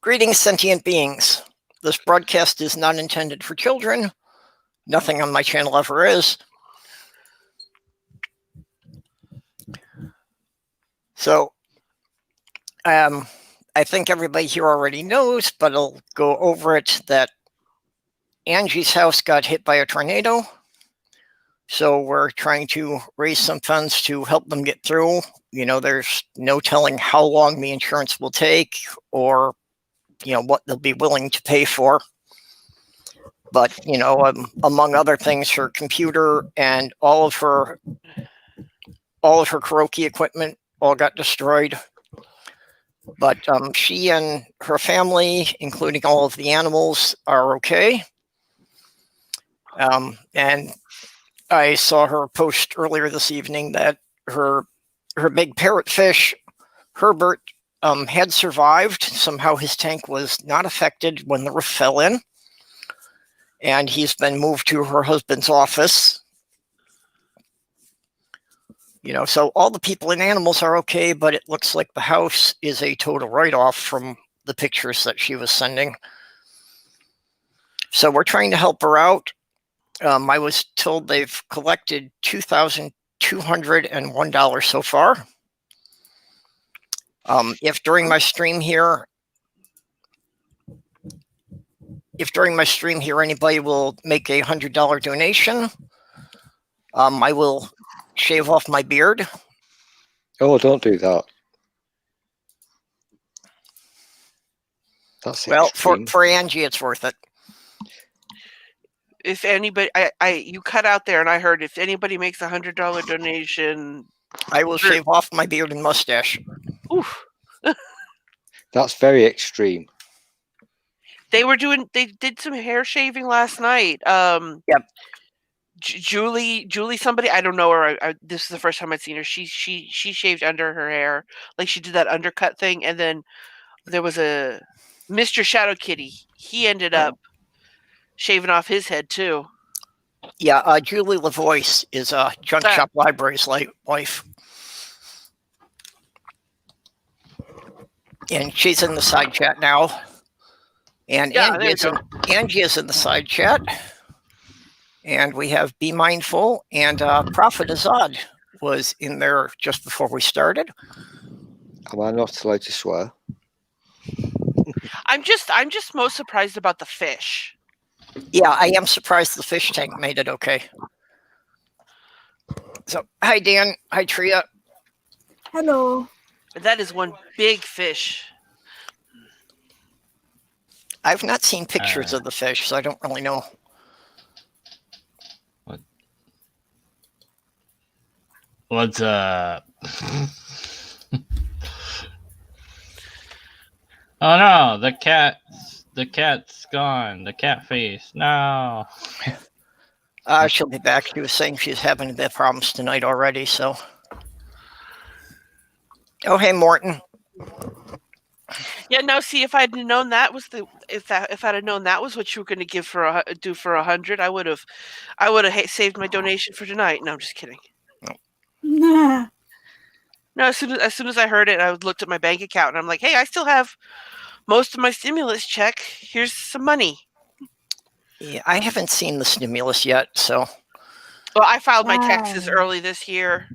Greetings, sentient beings. This broadcast is not intended for children. Nothing on my channel ever is. So, I think everybody here already knows, but I'll go over it, that Angie's house got hit by a tornado. So we're trying to raise some funds to help them get through. You know, there's no telling how long the insurance will take or, you know, what they'll be willing to pay for. But, you know, among other things, her computer and all of her karaoke equipment all got destroyed. But she and her family, including all of the animals, are okay. And I saw her post earlier this evening that her big parrotfish, Herbert, had survived. Somehow his tank was not affected when the roof fell in. And he's been moved to her husband's office. You know, so all the people and animals are okay, but it looks like the house is a total write-off from the pictures that she was sending. So we're trying to help her out. I was told they've collected $2,201 so far. If during my stream here anybody will make a $100 donation, I will shave off my beard. Oh, don't do that. That's well extreme. for Angie, it's worth it. If anybody, you cut out there, and I heard if anybody makes a $100 donation, I will shave off my beard and mustache. Oof. That's very extreme. They did some hair shaving last night. Yep. Julie, somebody, I don't know her. This is the first time I'd seen her. She shaved under her hair, like she did that undercut thing, and then there was a Mr. Shadow Kitty. He ended up shaving off his head too. Yeah, Julie LaVoice is Junk Shop Library's wife, and she's in the side chat now. And yeah, Angie is in the side chat. And we have Be Mindful, and Prophet Azad was in there just before we started. Am I not allowed to swear? I'm just most surprised about the fish. Yeah, I am surprised the fish tank made it okay. So, hi Dan, hi Tria. Hello. That is one big fish. I've not seen pictures of the fish, so I don't really know. What's up? Oh no, the cat's gone. The cat face. No. She'll be back. She was saying she's having a bit of problems tonight already, so. Oh, hey, Morton. Yeah, no. See, if I'd known that was if I'd have known that was what you were going to give for do for 100, I would have saved my donation for tonight. No, I'm just kidding. Nah. No, as soon as I heard it, I looked at my bank account and I'm like, hey, I still have most of my stimulus check. Here's some money. Yeah, I haven't seen the stimulus yet, so. Well, I filed my taxes early this year,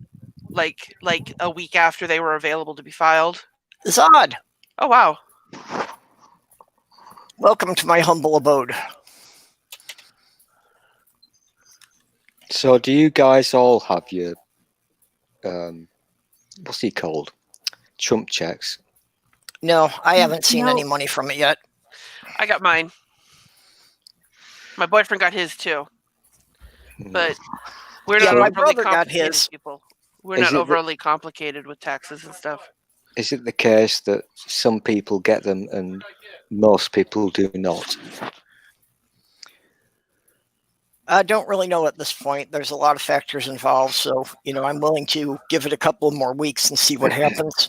like a week after they were available to be filed. Zod. Oh wow. Welcome to my humble abode. So, do you guys all have your what's he called? Chump checks? No, I haven't seen any money from it yet. I got mine. My boyfriend got his too. But we're not overly complicated people. We're not overly complicated with taxes and stuff. Is it the case that some people get them and most people do not? I don't really know at this point. There's a lot of factors involved, so you know I'm willing to give it a couple more weeks and see what happens.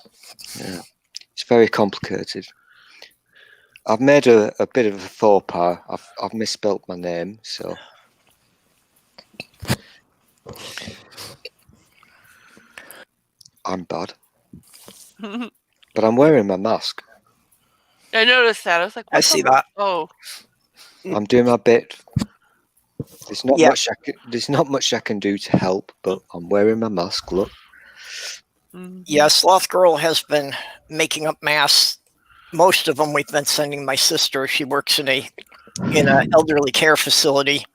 Yeah, it's very complicated. I've made a bit of a faux pas. I've misspelt my name, so I'm bad. But I'm wearing my mask. I noticed that. I was like, I what's see on the- that. Oh, I'm doing my bit. There's not Yeah. much I can do to help, but I'm wearing my mask. Look. mhm. Yeah, Sloth Girl has been making up masks. Most of them we've been sending my sister. She works in a elderly care facility,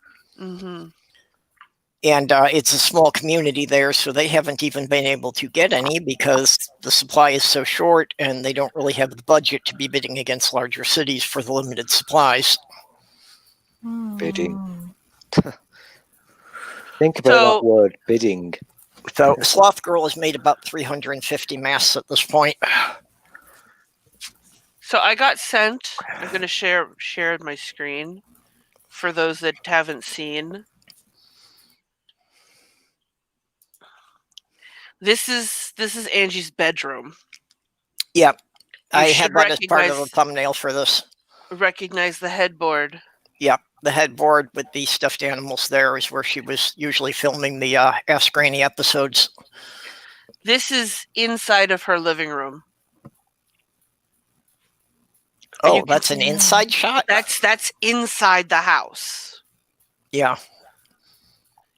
Mhm. and it's a small community there, so they haven't even been able to get any because the supply is so short, and they don't really have the budget to be bidding against larger cities for the limited supplies. Bidding. Mm. Think about So- that word, bidding. So Sloth Girl has made about 350 masks at this point. So I got sent. I'm gonna share my screen for those that haven't seen. This is Angie's bedroom. Yep. You I should had that as part of the recognize- thumbnal for this. Recognize the headboard. Yep. The headboard with the stuffed animals there is where she was usually filming the Ask Granny episodes. This is inside of her living room. And you Oh, can that's an inside shot? That's inside the house. Yeah.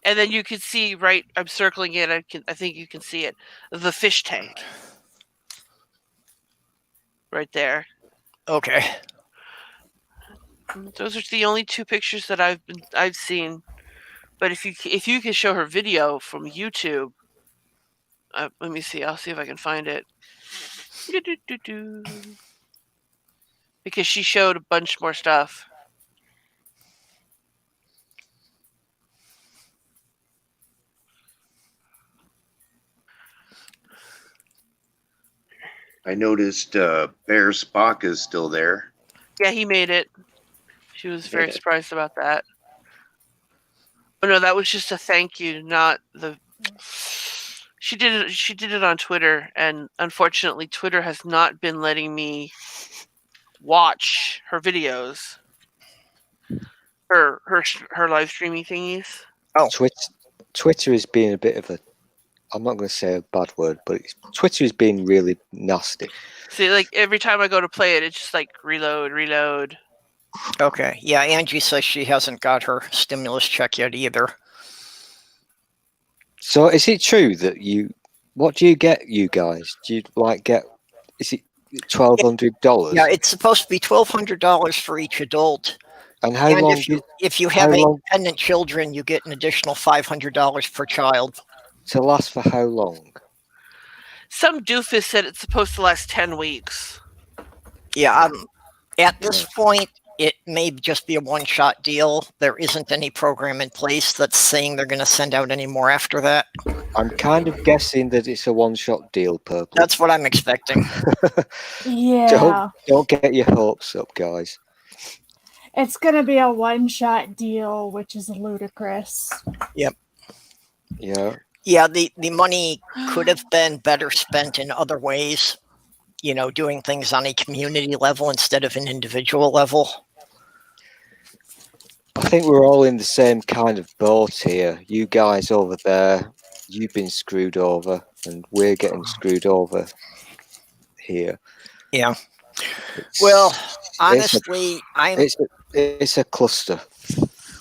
And then you can see right. I'm circling it. I think you can see it. The fish tank. Right there. Okay. Those are the only two pictures that I've seen. But if you can show her video from YouTube, let me see. I'll see if I can find it. Because she showed a bunch more stuff. I noticed Bear Spock is still there. Yeah, he made it. She was very Yeah. surprised about that. Oh no, that was just a thank you, not the. She did it on Twitter, and unfortunately, Twitter has not been letting me watch her videos, her live streaming thingies. Oh. Twitter is being a bit of a. I'm not going to say a bad word, but Twitter is being really nasty. See, like every time I go to play it, it's just like reload. Okay. Yeah, Angie says she hasn't got her stimulus check yet either. So is it true that what do you get, you guys? Do you get, is it $1,200? Yeah, it's supposed to be $1,200 for each adult. And how And long if you have how long- dependent children, you get an additional $500 per child. to last for how long? Some doofus said it's supposed to last 10 weeks. Yeah, at this point, it may just be a one-shot deal. There isn't any program in place that's saying they're going to send out any more after that. I'm kind of guessing that it's a one-shot deal, Purple. That's what I'm expecting. Yeah. Don't get your hopes up, guys. It's going to be a one-shot deal, which is ludicrous. Yeah. Yeah, the money could have been better spent in other ways, doing things on a community level instead of an individual level. I think we're all in the same kind of boat here. You guys over there, you've been screwed over, and we're getting screwed over here. Yeah. It's- Well, it's honestly, a cluster.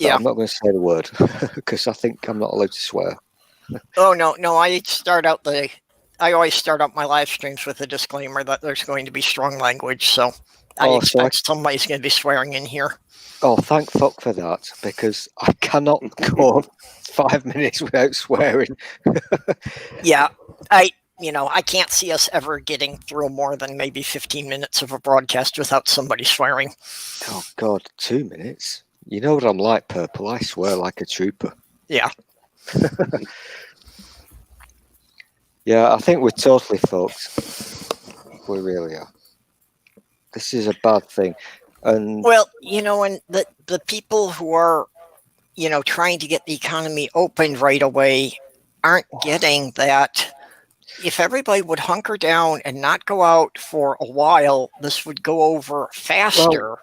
Yeah. I'm not going to say the word because I think I'm not allowed to swear. Oh no, I always start out my live streams with a disclaimer that there's going to be strong language, so I expect somebody's going to be swearing in here. Oh, thank fuck for that, because I cannot go 5 minutes without swearing. Yeah, I can't see us ever getting through more than maybe 15 minutes of a broadcast without somebody swearing. Oh God, 2 minutes. You know what I'm like, Purple. I swear like a trooper. Yeah. Yeah, I think we're totally fucked. We really are. This is a bad thing. And Well, and the people who are, trying to get the economy opened right away aren't getting that. If everybody would hunker down and not go out for a while, this would go over faster.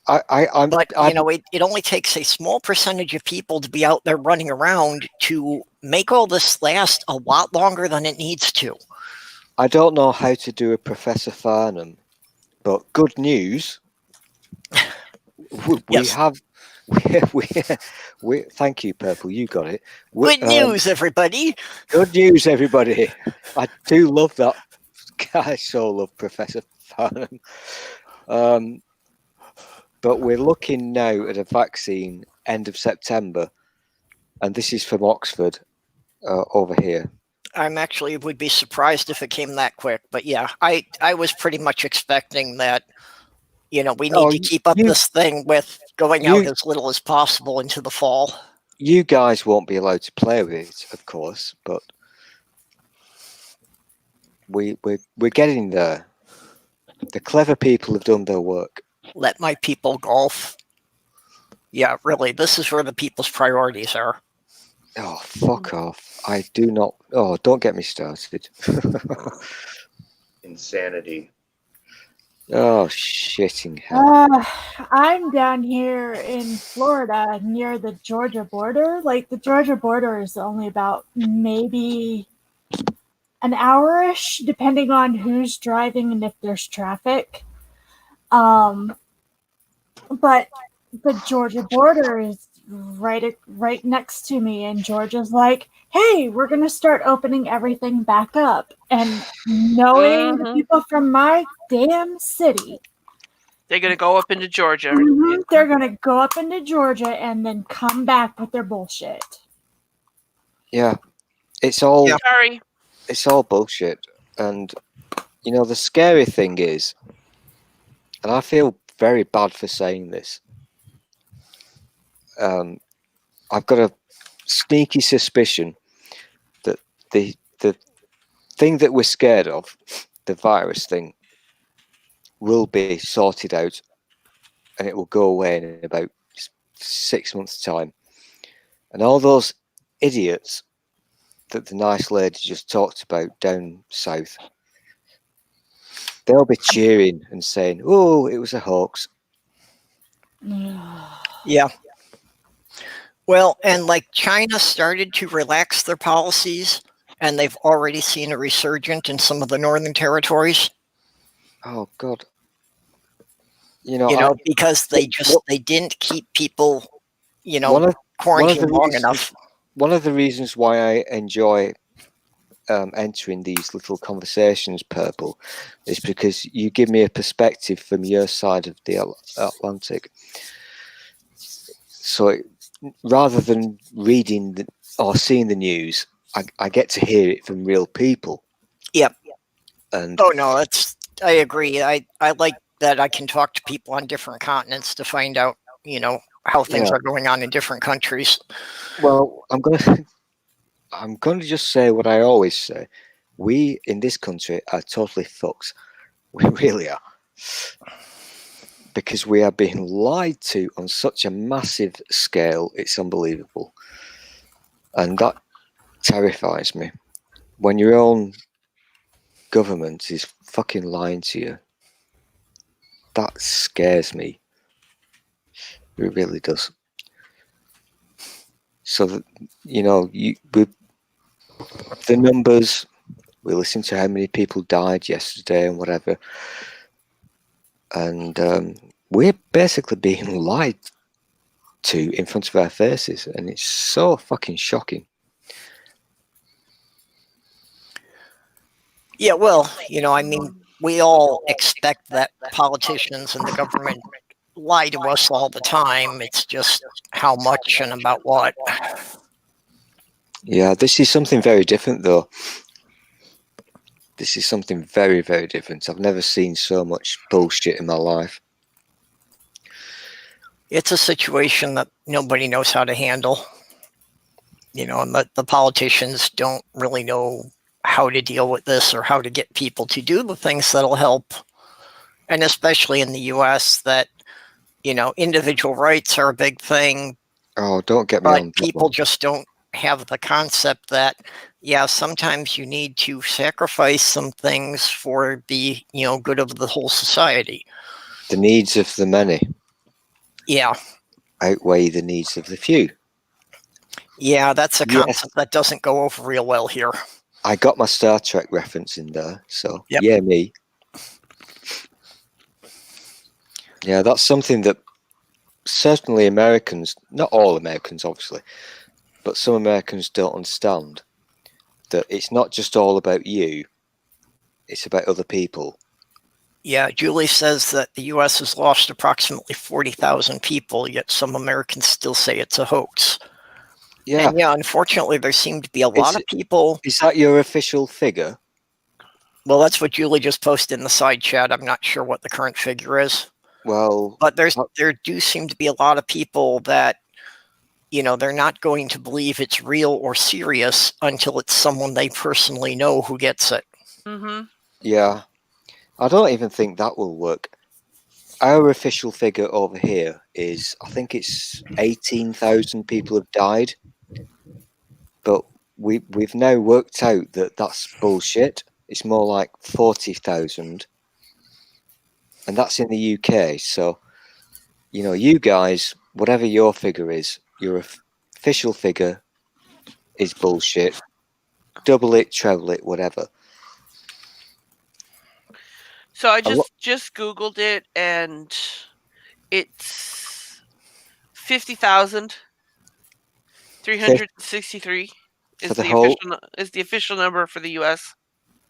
But it only takes a small percentage of people to be out there running around to make all this last a lot longer than it needs to. I don't know how to do a Professor Farnham But good news. We Yes. have. We thank you, Purple. You got it. Good news, everybody. Good news, everybody. I do love that. I so love Professor Farnham. But we're looking now at a vaccine end of September, and this is from Oxford over here. I'm actually would be surprised if it came that quick, but yeah, I was pretty much expecting that. We need to keep up this thing with going out as little as possible into the fall. You guys won't be allowed to play with it, of course, but we're getting there. The clever people have done their work. Let my people golf. Yeah, really, this is where the people's priorities are. Oh, fuck off. I do not. Oh, don't get me started. Insanity. Oh, shitting hell. I'm down here in Florida near the Georgia border. Like, the Georgia border is only about maybe an hour-ish, depending on who's driving and if there's traffic. But the Georgia border is right next to me, and Georgia's like, hey, we're going to start opening everything back up. And knowing the people from my damn city, They're going to go up into Georgia. they're going to go up into Georgia and then come back with their bullshit. Yeah, it's all Sorry. It's all bullshit. And the scary thing is, and I feel very bad for saying this, I've got a sneaky suspicion that the thing that we're scared of, the virus thing, will be sorted out, and it will go away in about 6 months' time. And all those idiots that the nice lady just talked about down south, they'll be cheering and saying, "Oh, it was a hoax." Yeah. Well, and like China started to relax their policies, and they've already seen a resurgence in some of the northern territories. Oh God. Because they didn't keep people, quarantined long enough. One of the reasons why I enjoy entering these little conversations, Purple, is because you give me a perspective from your side of the Atlantic. So rather than reading or seeing the news, I get to hear it from real people. Yep. And I agree. I like that I can talk to people on different continents to find out, how things are going on in different countries. Well, I'm going to just say what I always say. We in this country are totally fucked. We really are. Because we are being lied to on such a massive scale, it's unbelievable. And that terrifies me. When your own government is fucking lying to you, that scares me. It really does. So that, with the numbers, we listened to how many people died yesterday and whatever, and we're basically being lied to in front of our faces, and it's so fucking shocking. Yeah, well, we all expect that politicians and the government lie to us all the time. It's just how much and about what. Yeah, this is something very different, though. This is something very, very different. I've never seen so much bullshit in my life. It's a situation that nobody knows how to handle. And the politicians don't really know how to deal with this or how to get people to do the things that'll help. And especially in the U.S., that, individual rights are a big thing. Oh, don't get me on. But people just don't have the concept that, sometimes you need to sacrifice some things for the, good of the whole society. The needs of the many. Yeah. Outweigh the needs of the few. Yeah, that's a concept that doesn't go over real well here. I got my Star Trek reference in there, so yep. Yeah, me. Yeah, that's something that certainly Americans, not all Americans obviously, but some Americans don't understand, that it's not just all about you, it's about other people. Yeah, Julie says that the U.S. has lost approximately 40,000 people, yet some Americans still say it's a hoax. Yeah. And yeah, unfortunately, there seem to be a lot of people. Is that your official figure? Well, that's what Julie just posted in the side chat. I'm not sure what the current figure is. Well, but there do seem to be a lot of people that, they're not going to believe it's real or serious until it's someone they personally know who gets it. Mm-hmm. Yeah. I don't even think that will work. Our official figure over here is, I think it's 18,000 people have died. But we've now worked out that that's bullshit. It's more like 40,000. And that's in the UK. So, you guys, whatever your figure is, your official figure is bullshit. Double it, treble it, whatever. So I just Googled it, and it's 50,363 is the official number for the US.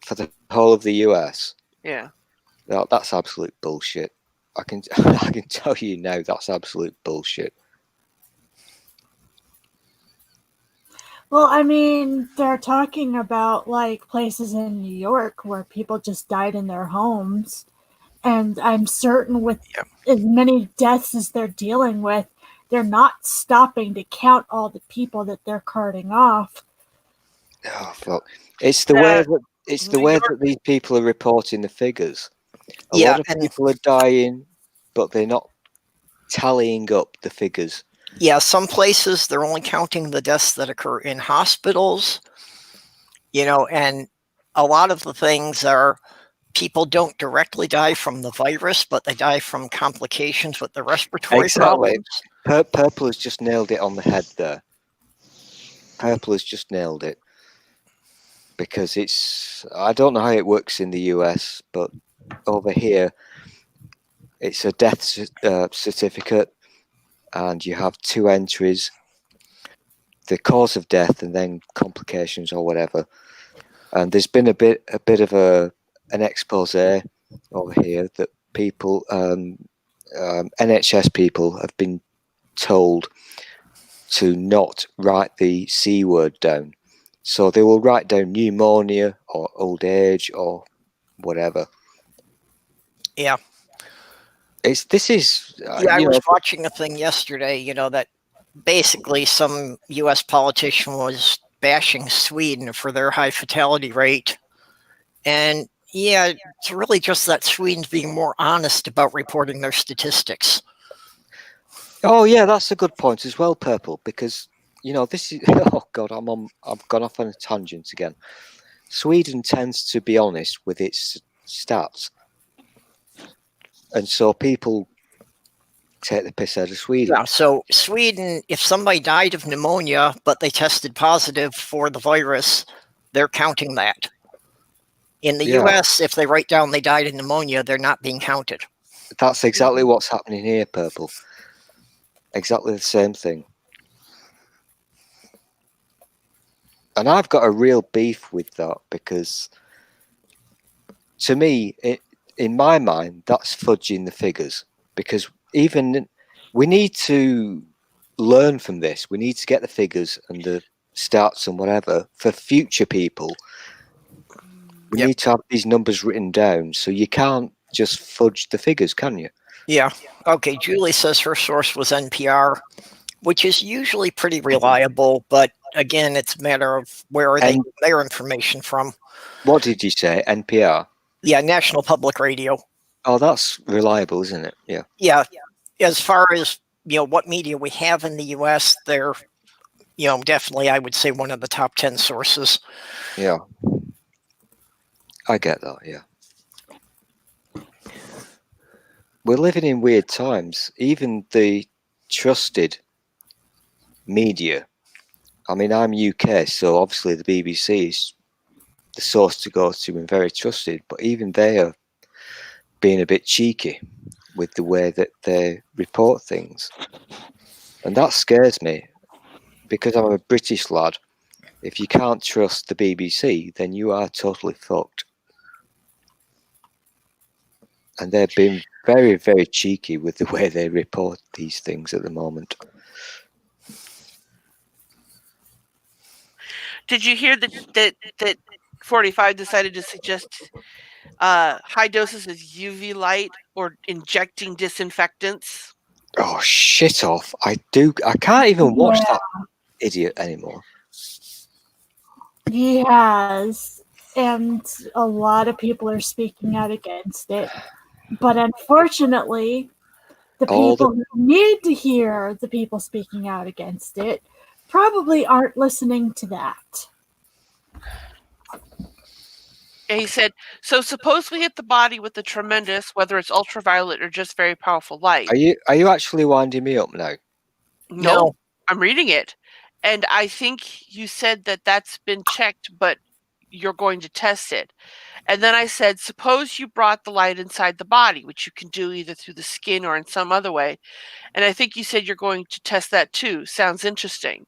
For the whole of the US. Yeah. No, that's absolute bullshit. I can tell you now that's absolute bullshit. Well, I mean, they're talking about like places in New York where people just died in their homes. And I'm certain with as many deaths as they're dealing with, they're not stopping to count all the people that they're carting off. Oh fuck! It's the way that these people are reporting the figures. A lot of people are dying, but they're not tallying up the figures. Yeah, some places they're only counting the deaths that occur in hospitals, and a lot of the things are people don't directly die from the virus, but they die from complications with the respiratory problems. Purple has just nailed it on the head there. Purple has just nailed it. Because I don't know how it works in the US, but over here, it's a death certificate, and you have 2 entries, the cause of death and then complications or whatever. And there's been a bit of an expose over here that people, NHS people, have been told to not write the C word down. So they will write down pneumonia or old age or whatever. Yeah. I was watching a thing yesterday, that basically some US politician was bashing Sweden for their high fatality rate. And yeah, it's really just that Sweden's being more honest about reporting their statistics. Oh yeah, that's a good point as well, Purple, because this is oh god, I've gone off on a tangent again. Sweden tends to be honest with its stats. And so people take the piss out of Sweden. Yeah, so Sweden, if somebody died of pneumonia, but they tested positive for the virus, they're counting that. In the US, if they write down they died of pneumonia, they're not being counted. That's exactly what's happening here, Purple. Exactly the same thing. And I've got a real beef with that because, to me, in my mind, that's fudging the figures. Because we need to learn from this. We need to get the figures and the stats and whatever for future people. We need to have these numbers written down. So you can't just fudge the figures, can you? Yeah. Okay, Julie says her source was NPR, which is usually pretty reliable, but again, it's a matter of where are they getting their information from. What did you say? NPR? Yeah, National Public Radio. Oh, that's reliable, isn't it? Yeah. Yeah. As far as, what media we have in the US, they're, definitely, I would say, one of the top 10 sources. Yeah. I get that, yeah. We're living in weird times. Even the trusted media, I mean, I'm UK, so obviously the BBC is the source to go to and very trusted, but even they are being a bit cheeky. with the way that they report things. And that scares me, because I'm a British lad. If you can't trust the BBC, then you are totally fucked. And they've been very, very cheeky with the way they report these things at the moment. Did you hear that 45 decided to suggest high doses of UV light or injecting disinfectants? Oh, shit off. I can't even watch that idiot anymore. He has, and a lot of people are speaking out against it. But unfortunately, the people who need to hear the people speaking out against it probably aren't listening to that. And he said, so suppose we hit the body with a tremendous, whether it's ultraviolet or just very powerful light. Are you actually winding me up now? No, I'm reading it. And I think you said that that's been checked, but you're going to test it. And then I said, suppose you brought the light inside the body, which you can do either through the skin or in some other way. And I think you said you're going to test that too. Sounds interesting.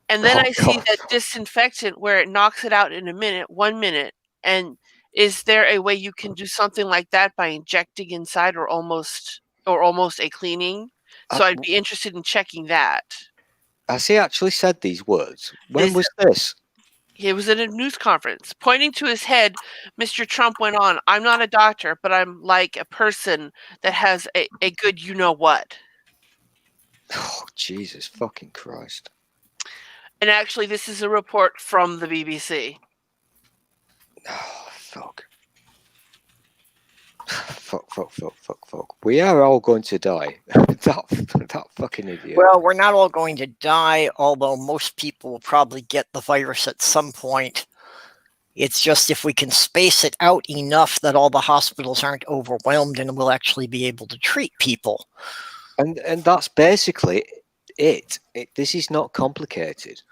And then I see that disinfectant where it knocks it out in a minute, 1 minute. And is there a way you can do something like that by injecting inside or almost a cleaning? So I'd be interested in checking that. Has he actually said these words? When was this? It was at a news conference. Pointing to his head, Mr. Trump went on, I'm not a doctor, but I'm like a person that has a good you-know-what. Oh, Jesus fucking Christ. And actually, this is a report from the BBC. Oh, fuck. Fuck. We are all going to die. that fucking idiot. Well, we're not all going to die, although most people will probably get the virus at some point. It's just if we can space it out enough that all the hospitals aren't overwhelmed and we'll actually be able to treat people. And that's basically it. This is not complicated.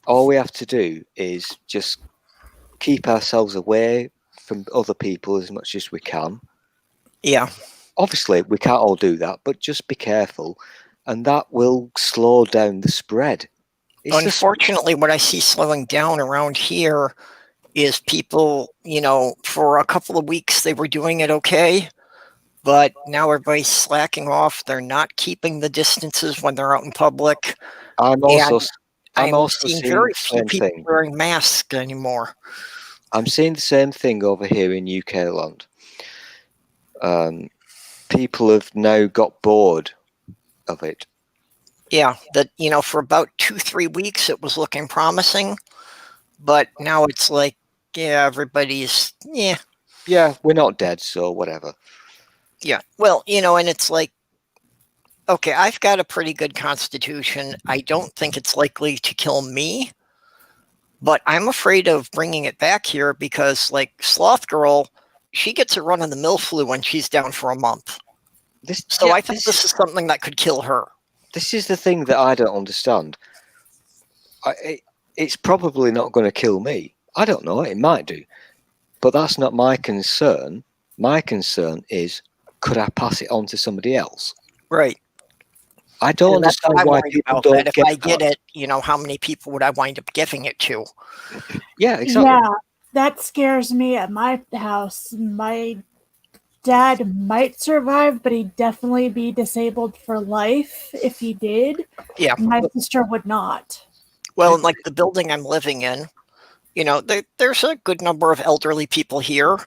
All we have to do is just keep ourselves away from other people as much as we can. Yeah. Obviously, we can't all do that, but just be careful, and that will slow down the spread. Unfortunately, what I see slowing down around here is people, for a couple of weeks they were doing it okay, but now everybody's slacking off. They're not keeping the distances when they're out in public. I'm also seeing seeing very the few same people thing. wearing masks anymore. I'm seeing the same thing over here in UK land. People have now got bored of it. Yeah, that for about 2-3 weeks it was looking promising, but now it's like, everybody's we're not dead, so whatever. Yeah, well, and it's like, okay, I've got a pretty good constitution. I don't think it's likely to kill me, but I'm afraid of bringing it back here because, like, Sloth Girl, she gets a run-of-the-mill flu when she's down for a month. I think this is something that could kill her. This is the thing that I don't understand. It's probably not going to kill me. I don't know. It might do. But that's not my concern. My concern is, could I pass it on to somebody else? Right. I don't understand why people don't get it. If I get it, how many people would I wind up giving it to? Yeah, exactly. Yeah, that scares me at my house. My dad might survive, but he'd definitely be disabled for life if he did. Yeah. My sister would not. Well, like the building I'm living in, there's a good number of elderly people here.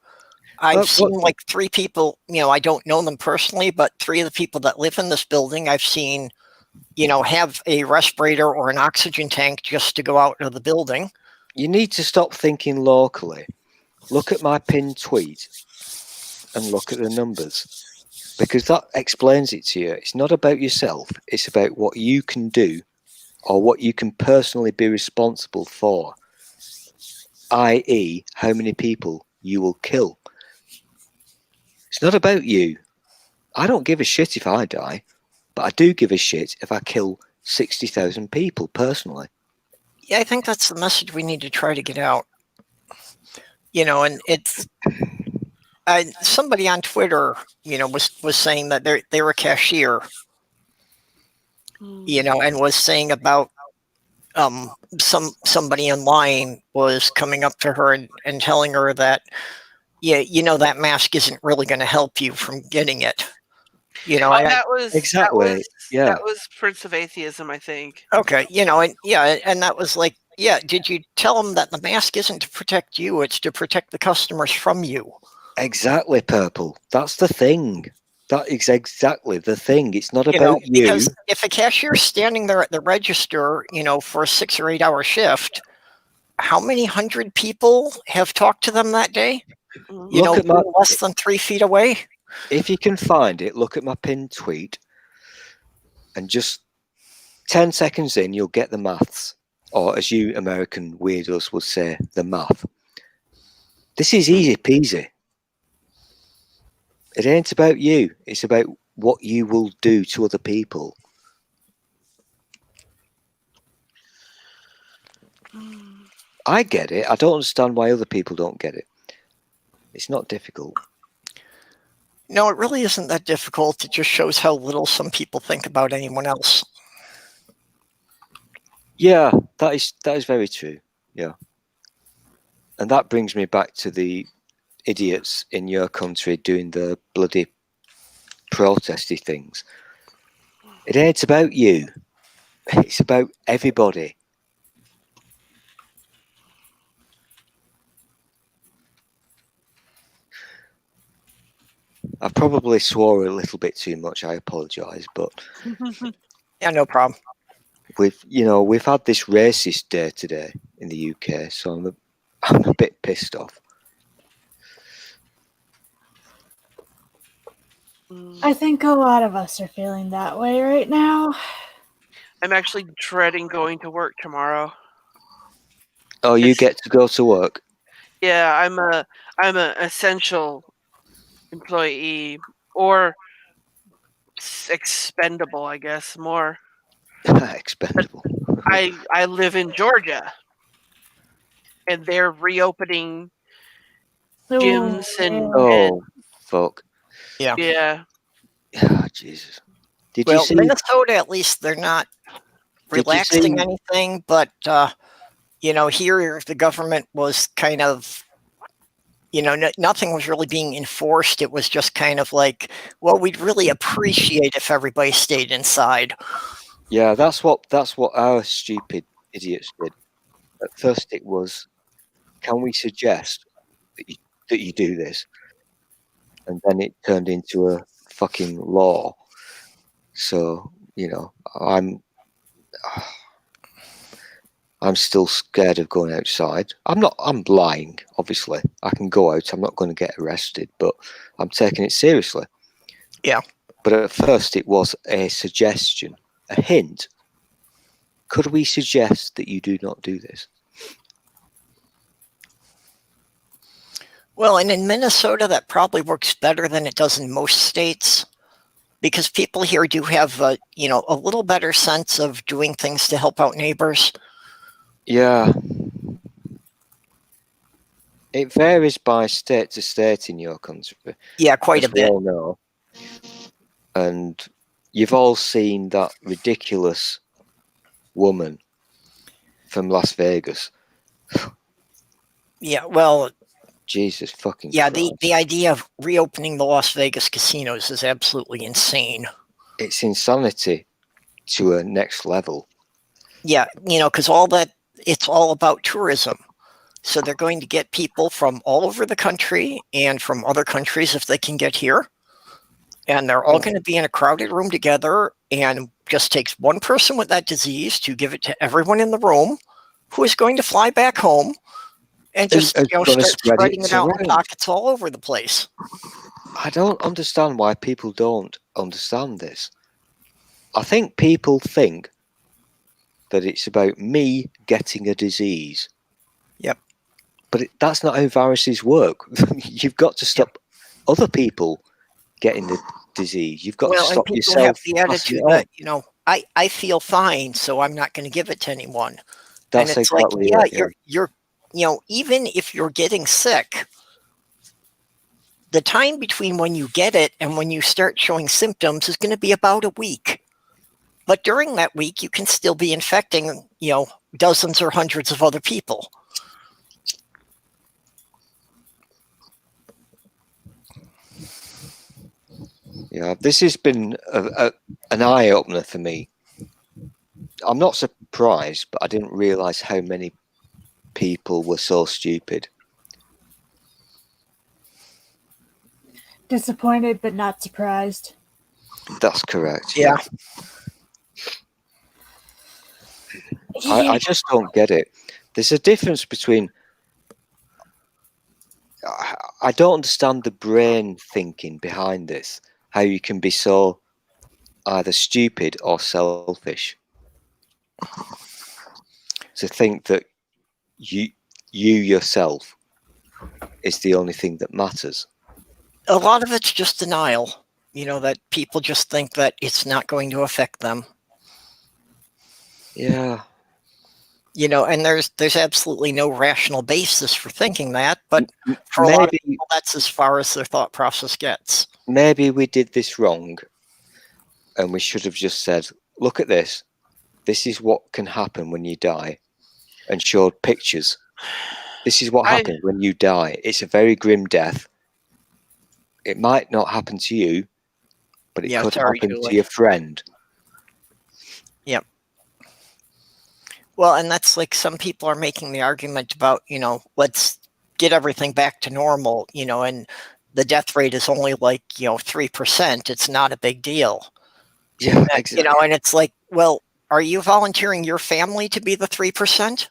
I've seen like 3 people, I don't know them personally, but 3 of the people that live in this building, I've seen, have a respirator or an oxygen tank just to go out of the building. You need to stop thinking locally. Look at my pinned tweet and look at the numbers, because that explains it to you. It's not about yourself. It's about what you can do or what you can personally be responsible for, i.e. how many people you will kill. It's not about you. I don't give a shit if I die, but I do give a shit if I kill 60,000 people personally. Yeah, I think that's the message we need to try to get out. And somebody on Twitter, was saying that they were a cashier, and was saying about somebody in line was coming up to her and telling her that, that mask isn't really going to help you from getting it. That was Exactly, yeah. That was Prince of Atheism, I think. Okay, and that was like, did you tell them that the mask isn't to protect you, it's to protect the customers from you? Exactly, Purple. That's the thing. That is exactly the thing. It's not about you. Because if a cashier's standing there at the register, for a 6 or 8 hour shift, how many hundred people have talked to them that day? Look at my, less than 3 feet away. If you can find it, look at my pinned tweet, and just 10 seconds in, you'll get the maths, or as you American weirdos would say, the math. This is easy peasy. It ain't about you. It's about what you will do to other people. I get it. I don't understand why other people don't get it. It's not difficult. No, it really isn't that difficult. It just shows how little some people think about anyone else. Yeah, that is very true. Yeah. And that brings me back to the idiots in your country doing the bloody protesty things. It ain't about you. It's about everybody. I probably swore a little bit too much. I apologise, but yeah, no problem. We've had this racist day today in the UK, so I'm a bit pissed off. I think a lot of us are feeling that way right now. I'm actually dreading going to work tomorrow. Oh, you get to go to work? Yeah, I'm a essential employee, or expendable, I guess, more. Expendable. I live in Georgia, and they're reopening gyms and fuck. Yeah. Oh, Jesus. Did you see Minnesota? At least they're not relaxing anything, but here the government was kind of, nothing was really being enforced. It was just kind of like, well, we'd really appreciate if everybody stayed inside. Yeah, that's what our stupid idiots did. At first, it was, can we suggest that you do this? And then it turned into a fucking law. So, I'm still scared of going outside. I'm lying, obviously. I can go out, I'm not going to get arrested, but I'm taking it seriously. Yeah. But at first it was a suggestion, a hint. Could we suggest that you do not do this? Well, and in Minnesota, that probably works better than it does in most states, because people here do have, a little better sense of doing things to help out neighbors. Yeah. It varies by state to state in your country. Yeah, quite a bit. We all know. And you've all seen that ridiculous woman from Las Vegas. Yeah, well... Jesus fucking Yeah, Christ. the idea of reopening the Las Vegas casinos is absolutely insane. It's insanity to a next level. Yeah, because it's all about tourism. So they're going to get people from all over the country and from other countries if they can get here. And they're all going to be in a crowded room together, and it just takes one person with that disease to give it to everyone in the room, who is going to fly back home and just start spreading it out in pockets all over the place. I don't understand why people don't understand this. I think people think that it's about me getting a disease. Yep. But that's not how viruses work. You've got to stop other people getting the disease. You've got to stop yourself. Have the attitude that, I feel fine, so I'm not going to give it to anyone. That's and it's exactly like, it. you're even if you're getting sick, the time between when you get it and when you start showing symptoms is going to be about a week. But during that week, you can still be infecting, dozens or hundreds of other people. Yeah, this has been an eye-opener for me. I'm not surprised, but I didn't realize how many people were so stupid. Disappointed but not surprised. That's correct. Yeah. I just don't get it. There's a difference between... I don't understand the brain thinking behind this. How you can be so either stupid or selfish. To think that you yourself is the only thing that matters. A lot of it's just denial, that people just think that it's not going to affect them. Yeah. And there's absolutely no rational basis for thinking that, but for a lot of people, that's as far as their thought process gets. Maybe we did this wrong, and we should have just said, look at this. This is what can happen when you die, and showed pictures. This is what happens when you die. It's a very grim death. It might not happen to you, but it could happen to your friend. Yep. Well, and that's like some people are making the argument about, let's get everything back to normal, and the death rate is only like, 3%. It's not a big deal. Yeah, exactly. And it's like, well, are you volunteering your family to be the 3%?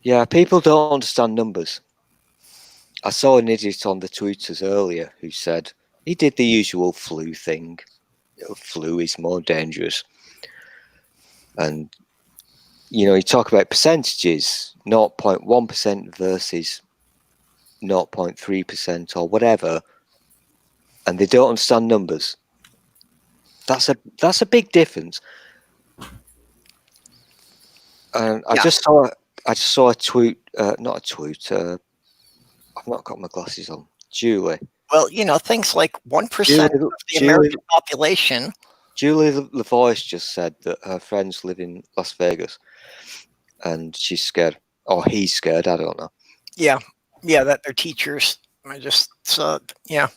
Yeah, people don't understand numbers. I saw an idiot on the Twitters earlier who said he did the usual flu thing. Flu is more dangerous. And, you talk about percentages, 0.1% versus 0.3% or whatever, and they don't understand numbers. That's a big difference. And I just saw a tweet, not a tweet. I've not got my glasses on. Julie. Well, things like 1% of the American population. Julie LaVoice just said that her friends live in Las Vegas, and she's scared, or he's scared. I don't know. Yeah, that they're teachers. Yeah.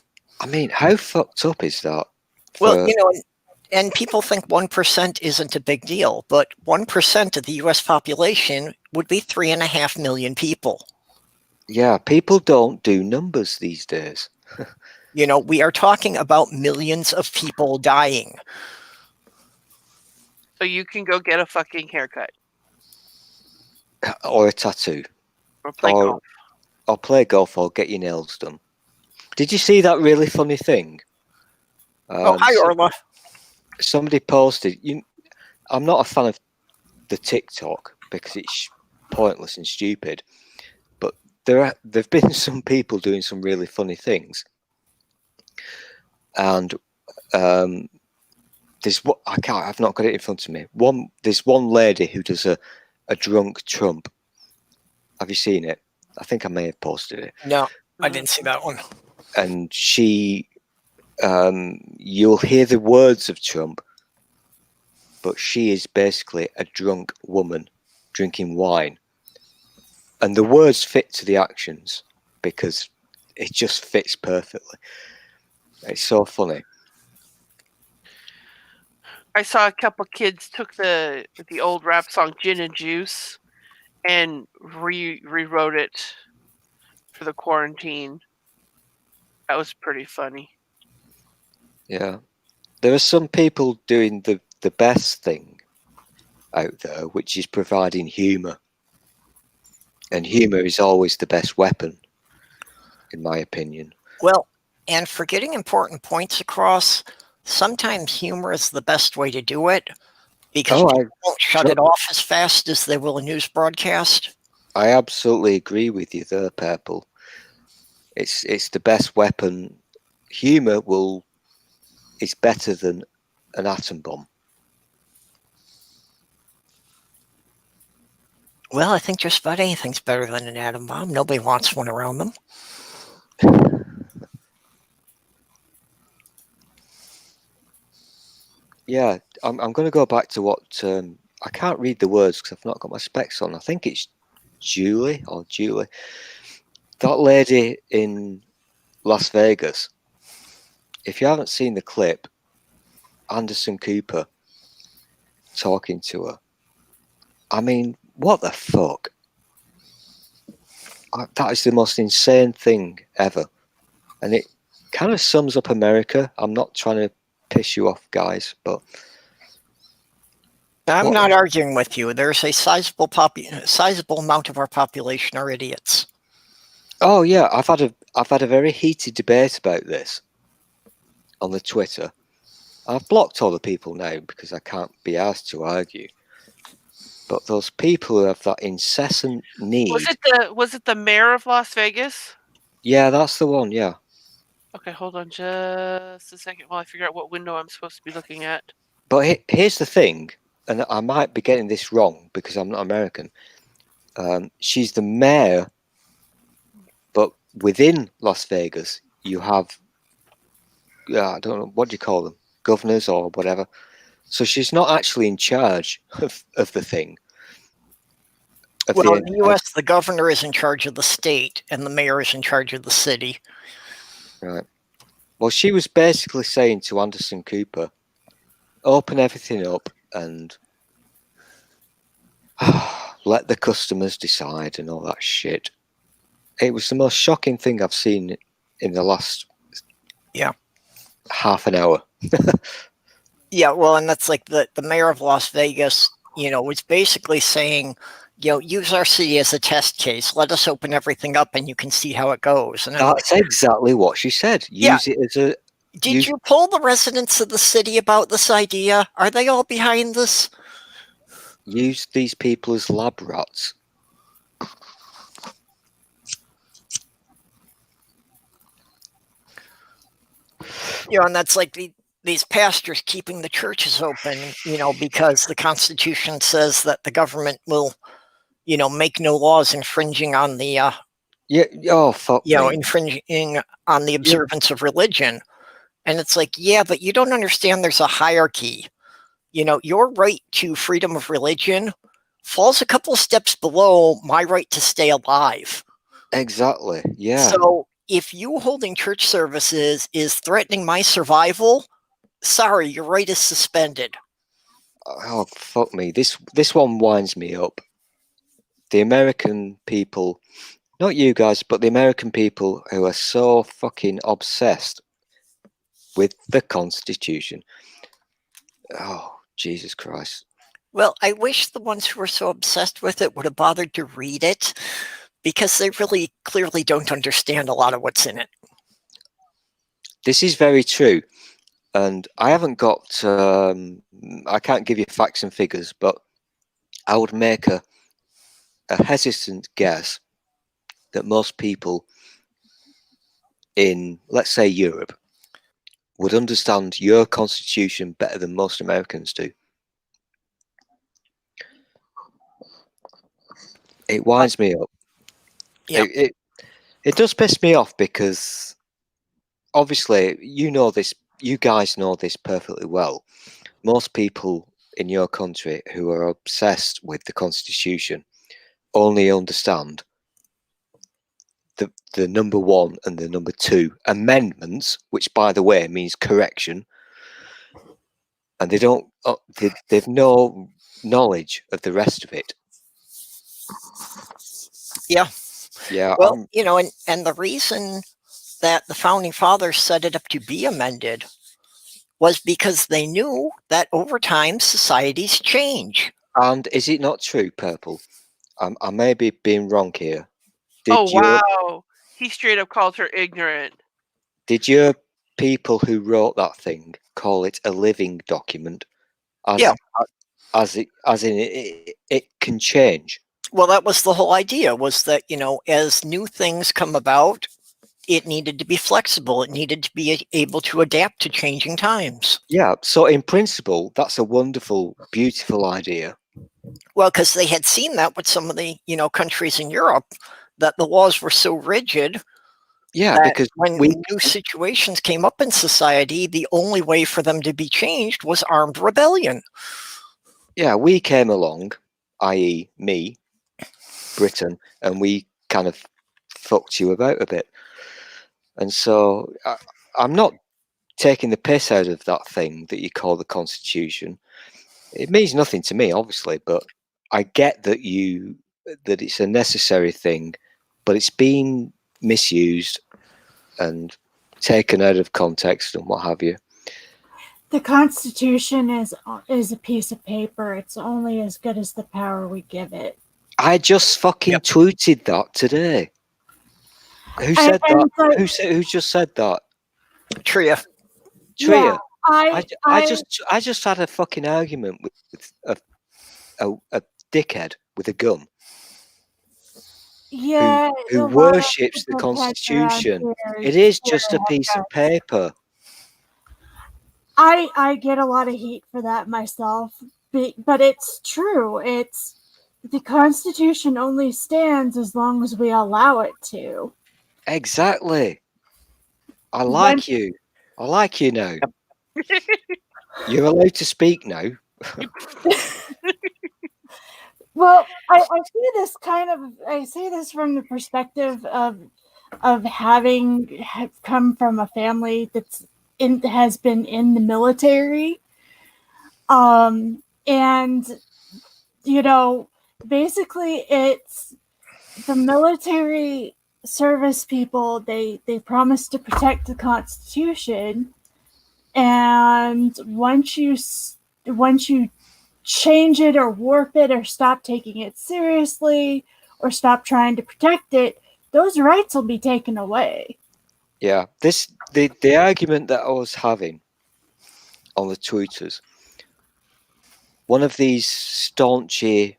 I mean, how fucked up is that? Well, and people think 1% isn't a big deal, but 1% of the U.S. population would be 3.5 million people. Yeah, people don't do numbers these days. We are talking about millions of people dying. So you can go get a fucking haircut. Or a tattoo. Or play golf. Or play golf or get your nails done. Did you see that really funny thing? Hi, Orla. Somebody posted... I'm not a fan of the TikTok because it's pointless and stupid. But there've been some people doing some really funny things. And I've not got it in front of me. There's one lady who does a drunk Trump. Have you seen it? I think I may have posted it. No, I didn't see that one. And she, you'll hear the words of Trump, but she is basically a drunk woman drinking wine. And the words fit to the actions because it just fits perfectly. It's so funny. I saw a couple kids took the old rap song "Gin and Juice" and rewrote it for the quarantine. That was pretty funny. Yeah, there are some people doing the best thing out there, which is providing humour, and humour is always the best weapon, in my opinion. Well, and for getting important points across, sometimes humor is the best way to do it because people won't shut it off as fast as they will a news broadcast. I absolutely agree with you there, Purple. It's the best weapon. Humor is better than an atom bomb. Well, I think just about anything's better than an atom bomb. Nobody wants one around them. Yeah, I'm going to go back to what I can't read the words because I've not got my specs on. I think it's Julie. That lady in Las Vegas. If you haven't seen the clip, Anderson Cooper talking to her. I mean, what the fuck? That is the most insane thing ever. And it kind of sums up America. I'm not trying to piss you off, guys, but I'm what- not arguing with you. There's a sizable amount of our population are idiots. oh yeah, I've had a very heated debate about this on the Twitter. I've blocked all the people now because I can't be asked to argue. But those people who have that incessant need. Was it the mayor of Las Vegas? Yeah, that's the one. Yeah. Okay, hold on just a second while I figure out what window I'm supposed to be looking at. But here's the thing, and I might be getting this wrong because I'm not American. She's the mayor, but within Las Vegas, you have, I don't know, what do you call them? Governors or whatever. So she's not actually in charge of the thing. Well, in the U.S., the governor is in charge of the state, and the mayor is in charge of the city. Right. Well, she was basically saying to Anderson Cooper, open everything up and let the customers decide and all that shit. It was the most shocking thing I've seen in the last half an hour. Yeah, well, and that's like the mayor of Las Vegas, was basically saying, use our city as a test case. Let us open everything up and you can see how it goes. And that's exactly what she said. Use it as a... Did you poll the residents of the city about this idea? Are they all behind this? Use these people as lab rats. And that's like these pastors keeping the churches open, because the Constitution says that the government will, make no laws infringing on the infringing on the observance of religion. And it's like, yeah, but you don't understand there's a hierarchy. Your right to freedom of religion falls a couple of steps below my right to stay alive. Exactly. Yeah. So if you holding church services is threatening my survival, sorry, your right is suspended. Oh, fuck me. This one winds me up. The American people, not you guys, but the American people who are so fucking obsessed with the Constitution. Oh, Jesus Christ. Well, I wish the ones who are so obsessed with it would have bothered to read it, because they really clearly don't understand a lot of what's in it. This is very true. And I haven't got, I can't give you facts and figures, but I would make a hesitant guess that most people in, let's say, Europe would understand your constitution better than most Americans do. It winds me up. Yeah. It does piss me off because obviously you guys know this perfectly well. Most people in your country who are obsessed with the Constitution only understand the number 1 and the number 2 amendments, which by the way means correction, and they've no knowledge of the rest of it. Yeah. Yeah. Well, and the reason that the founding fathers set it up to be amended was because they knew that over time societies change. And is it not true, Purple? I may be being wrong here. Wow. He straight up called her ignorant. Did your people who wrote that thing call it a living document? As in it can change. Well, that was the whole idea, was that, as new things come about, it needed to be flexible. It needed to be able to adapt to changing times. Yeah. So in principle, that's a wonderful, beautiful idea. Well, because they had seen that with some of the, countries in Europe, that the laws were so rigid Yeah, that because when we new situations came up in society, the only way for them to be changed was armed rebellion. we came along, i.e., me, Britain, and we kind of fucked you about a bit. And so I'm not taking the piss out of that thing that you call the Constitution. It means nothing to me, obviously, but I get that it's a necessary thing, but it's been misused and taken out of context and what have you. The Constitution is a piece of paper. It's only as good as the power we give it. I just fucking tweeted that today. Who said that? Who just said that? Tria. Tria. Yeah, I just had a fucking argument with a dickhead with a gun. Yeah, Who worships the Constitution. It is just a piece of paper. I get a lot of heat for that myself, but it's true. It's the Constitution only stands as long as we allow it to. Exactly. I like you now. You're allowed to speak now. Well, I see this from the perspective of having come from a family has been in the military, and basically it's the military service people. They promise to protect the Constitution, and once you change it or warp it or stop taking it seriously or stop trying to protect it, those rights will be taken away. Yeah, the argument that I was having on the Twitters, one of these staunchy,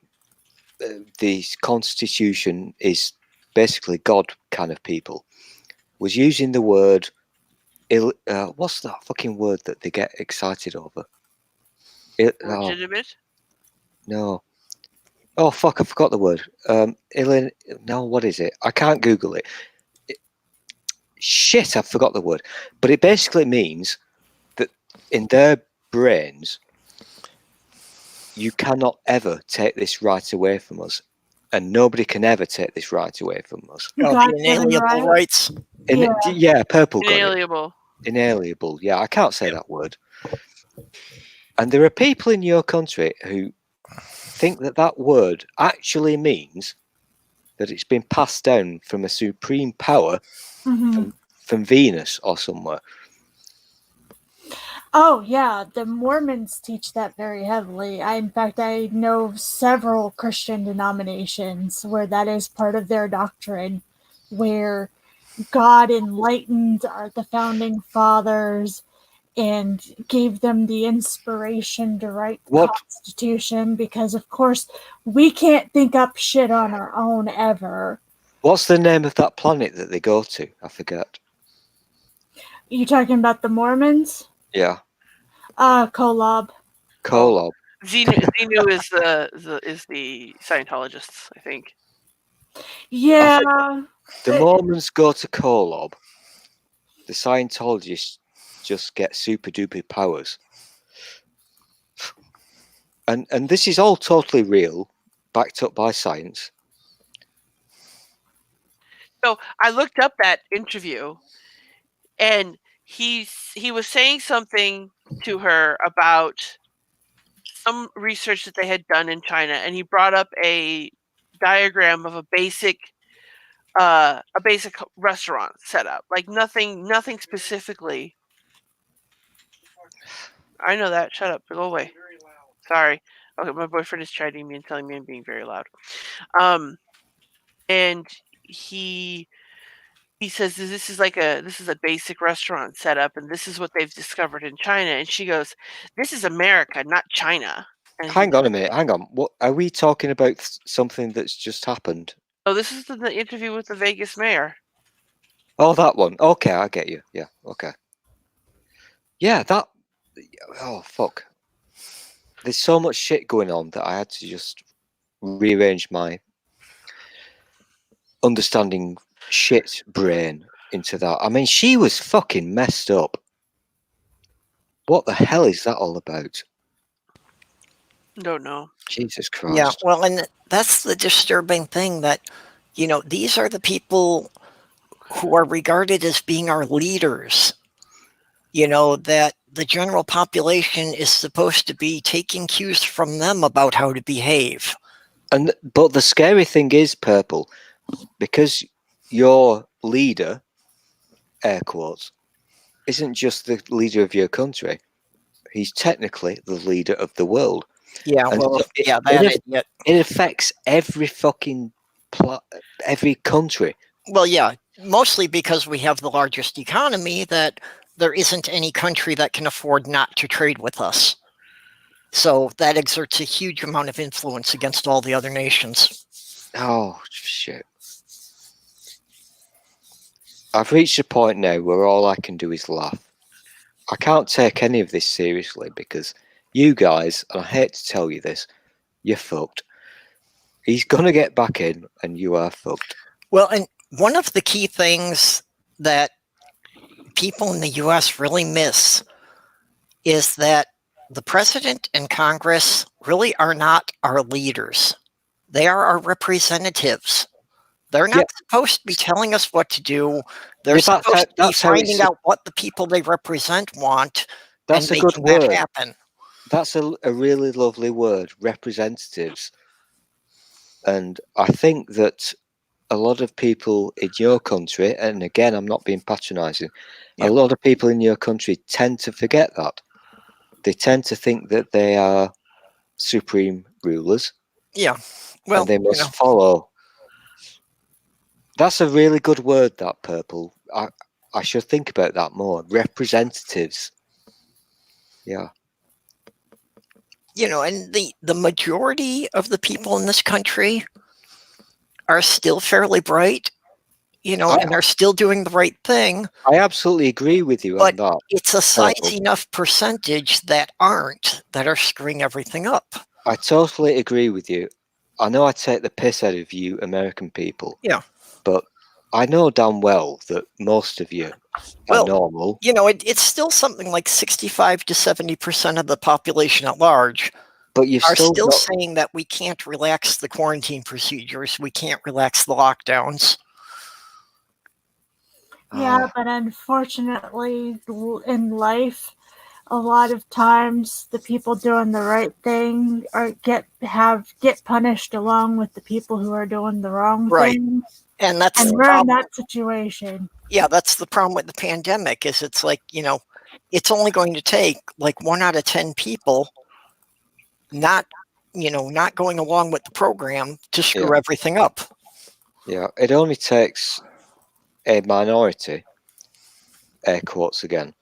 the Constitution is basically God kind of people, was using the word, what's that fucking word that they get excited over? Legitimate? No. Oh, fuck, I forgot the word. No, what is it? I can't Google it. Shit, I forgot the word. But it basically means that in their brains, you cannot ever take this right away from us. And nobody can ever take this right away from us. The inalienable rights. Yeah, purple got it. Inalienable. Inalienable. Yeah, I can't say that word. And there are people in your country who think that word actually means that it's been passed down from a supreme power from Venus or somewhere. Oh yeah, the Mormons teach that very heavily. In fact, I know several Christian denominations where that is part of their doctrine, where God enlightened the founding fathers and gave them the inspiration to write the Constitution, because of course we can't think up shit on our own ever. What's the name of that planet that they go to? I forget. You talking about the Mormons? Yeah. Kolob. Kolob. Xenu is the Scientologists, I think. Yeah. The Mormons go to Kolob. The Scientologists just get super duper powers. And this is all totally real, backed up by science. So I looked up that interview, and he was saying something to her about some research that they had done in China, and he brought up a diagram of a basic restaurant setup, like nothing specifically. I know that. Shut up. Go away. Sorry. Okay, my boyfriend is chiding me and telling me I'm being very loud. And he says this is a basic restaurant setup, and this is what they've discovered in China. And she goes, "This is America, not China." And hang on a minute. Hang on. What are we talking about? Something that's just happened? Oh, this is the interview with the Vegas mayor. Oh, that one. Okay, I get you. Yeah. Okay. Yeah, that. Oh, fuck. There's so much shit going on that I had to just rearrange my understanding shit brain into that. I mean, she was fucking messed up. What the hell is that all about? Don't know. Jesus Yeah, Christ. well, and that's the disturbing thing that, these are the people who are regarded as being our leaders, that the general population is supposed to be taking cues from them about how to behave. But the scary thing is, Purple, because your leader, air quotes, isn't just the leader of your country. He's technically the leader of the world. Yeah, And well, so yeah, that idiot. it affects every fucking every country. Well, yeah, mostly because we have the largest economy, that there isn't any country that can afford not to trade with us. So that exerts a huge amount of influence against all the other nations. Oh, shit. I've reached a point now where all I can do is laugh. I can't take any of this seriously because you guys, and I hate to tell you this, you're fucked. He's going to get back in and you are fucked. Well, and one of the key things that people in the US really miss is that the president and Congress really are not our leaders. They are our representatives. They're not supposed to be telling us what to do. They're supposed to be finding out what the people they represent want and making that happen. That's a really lovely word, representatives. And I think that a lot of people in your country, and again, I'm not being patronizing, a lot of people in your country tend to forget that. They tend to think that they are supreme rulers. Yeah. Well, and they must follow. That's a really good word, that, Purple. I should think about that more. Representatives. Yeah. And the majority of the people in this country are still fairly bright, and are still doing the right thing. I absolutely agree with you on that. It's a size enough percentage that aren't, that are screwing everything up. I totally agree with you. I know I take the piss out of you American people. Yeah. But I know damn well that most of you are normal. It's still something like 65 to 70% of the population at large but you've are still saying that we can't relax the quarantine procedures. We can't relax the lockdowns. Yeah, but unfortunately, in life, a lot of times the people doing the right thing get punished along with the people who are doing the wrong thing. And that's the we're problem. in that situation. Yeah, that's the problem with the pandemic. Is it's like, it's only going to take like 1 out of 10 people not going along with the program to screw everything up. Yeah, it only takes a minority, air quotes again,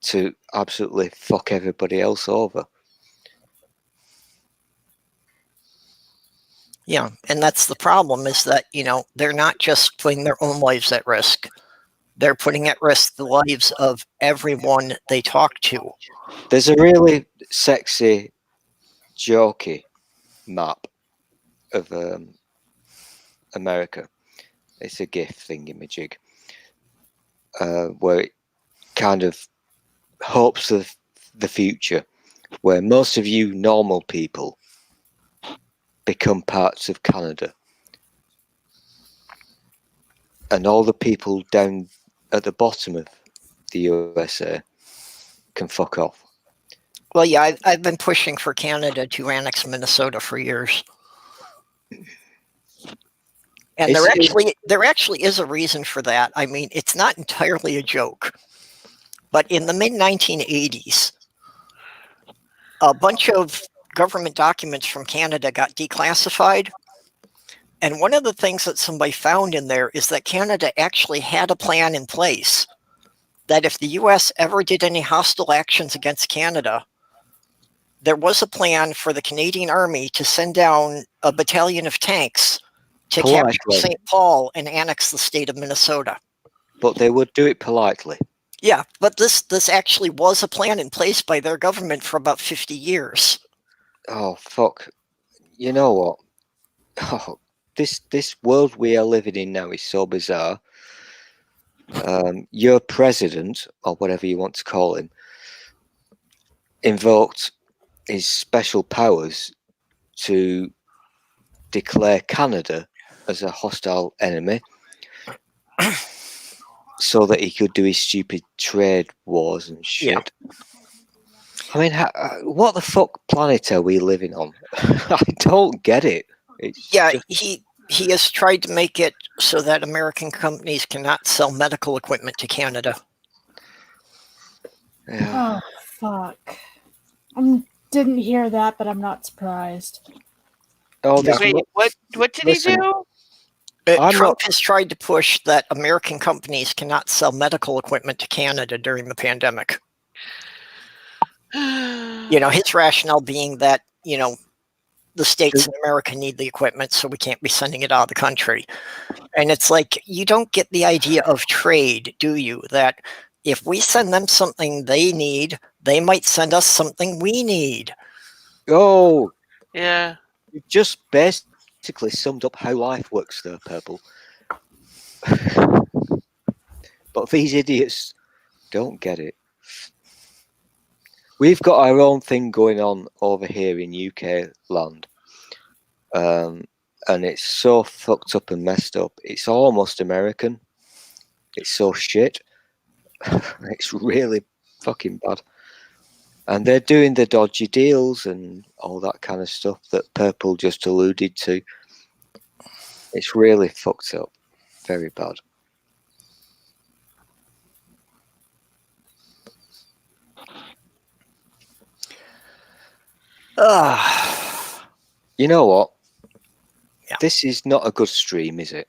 to absolutely fuck everybody else over. Yeah, and that's the problem, is that, they're not just putting their own lives at risk. They're putting at risk the lives of everyone they talk to. There's a really sexy, jokey map of America. It's a GIF thingamajig, where it kind of hopes of the future, where most of you normal people become parts of Canada, and all the people down at the bottom of the USA can fuck off. Well, yeah, I've been pushing for Canada to annex Minnesota for years. And there actually is a reason for that. I mean, it's not entirely a joke. But in the mid-1980s, a bunch of government documents from Canada got declassified. And one of the things that somebody found in there is that Canada actually had a plan in place that if the US ever did any hostile actions against Canada, there was a plan for the Canadian Army to send down a battalion of tanks to capture St. Paul and annex the state of Minnesota. But they would do it politely. Yeah, but this actually was a plan in place by their government for about 50 years. Oh, fuck. You know what? Oh, this world we are living in now is so bizarre. your president, or whatever you want to call him, invoked his special powers to declare Canada as a hostile enemy so that he could do his stupid trade wars and shit. I mean, what the fuck planet are we living on? I don't get it. It's just... he has tried to make it so that American companies cannot sell medical equipment to Canada. Yeah. Oh, fuck. I didn't hear that, but I'm not surprised. Oh, Yeah. Wait, what did Listen, he do? Trump has tried to push that American companies cannot sell medical equipment to Canada during the pandemic. His rationale being that, the states in America need the equipment, so we can't be sending it out of the country. And it's like, you don't get the idea of trade, do you? That if we send them something they need, they might send us something we need. Oh, Yeah. you just basically summed up how life works there, Purple. But these idiots don't get it. We've got our own thing going on over here in UK land. And it's so fucked up and messed up. It's almost American. It's so shit. It's really fucking bad. And they're doing the dodgy deals and all that kind of stuff that Purple just alluded to. It's really fucked up. Very bad. You know what? Yeah. This is not a good stream, is it?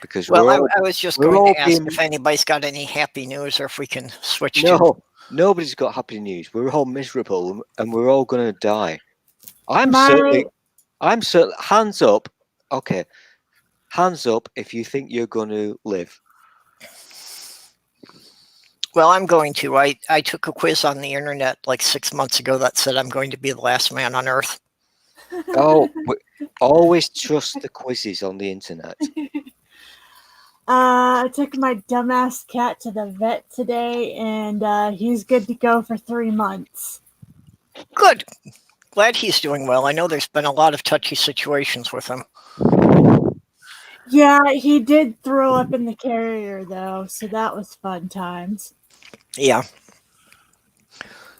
Because I was just going to ask if anybody's got any happy news or if we can switch to... Nobody's got happy news. We're all miserable and we're all going to die. I'm certainly... Hands up. Okay. Hands up if you think you're going to live. Well, I'm going to. I took a quiz on the internet like 6 months ago that said I'm going to be the last man on Earth. Oh, always trust the quizzes on the internet. I took my dumbass cat to the vet today, and he's good to go for 3 months. Good. Glad he's doing well. I know there's been a lot of touchy situations with him. Yeah, he did throw up in the carrier, though, so that was fun times. Yeah.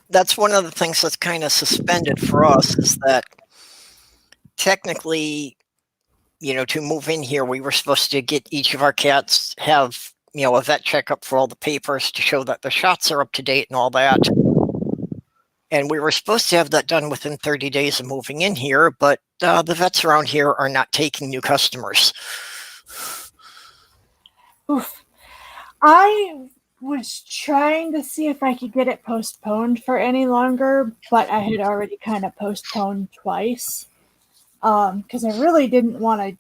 That's one of the things that's kind of suspended for us is that technically, to move in here, we were supposed to get each of our cats have, a vet checkup for all the papers to show that the shots are up to date and all that. And we were supposed to have that done within 30 days of moving in here, but the vets around here are not taking new customers. Oof. I was trying to see if I could get it postponed for any longer, but I had already kind of postponed twice because I really didn't want to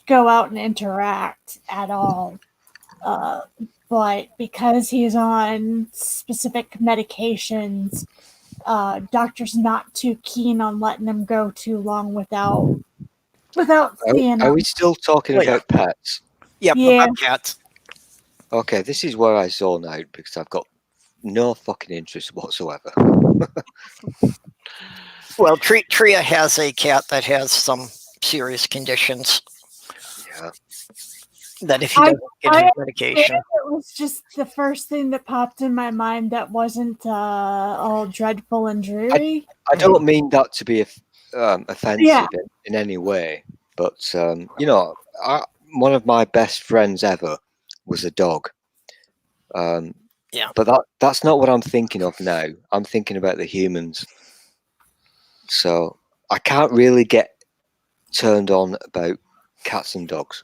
go out and interact at all. But because he's on specific medications, doctor's not too keen on letting him go too long without seeing him. Are we still talking about pets? Yep, Yeah. about cats. Okay, this is where I zone out because I've got no fucking interest whatsoever. Well, Tria has a cat that has some serious conditions. Yeah. That if he doesn't get his medication. It was just the first thing that popped in my mind that wasn't all dreadful and dreary. I don't mean that to be offensive in any way, but one of my best friends ever was a dog. But that's not what I'm thinking of now. I'm thinking about the humans. So I can't really get turned on about cats and dogs.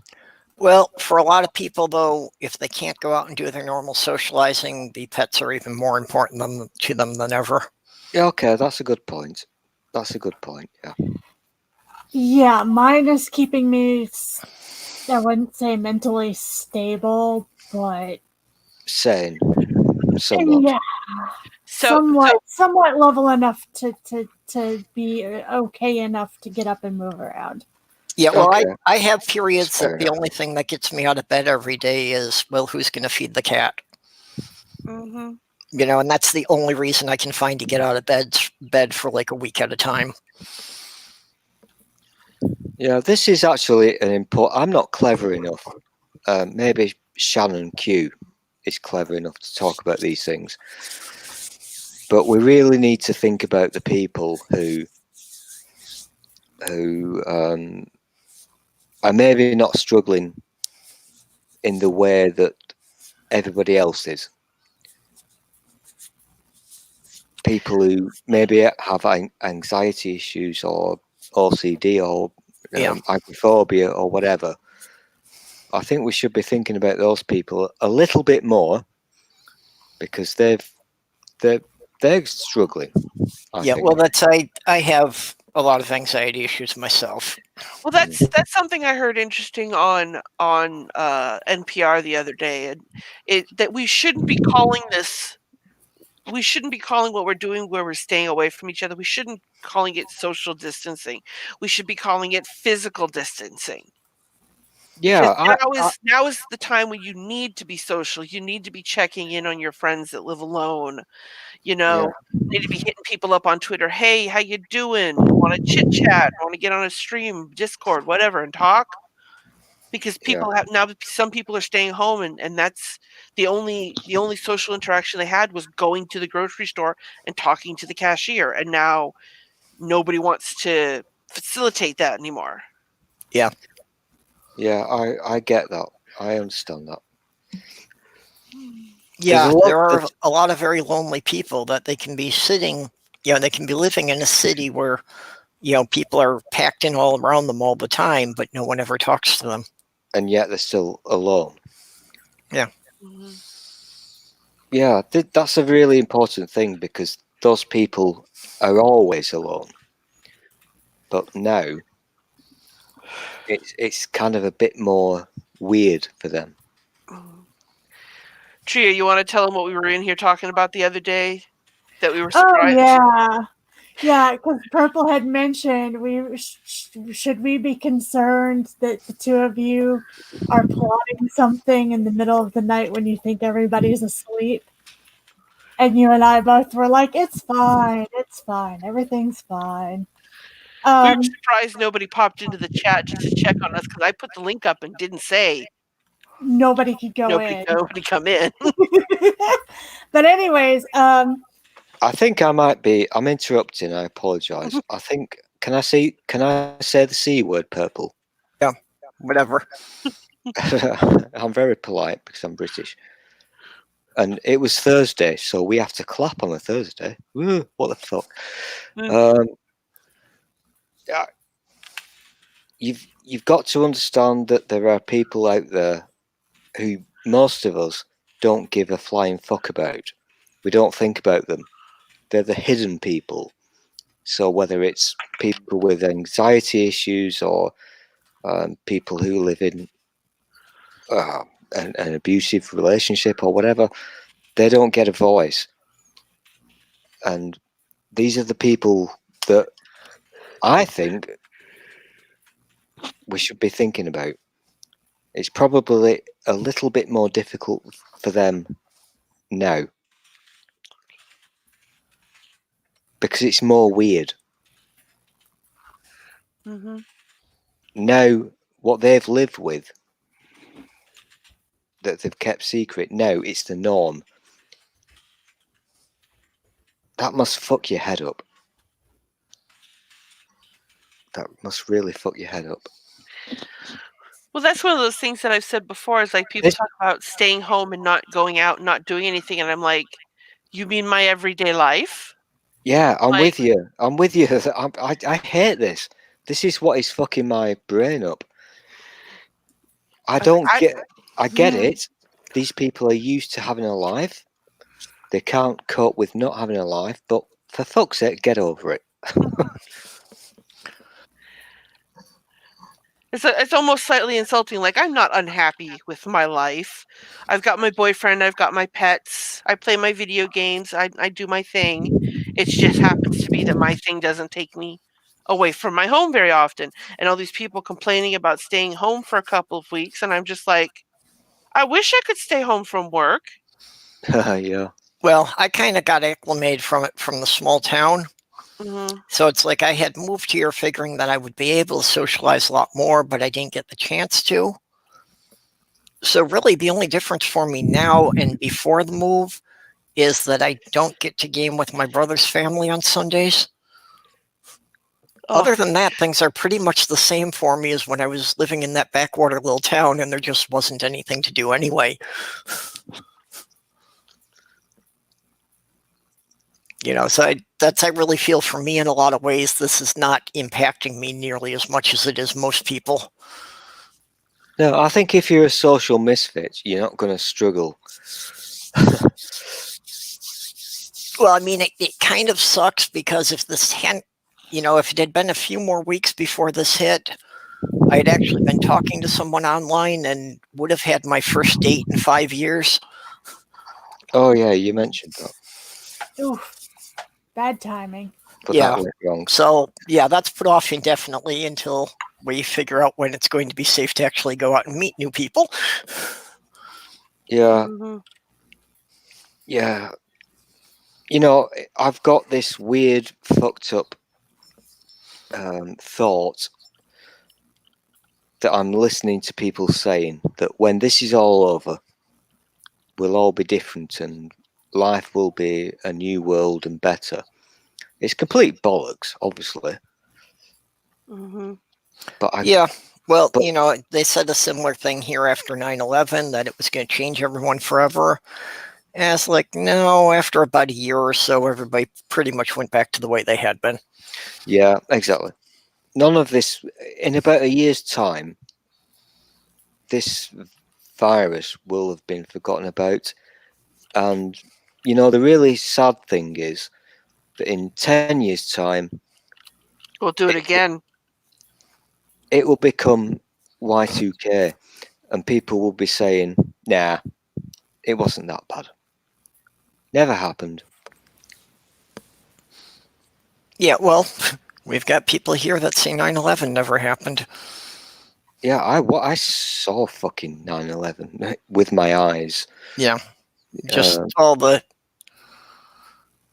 Well, for a lot of people, though, if they can't go out and do their normal socializing, the pets are even more important to them than ever. Yeah, okay, that's a good point. Yeah. Yeah, mine is keeping me, I wouldn't say mentally stable, but Sane. Somewhat. yeah, somewhat level enough to be okay enough to get up and move around. Yeah, well, Okay. I have periods Fair that the enough. only thing that gets me out of bed every day is, well, who's going to feed the cat? Mm-hmm. You know, and that's the only reason I can find to get out of bed for like a week at a time. Yeah, this is actually an important. I'm not clever enough. Maybe Shannon Q is clever enough to talk about these things, but we really need to think about the people who are maybe not struggling in the way that everybody else is. People who maybe have anxiety issues or OCD or Yeah. agoraphobia or whatever. I think we should be thinking about those people a little bit more because they're struggling. I Yeah, think. well, I have a lot of anxiety issues myself. Well, that's something I heard interesting on NPR the other day, and that we shouldn't be calling this. We shouldn't be calling what we're doing where we're staying away from each other. We shouldn't calling it social distancing. We should be calling it physical distancing. Because Yeah, now is the time when you need to be social. You need to be checking in on your friends that live alone. You know, you need to be hitting people up on Twitter. Hey, how you doing? Want to chit chat? Want to get on a stream, Discord, whatever, and talk? Because people have now. Some people are staying home, and that's the only social interaction they had was going to the grocery store and talking to the cashier. And now nobody wants to facilitate that anymore. yeah, I get that. I understand that. Yeah, There's there are a lot of very lonely people that they can be sitting, you know, they can be living in a city where, you know, people are packed in all around them all the time, but no one ever talks to them. and yet they're still alone. Yeah. Mm-hmm. Yeah, that's a really important thing because those people are always alone. But now it's kind of a bit more weird for them. Tria, you want to tell them what we were in here talking about the other day? That we were Oh surprised. yeah, because Purple had mentioned should we be concerned that the two of you are plotting something in the middle of the night when you think everybody's asleep? And you and I both were like, it's fine, everything's fine. We were surprised nobody popped into the chat just to check on us because I put the link up and didn't say nobody could go in. Nobody come in. But anyways, I think I might be. I'm interrupting. I apologise. I think. Can I say the C word, Purple? Yeah, whatever. I'm very polite because I'm British. And it was Thursday, so we have to clap on a Thursday. Woo, what the fuck? Yeah, you've got to understand that there are people out there who most of us don't give a flying fuck about. We don't think about them. They're the hidden people. So whether it's people with anxiety issues or people who live in an abusive relationship or whatever, they don't get a voice. And these are the people that I think we should be thinking about. It's probably a little bit more difficult for them now because it's more weird. Mm-hmm. Now, what they've lived with that they've kept secret, now it's the norm. That must fuck your head up. That must really fuck your head up. Well, that's one of those things that I've said before is like people talk about staying home and not going out and not doing anything. And I'm like, you mean my everyday life? Yeah, I'm with you. I'm with you. I hate this. This is what is fucking my brain up. I get it. These people are used to having a life. They can't cope with not having a life, but for fuck's sake, get over it. It's almost slightly insulting. Like, I'm not unhappy with my life. I've got my boyfriend. I've got my pets. I play my video games. I do my thing. It just happens to be that my thing doesn't take me away from my home very often, and all these people complaining about staying home for a couple of weeks, and I'm just like, I wish I could stay home from work. Yeah. Well, I kind of got acclimated from it from the small town. Mhm. So it's like I had moved here figuring that I would be able to socialize a lot more, but I didn't get the chance to. So really the only difference for me now and before the move is that I don't get to game with my brother's family on Sundays. Other Ugh. than that, things are pretty much the same for me as when I was living in that backwater little town and there just wasn't anything to do anyway. You know, so I really feel for me in a lot of ways, this is not impacting me nearly as much as it is most people. No, I think if you're a social misfit, you're not going to struggle. Well, I mean, it kind of sucks because if this hadn't, you know, if it had been a few more weeks before this hit, I had actually been talking to someone online and would have had my first date in 5 years. Oh yeah, you mentioned that. Oof. Bad timing. But Yeah. that went wrong. So, yeah, that's put off indefinitely until we figure out when it's going to be safe to actually go out and meet new people. Yeah. Mhm. Yeah. You know, I've got this weird, fucked up thought that I'm listening to people saying that when this is all over, we'll all be different and life will be a new world and better. It's complete bollocks, obviously. Mhm. But Yeah, well, but- you know, they said a similar thing here after 9/11, that it was going to change everyone forever. And it's like, no, after about a year or so, everybody pretty much went back to the way they had been. yeah, exactly. None of this, in about a year's time, this virus will have been forgotten about. And, you know, the really sad thing is that in 10 years' time, We'll do it again. it will become Y2K and people will be saying, nah, it wasn't that bad. Never happened. Yeah, well, we've got people here that say 9/11 never happened. Yeah, I saw fucking 9/11 with my eyes. Yeah, just all the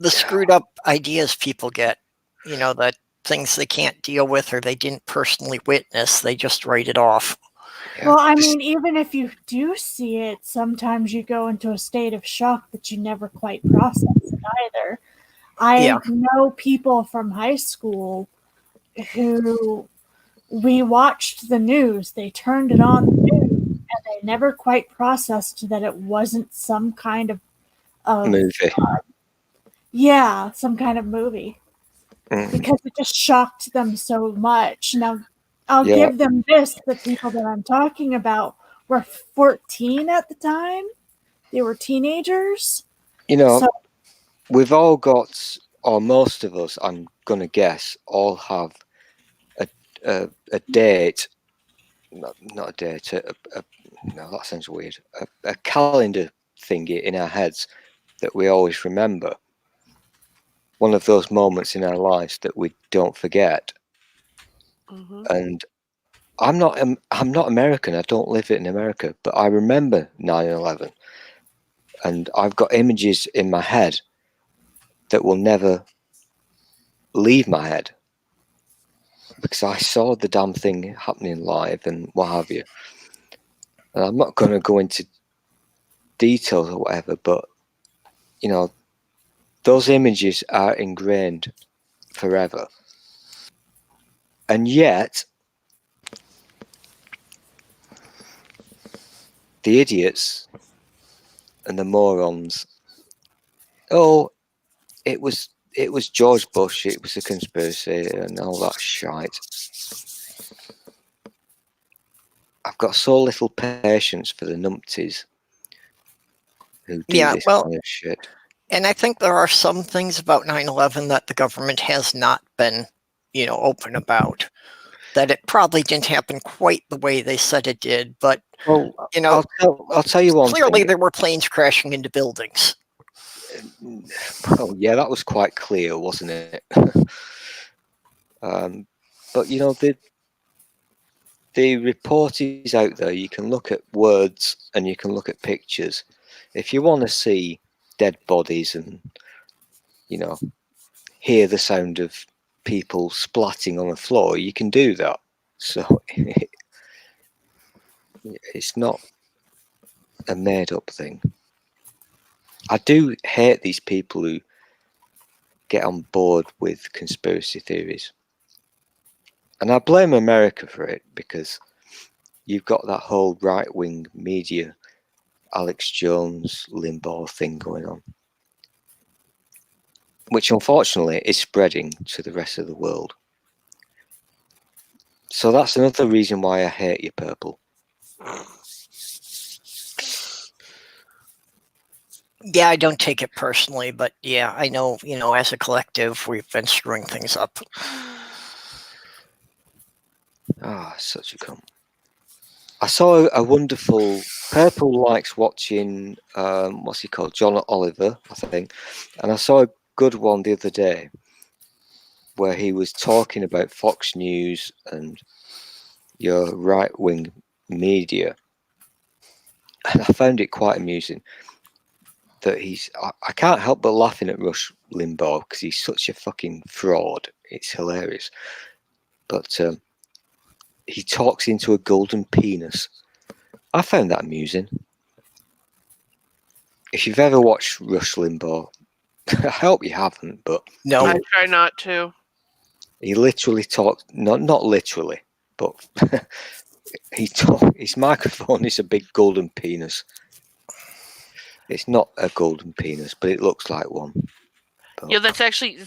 screwed up ideas people get, you know, that things they can't deal with or they didn't personally witness, they just write it off. Yeah, Well, I this- mean, even if you do see it, sometimes you go into a state of shock that you never quite process it either. I Yeah. know people from high school who we watched the news, they turned it on the news, and they never quite processed that it wasn't some kind of movie. yeah, some kind of movie. Mm. Because it just shocked them so much. Now, I'll Yeah. give them this. The people that I'm talking about were 14 at the time. They were teenagers. You know, So, we've all got, or most of us, I'm going to guess, all have a date, not a date, no, that sounds weird, a calendar thingy in our heads that we always remember. One of those moments in our lives that we don't forget. Mhm. And I'm not American. I don't live in America, but I remember 9/11, and I've got images in my head that will never leave my head because I saw the damn thing happening live and what have you. And I'm not going to go into details or whatever, but you know, those images are ingrained forever. And yet, the idiots and the morons, oh, it was George Bush, it was a conspiracy and all that shite. I've got so little patience for the numpties who do Yeah, this well, kind of shit. and I think there are some things about 9/11 that the government has not been, you know, open about. That it probably didn't happen quite the way they said it did, but Well, you know, I'll tell you one clearly thing. there were planes crashing into buildings. Well, yeah, that was quite clear, wasn't it? But you know, the report is out there. You can look at words and you can look at pictures. If you want to see dead bodies and, you know, hear the sound of people splatting on the floor, you can do that. So it's not a made up thing. I do hate these people who get on board with conspiracy theories. And I blame America for it, because you've got that whole right-wing media, Alex Jones, Limbaugh thing going on, which unfortunately is spreading to the rest of the world. So that's another reason why I hate you, Purple. Yeah, I don't take it personally, but yeah, I know, you know, as a collective, we've been screwing things up. Ah, such a cunt. I saw a wonderful... Purple likes watching, what's he called? John Oliver, I think. And I saw a good one the other day where he was talking about Fox News and your right-wing media. And I found it quite amusing that I can't help but laughing at Rush Limbaugh because he's such a fucking fraud. It's hilarious. But he talks into a golden penis. I found that amusing. If you've ever watched Rush Limbaugh, I hope you haven't, but No, I try not to. he literally talks, not literally, but his microphone is a big golden penis. It's not a golden penis, but it looks like one. But, Yeah, it's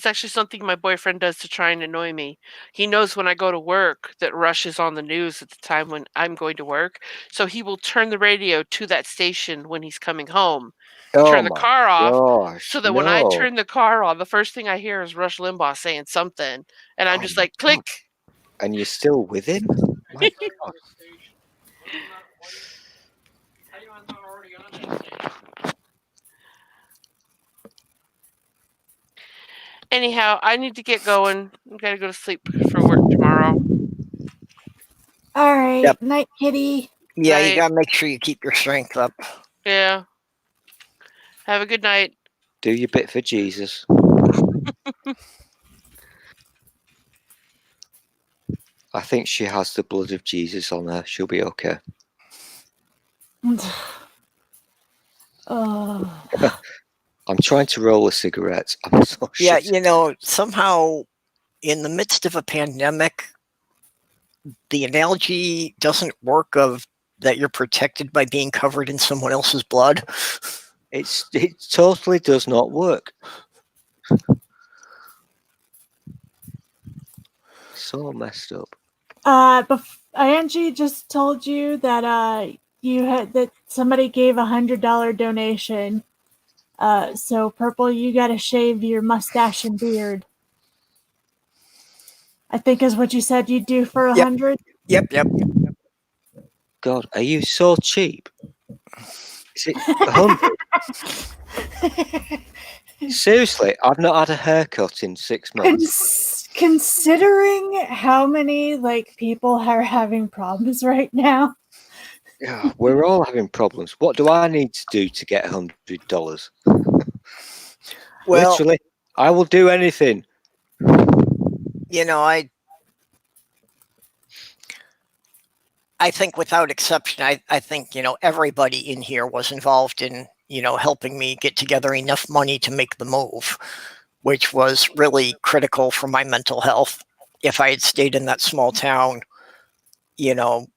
actually something my boyfriend does to try and annoy me. He knows when I go to work that Rush is on the news at the time when I'm going to work, so he will turn the radio to that station when he's coming home. Turn the my car off, gosh, so that when I no. turn the car on, the first thing I hear is Rush Limbaugh saying something, and I'm Oh just my like, click. God. And you're still with him? My God. Anyhow, I need to get going. I gotta go to sleep for work tomorrow. All right, Yep. night, kitty. yeah, you Night. gotta make sure you keep your strength up. Yeah. Have a good night. Do your bit for Jesus. I think she has the blood of Jesus on her. She'll be okay. Oh, I'm trying to roll a cigarette. I'm so Yeah, shit. you know, somehow in the midst of a pandemic, the analogy doesn't work of that you're protected by being covered in someone else's blood. It totally does not work. So messed up. Angie just told you that that somebody gave $100 donation. So Purple, you gotta shave your mustache and beard. I think is what you said you'd do for Yep. 100. Yep. God, are you so cheap? Is it 100? Seriously, I've not had a haircut in 6 months. Considering how many people are having problems right now. Yeah, we're all having problems. What do I need to do to get $100? Well, Literally, I will do anything. you know, I think without exception, I think, you know, everybody in here was involved in, you know, helping me get together enough money to make the move, which was really critical for my mental health. If I had stayed in that small town, you know,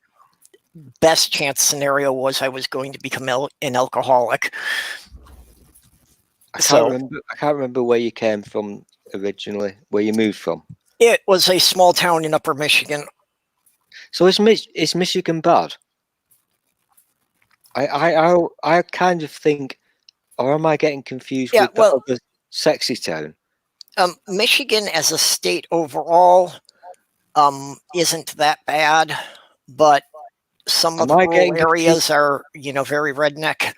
best chance scenario was I was going to become an alcoholic. I can't remember where you came from originally, where you moved from. It was a small town in Upper Michigan. So is Michigan bad? I kind of think, or am I getting confused with the other sexy town? Michigan as a state overall isn't that bad, but some of the rural areas are, you know, very redneck.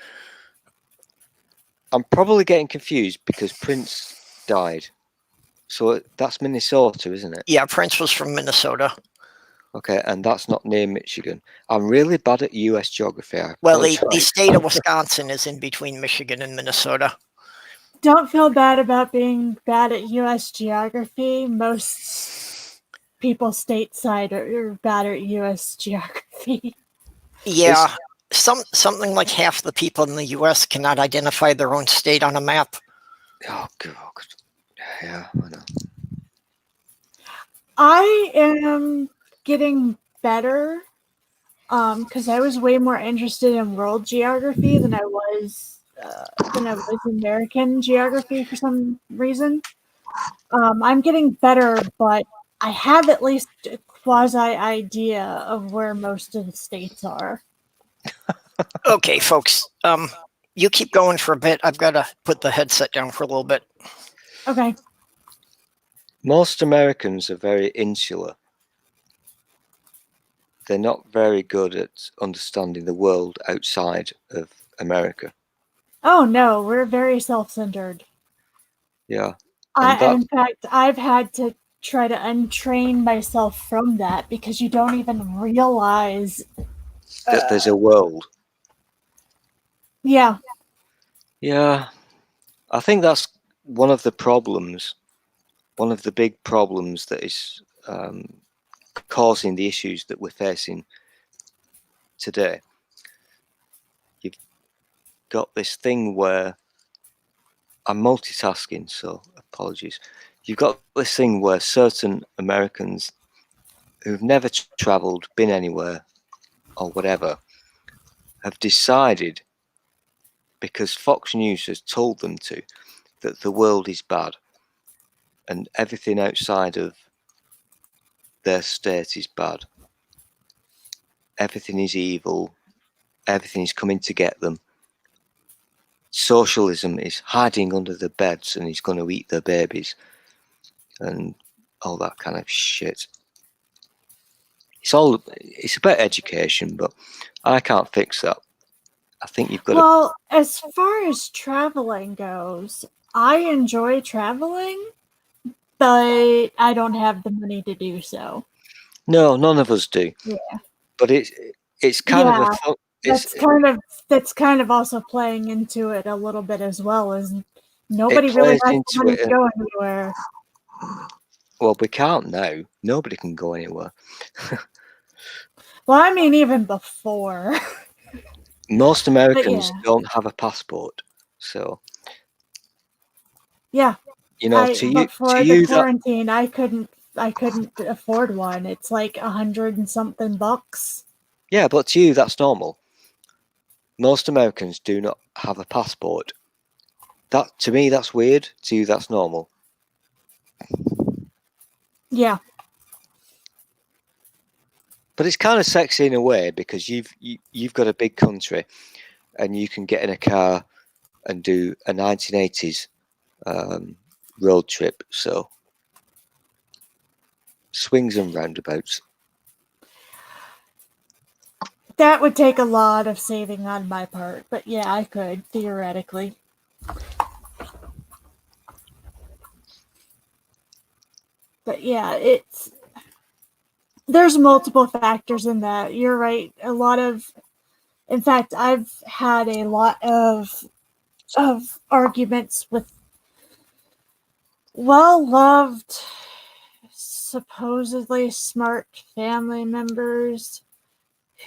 I'm probably getting confused because Prince died. So that's Minnesota, isn't it? Yeah, Prince was from Minnesota. Okay, and that's not near Michigan. I'm really bad at US geography. I Well, the apologize. state of Wisconsin is in between Michigan and Minnesota. Don't feel bad about being bad at U.S. geography. Most people stateside are bad at U.S. geography. Yeah, something like half the people in the U.S. cannot identify their own state on a map. Oh God. Yeah, I know. I am getting better because I was way more interested in world geography than I was American geography for some reason. I'm getting better, but I have at least a quasi idea of where most of the states are. Okay, folks. You keep going for a bit. I've got to put the headset down for a little bit. Okay. Most Americans are very insular. They're not very good at understanding the world outside of America. Oh no, we're very self-centered. Yeah. And In fact, I've had to try to untrain myself from that because you don't even realize that there's a world. Yeah. Yeah. I think that's one of the problems, one of the big problems that is causing the issues that we're facing today. You've got this thing where I'm multitasking, so apologies. You've got this thing where certain Americans who've never traveled, been anywhere, or whatever, have decided, because Fox News has told them to, that the world is bad and everything outside of their state is bad. Everything is evil. Everything is coming to get them. Socialism is hiding under the beds and is going to eat their babies and all that kind of shit. It's about education, but I can't fix that. I think you've got Well, as far as traveling goes, I enjoy traveling, but I don't have the money to do so. No, none of us do. Yeah. But it's kind of a fun, That's kind of also playing into it a little bit as well, as nobody really plays has the money into to it. go anywhere. Well, we can't now. Nobody can go anywhere. Well, I mean, even before. Most Americans yeah. don't have a passport, so Yeah. you know, Before to the you that quarantine, I couldn't afford one. It's like $100 and something bucks. yeah, but to you that's normal. Most Americans do not have a passport. That to me that's weird. To you that's normal. Yeah. But it's kind of sexy in a way because you've got a big country, and you can get in a car and do a 1980s road trip. So swings and roundabouts. That would take a lot of saving on my part, but yeah, I could theoretically. But yeah, there's multiple factors in that. You're right. In fact, I've had a lot of arguments with well-loved, supposedly smart family members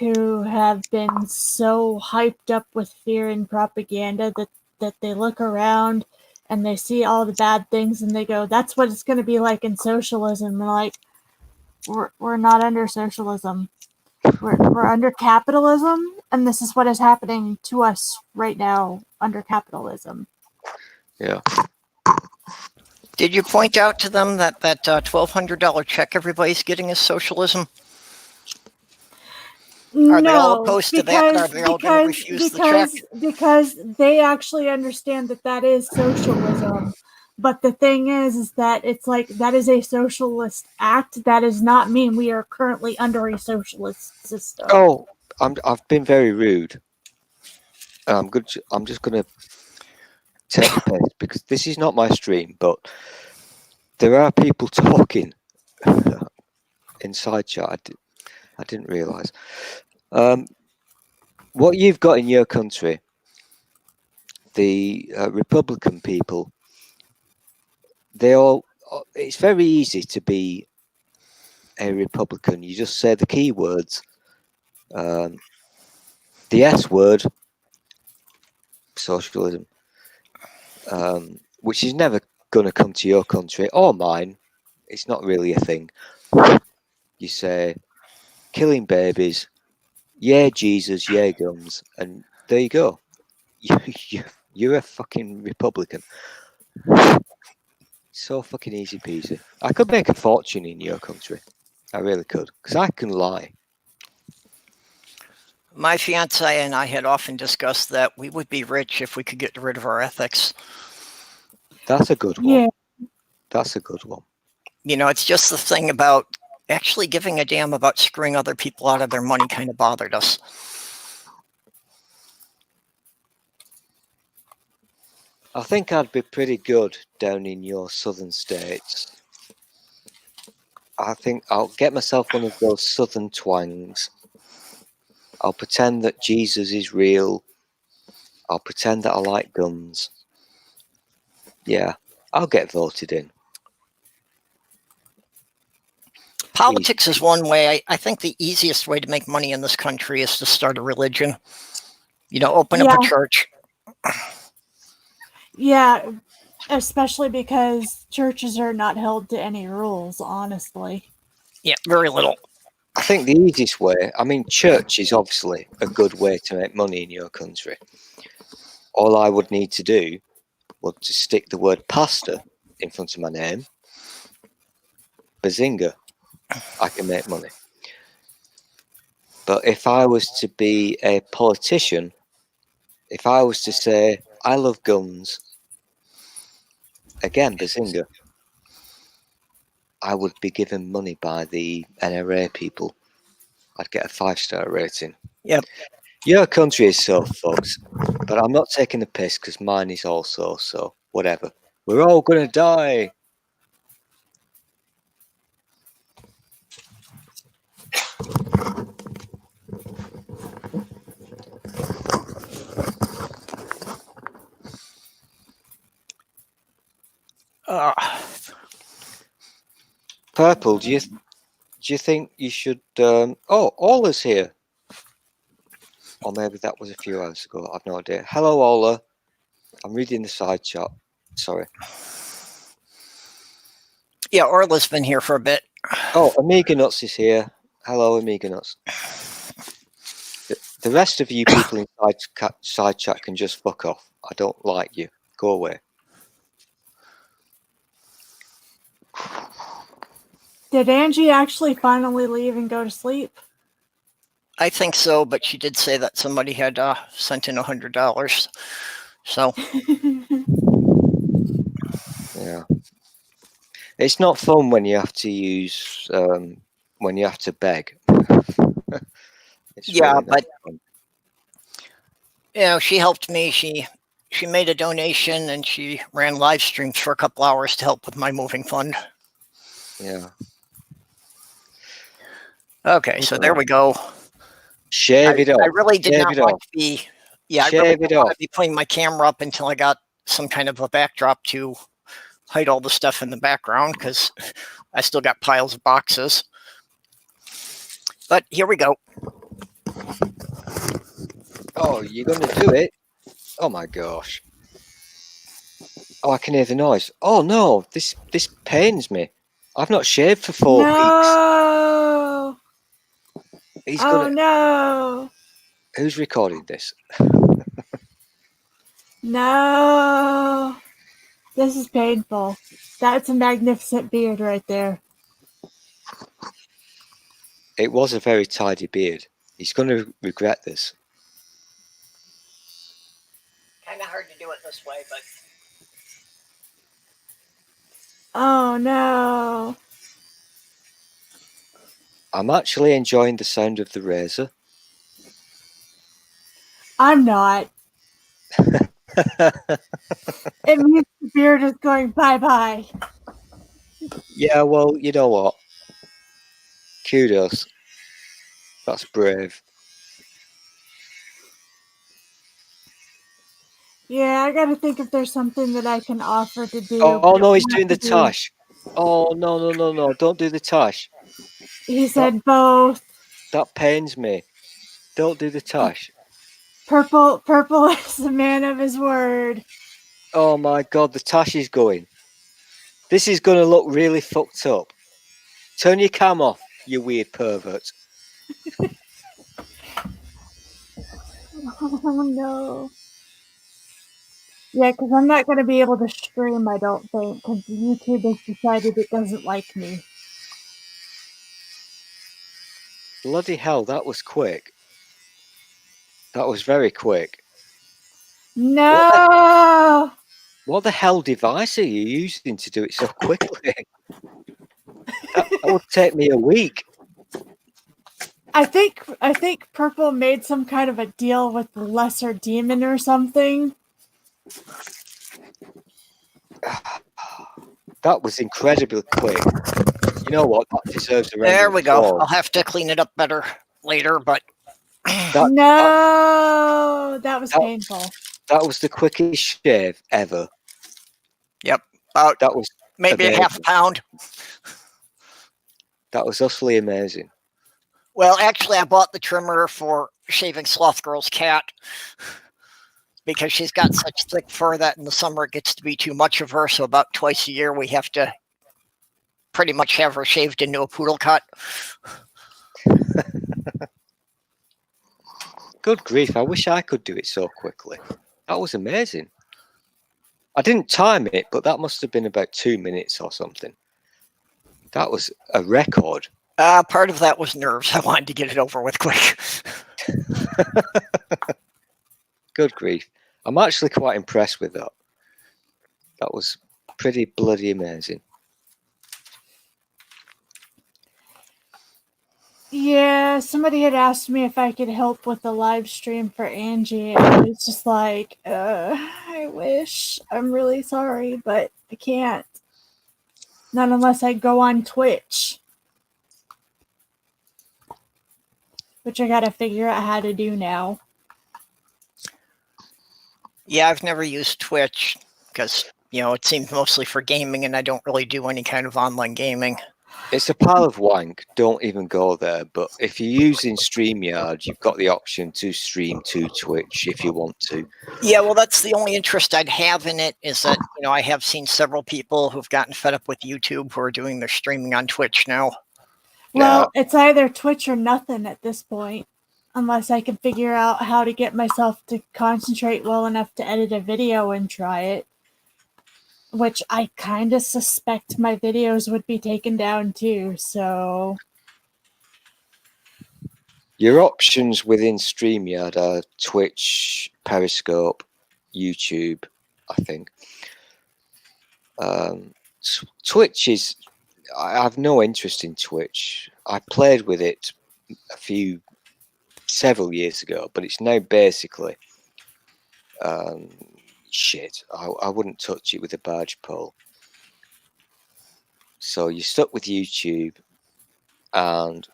who have been so hyped up with fear and propaganda that they look around and they see all the bad things and they go, that's what it's going to be like in socialism. And like, we're not under socialism. We're under capitalism, and this is what is happening to us right now under capitalism. Yeah. Did you point out to them that $1,200 check everybody's getting is socialism? Are they all opposed to that? Are they all going to refuse the check? Because they actually understand that is socialism. But the thing is that it's like that is a socialist act. That does not mean we are currently under a socialist system. Oh, I've been very rude. I'm just going to take the pace because this is not my stream, but There are people talking inside chat. I didn't realise. What you've got in your country, the Republican people, it's very easy to be a Republican. You just say the keywords, the S word, socialism, which is never going to come to your country or mine. It's not really a thing. You say killing babies, yeah, Jesus, yeah, guns, and there you go. You're a fucking Republican. So fucking easy peasy. I could make a fortune in your country. I really could, because I can lie. My fiance and I had often discussed that we would be rich if we could get rid of our ethics. That's a good one. Yeah. That's a good one. You know, it's just the thing about actually giving a damn about screwing other people out of their money kind of bothered us. I think I'd be pretty good down in your southern states. I think I'll get myself one of those southern twangs. I'll pretend that Jesus is real. I'll pretend that I like guns. Yeah, I'll get voted in. Politics is one way. I think the easiest way to make money in this country is to start a religion. You know, open up a church. Yeah, especially because churches are not held to any rules, honestly. Yeah, very little. I think the easiest way, I mean, church is obviously a good way to make money in your country. All I would need to do was to stick the word pastor in front of my name. Bazinga. I can make money. But if I was to be a politician, if I was to say, I love guns, again, bazinga, I would be given money by the NRA people. I'd get a 5-star rating. Yep. Your country is so fucked, but I'm not taking the piss because mine is also, so whatever. We're all going to die. Purple, do you think you should? Oh, Ola's here. Or maybe that was a few hours ago. I've no idea. Hello, Ola. I'm reading the side chat. Sorry. Yeah, Orla's been here for a bit. Oh, Amiga Nuts is here. Hello, Amiga Nuts. The rest of you people in side chat can just fuck off. I don't like you. Go away. Did Angie actually finally leave and go to sleep? I think so, but she did say that somebody had sent in $100. So Yeah. It's not fun when you have to use when you have to beg. yeah, really but fun. you know, she helped me. She made a donation and she ran live streams for a couple hours to help with my moving fund. Yeah. Okay, so there we go. Shave it off. I really did Shave not it want off. to be. Yeah, I Shave really it didn't want off. to be putting my camera up until I got some kind of a backdrop to hide all the stuff in the background because I still got piles of boxes. But here we go. Oh, you're going to do it? Oh my gosh. Oh, I can hear the noise. Oh no, this pains me. I've not shaved for 4 weeks. No! He's Oh gonna. no! Who's recording this? No! This is painful. That's a magnificent beard right there. It was a very tidy beard. He's going to regret this. Kind of hard to do it this way, but Oh no! I'm actually enjoying the sound of the razor. I'm not. It means the beard is going bye-bye. Yeah, well, you know what? Kudos. That's brave. Yeah, I gotta think if there's something that I can offer to do. Oh, but it no, would he's have doing to the be- tash. Oh, no. Don't do the tash. He said both. That pains me. Don't do the tash. Purple is a man of his word. Oh my god, the tash is going. This is going to look really fucked up. Turn your cam off, you weird pervert. Oh no. Yeah, because I'm not going to be able to stream, I don't think, because YouTube has decided it doesn't like me. Bloody hell, that was quick. That was very quick. No! What the hell device are you using to do it so quickly? That would take me a week. I think Purple made some kind of a deal with the lesser demon or something. That was incredibly quick. You know what? That deserves a round There of we go. applause. I'll have to clean it up better later, but No! That was that- painful. That was the quickest shave ever. yep, about That was maybe a half amazing. pound. That was utterly amazing. Well, actually, I bought the trimmer for shaving Sloth Girl's cat because she's got such thick fur that in the summer it gets to be too much of her. So about twice a year, we have to pretty much have her shaved into a poodle cut. Good grief, I wish I could do it so quickly. That was amazing. I didn't time it, but that must have been about 2 minutes or something. That was a record. Part of that was nerves. I wanted to get it over with quick. Good grief. I'm actually quite impressed with that. That was pretty bloody amazing. Yeah, somebody had asked me if I could help with the live stream for Angie, and I was just like, I wish. I'm really sorry, but I can't. Not unless I go on Twitch. Which I gotta figure out how to do now. Yeah, I've never used Twitch because, it seems mostly for gaming and I don't really do any kind of online gaming. It's a pile of wank. Don't even go there. But if you're using StreamYard, you've got the option to stream to Twitch if you want to. Yeah, well, that's the only interest I'd have in it is that, I have seen several people who've gotten fed up with YouTube who are doing their streaming on Twitch now. Well, it's either Twitch or nothing at this point. Unless I can figure out how to get myself to concentrate well enough to edit a video and try it. Which I kind of suspect my videos would be taken down too, so... Your options within StreamYard are Twitch, Periscope, YouTube, I think. Twitch is... I have no interest in Twitch. I played with it several years ago, but it's now basically shit. I wouldn't touch it with a barge pole. So you're stuck with YouTube, and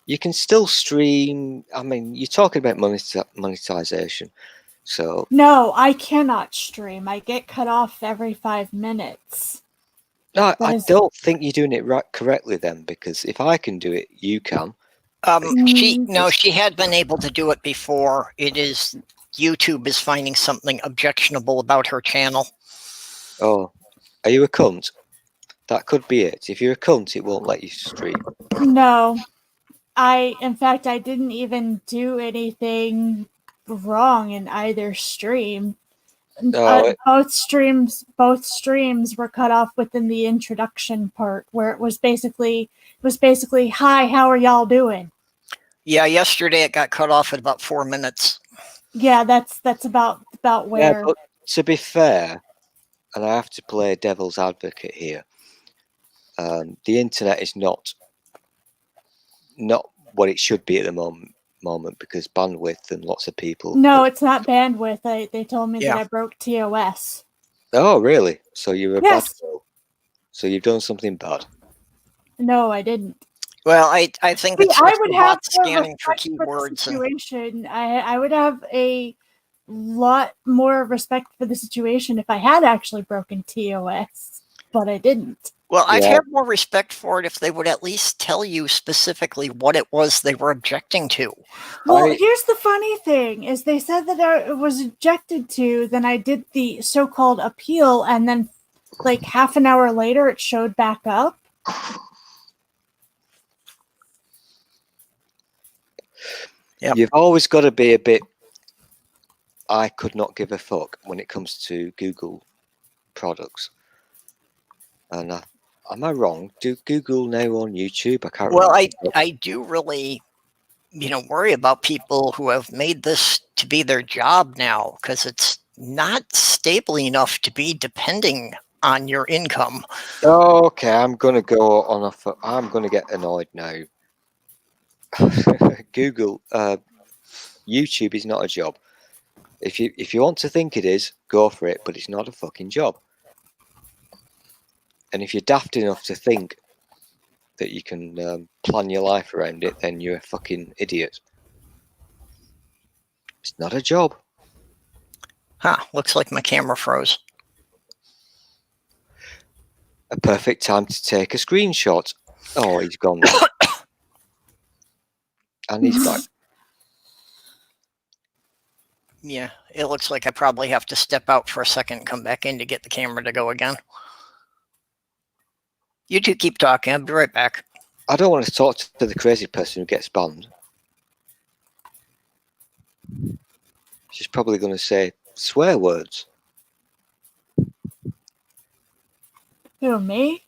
you can still stream. I mean, you're talking about monetization. So No, I cannot stream. I get cut off every 5 minutes. no, I don't think you're doing it correctly then, because if I can do it, you can. She had been able to do it before. It is YouTube is finding something objectionable about her channel. Oh, are you a cunt? That could be it. If you're a cunt, it won't let you stream. No. In fact, I didn't even do anything wrong in either stream. Both streams were cut off within the introduction part, where it was basically, "Hi, how are y'all doing?" Yeah, yesterday it got cut off at about 4 minutes. Yeah, that's about where. Yeah, but to be fair, and I have to play devil's advocate here, the internet is not what it should be at the moment because bandwidth and lots of people. No, it's not bandwidth. They told me Yeah. that I broke TOS. Oh, really? So you're a Yes. bad girl. So you've done something bad. No, I didn't. Well, I think See, it's I just would the have bot more scanning for respect for the keywords. And, situation. I would have a lot more respect for the situation if I had actually broken TOS, but I didn't. well, I'd Yeah. have more respect for it if they would at least tell you specifically what it was they were objecting to. Well, I- here's the funny thing: is they said that I was objected to. Then I did the so-called appeal, and then, like half an hour later, it showed back up. Yep. You've always got to be a bit. I could not give a fuck when it comes to Google products. And am I wrong? Do Google now on YouTube? I can't Well, remember. I do really, worry about people who have made this to be their job now, because it's not stable enough to be depending on your income. Okay, I'm gonna go on I'm gonna get annoyed now. Google, YouTube is not a job. If you want to think it is, go for it, but it's not a fucking job. And if you're daft enough to think that you can plan your life around it, then you're a fucking idiot. It's not a job. Huh, looks like my camera froze. A perfect time to take a screenshot. Oh, he's gone now. And he's back. Yeah, it looks like I probably have to step out for a second and come back in to get the camera to go again. You two keep talking. I'll be right back. I don't want to talk to the crazy person who gets banned. She's probably going to say swear words. Who, me?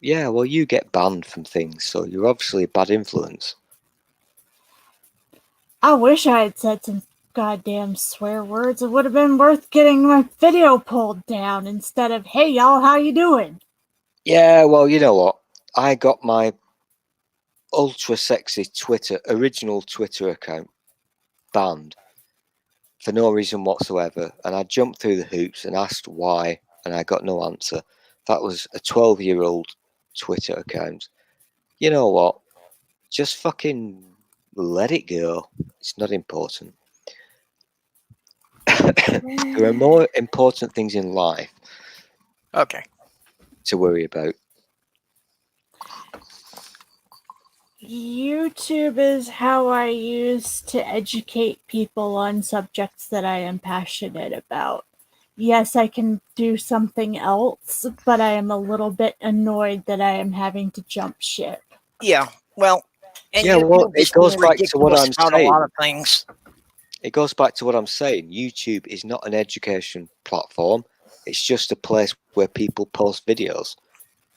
Yeah, well, you get banned from things, so you're obviously a bad influence. I wish I had said some goddamn swear words. It would have been worth getting my video pulled down instead of, "Hey y'all, how you doing?" Yeah, well, you know what? I got my ultra sexy original Twitter account banned for no reason whatsoever. And I jumped through the hoops and asked why, and I got no answer. That was a 12-year-old Twitter account. You know what? Just fucking let it go. It's not important. There are more important things in life Okay. to worry about. YouTube is how I use to educate people on subjects that I am passionate about. Yes, I can do something else, but I am a little bit annoyed that I am having to jump ship. Yeah, well, and Yeah, well, YouTube is it goes being back to what ridiculous I'm about a saying. lot of things. It goes back to what I'm saying. YouTube is not an education platform. It's just a place where people post videos.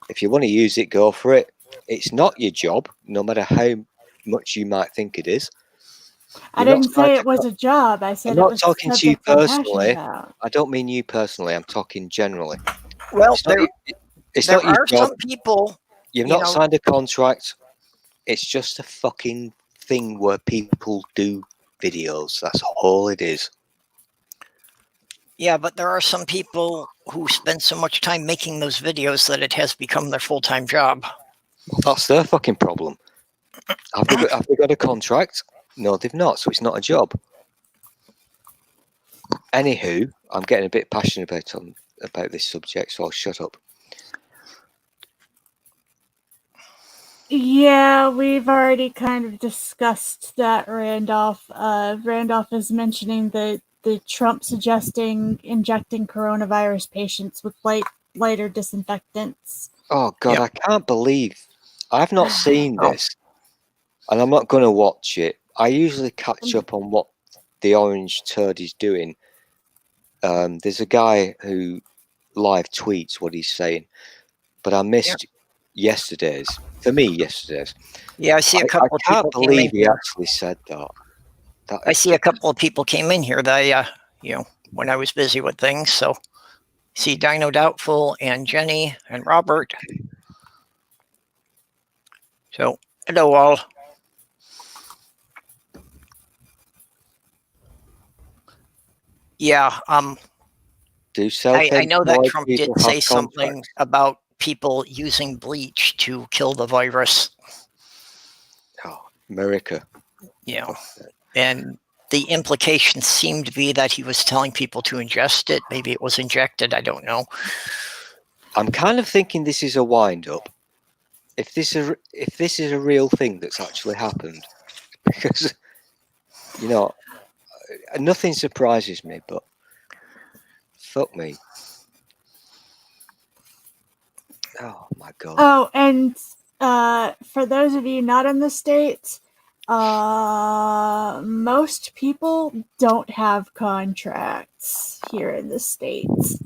If you want to use it, go for it. It's not your job, no matter how much you might think it is. I You're not didn't trying say to it was co- a job. I said I'm it not was talking a to you subject I'm passionate personally. about. I don't mean you personally. I'm talking generally. Well, It's not, it's there not your are job. some people, You've you not know- signed a contract. It's just a fucking thing where people do videos. That's all it is. yeah, but there are some people who spend so much time making those videos that it has become their full-time job. Well, that's their fucking problem. Have they got a contract? No, they've not. So it's not a job. Anywho, I'm getting a bit passionate about this subject, so I'll shut up. Yeah, we've already kind of discussed that, Randolph. Randolph is mentioning the Trump suggesting injecting coronavirus patients with lighter disinfectants. Oh God, Yep. I can't believe I've not seen this, and I'm not going to watch it. I usually catch up on what the Orange Turd is doing. There's a guy who live tweets what he's saying, but I missed yesterday's. For me, yesterday's. Yeah, I see a couple I of can't people came believe in he here. actually said that. I see a couple of people came in here that when I was busy with things. So, see Dino Doubtful and Jenny and Robert. So, hello all. Yeah, Do I know that self-employed Trump people did say have something contracts? about people using bleach to kill the virus. Oh, America. You know, and the implication seemed to be that he was telling people to ingest it. Maybe it was injected. I don't know. I'm kind of thinking this is a wind-up. If this is a real thing that's actually happened, because you know, nothing surprises me, but fuck me. Oh my god. Oh, and for those of you not in the States, most people don't have contracts here in the States.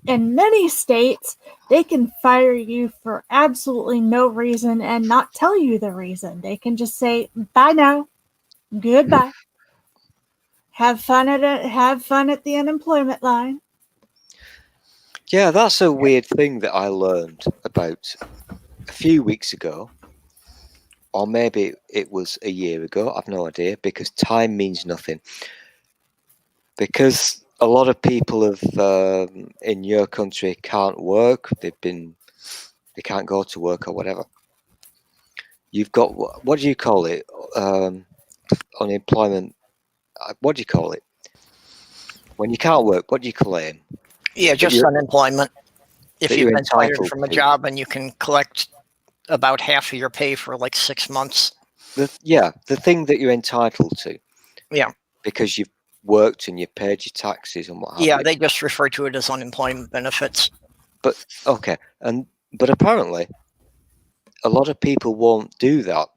In many states, they can fire you for absolutely no reason and not tell you the reason. They can just say, bye now, goodbye. Have fun at the unemployment line. Yeah, that's a weird thing that I learned about a few weeks ago, or maybe it was a year ago. I've no idea, because time means nothing. Because a lot of people in your country can't work. They can't go to work or whatever. You've got, what do you call it? Unemployment. What do you call it? When you can't work, what do you claim? Yeah, just you're- unemployment. If that you've you're been fired entitled from a to. job and you can collect about half of your pay for like 6 months. The thing that you're entitled to. Yeah. Because you've worked and you paid your taxes and what have Yeah, you. they just refer to it as unemployment benefits. But okay, but apparently a lot of people won't do that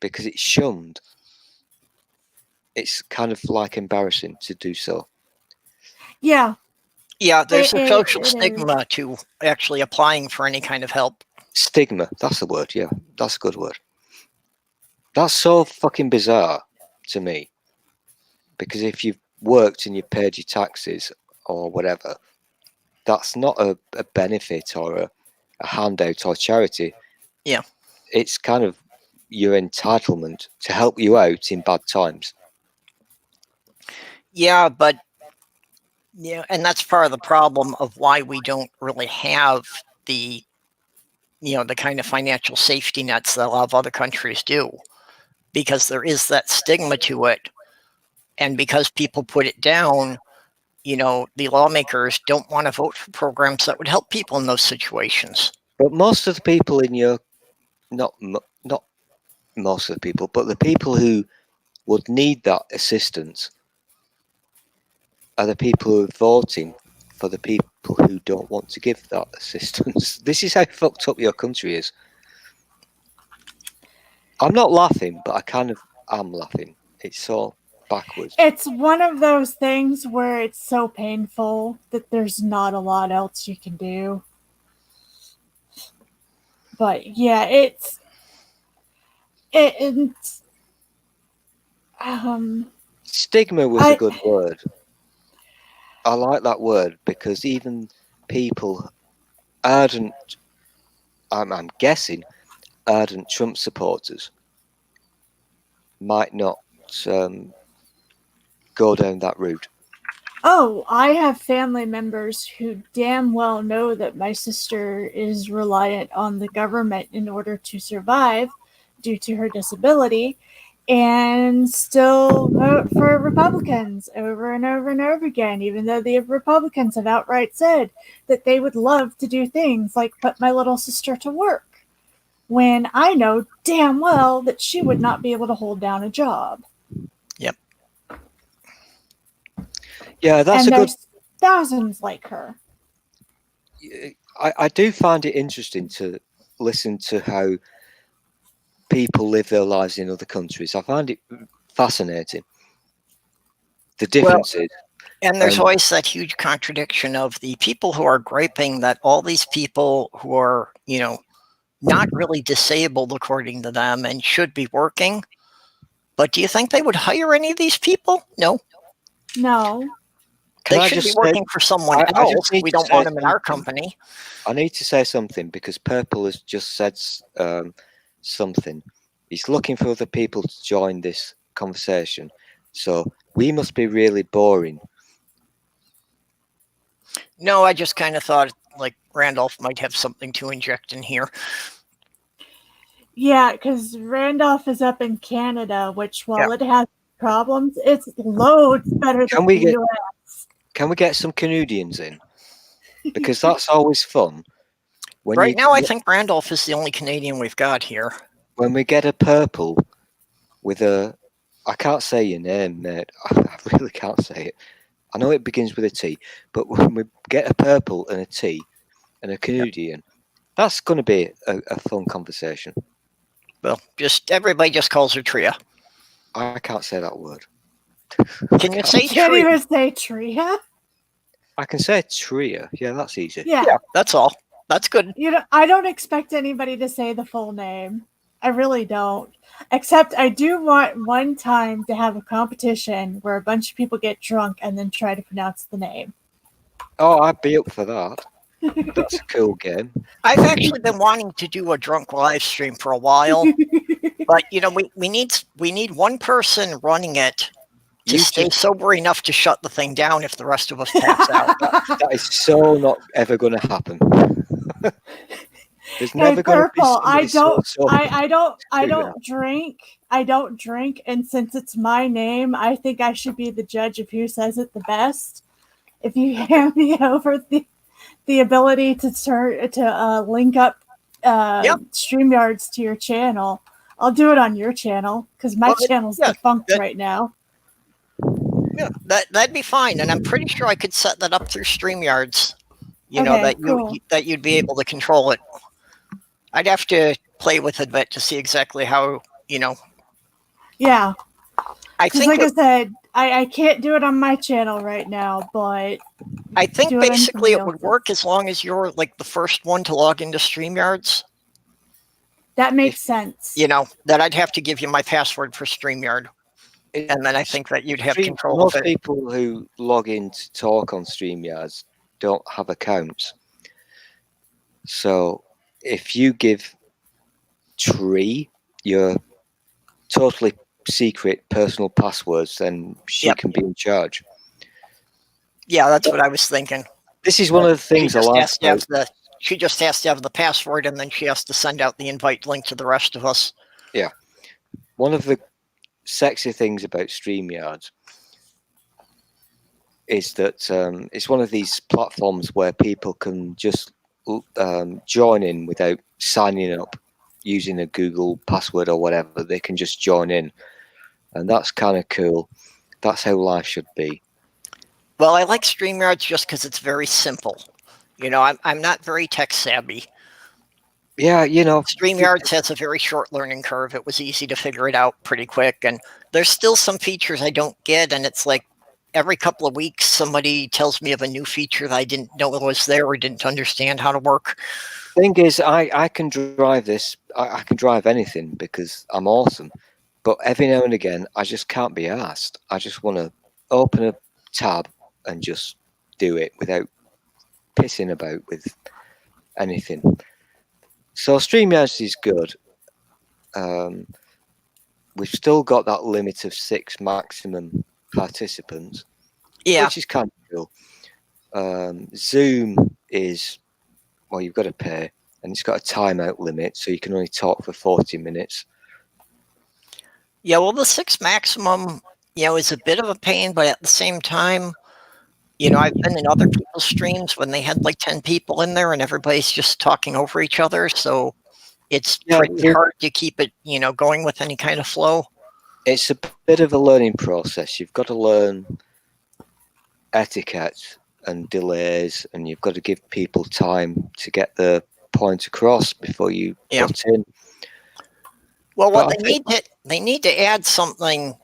because it's shunned. It's kind of like embarrassing to do so. Yeah. Yeah, there's a social it is. stigma to actually applying for any kind of help. Stigma, that's the word, yeah. That's a good word. That's so fucking bizarre to me. Because if you've worked and you've paid your taxes or whatever, that's not a benefit or a handout or charity. Yeah. It's kind of your entitlement to help you out in bad times. Yeah, but yeah, and that's part of the problem of why we don't really have the the kind of financial safety nets that a lot of other countries do, because there is that stigma to it, and because people put it down, the lawmakers don't want to vote for programs that would help people in those situations. But most of the people in your not most of the people, but the people who would need that assistance are the people who are voting for the people who don't want to give that assistance. This is how fucked up your country is. I'm not laughing, but I kind of am laughing. It's so backwards. It's one of those things where it's so painful that there's not a lot else you can do. But yeah, it's Stigma was a good word. I like that word because even people ardent, I'm guessing, ardent Trump supporters might not go down that route. Oh, I have family members who damn well know that my sister is reliant on the government in order to survive due to her disability, and still vote for Republicans over and over and over again, even though the Republicans have outright said that they would love to do things like put my little sister to work, when I know damn well that she would not be able to hold down a job. Yep. Yeah, that's and a good. There's thousands like her. I do find it interesting to listen to how people live their lives in other countries. I find it fascinating. The differences. And there's always that huge contradiction of the people who are griping that all these people who are, not really disabled according to them and should be working. But do you think they would hire any of these people? No. No. They should be working for someone else. We don't want them in our company. I need to say something because Purple has just said something. He's looking for other people to join this conversation. So we must be really boring. No, I just kind of thought, like Randolph might have something to inject in here. Yeah, because Randolph is up in Canada, which while Yeah. it has problems, it's loads better Can than we the get- US. Can we get some Canadians in? Because that's always fun. When Right you, now, I think Randolph is the only Canadian we've got here. when we get a purple with a, I can't say your name, mate. I really can't say it. I know it begins with a T, but when we get a purple and a T and a Canadian, that's going to be a fun conversation. Well, everybody just calls her Tria. I can't say that word. Can you say Can't Tria? even say Tria. I can say Tria. Yeah, that's easy. Yeah. Yeah, that's all. That's good. I don't expect anybody to say the full name. I really don't. Except I do want one time to have a competition where a bunch of people get drunk and then try to pronounce the name. Oh, I'd be up for that. That's a cool game. I've actually been wanting to do a drunk live stream for a while, but we need one person running it to You stay just- sober enough to shut the thing down if the rest of us pass out. That is so not ever going to happen. There's Hey, never going to be Purple, I somebody so sober. I do don't drink. I don't drink, and since it's my name, I think I should be the judge of who says it the best. If you hand me over the ability to link up Yep. StreamYards to your channel, I'll do it on your channel because my channel's defunct right now. Yeah, that'd be fine, and I'm pretty sure I could set that up through StreamYards. Okay, cool. That you'd be able to control it. I'd have to play with it a bit to see exactly how. Yeah, I because think like I said, I can't do it on my channel right now, but I think do it on basically it somebody would else's. work as long as you're like the first one to log into StreamYards. That makes sense. That I'd have to give you my password for StreamYard, and then I think that you'd have control Most of it. people who log in to talk on StreamYards don't have accounts. So if you give Tree your totally secret personal passwords, then she can be in charge. Yeah, that's what I was thinking. This is one of the things I like. She just has to have the password, and then she has to send out the invite link to the rest of us. Yeah. One of the sexy things about StreamYards is that it's one of these platforms where people can just join in without signing up using a Google password or whatever. They can just join in, and that's kind of cool. That's how life should be. Well, I like StreamYards just because it's very simple. I'm not very tech savvy. Yeah, StreamYards has a very short learning curve. It was easy to figure it out pretty quick, and there's still some features I don't get, and it's like every couple of weeks somebody tells me of a new feature that I didn't know was there or didn't understand how to work. Thing is, I can drive this. I can drive anything because I'm awesome. But every now and again, I just can't be asked. I just want to open a tab and just do it without pissing about with anything. So StreamYards is good. We've still got that limit of 6 maximum participants, which is kind of cool. Zoom is, well, you've got to pay, and it's got a timeout limit, so you can only talk for 40 minutes. Yeah, well, the 6 maximum, is a bit of a pain, but at the same time, I've been in other people's streams when they had like 10 people in there and everybody's just talking over each other. So it's pretty hard to keep it, going with any kind of flow. It's a bit of a learning process. You've got to learn etiquette and delays, and you've got to give people time to get the point across before you butt in. Well, what they need to add something,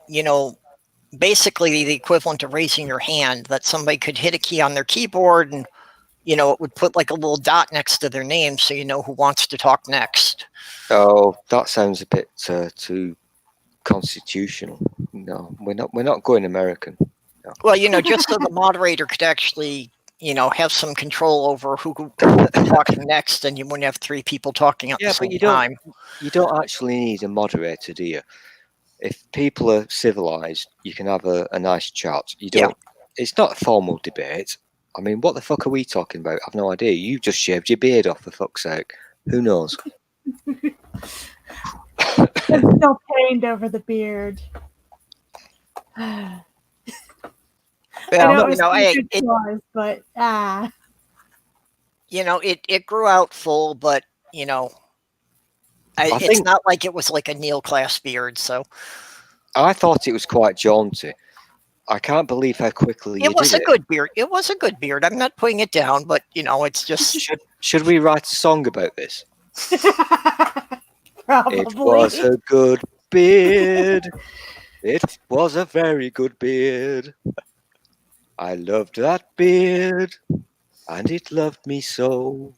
basically the equivalent of raising your hand, that somebody could hit a key on their keyboard and, it would put like a little dot next to their name so you know who wants to talk next. Oh, that sounds a bit too constitutional. No, we're not going American. No. Well, just so the moderator could actually, have some control over who talks next, and you wouldn't have 3 people talking at the same time. You don't actually need a moderator, do you? If people are civilized, you can have a nice chat. You don't. It's not a formal debate. I mean, what the fuck are we talking about? I've no idea. You just shaved your beard off, for fuck's sake. Who knows? I'm still pained over the beard. I know Well, it was a good choice, but it grew out full, but I it's think not like it was like a Neil class beard. So I thought it was quite jaunty. I can't believe how quickly you it was did a it. good beard. It was a good beard. I'm not putting it down, but it's just Should we write a song about this? probably. It was a good beard. It was a very good beard. I loved that beard, and it loved me so.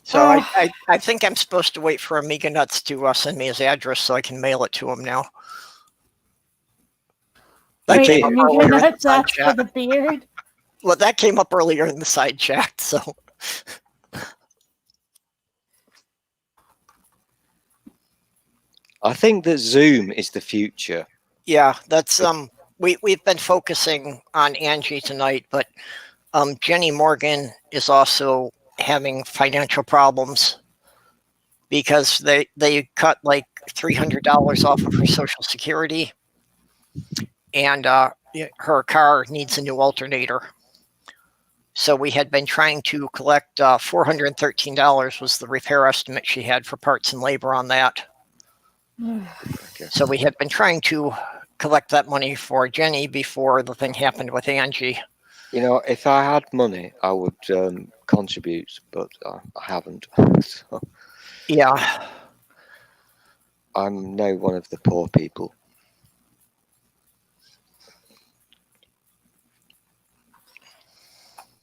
so. I think I'm supposed to wait for Amiga Nuts to send me his address so I can mail it to him now. That Wait, came up Amiga earlier in the Nuts side asked for chat. the beard? Well, that came up earlier in the side chat. So I think that Zoom is the future. yeah, that's we've been focusing on Angie tonight, but Jenny Morgan is also having financial problems because they cut like $300 off of her Social Security, and her car needs a new alternator. So we had been trying to collect $413 was the repair estimate she had for parts and labor on that. Okay. So we had been trying to collect that money for Jenny before the thing happened with Angie. If I had money, I would contribute, but I haven't. So Yeah. I'm now one of the poor people.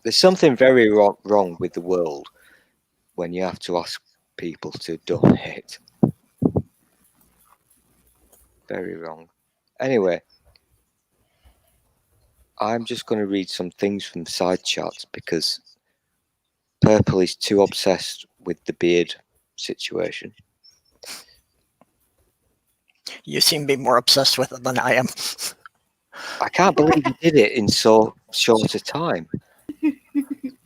There's something very wrong with the world when you have to ask people to donate. Very wrong. Anyway, I'm just going to read some things from side chats because Purple is too obsessed with the beard situation. You seem to be more obsessed with it than I am. I can't believe you did it in so short a time.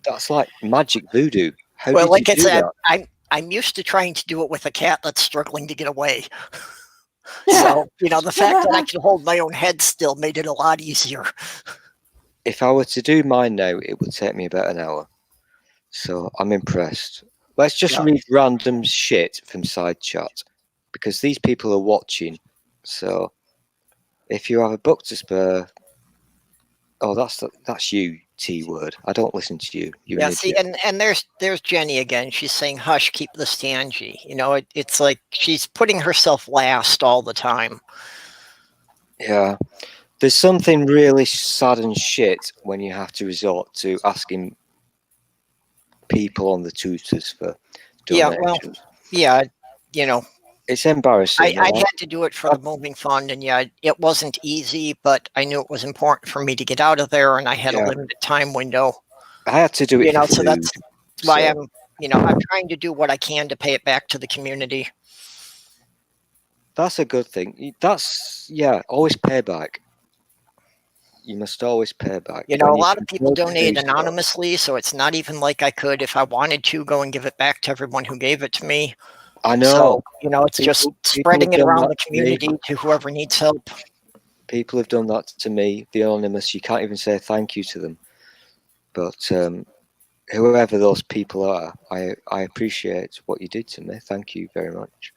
That's like magic voodoo. How Well, did like you I do said, that? I'm used to trying to do it with a cat that's struggling to get away. So, the fact that I can hold my own head still made it a lot easier. If I were to do mine now, it would take me about an hour. So I'm impressed. Let's just Yeah. read random shit from side chat because these people are watching. So if you have a book to spare, that's you, T word. I don't listen to you. You're Yeah, an see, idiot. and there's Jenny again. She's saying, "Hush, keep this to Angie." It's like she's putting herself last all the time. Yeah. There's something really sad and shit when you have to resort to asking people on the tutors for Yeah, donations. well, It's embarrassing. I had to do it for the moving fund, and it wasn't easy, but I knew it was important for me to get out of there, and I had a limited time window. I had to do it for So food. that's why so- I'm trying to do what I can to pay it back to the community. That's a good thing. Always pay back. You must always pay back. A When you lot of can people afford to donate do so. anonymously, so it's not even like I could, if I wanted to, go and give it back to everyone who gave it to me. I know. So, it's just People spreading have it done around that the to me. community to whoever needs help. People have done that to me. The anonymous, you can't even say thank you to them. But whoever those people are, I appreciate what you did to me. Thank you very much.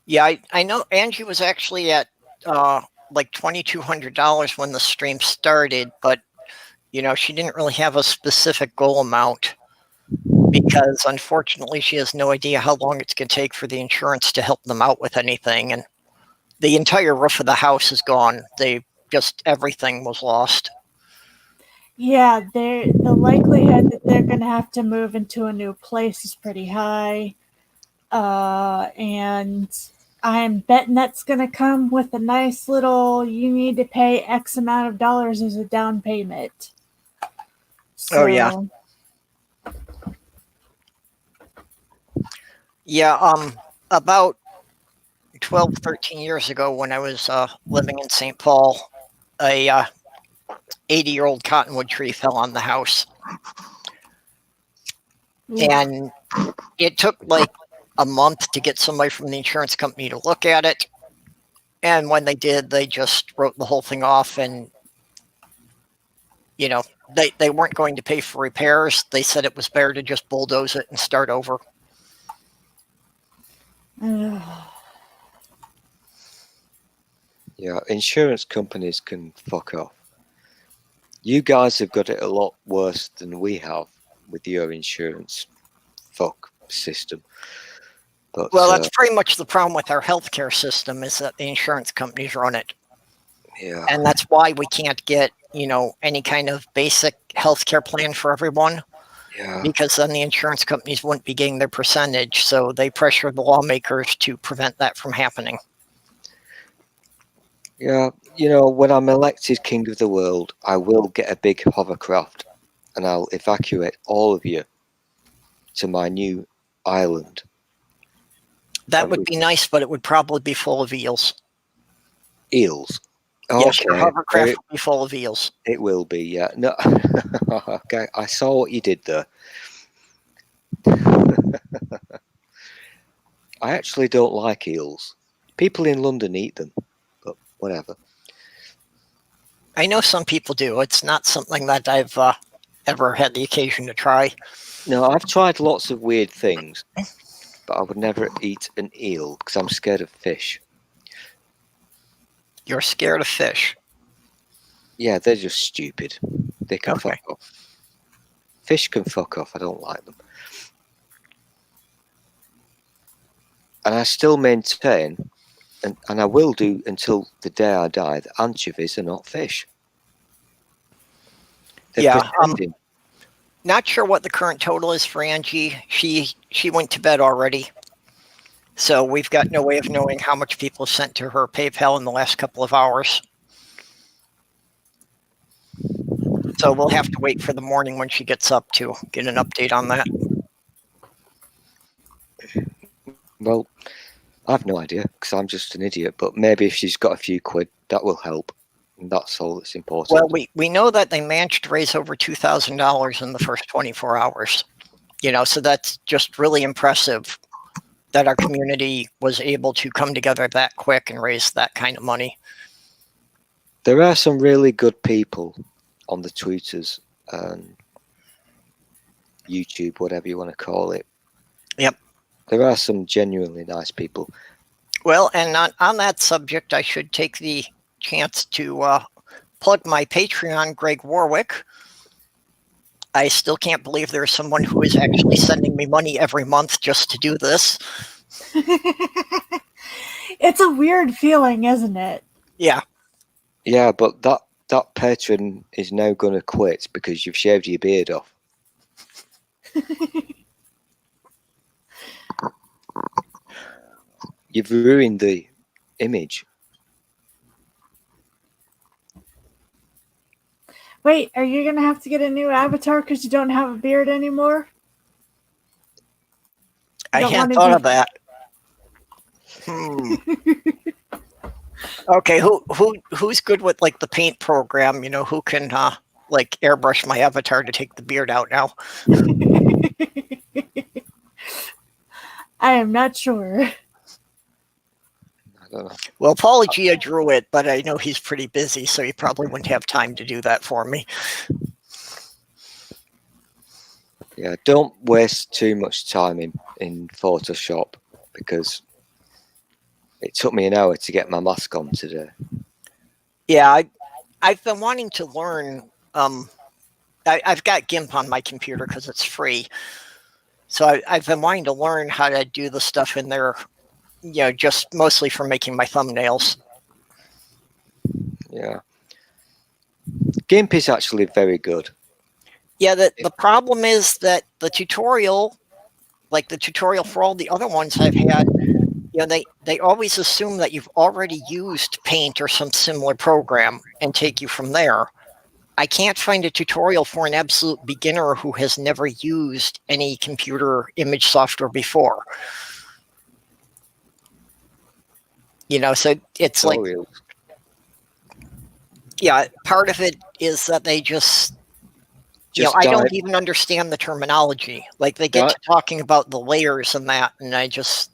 Yeah, I know Angie was actually at like $2,200 when the stream started, but she didn't really have a specific goal amount because unfortunately she has no idea how long it's going to take for the insurance to help them out with anything, and the entire roof of the house is gone. Everything was lost. Yeah, the likelihood that they're going to have to move into a new place is pretty high. And I'm betting that's going to come with a nice little, you need to pay X amount of dollars as a down payment. So, Oh, yeah. Yeah, about 12, 13 years ago when I was living in St. Paul, a 80-year-old cottonwood tree fell on the house. And it took like a month to get somebody from the insurance company to look at it. And when they did, they just wrote the whole thing off. And, you know, they weren't going to pay for repairs. They said it was better to just bulldoze it and start over. Yeah, insurance companies can fuck off. You guys have got it a lot worse than we have with your insurance fuck system. But, Well, that's pretty much the problem with our healthcare system is that the insurance companies run it. yeah, And that's why we can't get, you know, any kind of basic healthcare plan for everyone, yeah, because then the insurance companies wouldn't be getting their percentage. So they pressure the lawmakers to prevent that from happening. yeah. You know, when I'm elected king of the world, I will get a big hovercraft and I'll evacuate all of you to my new island. That would be nice, but it would probably be full of eels. Eels. Yes, your Okay, hovercraft would be full of eels. it will be, yeah. No, okay, I saw what you did there. I actually don't like eels. People in London eat them, but whatever. I know some people do. It's not something that I've ever had the occasion to try. No, I've tried lots of weird things, but I would never eat an eel because I'm scared of fish. You're scared of fish. Yeah, they're just stupid. They can Okay. fuck off. Fish can fuck off. I don't like them. And I still maintain, and I will do until the day I die, that anchovies are not fish. They're Yeah, pretending. Not sure what the current total is for Angie. She went to bed already. So we've got no way of knowing how much people sent to her PayPal in the last couple of hours. So we'll have to wait for the morning when she gets up to get an update on that. Well, I have no idea because I'm just an idiot. But maybe if she's got a few quid, that will help. And that's all that's important. Well, we know that they managed to raise over $2,000 in the first 24 hours. You know, so that's just really impressive that our community was able to come together that quick and raise that kind of money. There are some really good people on the Twitters and YouTube, whatever you want to call it. Yep. There are some genuinely nice people. Well, and on that subject, I should take the chance to plug my Patreon, Greg Warwick. I still can't believe there's someone who is actually sending me money every month just to do this. It's a weird feeling, isn't it? Yeah. Yeah, but that patron is now going to quit because you've shaved your beard off. You've ruined the image. Wait, are you gonna have to get a new avatar because you don't have a beard anymore? I Don't hadn't wanna thought be- of that. Okay, who's good with like the paint program? You know, who can like airbrush my avatar to take the beard out now? I am not sure. I don't know. Well, Paulie Gia drew it, but I know he's pretty busy, so he probably wouldn't have time to do that for me. Yeah, don't waste too much time in Photoshop because it took me an hour to get my mask on today. Yeah, I've been wanting to learn. I've got GIMP on my computer because it's free. So I've been wanting to learn how to do the stuff in there, you know, just mostly for making my thumbnails. Yeah. GIMP is actually very good. Yeah, the problem is that the tutorial, like the tutorial for all the other ones I've had, you know, they always assume that you've already used Paint or some similar program and take you from there. I can't find a tutorial for an absolute beginner who has never used any computer image software before. You know, so it's like, Tutorials. yeah, part of it is that they just you know, Just I dive, don't even understand the terminology. Like they get Di- to talking about the layers and that, and I just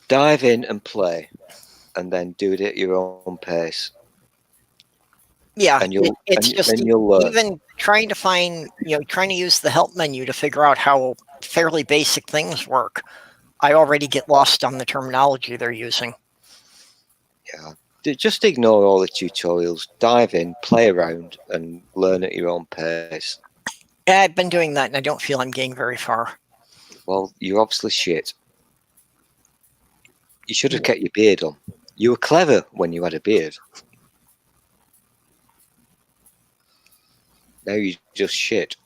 dive in and play, and then do it at your own pace, yeah, and you'll it's and just then you'll learn. even trying to find, you know, trying to use the help menu to figure out how fairly basic things work. I already get lost on the terminology they're using. Yeah. Just ignore all the tutorials. Dive in, play around, and learn at your own pace. Yeah, I've been doing that, and I don't feel I'm getting very far. Well, you're obviously shit. You should have kept your beard on. You were clever when you had a beard. Now you're just shit.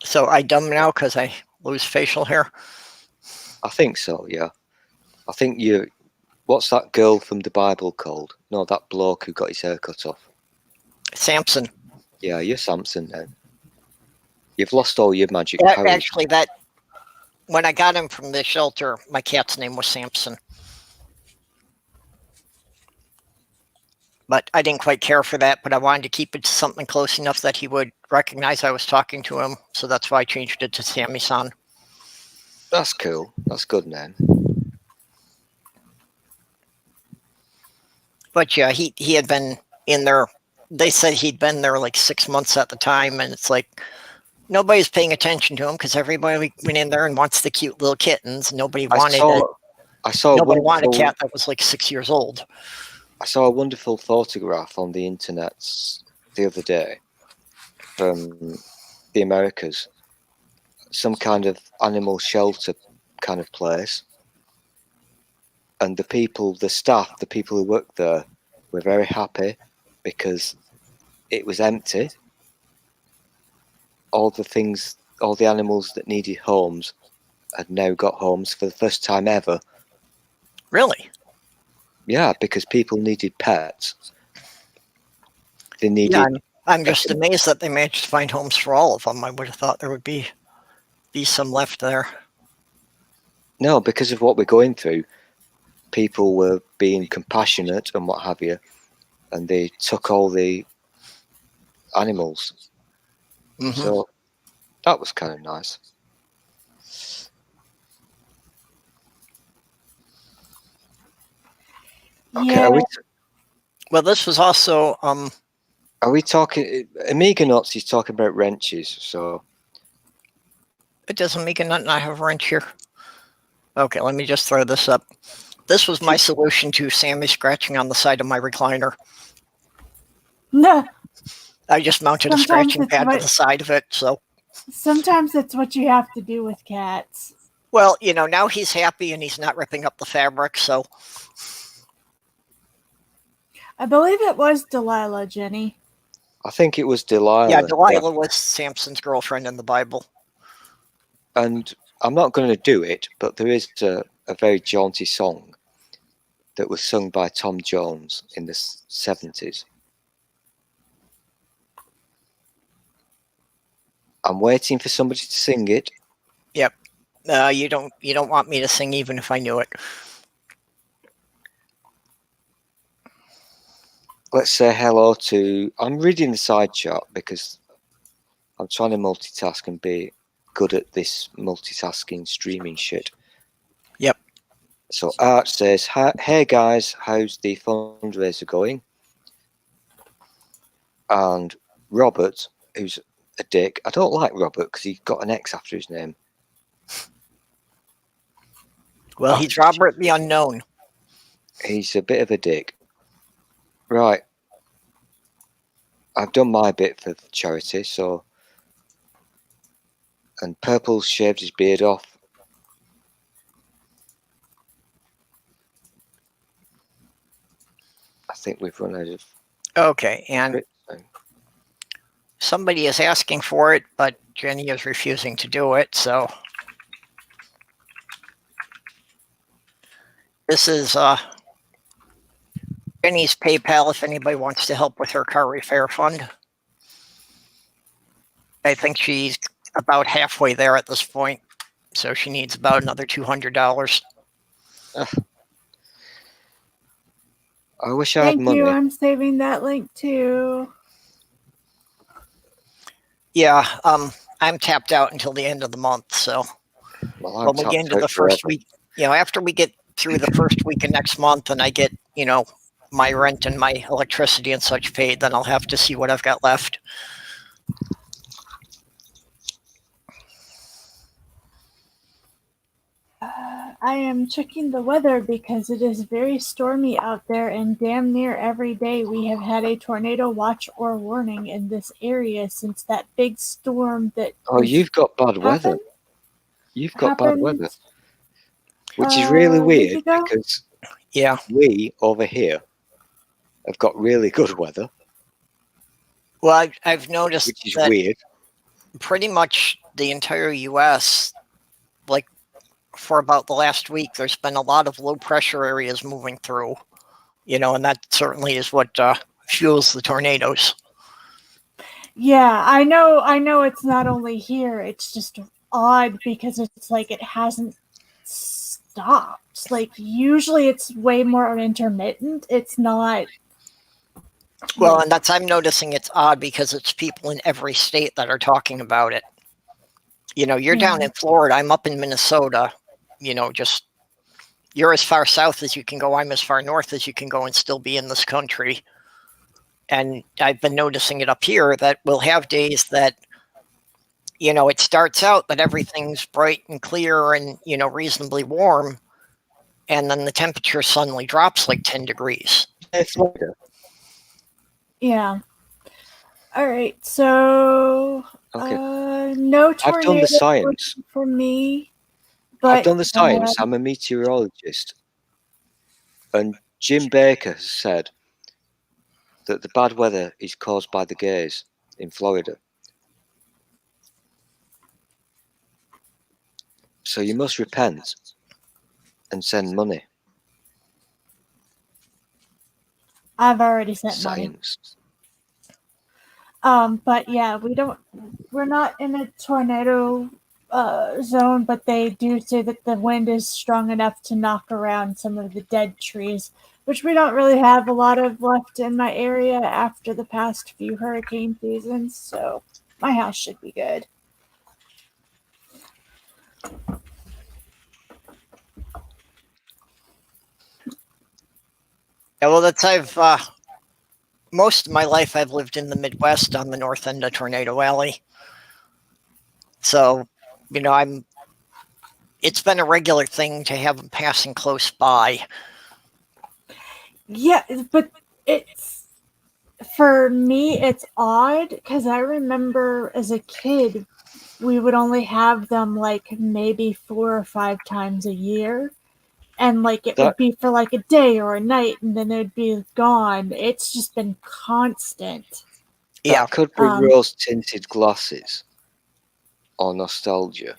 So I dumb now because I lose facial hair. I think so, yeah. I think you... What's that girl from the Bible called? No, that bloke who got his hair cut off. Samson. Yeah, you're Samson now. You've lost all your magic Yeah, powers. actually, that when I got him from the shelter, my cat's name was Samson. But I didn't quite care for that, but I wanted to keep it to something close enough that he would recognize I was talking to him. So that's why I changed it to Sammy-san. That's cool. That's good name. But yeah, he had been in there. They said he'd been there like 6 months at the time, and it's like nobody's paying attention to him because everybody went in there and wants the cute little kittens. Nobody wanted I saw a nobody wanted a wonderful, cat that was like 6 years old. I saw a wonderful photograph on the internet the other day from the Americas. Some kind of animal shelter kind of place. And the people, the staff, the people who worked there were very happy because it was empty. All the animals that needed homes had now got homes for the first time ever. Really? Yeah, because people needed pets. They needed... Yeah, I'm just amazed that they managed to find homes for all of them. I would have thought there would be some left there. No, because of what we're going through, people were being compassionate and what have you, and they took all the animals. Mm-hmm. So that was kind of nice. Okay, Yeah. Well, this was also are we talking? Amiga Nuts is talking about wrenches, so it doesn't make a nut, and I have a wrench here. Okay, let me just throw this up. This was my solution to Sammy scratching on the side of my recliner. No, I just mounted a Sometimes scratching it's pad to what- the side of it. So, sometimes it's what you have to do with cats. well, you know, now he's happy and he's not ripping up the fabric. So, I believe it was Delilah, Jenny. I think it was Delilah. yeah, Delilah was Samson's girlfriend in the Bible. And I'm not going to do it, but there is a very jaunty song that was sung by Tom Jones in the 70s. I'm waiting for somebody to sing it. Yep. You don't want me to sing even if I knew it. Let's say hello to... I'm reading the side chat because I'm trying to multitask and be good at this multitasking streaming shit. Yep. So Art says, hey guys, how's the fundraiser going? And Robert, who's a dick. I don't like Robert because he got an X after his name. Well, he's Robert the Unknown. He's a bit of a dick. Right. I've done my bit for charity, so... And Purple shaved his beard off. I think we've run out of... Okay, and somebody is asking for it, but Jenny is refusing to do it, so... This is Jenny's PayPal if anybody wants to help with her car repair fund. I think she's about halfway there at this point. So she needs about another $200. I wish I had Thank money. you. I'm saving that link too. Yeah, I'm tapped out until the end of the month. So Well, I'm when we get tapped into out the first forever. week, after we get through the first week of next month and I get, my rent and my electricity and such paid, then I'll have to see what I've got left. I am checking the weather because it is very stormy out there, and damn near every day we have had a tornado watch or warning in this area since that big storm that Oh, you've got bad weather. happened. You've got bad weather, which is a really week weird ago? because Yeah. we over here have got really good weather, Well, I've noticed which is that weird. pretty much the entire U.S., like for about the last week, there's been a lot of low pressure areas moving through, and that certainly is what fuels the tornadoes. Yeah, I know it's not only here, it's just odd because it's like it hasn't stopped. Like usually it's way more intermittent. It's not. Well, and I'm noticing it's odd because it's people in every state that are talking about it. You're down in Florida, I'm up in Minnesota, you're as far south as you can go, I'm as far north as you can go and still be in this country. And I've been noticing it up here that we'll have days that, it starts out that everything's bright and clear and, reasonably warm. And then the temperature suddenly drops like 10 degrees. Florida. Yeah. All right. So, Okay. no tornado I've done the science. for me. But I've done the science. I'm a meteorologist. And Jim Baker has said that the bad weather is caused by the gays in Florida. So you must repent and send money. I've already sent money. Science. But yeah, we're not in a tornado zone, but they do say that the wind is strong enough to knock around some of the dead trees, which we don't really have a lot of left in my area after the past few hurricane seasons, so my house should be good. Yeah, well, most of my life I've lived in the Midwest on the north end of Tornado Alley. So, it's been a regular thing to have them passing close by. Yeah, but for me, it's odd because I remember as a kid, we would only have them like maybe 4 or 5 times a year. And like it would be for like a day or a night and then it would be gone. It's just been constant. Yeah. That could be rose tinted glasses or nostalgia.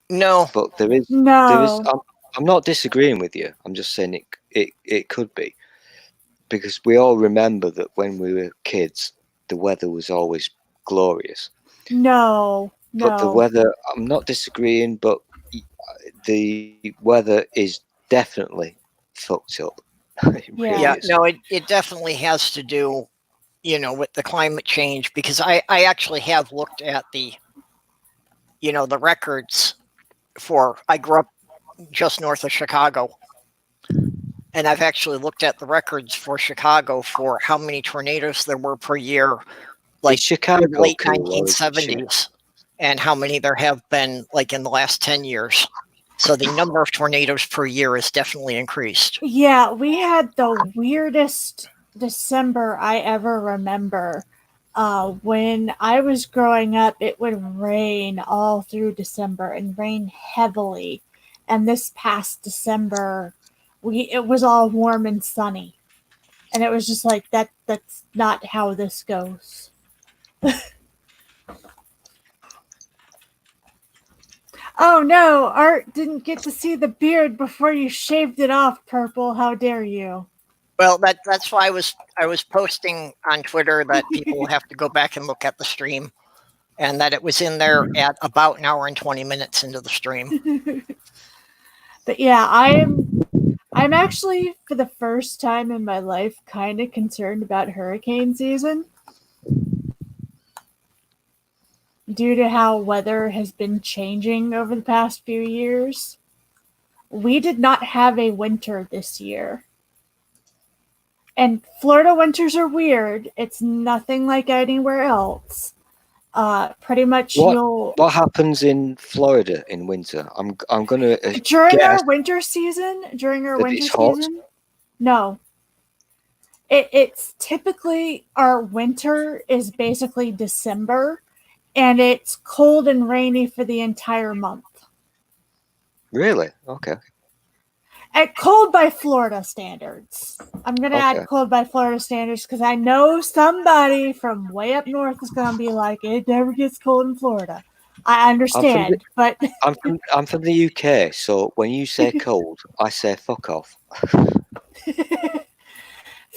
No. But there is I'm not disagreeing with you. I'm just saying it could be. Because we all remember that when we were kids, the weather was always glorious. No. But the weather, I'm not disagreeing, but the weather is definitely fucked up. It definitely has to do, with the climate change, because I actually have looked at the records I grew up just north of Chicago, and I've actually looked at the records for Chicago for how many tornadoes there were per year, like Chicago in the late 1970s, and how many there have been like in the last 10 years. So the number of tornadoes per year is definitely increased. Yeah, we had the weirdest December I ever remember. When I was growing up, it would rain all through December and rain heavily. And this past December, it was all warm and sunny. And it was just like, that's not how this goes. Oh no, Art didn't get to see the beard before you shaved it off, Purple. How dare you? Well, that's why I was posting on Twitter that people have to go back and look at the stream and that it was in there at about an hour and 20 minutes into the stream. But yeah, I'm actually, for the first time in my life, kind of concerned about hurricane season. Due to how weather has been changing over the past few years. We did not have a winter this year. And Florida winters are weird. It's nothing like anywhere else. Pretty much What happens in Florida in winter? I'm gonna during our guess winter season. it's hot? No. It's typically our winter is basically December, and it's cold and rainy for the entire month. Really? Okay. At cold by Florida standards. I'm going to Okay. add cold by Florida standards because I know somebody from way up north is going to be like, it never gets cold in Florida. I understand, but I'm from the UK, so when you say cold, I say fuck off.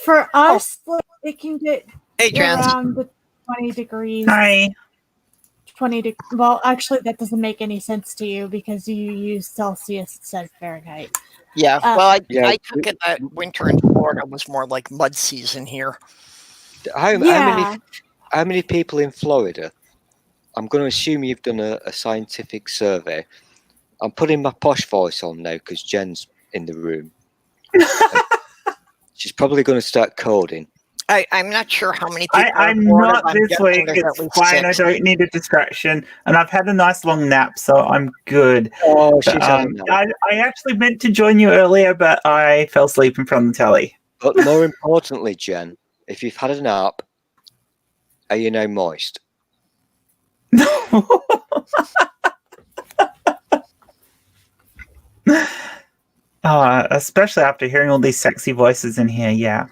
for us, it can get Hey, Jans. around the 20 degrees. Hi. Well, actually, that doesn't make any sense to you because you use Celsius instead of Fahrenheit. Yeah, well, I Yeah. took it that winter in Florida was more like mud season here. How many people in Florida? I'm going to assume you've done a scientific survey. I'm putting my posh voice on now because Jen's in the room. She's probably going to start coding. I'm not sure how many people. I'm not this week. It's fine. I don't need a distraction. And I've had a nice long nap, so I'm good. Oh, she's But, I actually meant to join you earlier, but I fell asleep in front of the telly. But more importantly, Jen, if you've had a nap, are you now moist? Especially after hearing all these sexy voices in here, yeah.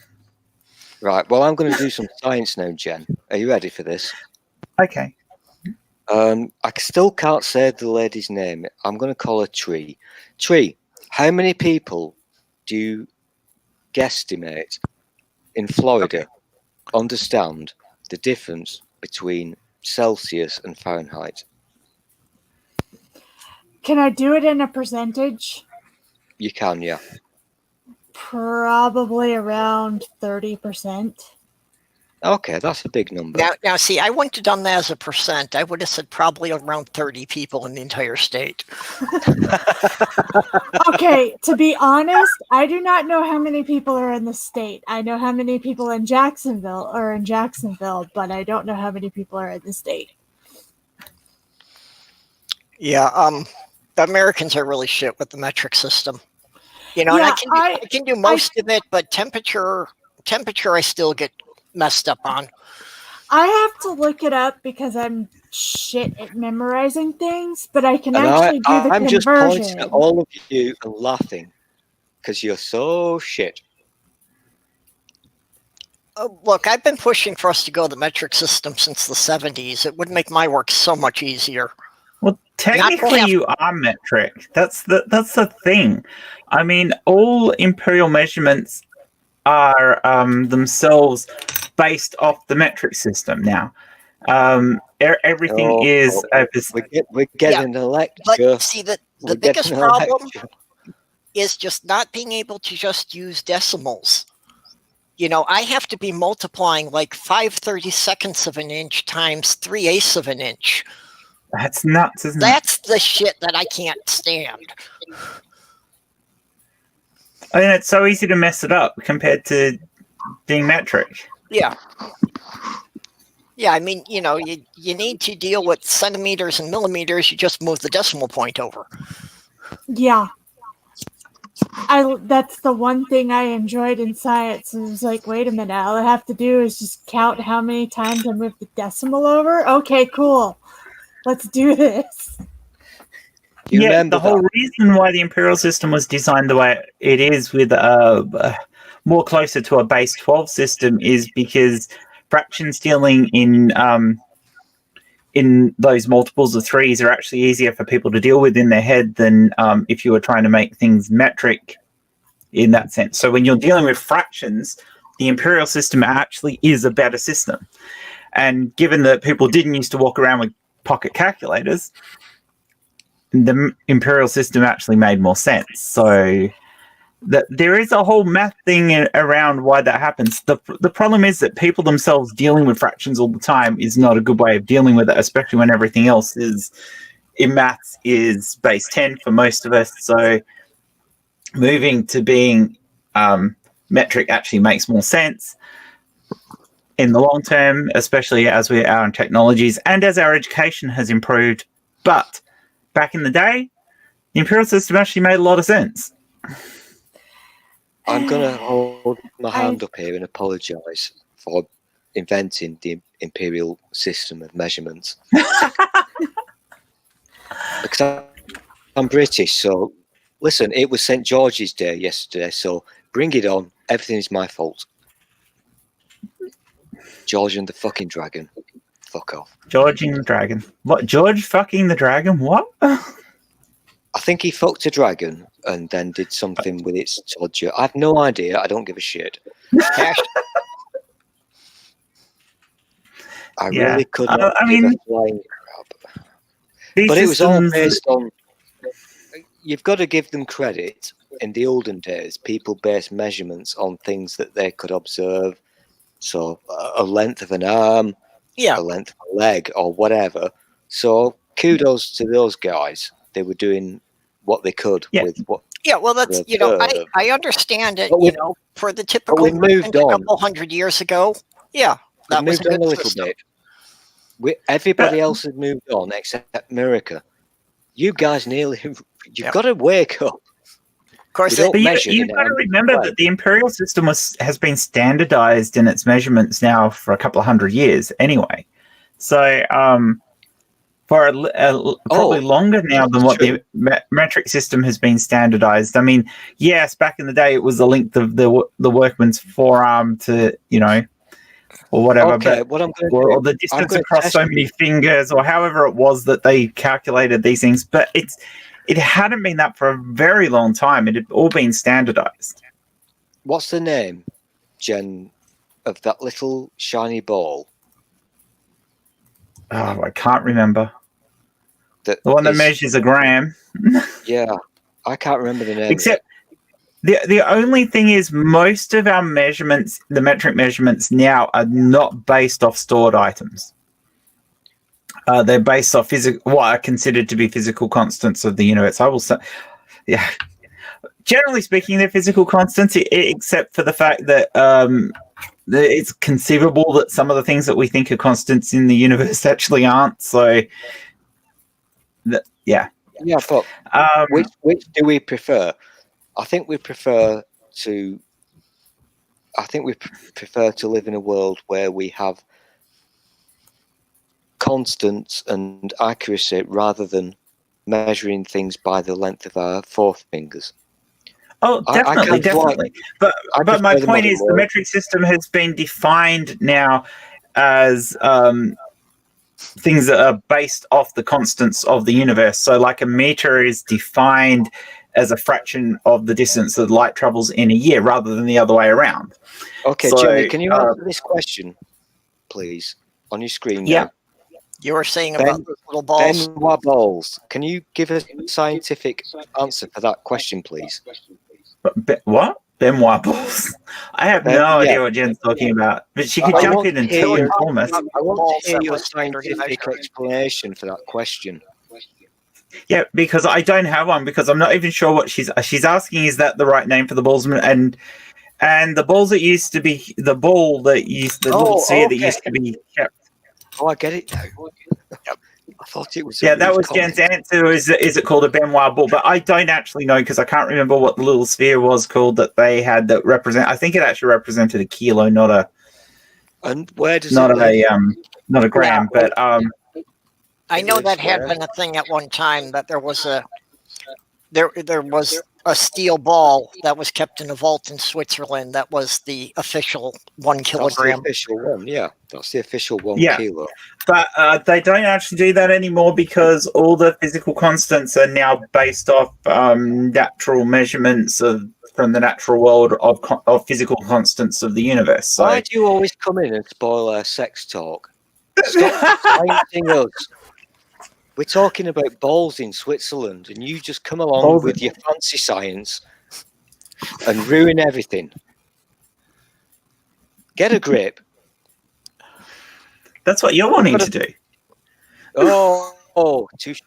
Right, well, I'm going to do some science now, Jen. Are you ready for this? Okay. I still can't say the lady's name. I'm going to call her Tree. Tree, how many people do you guesstimate in Florida understand the difference between Celsius and Fahrenheit? Can I do it in a percentage? You can, yeah. Probably around 30%. Okay, that's a big number. Now, see, I wouldn't have done that as a percent. I would have said probably around 30 people in the entire state. Okay, to be honest, I do not know how many people are in the state. I know how many people in Jacksonville, but I don't know how many people are in the state. Yeah, Americans are really shit with the metric system. You know, Yeah, and I can do most of it, but temperature I still get messed up on. I have to look it up because I'm shit at memorizing things, but I can And actually do the I'm just conversion. pointing at all of you and laughing because you're so shit. Look, I've been pushing for us to go to the metric system since the 70s. It would make my work so much easier. Well, technically, you are metric. That's the thing. I mean, all imperial measurements are themselves based off the metric system now. Everything is we're getting a lecture. But see, the biggest problem is just not being able to just use decimals. You know, I have to be multiplying like 5/32 of an inch times 3/8 of an inch. That's nuts, isn't it? That's the shit that I can't stand. I mean, it's so easy to mess it up compared to being metric. Yeah. Yeah, I mean, you know, you need to deal with centimeters and millimeters. You just move the decimal point over. Yeah. That's the one thing I enjoyed in science. It was like, wait a minute, all I have to do is just count how many times I move the decimal over. Okay, cool. Let's do this. The whole reason why the imperial system was designed the way it is with more closer to a base 12 system is because fractions dealing in those multiples of threes are actually easier for people to deal with in their head than if you were trying to make things metric in that sense. So when you're dealing with fractions, the imperial system actually is a better system. And given that people didn't used to walk around with pocket calculators, the imperial system actually made more sense. So there is a whole math thing around why that happens. The problem is that people themselves dealing with fractions all the time is not a good way of dealing with it, especially when everything else is in maths is base 10 for most of us. So moving to being metric actually makes more sense in the long term, especially as we are in technologies and as our education has improved. But back in the day, the imperial system actually made a lot of sense. I'm going to hold my hand up here and apologise for inventing the imperial system of measurements. Because I'm British, so listen, it was St. George's Day yesterday, so bring it on. Everything is my fault. George and the fucking dragon. Fuck off. George and the dragon. What? George fucking the dragon? What? I think he fucked a dragon and then did something with its todger. I have no idea. I don't give a shit. I really could not give a flying crap. But it was all based on... You've got to give them credit. In the olden days, people based measurements on things that they could observe. So a length of an arm, a length of a leg, or whatever. So kudos to those guys. They were doing what they could with what. Yeah, well, that's I understand it. For the typical we moved on a couple hundred years ago. Yeah, that was moved on a little bit. Everybody else has moved on except America. You guys you've got to wake up. Of course, you've got to remember that the imperial system has been standardized in its measurements now for a couple of hundred years anyway. So for probably longer now than what the metric system has been standardized. I mean, yes, back in the day it was the length of the workman's forearm to, or whatever, okay, or the distance across so many fingers, or however it was that they calculated these things. But it hadn't been that for a very long time. It had all been standardized. What's the name, Jen, of that little shiny ball? Oh, I can't remember. The one that measures a gram. Yeah, I can't remember the name. Except the only thing is most of our measurements, the metric measurements now, are not based off stored items. They're based off what are considered to be physical constants of the universe. I will say, yeah. Generally speaking, they're physical constants, except for the fact that it's conceivable that some of the things that we think are constants in the universe actually aren't. So, yeah. Yeah, but which do we prefer? I think we prefer to live in a world where we have constants and accuracy rather than measuring things by the length of our forefingers. Oh, definitely. But my point is the metric system has been defined now as things that are based off the constants of the universe. So like a meter is defined as a fraction of the distance that light travels in a year rather than the other way around. Okay, so, Jimmy, can you answer this question, please, on your screen? Yeah. Now? You were saying about those little balls. Benoit balls. Can you give a scientific answer for that question, please? What? Benoit balls? I have no idea what Jen's talking about. But she could jump in and inform us. I want to hear your scientific explanation for that question. Yeah, because I don't have one, because I'm not even sure what she's asking. Is that the right name for the balls? And the balls that used to be the ball that used the little sphere that used to be kept. Oh, I get it now. I thought it was. Yeah, that was Jen's answer. Is it called a Benoit ball? But I don't actually know, because I can't remember what the little sphere was called that they had that represent. I think it actually represented a kilo, not a. And where does not a gram, but I know that had been a thing at one time, that there was a steel ball that was kept in a vault in Switzerland that was the official 1 kilogram. That's the official one, yeah. That's the official 1 kilo. But they don't actually do that anymore, because all the physical constants are now based off natural measurements from the natural world of physical constants of the universe. So. Why do you always come in and spoil our sex talk? Stop sciencing us. We're talking about balls in Switzerland, and you just come along Balls with your fancy science and ruin everything. Get a grip. That's what you're wanting to do. Oh, touche.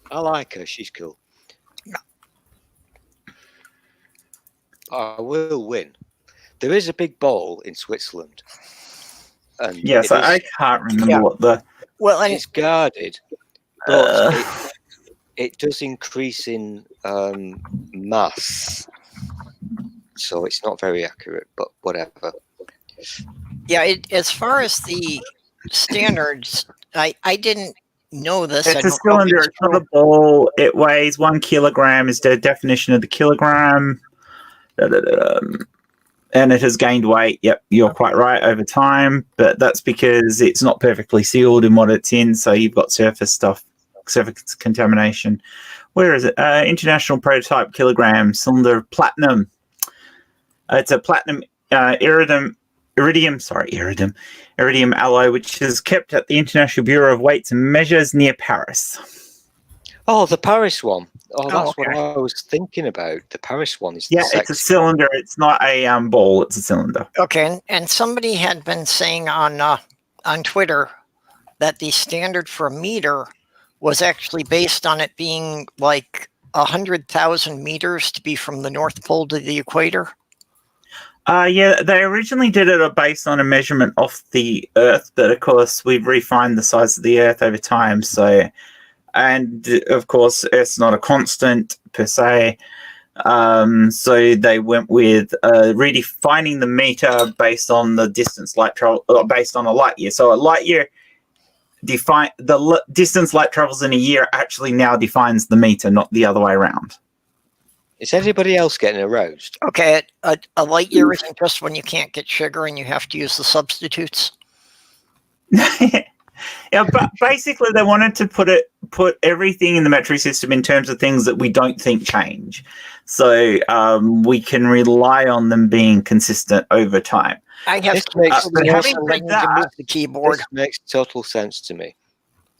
I like her. She's cool. I will win. There is a big bowl in Switzerland. And Yes, I can't remember what the... Well, and it's guarded, but it does increase in mass. So it's not very accurate, but whatever. yeah, as far as the standards, I didn't know this. I It's a don't know if cylinder. it's It's not true. a ball. It weighs 1 kilogram is the definition of the kilogram. And it has gained weight. Yep, you're quite right over time. But that's because it's not perfectly sealed in what it's in. So you've got surface contamination. Where is it? International prototype kilogram cylinder platinum. It's a platinum iridium alloy, which is kept at the International Bureau of Weights and Measures near Paris. Oh, the Paris one. Oh, that's okay. what I was thinking about. The Paris one is Yeah, the it's a sexy cylinder. It's not a ball. It's a cylinder. Okay, and somebody had been saying on Twitter that the standard for a meter was actually based on it being like 100,000 meters to be from the North Pole to the equator. Yeah, they originally did it based on a measurement of the Earth, but of course we've refined the size of the Earth over time. So, and of course, Earth's not a constant per se. So they went with redefining the meter based on the distance light travel, based on a light year. So a light year distance light travels in a year actually now defines the meter, not the other way around. Is anybody else getting aroused? Okay, a light year isn't just when you can't get sugar and you have to use the substitutes. Yeah, but basically they wanted to put everything in the metric system in terms of things that we don't think change. So we can rely on them being consistent over time. I have This makes, but having to said that, move the keyboard. this makes total sense to me.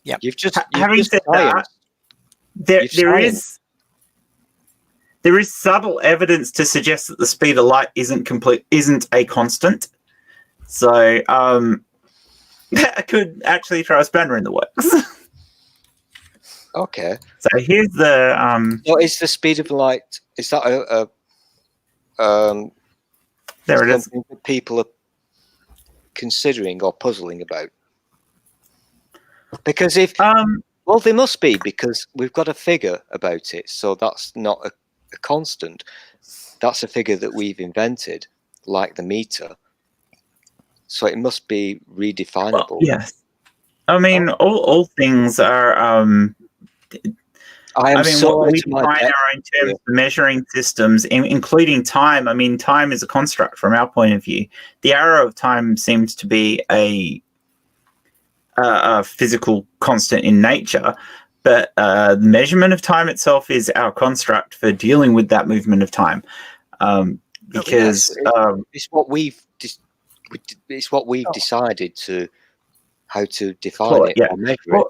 Yep. You've just having said that, there is subtle evidence to suggest that the speed of light isn't a constant. So I could actually throw a spanner in the works. Okay. So here's the What is the speed of light? Is that there it is. something that people are considering or puzzling about? Because if well, they must be, because we've got a figure about it, so that's not a constant. That's a figure that we've invented, like the meter. So it must be redefinable. Well, yes. I mean, all things are. I mean, what we define are in terms of measuring systems, including time. I mean, time is a construct from our point of view. The arrow of time seems to be a physical constant in nature, but the measurement of time itself is our construct for dealing with that movement of time. Because it's what we've decided to how to define it or measure it.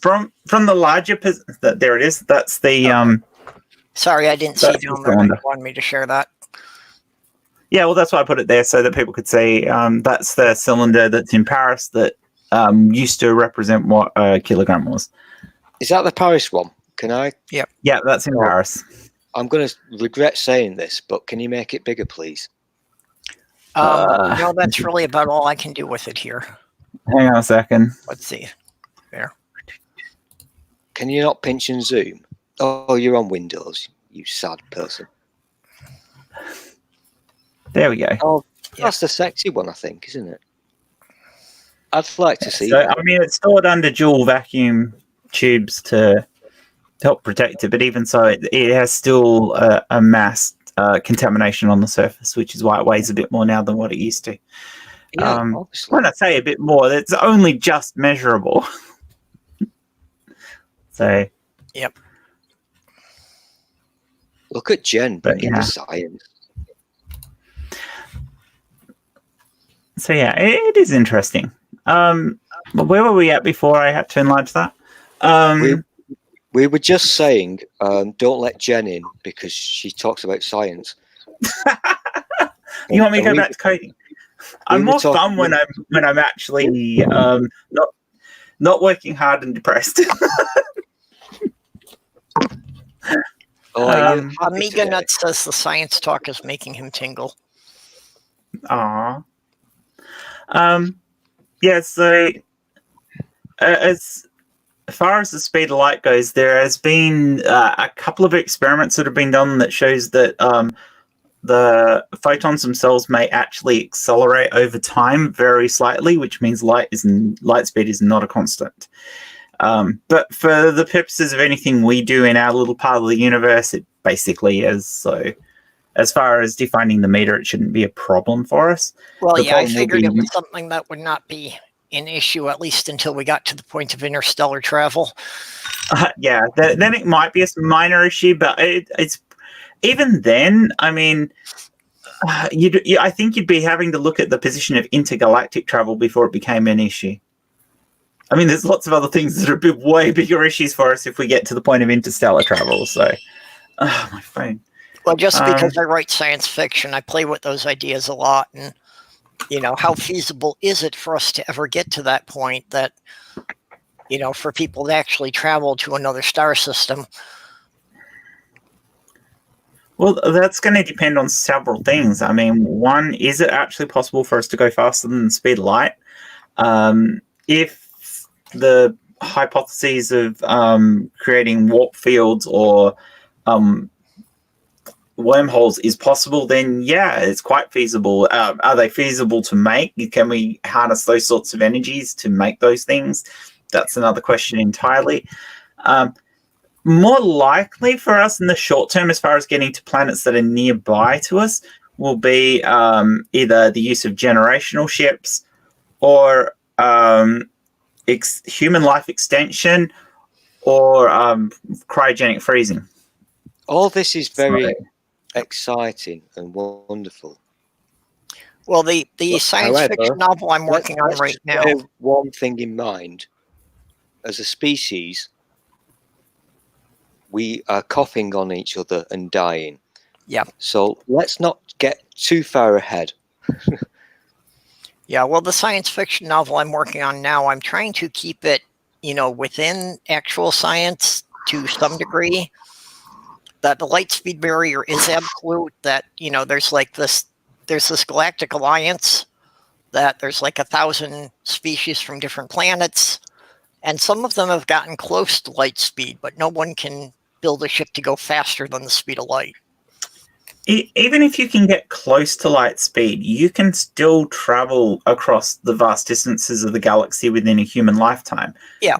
From the larger there it is. That's the Sorry, I didn't see down there. You wanted me to share that. Yeah, well, that's why I put it there so that people could see. That's the cylinder that's in Paris that used to represent what a kilogram was. Is that the Paris one? Can I? Yep. Yeah, that's in Paris. I'm going to regret saying this, but can you make it bigger, please? No, that's really about all I can do with it here. Hang on a second. Let's see. There. Can you not pinch and zoom? Oh, you're on Windows, you sad person. There we go. Oh, that's the sexy one, I think, isn't it? I'd like to see So, that. I mean, it's stored under dual vacuum tubes to help protect it, but even so, it has still a mass contamination on the surface, which is why it weighs a bit more now than what it used to. Yeah, obviously. When I say a bit more, it's only just measurable. So, yep. Look at Jen But bringing the science. So yeah, it is interesting. But where were we at before I had to enlarge that? We were just saying, don't let Jen in because she talks about science. You want me to go back to coding? I'm more fun when I'm actually not working hard and depressed. Amiga Nut says the science talk is making him tingle. Aww. Yeah, so as far as the speed of light goes, there has been a couple of experiments that have been done that shows that the photons themselves may actually accelerate over time very slightly, which means light speed is not a constant. But for the purposes of anything we do in our little part of the universe, it basically is. So as far as defining the meter, it shouldn't be a problem for us. Well, yeah, I figured it was something that would not be an issue, at least until we got to the point of interstellar travel. Yeah, then it might be a minor issue, but it's even then. I mean, I think you'd be having to look at the position of intergalactic travel before it became an issue. I mean, there's lots of other things that are way bigger issues for us if we get to the point of interstellar travel. So, my phone. Well, just because I write science fiction, I play with those ideas a lot. And, how feasible is it for us to ever get to that point that, for people to actually travel to another star system? Well, that's going to depend on several things. I mean, one, is it actually possible for us to go faster than the speed of light? If the hypotheses of creating warp fields or wormholes is possible, then yeah, it's quite feasible. Are they feasible to make? Can we harness those sorts of energies to make those things? That's another question entirely. More likely for us in the short term, as far as getting to planets that are nearby to us, will be either the use of generational ships or human life extension or cryogenic freezing. All this is very exciting and wonderful. Well, the science fiction novel I'm working on right now. Bear one thing in mind: as a species, we are coughing on each other and dying. Yeah. So let's not get too far ahead. Yeah. Well, the science fiction novel I'm working on now, I'm trying to keep it, within actual science to some degree. That the light speed barrier is absolute, that, there's this galactic alliance, that there's 1,000 species from different planets, and some of them have gotten close to light speed, but no one can build a ship to go faster than the speed of light. Even if you can get close to light speed, you can still travel across the vast distances of the galaxy within a human lifetime. Yeah.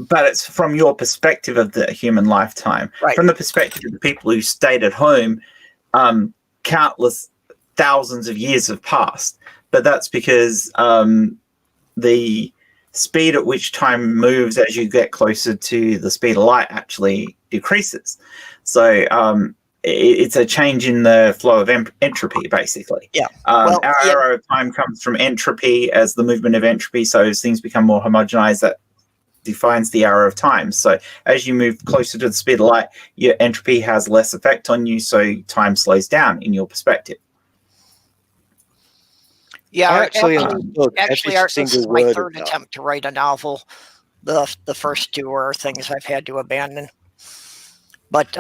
But it's from your perspective of the human lifetime. Right. From the perspective of the people who stayed at home, countless thousands of years have passed. But that's because the speed at which time moves as you get closer to the speed of light actually decreases. So it's a change in the flow of entropy, basically. Yeah. Our arrow of time comes from entropy as the movement of entropy. So as things become more homogenized, that defines the arrow of time. So as you move closer to the speed of light, your entropy has less effect on you, so time slows down in your perspective. Yeah, actually, this is my third attempt to write a novel. The first two are things I've had to abandon. But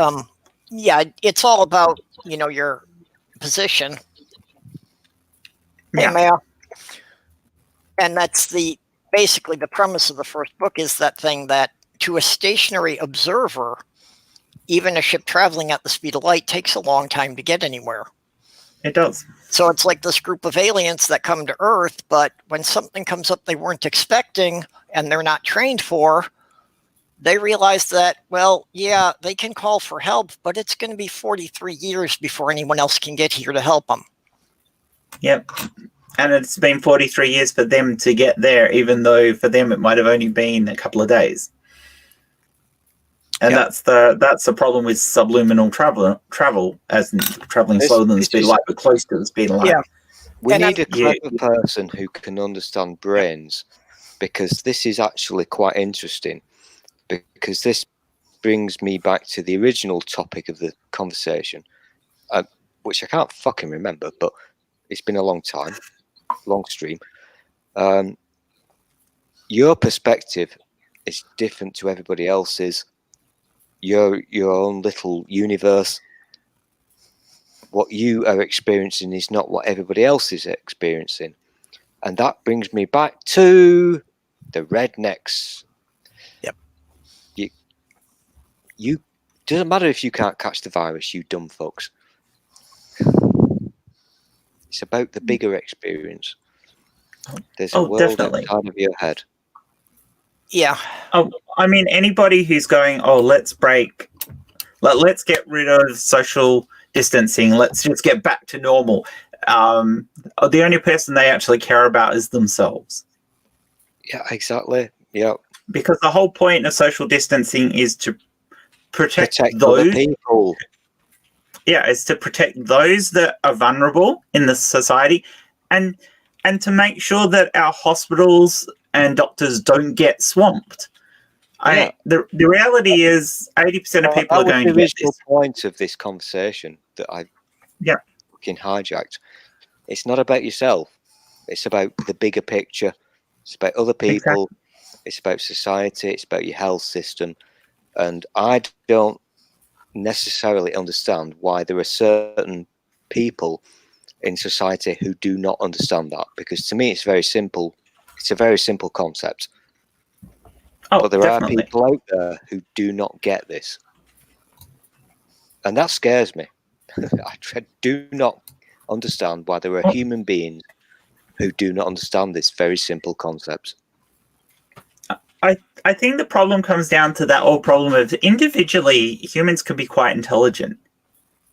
yeah, it's all about your position. Yeah. Hey, Maya. And that's basically the premise of the first book is that thing that to a stationary observer, even a ship traveling at the speed of light takes a long time to get anywhere. It does. So it's like this group of aliens that come to Earth, but when something comes up they weren't expecting and they're not trained for, they realize that, well, yeah, they can call for help, but it's going to be 43 years before anyone else can get here to help them. Yep. And it's been 43 years for them to get there, even though for them it might have only been a couple of days. And that's the problem with subluminal travel, as in traveling slower than the speed of light, but close to the speed of light. Yeah. We And need a Yeah. clever person who can understand brains, because this is actually quite interesting, because this brings me back to the original topic of the conversation, which I can't fucking remember, but it's been a long time, long stream. Your perspective is different to everybody else's. Your own little universe. What you are experiencing is not what everybody else is experiencing. And that brings me back to the rednecks. Yep. You doesn't matter if you can't catch the virus, you dumb fucks. It's about the bigger experience. There's a world Definitely. outside of your head. yeah, Oh, I mean, anybody who's going, let's get rid of social distancing. Let's just get back to normal. The only person they actually care about is themselves. Yeah, exactly. Yeah. Because the whole point of social distancing is to protect Other those. people. Yeah, it's to protect those that are vulnerable in the society, and to make sure that our hospitals and doctors don't get swamped. Yeah. The reality is 80% of people are going to the get original this. point of this conversation that I fucking hijacked. It's not about yourself. It's about the bigger picture. It's about other people. Exactly. It's about society. It's about your health system. And I don't necessarily understand why there are certain people in society who do not understand that, because to me it's very simple. It's a very simple concept. But there Definitely. are people out there who do not get this, and that scares me. I do not understand why there are human beings who do not understand this very simple concept. I think the problem comes down to that old problem of individually humans can be quite intelligent.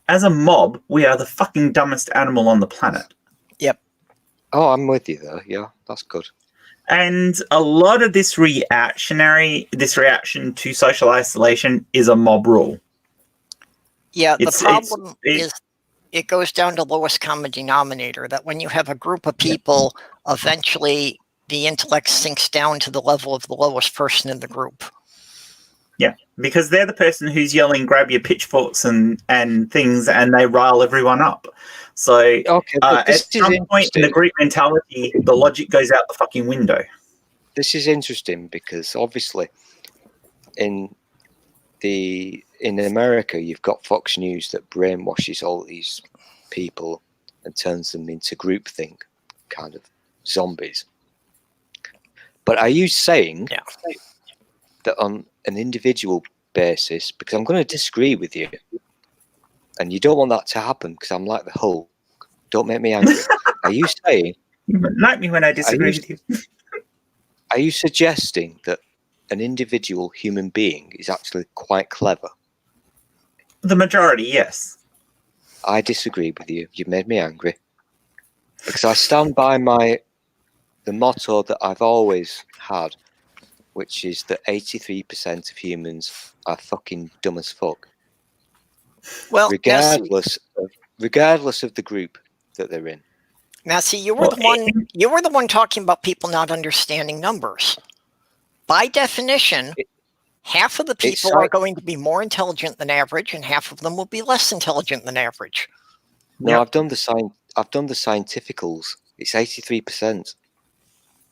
As a mob, we are the fucking dumbest animal on the planet. yep. Oh, I'm with you there. Yeah, that's good. And a lot of this reaction to social isolation is a mob rule. Yeah, the It's- problem it- is it goes down to lowest common denominator, that when you have a group of people, eventually the intellect sinks down to the level of the lowest person in the group. Yeah, because they're the person who's yelling, grab your pitchforks and things, and they rile everyone up. So Okay, but this at is some point in the interesting. group mentality, the logic goes out the fucking window. This is interesting because obviously in America you've got Fox News that brainwashes all these people and turns them into groupthink kind of zombies. But are you saying that on an individual basis, because I'm going to disagree with you, and you don't want that to happen because I'm like the Hulk, don't make me angry. Are you saying, You like me when I disagree with you. are you suggesting that an individual human being is actually quite clever? The majority, yes. I disagree with you. You've made me angry. Because I stand by the motto that I've always had, which is that 83% of humans are fucking dumb as fuck. Well, regardless of the group that they're in. now see, you were the one talking about people not understanding numbers. By definition, half of the people are going to be more intelligent than average, and half of them will be less intelligent than average. No, Yep. I've done the scientificals. It's 83%.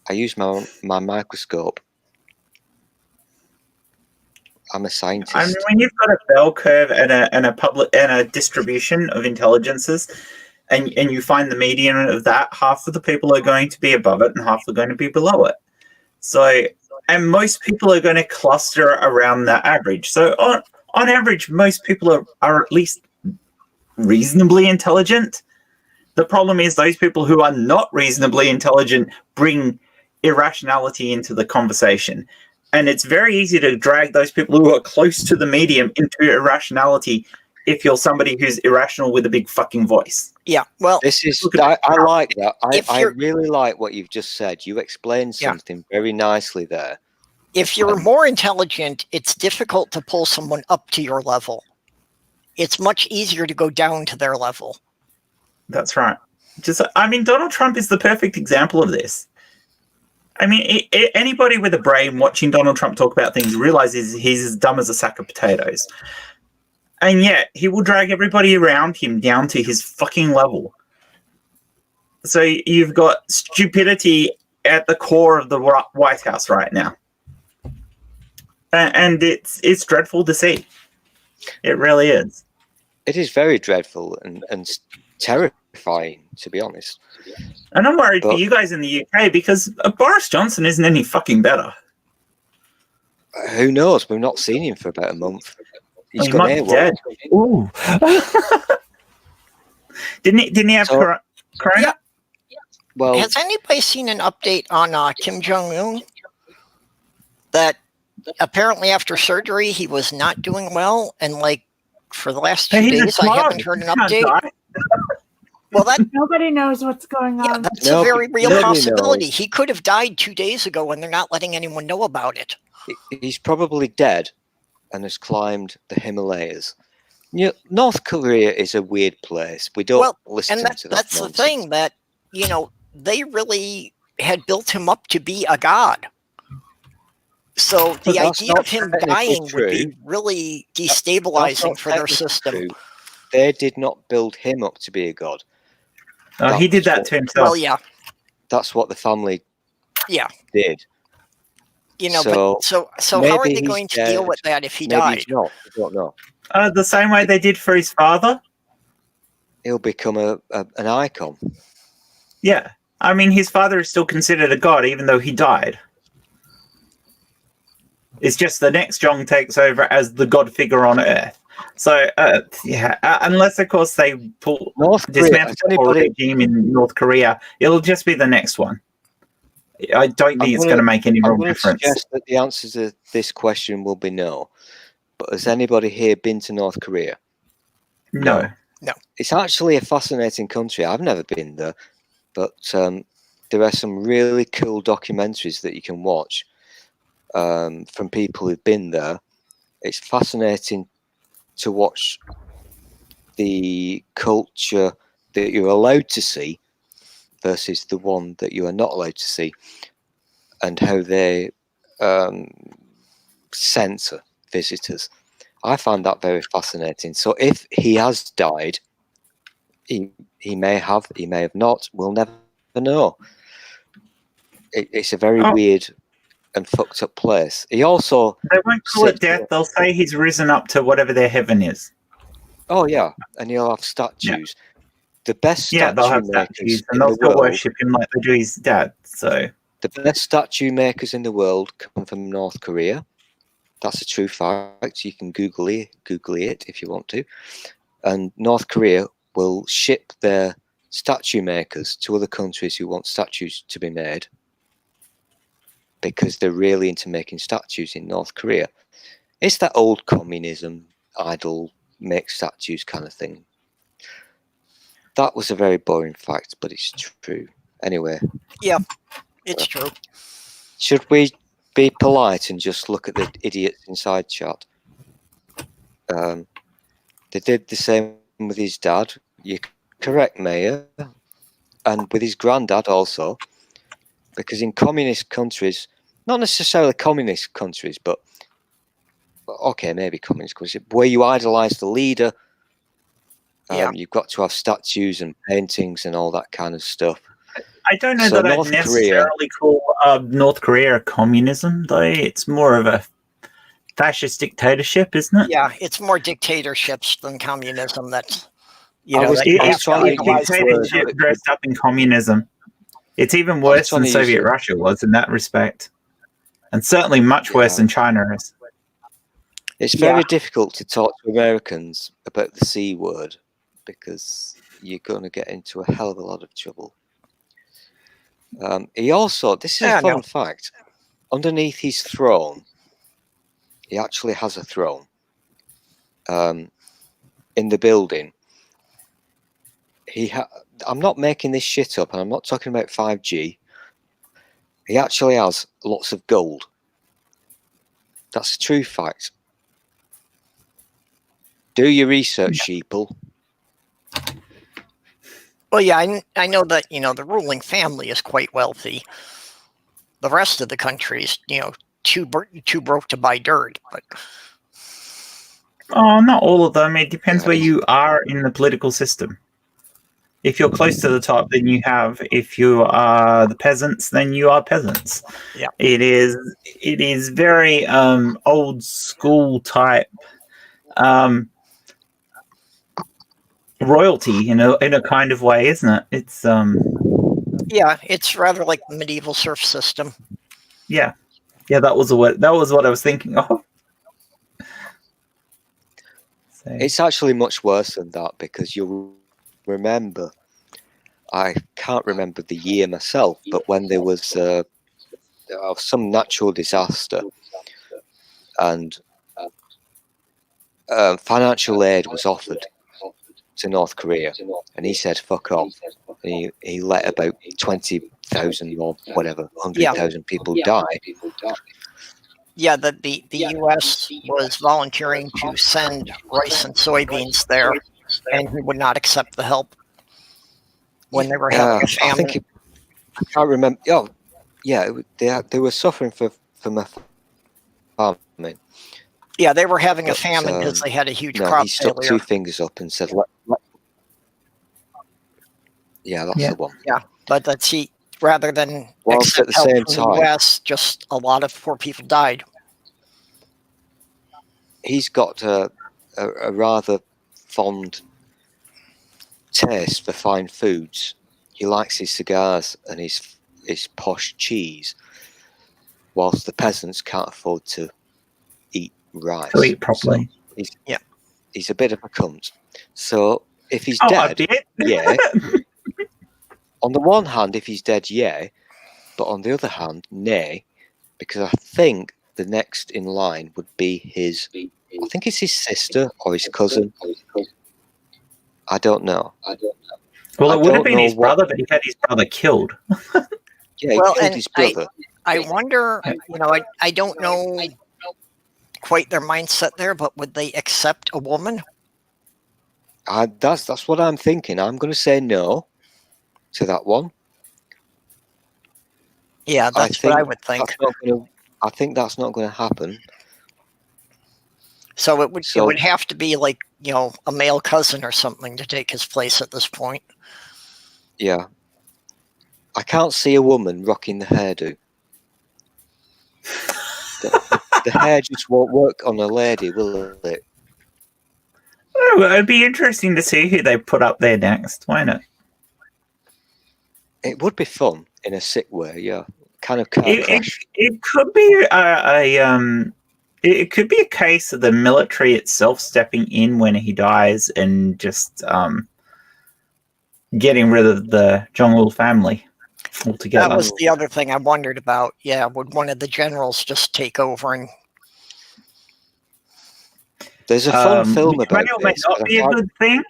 I use my microscope. I'm a scientist. I mean, when you've got a bell curve and a distribution of intelligences, and you find the median of that, half of the people are going to be above it and half are going to be below it. So, and most people are going to cluster around that average. So on average, most people are at least reasonably intelligent. The problem is those people who are not reasonably intelligent bring irrationality into the conversation. And it's very easy to drag those people who are close to the medium into irrationality if you're somebody who's irrational with a big fucking voice. Yeah, well, I like that. I really like what you've just said. You explained something very nicely there. if you're more intelligent, it's difficult to pull someone up to your level. It's much easier to go down to their level. That's right. Donald Trump is the perfect example of this. I mean, anybody with a brain watching Donald Trump talk about things realizes he's as dumb as a sack of potatoes. And yet, he will drag everybody around him down to his fucking level. So you've got stupidity at the core of the White House right now. And it's dreadful to see. It really is. It is very dreadful and terrifying, to be honest. And I'm worried for you guys in the UK because Boris Johnson isn't any fucking better. Who knows? We've not seen him for about a month. He's He gone might be dead. Ooh. Didn't he have corona? Yeah. Well, has anybody seen an update on Kim Jong-un? That apparently after surgery he was not doing well, and like for the last 2 days I haven't heard an update. Well, that Nobody knows what's going on. yeah, that's a very real possibility. He could have died 2 days ago, and they're not letting anyone know about it. he's probably dead and has climbed the Himalayas. You know, North Korea is a weird place. We don't listen and to that. That's nonsense. the thing, that they really had built him up to be a god. So the idea of him dying would be really destabilizing for their system. True. They did not build him up to be a god. Oh, he did that to himself. Well, yeah. That's what the family did. So how are they going to deal with that if he died? He's not. I don't know. The same way they did for his father. He'll become an icon. Yeah. I mean, his father is still considered a god, even though he died. It's just the next Jong takes over as the god figure on Earth. So, unless, of course, they dismantle the regime in North Korea, it'll just be the next one. I don't think it's going to make any real difference. I suggest that the answer to this question will be no. But has anybody here been to North Korea? No. It's actually a fascinating country. I've never been there. But there are some really cool documentaries that you can watch from people who've been there. It's fascinating to watch the culture that you're allowed to see versus the one that you are not allowed to see, and how they censor visitors. I find that very fascinating. So if he has died, he may have not. We'll never know. It's a very weird and fucked up place. He also... They won't call it death. They'll say he's risen up to whatever their heaven is. Oh, yeah. And he'll have statues. Yeah. The best statue they'll have statues, and they'll still worship him like they do his dad. So the best statue makers in the world come from North Korea. That's a true fact. You can Google it if you want to. And North Korea will ship their statue makers to other countries who want statues to be made, because they're really into making statues in North Korea. It's that old communism, idol, make statues kind of thing. That was a very boring fact, but it's true. Anyway. Yeah, it's true. Should we be polite and just look at the idiots inside chat? They did the same with his dad. You're correct, Mayor. And with his granddad also. Because in communist countries, not necessarily communist countries, but okay, maybe communist countries, where you idolize the leader, you've got to have statues and paintings and all that kind of stuff. I don't know that I'd necessarily call North Korea communism, though. It's more of a fascist dictatorship, isn't it? Yeah, it's more dictatorships than communism. That's, it's dictatorship dressed up in communism. It's even worse than Soviet Russia was in that respect. And certainly much worse than China is. It's very difficult to talk to Americans about the C word, because you're going to get into a hell of a lot of trouble. He also, this is a fun fact, underneath his throne, he actually has a throne in the building. I'm not making this shit up, and I'm not talking about 5G. He actually has lots of gold. That's a true fact. Do your research, sheeple. Well, yeah, I know that the ruling family is quite wealthy. The rest of the country is too broke to buy dirt. But Oh, not all of them. It depends Yeah, where you are in the political system. If you're close to the top, then you have. If you are the peasants, then you are peasants. Yeah. It is very old school type royalty in a kind of way, isn't it? It's yeah, it's rather like the medieval serf system. yeah. That was what I was thinking of. So, it's actually much worse than that, because you'll remember, I can't remember the year myself, but when there was some natural disaster and financial aid was offered to North Korea, and he said fuck off, and he let about 20,000 or whatever 100,000 people die. Yeah, the U.S. was volunteering to send rice and soybeans there, and he would not accept the help when they were having a famine. I can't remember. Oh, yeah, they were suffering from a famine. Yeah, they were having a But, famine because they had a huge No, crop he stuck failure. 2 fingers up and said, yeah, that's the one. Yeah, but rather than Whilst at accept the help same from time, the U.S., just a lot of poor people died. he's got a rather fond taste for fine foods. He likes his cigars and his posh cheese, whilst the peasants can't afford to eat rice. to eat properly. So he's a bit of a cunt. So if he's I dead, did. yeah. On the one hand, if he's dead, yeah. But on the other hand, nay, because I think the next in line would be I think it's his sister or his cousin. I don't know. Well, I it would have don't been know his brother, but he had his brother killed. Yeah, he Well, killed and his brother. I wonder, I don't know quite their mindset there, but would they accept a woman? That's what I'm thinking. I'm going to say no to that one. Yeah, that's what I would think. I think that's not going to happen. So it would have to be like a male cousin or something to take his place at this point. Yeah. I can't see a woman rocking the hairdo. The hair just won't work on a lady, will it? Oh, it'd be interesting to see who they put up there next, won't it? It would be fun in a sick way, yeah. Kind of car crash. It could be it could be a case of the military itself stepping in when he dies and just getting rid of the Jong-il family altogether. That was the other thing I wondered about. Yeah, would one of the generals just take over and? There's a fun film about may this. not be a good thing.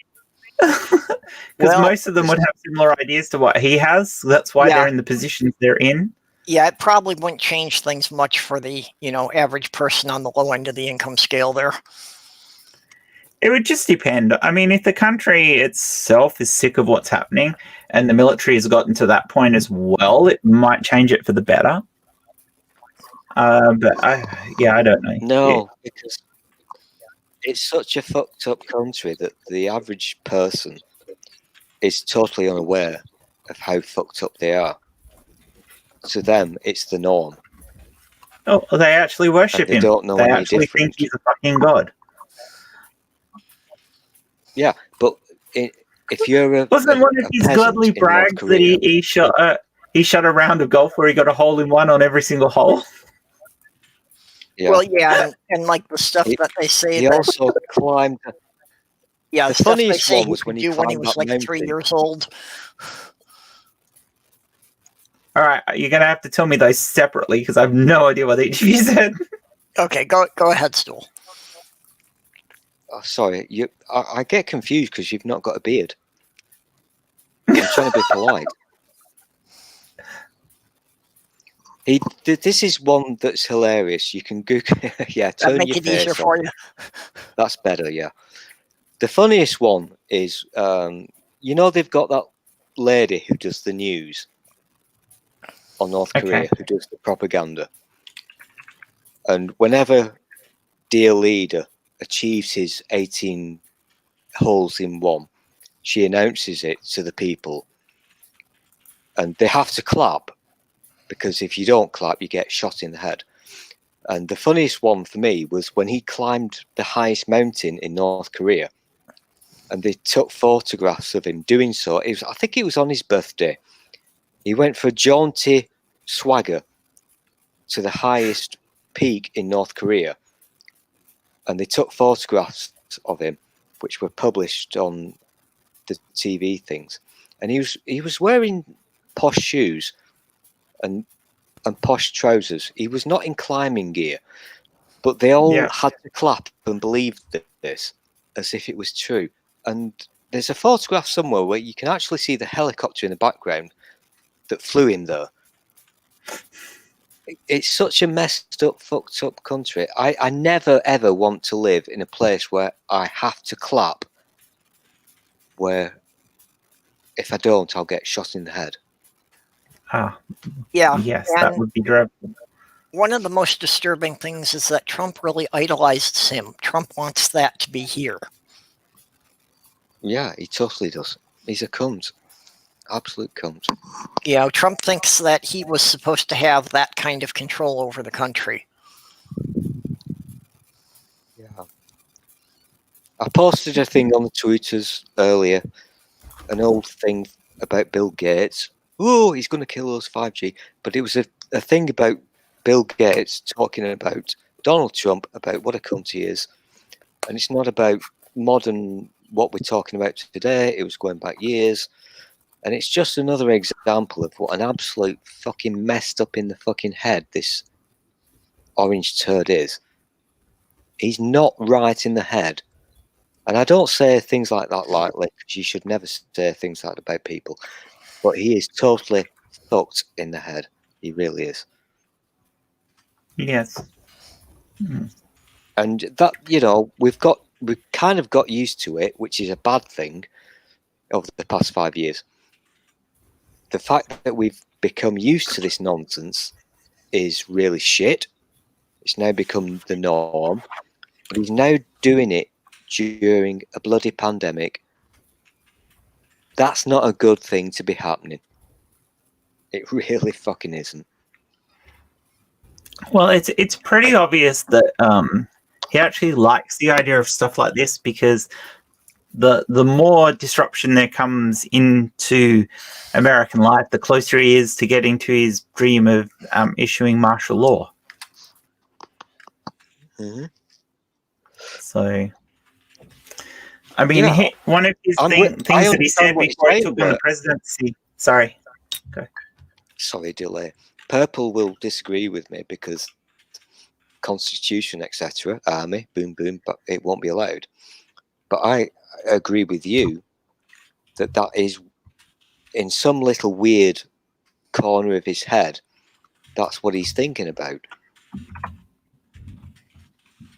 Because most of them would have similar ideas to what he has. That's why they're in the positions they're in. Yeah, it probably wouldn't change things much for the average person on the low end of the income scale there. It would just depend. I mean, if the country itself is sick of what's happening and the military has gotten to that point as well, it might change it for the better. But I don't know. No, because it's such a fucked up country that the average person is totally unaware of how fucked up they are. To them, it's the norm. Oh, they actually worship him. They don't know they any actually different. think he's a fucking god. Yeah, but if you're wasn't one of his godly brags that he shot a round of golf where he got a hole in one on every single hole? Yeah. Well, yeah, and like the stuff that they say. He also climbed. Yeah, the stuff they funniest say one was when he was like 3 years old. All right, you're gonna have to tell me those separately because I have no idea what each of you said. Okay, go ahead, Stool. Oh, sorry, I get confused because you've not got a beard. I'm trying to be polite. This is one that's hilarious. You can Google. Yeah, turn make your it face easier on. for you. That's better. Yeah. The funniest one is, they've got that lady who does the news on North Korea, who does the propaganda. And whenever dear leader achieves his 18 holes in one, she announces it to the people. And they have to clap, because if you don't clap, you get shot in the head. And the funniest one for me was when he climbed the highest mountain in North Korea, and they took photographs of him doing so. I think it was on his birthday. He went for a jaunty swagger to the highest peak in North Korea, and they took photographs of him, which were published on the TV things. And he was wearing posh shoes and posh trousers. He was not in climbing gear, but they all had to clap and believe this as if it was true. And there's a photograph somewhere where you can actually see the helicopter in the background that flew him there. It's such a messed up, fucked up country. I never ever want to live in a place where I have to clap, where if I don't, I'll get shot in the head. Yeah. Yes, that would be dreadful. One of the most disturbing things is that Trump really idolizes him. Trump wants that to be here. Yeah, he totally does. He's a cunt. Absolute cunt. You know, Trump thinks that he was supposed to have that kind of control over the country. Yeah. I posted a thing on the Twitters earlier, an old thing about Bill Gates. Oh, he's going to kill us 5G. But it was a thing about Bill Gates talking about Donald Trump, about what a cunt he is. And it's not about modern, what we're talking about today. It was going back years. And it's just another example of what an absolute fucking messed up in the fucking head this orange turd is. He's not right in the head. And I don't say things like that lightly, because you should never say things like that about people. But he is totally fucked in the head. He really is. Yes. And that, you know, we've kind of got used to it, which is a bad thing over the past 5 years. The fact that we've become used to this nonsense is really shit. It's now become the norm. But he's now doing it during a bloody pandemic. That's not a good thing to be happening. It really fucking isn't. Well, it's pretty obvious that he actually likes the idea of stuff like this, because the more disruption there comes into American life, the closer he is to getting to his dream of issuing martial law. Mm-hmm. So, I mean, one of his things that he said before he took on the presidency. Sorry. Okay. Sorry, delay. Purple will disagree with me because constitution, etc., army, boom, boom, but it won't be allowed. But I agree with you that is, in some little weird corner of his head, that's what he's thinking about.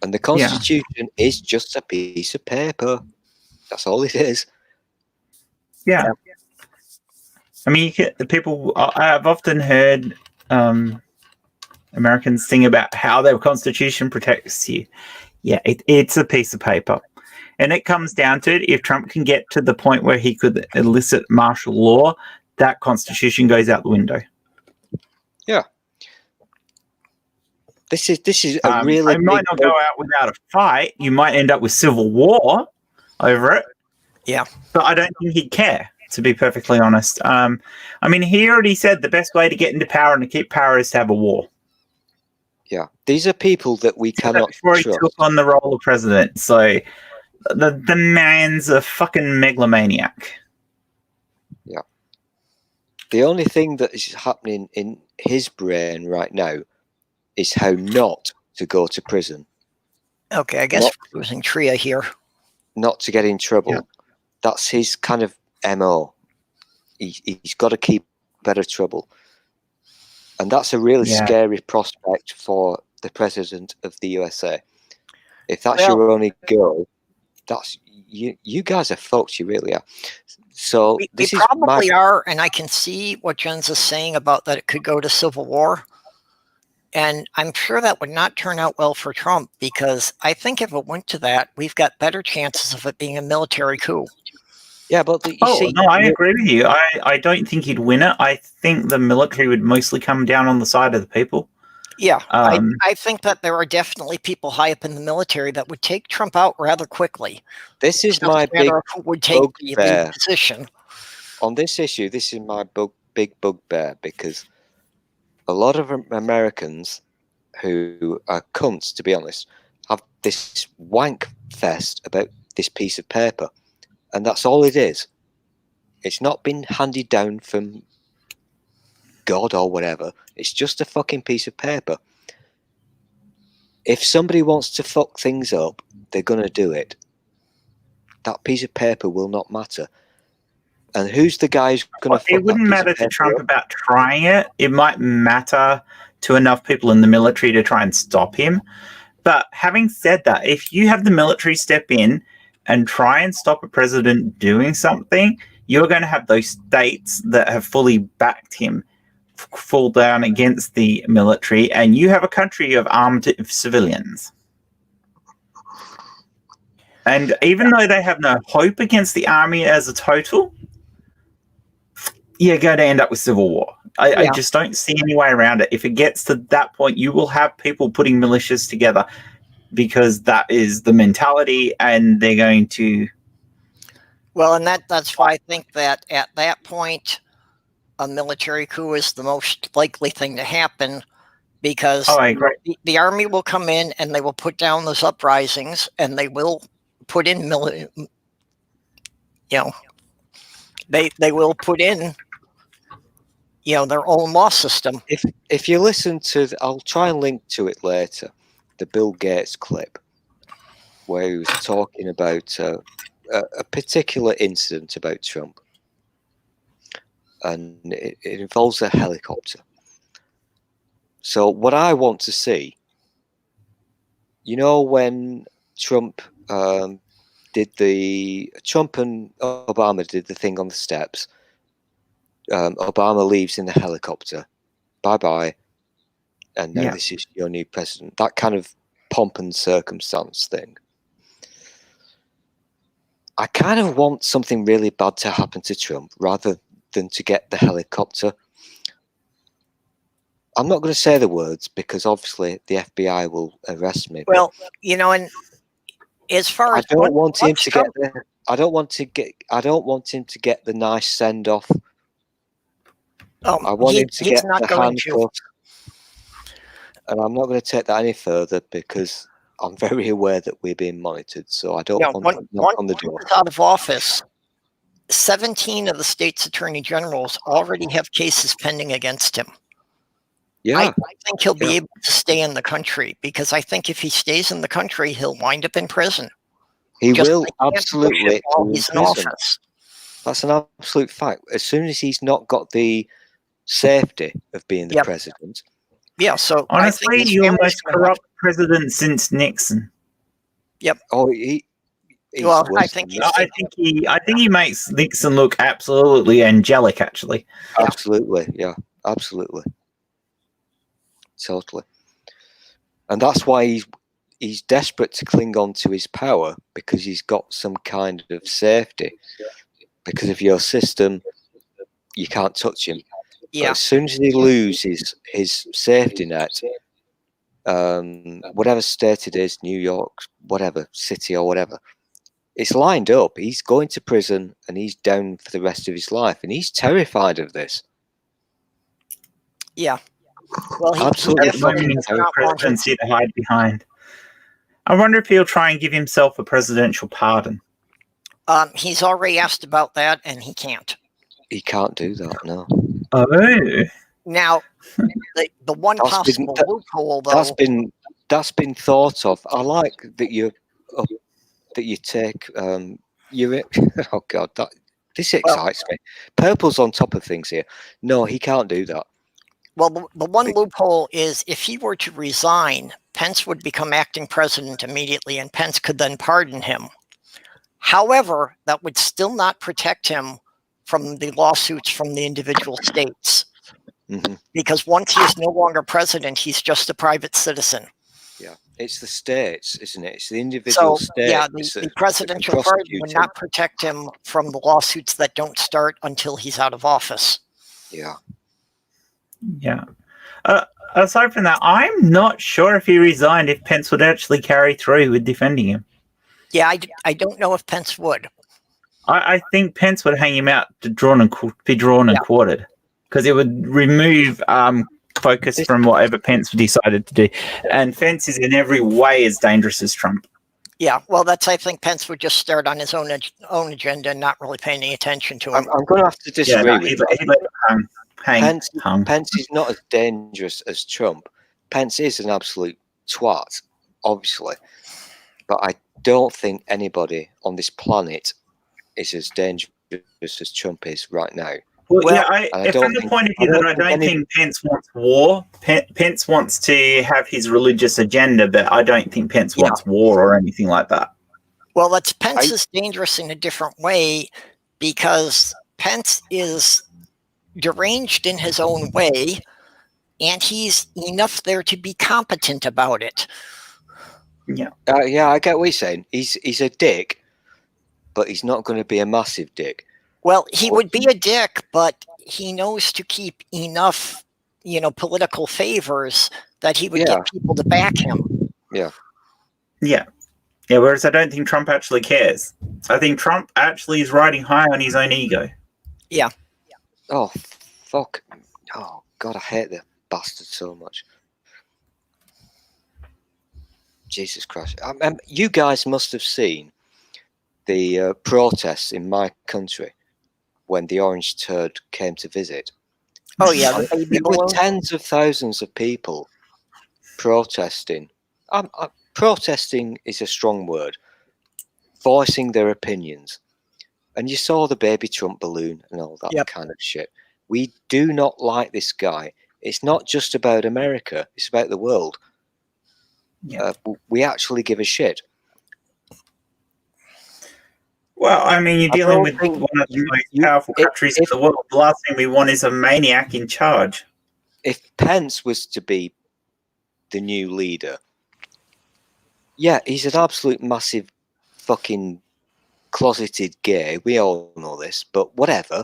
And the Constitution is just a piece of paper. That's all it is. Yeah. I mean, I've often heard Americans sing about how their Constitution protects you. Yeah, it's a piece of paper. And it comes down to it, if Trump can get to the point where he could elicit martial law, that Constitution goes out the window. Yeah. This is a really it might not go out without a fight. You might end up with civil war over it. Yeah. But I don't think he'd care, to be perfectly honest. I mean, he already said the best way to get into power and to keep power is to have a war. Yeah. These are people that we cannot before trust. He took on the role of president. So the man's a fucking megalomaniac. Yeah. The only thing that is happening in his brain right now is how not to go to prison. Okay, I guess we're losing Tria here. Not to get in trouble. Yeah. That's his kind of MO. He's got to keep out of trouble. And that's a really scary prospect for the president of the USA. If that's your only goal, that's you guys are fucked, you really are. So We this is my probably are, and I can see what Jens is saying about that it could go to civil war. And I'm sure that would not turn out well for Trump, because I think if it went to that, we've got better chances of it being a military coup. yeah, but you Oh see, no, I agree with you. I don't think he'd win it. I think the military would mostly come down on the side of the people. Yeah, Um, I think that there are definitely people high up in the military that would take Trump out rather quickly. this is It's just my a big matter of who would take the bugbear position. on this issue. This is my big bugbear, because a lot of Americans who are cunts, to be honest, have this wank fest about this piece of paper, and that's all it is. It's not been handed down from God or whatever. It's just a fucking piece of paper. If somebody wants to fuck things up, they're gonna do it. That piece of paper will not matter. And who's the guy who's gonna fuck it wouldn't that piece matter of to paper Trump up? about trying it. It might matter to enough people in the military to try and stop him. But having said that, if you have the military step in and try and stop a president doing something, you're going to have those states that have fully backed him fall down against the military, and you have a country of armed civilians. And even though they have no hope against the army as a total, you're going to end up with civil war. I just don't see any way around it. If it gets to that point, you will have people putting militias together, because that is the mentality, and they're going to... Well, and that's why I think that at that point, a military coup is the most likely thing to happen, because Oh, I agree. the army will come in and they will put down those uprisings, and they will put in they will put in their own law system. If you listen to, I'll try and link to it later, the Bill Gates clip where he was talking about a particular incident about Trump, and it involves a helicopter. So what I want to see, when Trump and Obama did the thing on the steps, Obama leaves in the helicopter, bye-bye, and now this is your new president. That kind of pomp and circumstance thing. I kind of want something really bad to happen to Trump rather than to get the helicopter. I'm not going to say the words because obviously the FBI will arrest me. Well, and as far as I don't want him to get the nice send off. I want him to get the handcuffs, and I'm not going to take that any further because I'm very aware that we're being monitored. So I don't want to knock on the door. Out of office, 17 of the state's attorney generals already have cases pending against him. Yeah, I think he'll be able to stay in the country, because I think if he stays in the country, he'll wind up in prison. He will absolutely. While he's in office. That's an absolute fact. As soon as he's not got the safety of being the president. Yeah. So honestly, you're the most corrupt president since Nixon. Yep. Oh, I think he makes Nixon look absolutely angelic. Actually, absolutely, yeah, absolutely. Totally. And that's why he's desperate to cling on to his power, because he's got some kind of safety. Because of your system, you can't touch him. Yeah. But as soon as he loses his safety net, whatever state it is, New York, whatever city or whatever, it's lined up. He's going to prison and he's down for the rest of his life. And he's terrified of this. Yeah. Well, absolutely presidency to hide behind. I wonder if he'll try and give himself a presidential pardon. He's already asked about that, and he can't. He can't do that, no. Oh. Now, the one possible loophole, though, that's been thought of. I like that you take oh God, this excites me. Purple's on top of things here. No, he can't do that. Well, the one loophole is if he were to resign, Pence would become acting president immediately, and Pence could then pardon him. However, that would still not protect him from the lawsuits from the individual states. Mhm. Because once he is no longer president, he's just a private citizen. Yeah, it's the states, isn't it? It's the individual So, states. yeah, that the can presidential pardon prosecute would him. not protect him from the lawsuits that don't start until he's out of office. Yeah. Yeah. Aside from that, I'm not sure if he resigned, if Pence would actually carry through with defending him. Yeah, I don't know if Pence would. I think Pence would hang him out to be drawn and quartered, because it would remove focus from whatever Pence decided to do. And Pence is in every way as dangerous as Trump. Yeah, well, I think Pence would just start on his own agenda and not really pay any attention to him. I'm going to have to disagree with he'd that. let it hang. Pence is not as dangerous as Trump. Pence is an absolute twat, obviously. But I don't think anybody on this planet is as dangerous as Trump is right now. Well, from the point of view that I don't think Pence wants war. Pence wants to have his religious agenda, but I don't think Pence wants war or anything like that. Well, Pence is dangerous in a different way, because Pence is deranged in his own way, and he's enough there to be competent about it. Yeah. Yeah, I get what you're saying. He's a dick, but he's not going to be a massive dick. Well, he would be a dick, but he knows to keep enough, political favors that he would get people to back him. Yeah. Yeah. Yeah, whereas I don't think Trump actually cares. I think Trump actually is riding high on his own ego. Yeah. Oh, fuck. Oh, God, I hate the bastard so much. Jesus Christ. You guys must have seen the protests in my country when the orange turd came to visit. Oh, yeah. There were tens of thousands of people protesting. Protesting is a strong word. Voicing their opinions. And you saw the baby Trump balloon and all that kind of shit. We do not like this guy. It's not just about America. It's about the world. Yeah. We actually give a shit. Well, I mean, you're dealing with one of the most powerful countries in the world. The last thing we want is a maniac in charge. If Pence was to be the new leader, yeah, he's an absolute massive fucking closeted gay. We all know this, but whatever.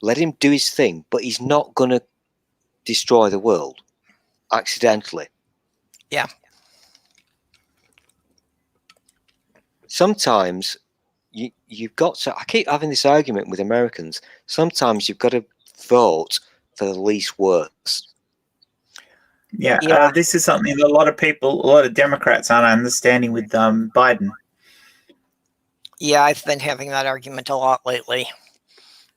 Let him do his thing, but he's not going to destroy the world accidentally. Yeah. Sometimes you've got to, I keep having this argument with Americans, sometimes you've got to vote for the least worst. Yeah. This is something that a lot of Democrats aren't understanding with Biden. Yeah, I've been having that argument a lot lately.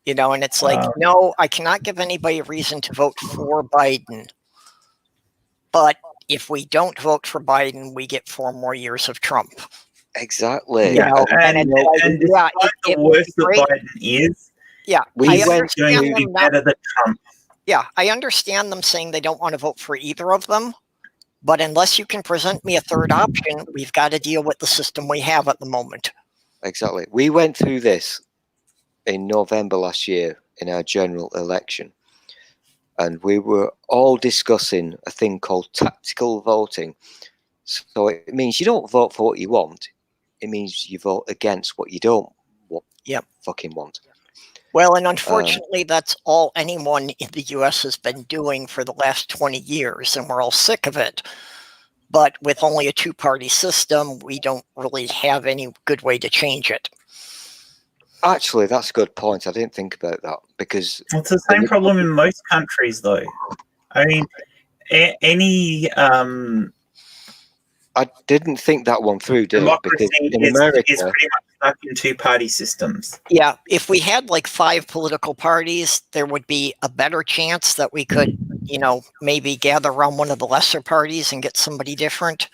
And it's like, no, I cannot give anybody a reason to vote for Biden. But if we don't vote for Biden, we get 4 more years of Trump. Exactly. Yeah, and the worst that Biden is, we went to be better than Trump. Yeah, I understand them saying they don't want to vote for either of them, but unless you can present me a third option, we've got to deal with the system we have at the moment. Exactly. We went through this in November last year in our general election, and we were all discussing a thing called tactical voting. So it means you don't vote for what you want. It means you vote against what you don't fucking want. Well, and unfortunately, that's all anyone in the U.S. has been doing for the last 20 years, and we're all sick of it. But with only a 2-party system, we don't really have any good way to change it. Actually, that's a good point. I didn't think about that, because it's the same problem in most countries, though. I mean, I didn't think that one through, did I? Because in America, is pretty much stuck in 2-party systems. Yeah, if we had like 5 political parties, there would be a better chance that we could, maybe gather around one of the lesser parties and get somebody different.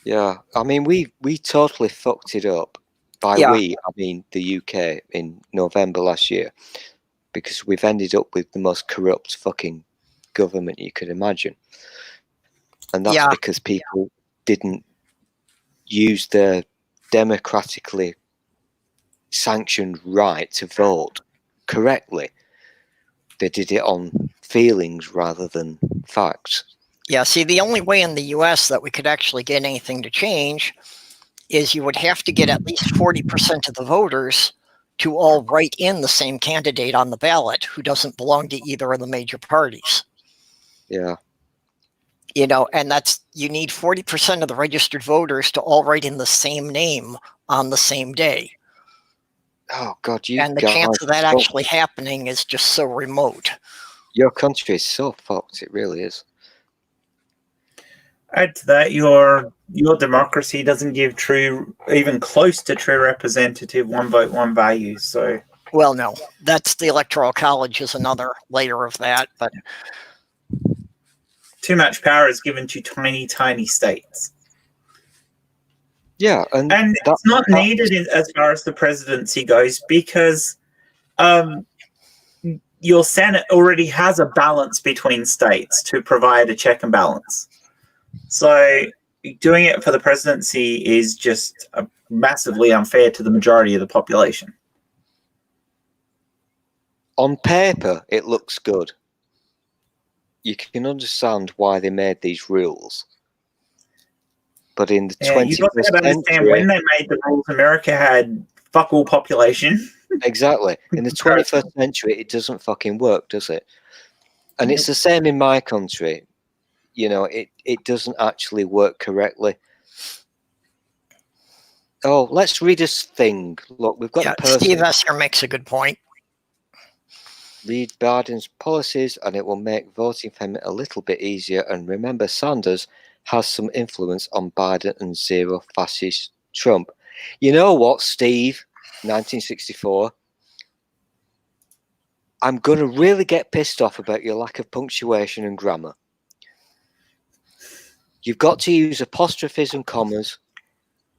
Yeah, I mean, we totally fucked it up. By we, I mean the UK in November last year, because we've ended up with the most corrupt fucking government you could imagine. And that's because people didn't use their democratically sanctioned right to vote correctly. They did it on feelings rather than facts. Yeah, see, the only way in the US that we could actually get anything to change is you would have to get at least 40% of the voters to all write in the same candidate on the ballot who doesn't belong to either of the major parties. Yeah. You know, and that's, you need 40% of the registered voters to all write in the same name on the same day. Oh God, you And the guys, chance of that actually happening is just so remote. your country is so fucked. It really is. Add to that, your democracy doesn't give true, even close to true representative one vote, one value. So, Well, no, that's the Electoral College is another layer of that, but too much power is given to tiny, tiny states. Yeah, and it's not needed as far as the presidency goes, because your Senate already has a balance between states to provide a check and balance. So doing it for the presidency is just massively unfair to the majority of the population. on paper, it looks good. You can understand why they made these rules. But in the 21st you got to understand century, when they made the rules, America had fuck all population. Exactly. In the 21st century, it doesn't fucking work, does it? And it's the same in my country. You know, it doesn't actually work correctly. Oh, let's read this thing. Look, we've got yeah, the person. Steve Esser makes a good point. Read Biden's policies and it will make voting for him a little bit easier. And remember, Sanders has some influence on Biden and zero fascist Trump. You know what, Steve? 1964. I'm going to really get pissed off about your lack of punctuation and grammar. You've got to use apostrophes and commas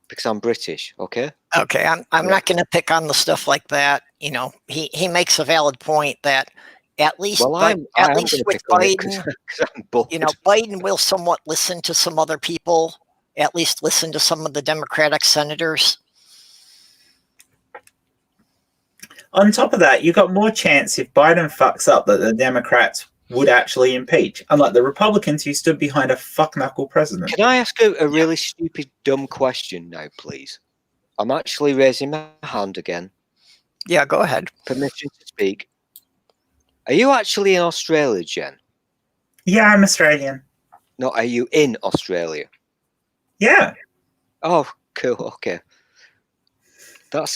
because I'm British, okay? Okay, I'm not going to pick on the stuff like that. You know, he makes a valid point that at least, Well, at least with Biden, I'm bored. you know, Biden will somewhat listen to some other people, at least listen to some of the Democratic senators. On top of that, you got more chance if Biden fucks up that the Democrats would actually impeach, unlike the Republicans who stood behind a fuck-knuckle president. Can I ask a really stupid, dumb question now, please? I'm actually raising my hand again. Yeah, go ahead. Permission to speak. Are you actually in Australia, Jen? Yeah, I'm Australian. No, are you in Australia? Yeah. Oh, cool. Okay.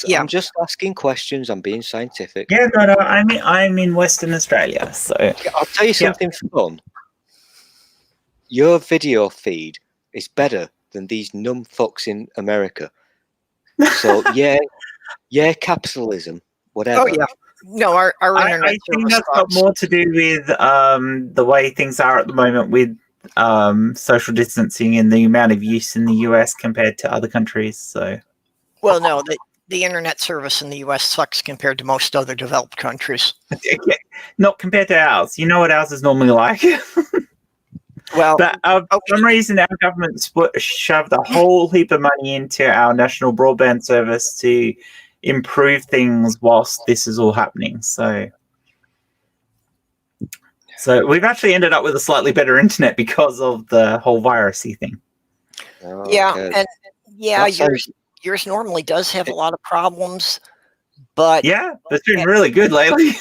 Yeah. I'm just asking questions. I'm being scientific. Yeah, no, I'm in Western Australia. So I'll tell you something fun. Your video feed is better than these numb fucks in America. So yeah, capitalism, whatever. Oh yeah. No, our internet I think service that's got more to do with the way things are at the moment with social distancing and the amount of use in the US compared to other countries. So, well, no, the internet service in the US sucks compared to most other developed countries. not compared to ours. You know what ours is normally like. Well, but for some reason, our government shoved a whole heap of money into our national broadband service to improve things whilst this is all happening. So we've actually ended up with a slightly better internet because of the whole virusy thing. Oh, yeah, okay. and yeah, That yours normally does have a lot of problems, but yeah, it's been really good lately.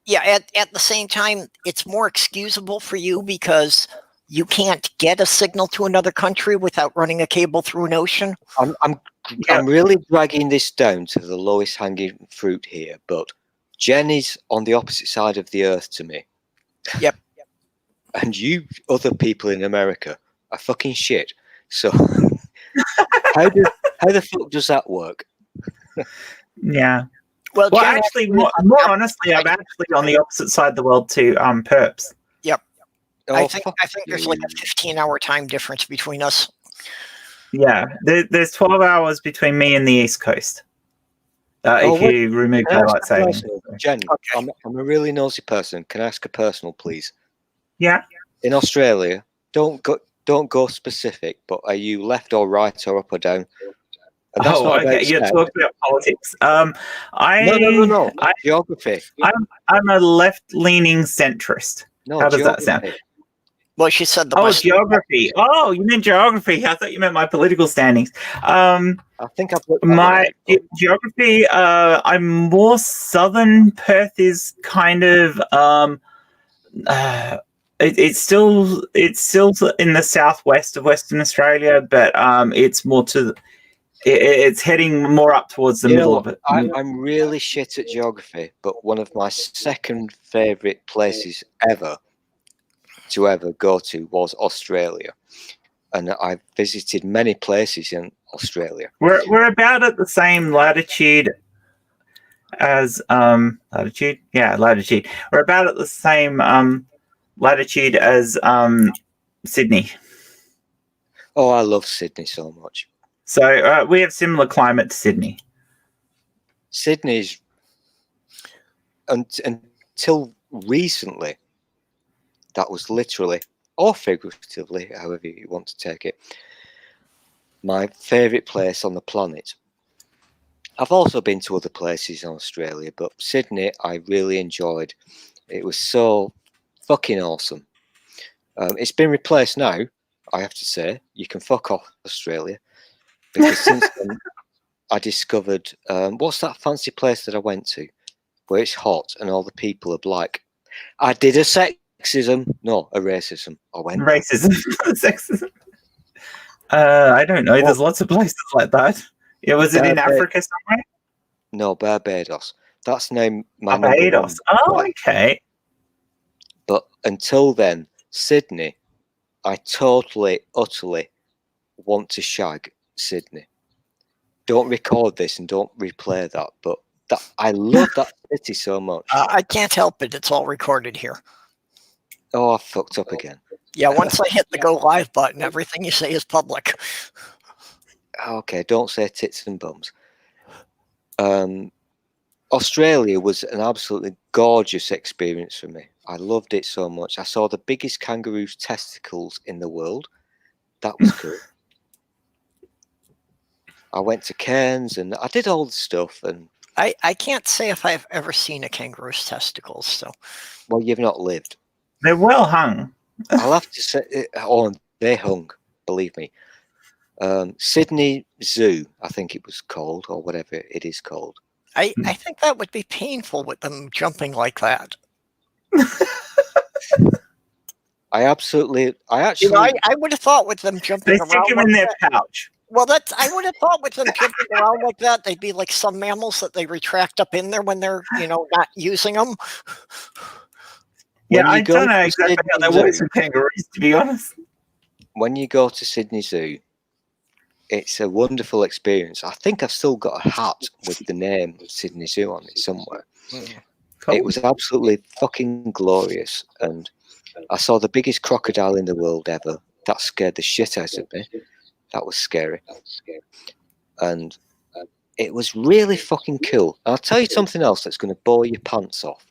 yeah, at the same time, it's more excusable for you because you can't get a signal to another country without running a cable through an ocean. I'm really dragging this down to the lowest hanging fruit here, but Jen is on the opposite side of the earth to me. Yep. And you other people in America are fucking shit. So how the fuck does that work? Yeah. Well, Well, Jen, actually, more honestly, I'm actually on the opposite side of the world to Perps. Yep. Oh, I think fuck there's you. like a 15-hour time difference between us. Yeah, there's 12 hours between me and the East Coast. If wait, you remove Can I daylight ask a savings. personal? Jen, Okay. I'm a really nosy person. Can I ask a personal, please? Yeah. In Australia, don't go specific, but are you left or right or up or down? And that's not okay. about You're sex. talking about politics. No. Geography. I'm a left-leaning centrist. No, How does that geography. sound? Well, she said the Oh, West. geography. Oh, you meant geography. I thought you meant my political standings. I think I've looked at My that. geography. I'm more southern. Perth is kind of. It's still in the southwest of Western Australia, but it's more to. It's heading more up towards the middle of it. I'm really shit at geography, but one of my second favourite places ever to go to was Australia, and I visited many places in Australia. We're about at the same latitude as latitude. Yeah, latitude. We're about at the same latitude as Sydney. Oh, I love Sydney so much. So we have similar climate to Sydney. Sydney's until recently, that was literally or figuratively, however you want to take it, my favourite place on the planet. I've also been to other places in Australia, but Sydney I really enjoyed. It was so fucking awesome. It's been replaced now, I have to say. You can fuck off, Australia. Because since then, I discovered, what's that fancy place that I went to? Where it's hot and all the people are black. I did a sexism. No, a racism. I went Racism. Sexism. I don't know. There's lots of places like that. Yeah, was it in Africa somewhere? No, Barbados. That's named my Barbados. Oh, okay. But until then, Sydney, I totally, utterly want to shag Sydney. Don't record this and don't replay that, but I love that city so much. I can't help it. It's all recorded here. Oh, I fucked up again. Yeah, once I hit the go live button, everything you say is public. Okay, don't say tits and bums. Australia was an absolutely gorgeous experience for me. I loved it so much. I saw the biggest kangaroo's testicles in the world. That was cool. I went to Cairns and I did all the stuff. And I can't say if I've ever seen a kangaroo's testicles. So, well, you've not lived. They're well hung. I'll have to say, oh, they hung. Believe me. Sydney Zoo, I think it was called, or whatever it is called. I think that would be painful with them jumping like that. I actually, I would have thought with them jumping They around stick them like in their that, pouch. well, I would have thought with them jumping around like that, they'd be like some mammals that they retract up in there when they're, not using them. Yeah, I don't know exactly how they work with kangaroos, to be honest. When you go to Sydney Zoo, it's a wonderful experience. I think I've still got a hat with the name Sydney Zoo on it somewhere. Cool. It was absolutely fucking glorious. And I saw the biggest crocodile in the world ever. That scared the shit out of me. That was scary. And it was really fucking cool. And I'll tell you something else that's going to bore your pants off.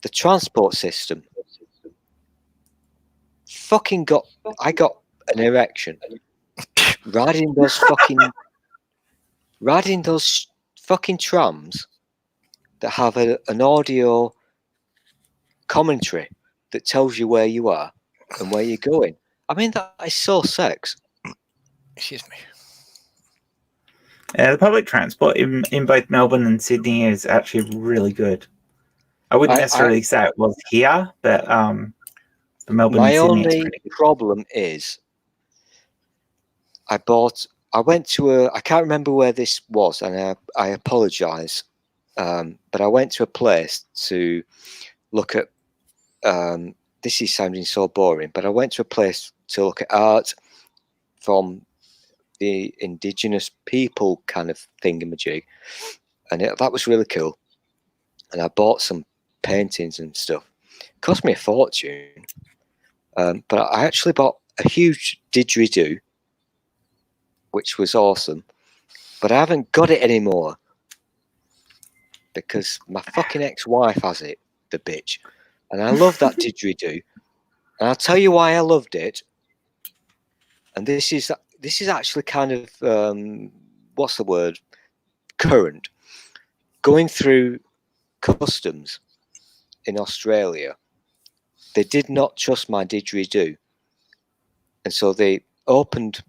The transport system. I got an erection riding those fucking trams that have an audio commentary that tells you where you are and where you're going. I mean, that is so sex. Excuse me. Yeah, the public transport in both Melbourne and Sydney is actually really good. I wouldn't necessarily say it was here, but the Melbourne and Sydney. My only problem is I went to I can't remember where this was, and I apologise, but I went to a place to look at, this is sounding so boring, but I went to a place to look at art from the indigenous people kind of thingamajig, and that was really cool. And I bought some paintings and stuff. It cost me a fortune, but I actually bought a huge didgeridoo, which was awesome, but I haven't got it anymore because my fucking ex-wife has it, the bitch, and I love that didgeridoo, and I'll tell you why I loved it. And this is this is actually kind of what's the word? Current. Going through customs in Australia, they did not trust my didgeridoo, and so they opened.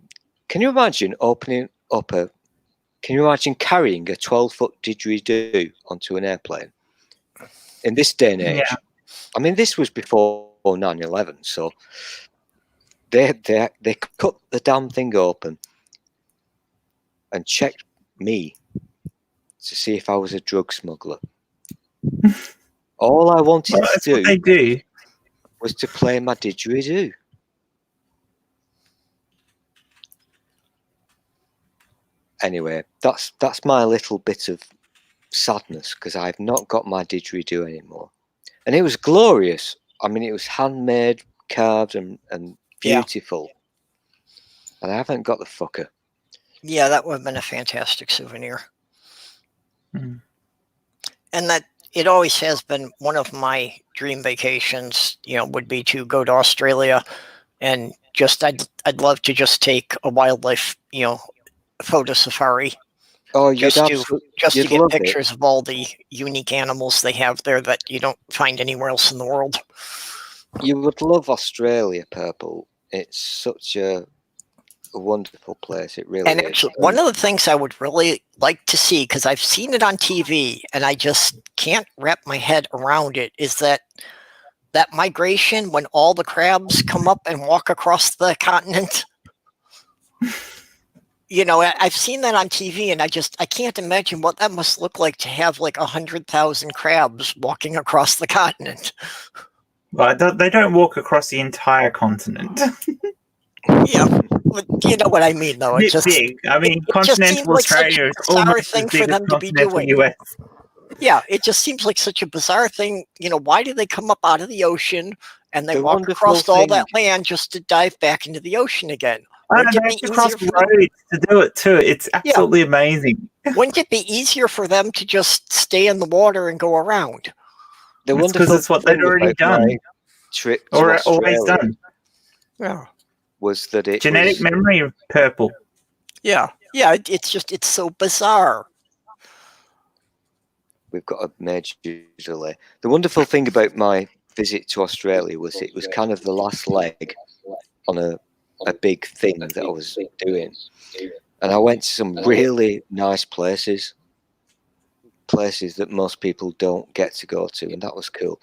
Can you imagine opening up a? Can you imagine carrying a 12-foot didgeridoo onto an airplane in this day and age? Yeah. I mean, this was before 9/11, so they cut the damn thing open and checked me to see if I was a drug smuggler. All I wanted Well, to that's what they do do. was to play my didgeridoo. Anyway, that's my little bit of sadness because I've not got my didgeridoo anymore. And it was glorious. I mean, it was handmade, carved, and Yeah. beautiful. And I haven't got the fucker. Yeah, that would have been a fantastic souvenir. Mm. And that it always has been one of my dream vacations, would be to go to Australia and just I'd love to just take a wildlife, photo safari. Oh, you'd Just to you'd get love pictures of all the unique animals they have there that you don't find anywhere else in the world. it. You would love Australia, Purple. It's such a wonderful place. It really And is. actually, one of the things I would really like to see, because I've seen it on TV and I just can't wrap my head around it, is that migration when all the crabs come up and walk across the continent. I've seen that on TV, and I can't imagine what that must look like to have like 100,000 crabs walking across the continent. Well, they don't walk across the entire continent. Yeah, but you know what I mean, though. It It's just big. I mean, it just seems continental like such Australia a is bizarre almost thing as for big as them to be continental doing. US. Yeah, it just seems like such a bizarre thing. Why do they come up out of the ocean and they The walk wonderful across all that thing- land just to dive back into the ocean again? I Wouldn't don't know, it they be have to easier cross for them? roads to do it too. It's absolutely amazing. Wouldn't it be easier for them to just stay in the water and go around? The It's 'cause wonderful it's what they'd thing already about done. my trip to Or Australia always done. Yeah, was that it Genetic was memory of purple. yeah. It's so bizarre. we've got a major delay. The wonderful thing about my visit to Australia was it was kind of the last leg on a big thing that I was doing. And I went to some really nice places that most people don't get to go to, and that was cool.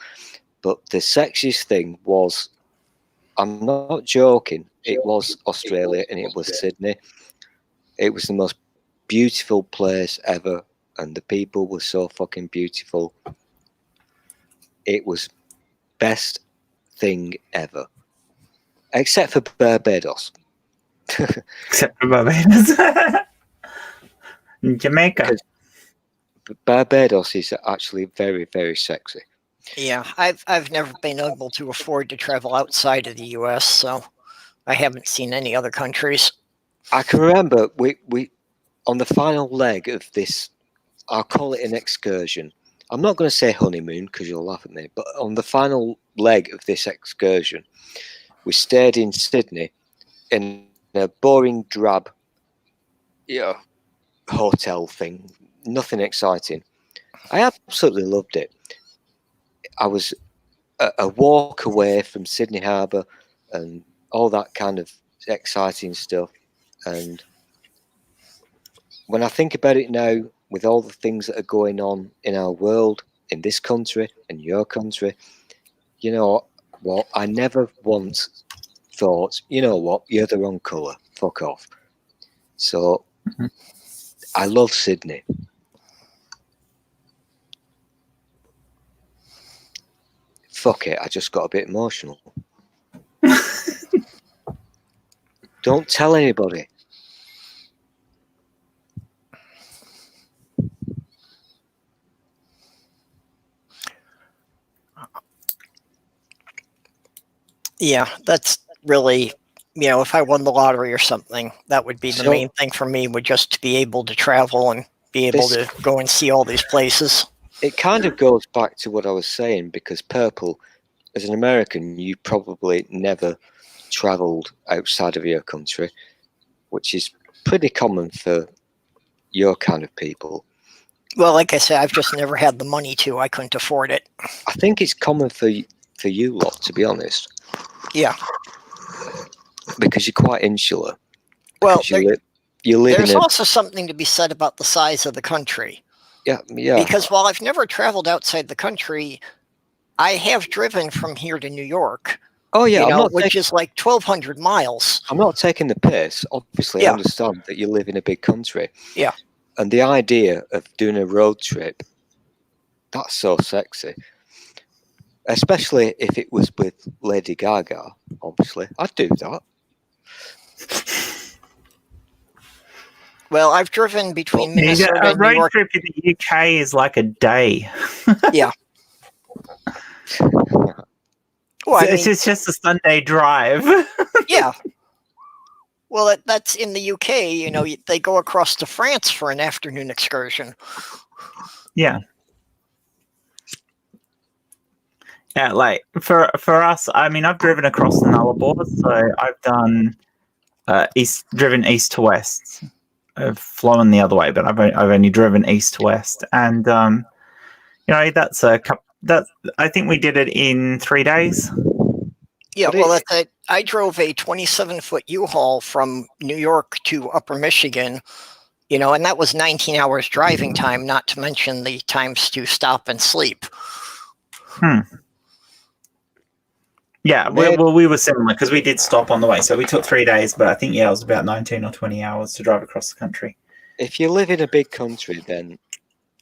But the sexiest thing was, I'm not joking, it was Australia and it was Sydney. It was the most beautiful place ever, and the people were so fucking beautiful. It was best thing ever, except for Barbados. Except for Barbados. Jamaica. Because Barbados is actually very, very sexy. Yeah, I've never been able to afford to travel outside of the U.S., so I haven't seen any other countries. I can remember we on the final leg of this, I'll call it an excursion. I'm not going to say honeymoon because you'll laugh at me, but on the final leg of this excursion, we stayed in Sydney in a boring, drab, hotel thing. Nothing exciting. I absolutely loved it. I was a walk away from Sydney Harbour and all that kind of exciting stuff. And when I think about it now, with all the things that are going on in our world, in this country, in your country, you know what? I never once thought, you know what, you're the wrong colour. Fuck off. So I love Sydney. Fuck it, I just got a bit emotional. Don't tell anybody. Yeah, that's really, if I won the lottery or something, that would be the So- main thing for me, would just to be able to travel and be able This- to go and see all these places. It kind of goes back to what I was saying, because Purple, as an American, you probably never travelled outside of your country. which is pretty common for your kind of people. Well, like I said, I've just never had the money to. I couldn't afford it. I think it's common for you lot, to be honest, Yeah. because you're quite insular. Well, You live there's in a also something to be said about the size of the country. yeah. Because while I've never traveled outside the country, I have driven from here to New York. Oh yeah, which is like 1,200 miles. I'm not taking the piss. Obviously, Yeah. I understand that you live in a big country. Yeah. And the idea of doing a road trip, that's so sexy. Especially if it was with Lady Gaga, obviously. I'd do that. Well, I've driven between Minnesota A and New road York. trip in the UK is like a day. Yeah. Well, It's just a Sunday drive. yeah. Well, that's in the UK. They go across to France for an afternoon excursion. Yeah. Yeah, like for us, I mean, I've driven across the Nullarbor, so I've done driven east to west. I've flown the other way, but I've only driven east to west, and that's a couple. I think we did it in 3 days. Yeah, well, I drove a 27-foot U-Haul from New York to Upper Michigan, and that was 19 hours driving time, not to mention the times to stop and sleep. Yeah, we were similar because we did stop on the way. So we took 3 days, but I think, it was about 19 or 20 hours to drive across the country. If you live in a big country, then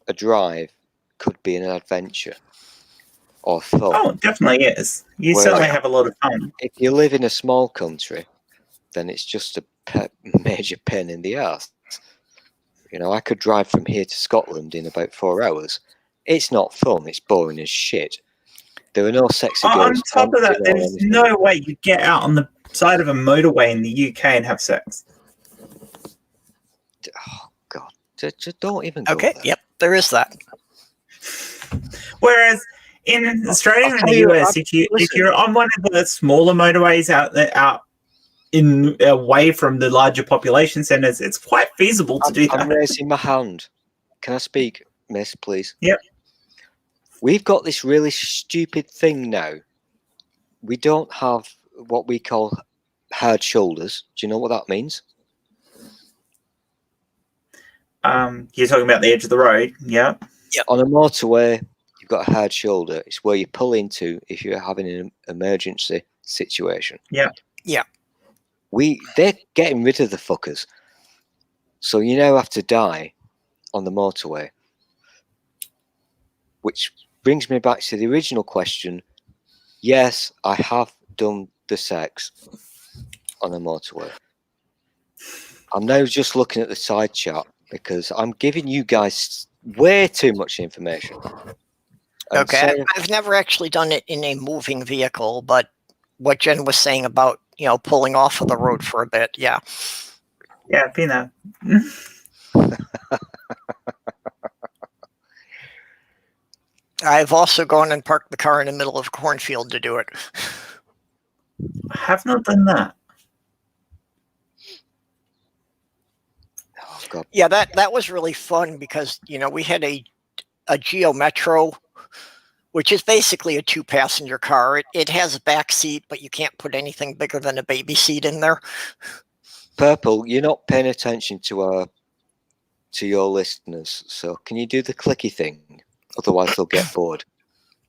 a drive could be an adventure or fun. Oh, it definitely is. You certainly have a lot of fun. If you live in a small country, then it's just a major pain in the ass. I could drive from here to Scotland in about 4 hours. It's not fun. It's boring as shit. There are no sexy girls. On top of that, there's no way you get out on the side of a motorway in the UK and have sex. Oh, God. Just don't even go Okay, there. yep, there is that. Whereas in Australia and the US, if you're on one of the smaller motorways out away from the larger population centres, it's quite feasible to do that. I'm raising my hand. Can I speak, miss, please? Yep. We've got this really stupid thing now. We don't have what we call hard shoulders. Do you know what that means? You're talking about the edge of the road, yeah? Yeah. On a motorway, you've got a hard shoulder. It's where you pull into if you're having an emergency situation. Yeah. Yeah. They're getting rid of the fuckers. So you now have to die on the motorway. Which brings me back to the original question. Yes, I have done the sex on a motorway. I'm now just looking at the side chat because I'm giving you guys way too much information. And Okay, I've never actually done it in a moving vehicle, but what Jen was saying about, pulling off of the road for a bit, yeah. Yeah, I've been there. I've also gone and parked the car in the middle of a cornfield to do it. I have not done that. Oh, God. Yeah, that was really fun because, we had a Geo Metro, which is basically a 2-passenger car. It has a back seat, but you can't put anything bigger than a baby seat in there. Purple, you're not paying attention to your listeners, so can you do the clicky thing? Otherwise, they'll get bored.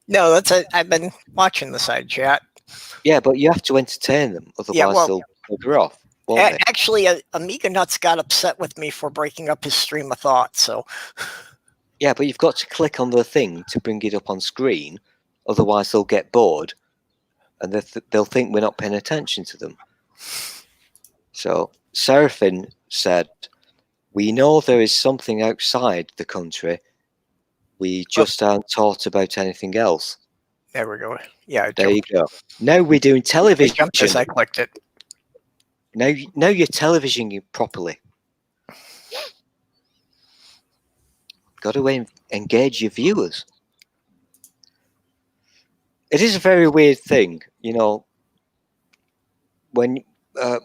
No, I've been watching the side chat. Yeah, but you have to entertain them. Otherwise, they'll bugger off. Won't they? Actually, Amiga Nuts got upset with me for breaking up his stream of thought, so... Yeah, but you've got to click on the thing to bring it up on screen. Otherwise, they'll get bored, and they'll think we're not paying attention to them. So, Seraphin said, "We know there is something outside the country. We just aren't taught about anything else." There we go. Yeah, there you go. Now we're doing television. Jumped as I clicked it. Now you're televisioning properly. Got to engage your viewers. It is a very weird thing, when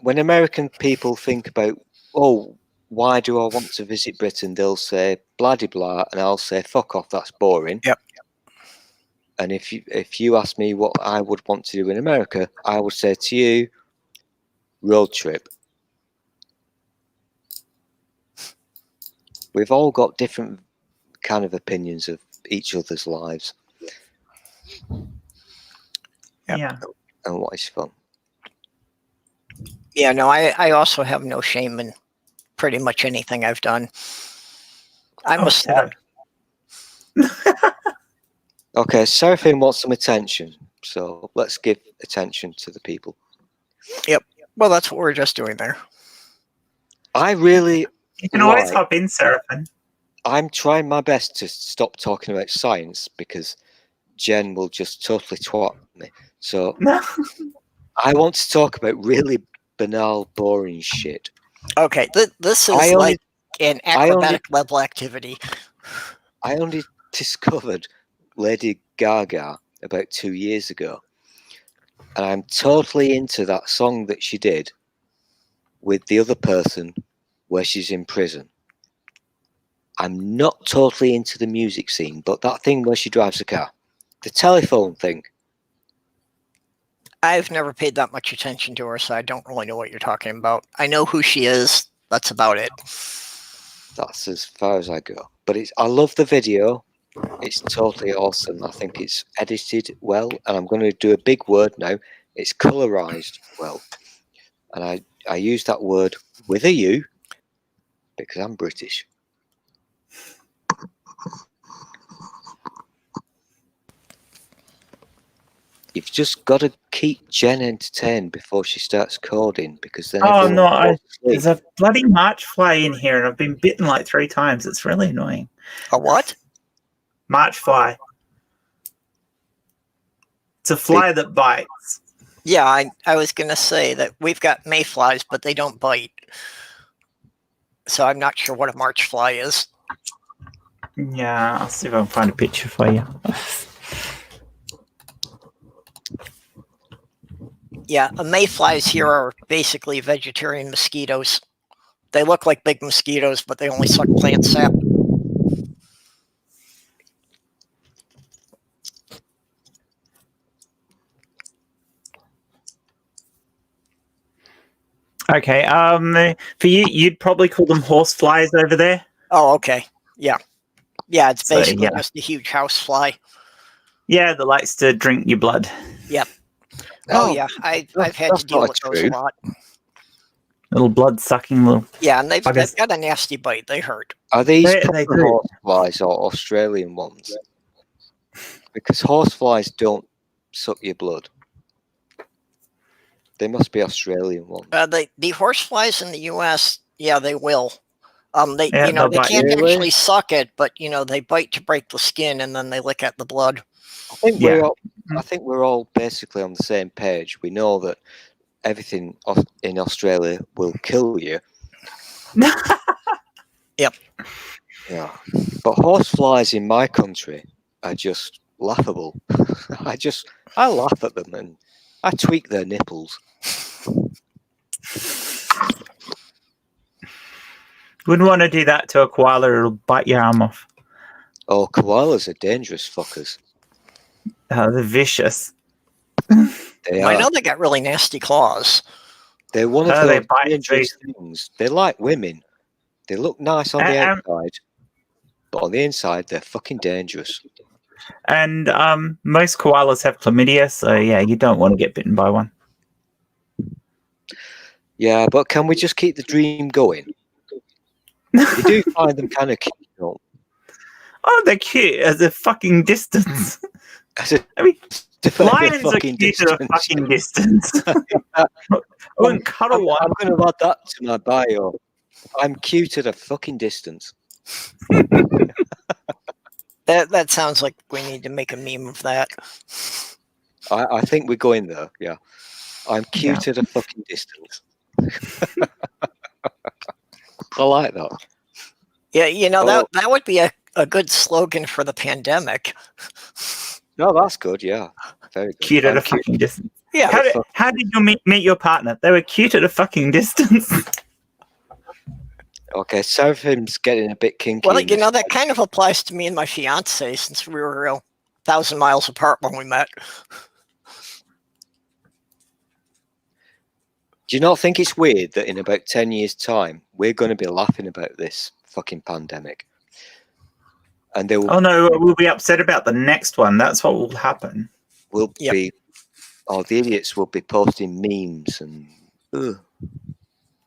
when American people think about, oh, why do I want to visit Britain? They'll say blah de blah, and I'll say fuck off. That's boring. Yep. And if you ask me what I would want to do in America, I would say to you, road trip. We've all got different kind of opinions of each other's lives. Yep. Yeah. And what is fun. Yeah, no, I also have no shame in pretty much anything I've done. I'm a slut. Okay, Seraphim wants some attention, so let's give attention to the people. Well, that's what we're just doing there. I really You can always like- hop in, Seraphim. I'm trying my best to stop talking about science because Jen will just totally twat me. So I want to talk about really banal, boring shit. Okay, this is I only- like an I only- acrobatic level activity. I only discovered Lady Gaga about 2 years ago, and I'm totally into that song that she did with the other person where she's in prison. I'm not totally into the music scene, but that thing where she drives a car, the telephone thing. I've never paid that much attention to her, so I don't really know what you're talking about. I know who she is. That's about it. That's as far as I go. But I love the video. It's totally awesome. I think it's edited well, and I'm going to do a big word now. It's colorized well, and I use that word with a U because I'm British. You've just got to keep Jen entertained before she starts coding, because then Oh everyone no, falls there's asleep. a bloody March fly in here, and I've been bitten like 3 times. It's really annoying. A what? March fly. It's a fly that bites. Yeah, I was going to say that we've got mayflies, but they don't bite. So I'm not sure what a March fly is. Yeah, I'll see if I can find a picture for you. Yeah, mayflies here are basically vegetarian mosquitoes. They look like big mosquitoes, but they only suck plant sap. Okay, for you, you'd probably call them horse flies over there. Oh, okay. Yeah. Yeah, it's So, basically yeah. just a huge house fly. Yeah, that likes to drink your blood. Oh, yeah, I've had that's to deal not with those true. a lot. Little blood sucking little. Yeah, and they've I guess- got a nasty bite. They hurt. Are these They proper do. horseflies or Australian ones? Because horseflies don't suck your blood. They must be Australian ones. The horseflies in the U.S., yeah, they will. They Yeah, they'll they bite. can't Really? actually suck it, but they bite to break the skin, and then they lick at the blood. I think Yeah. I think we're all basically on the same page. We know that everything in Australia will kill you. Yep. Yeah. But horseflies in my country are just laughable. I laugh at them and I tweak their nipples. Wouldn't want to do that to a koala; it'll bite your arm off. Oh, koalas are dangerous fuckers. They're vicious. They I are. know they got really nasty claws. They're one of They those bite dangerous things. They're like women. They look nice on the outside, but on the inside, they're fucking dangerous. And most koalas have chlamydia, so yeah, you don't want to get bitten by one. Yeah, but can we just keep the dream going? You do find them kind of cute. Though. Oh, they're cute at a fucking distance. As a- I mean, to find a lions are fucking cute at a distance. fucking distance. I wouldn't cuddle one. I'm going to add that to my bio. I'm cute at a fucking distance. That sounds like we need to make a meme of that. I think we're going there. Yeah, I'm cute at a fucking distance. I like that. Yeah, Oh. that would be a good slogan for the pandemic. No, that's good. Yeah, very good. Cute at I'm a fucking distance. Yeah. How did you meet your partner? They were cute at a fucking distance. Okay, Seraphim's getting a bit kinky. Well, in you this know, that kind of applies to me and my fiance since we were 1,000 miles apart when we met. Do you not think it's weird that in about 10 years' time, we're going to be laughing about this fucking pandemic? And there will, Oh no, we'll be upset about the next one. That's what will happen. Yep. be, the idiots will be posting memes and, ugh.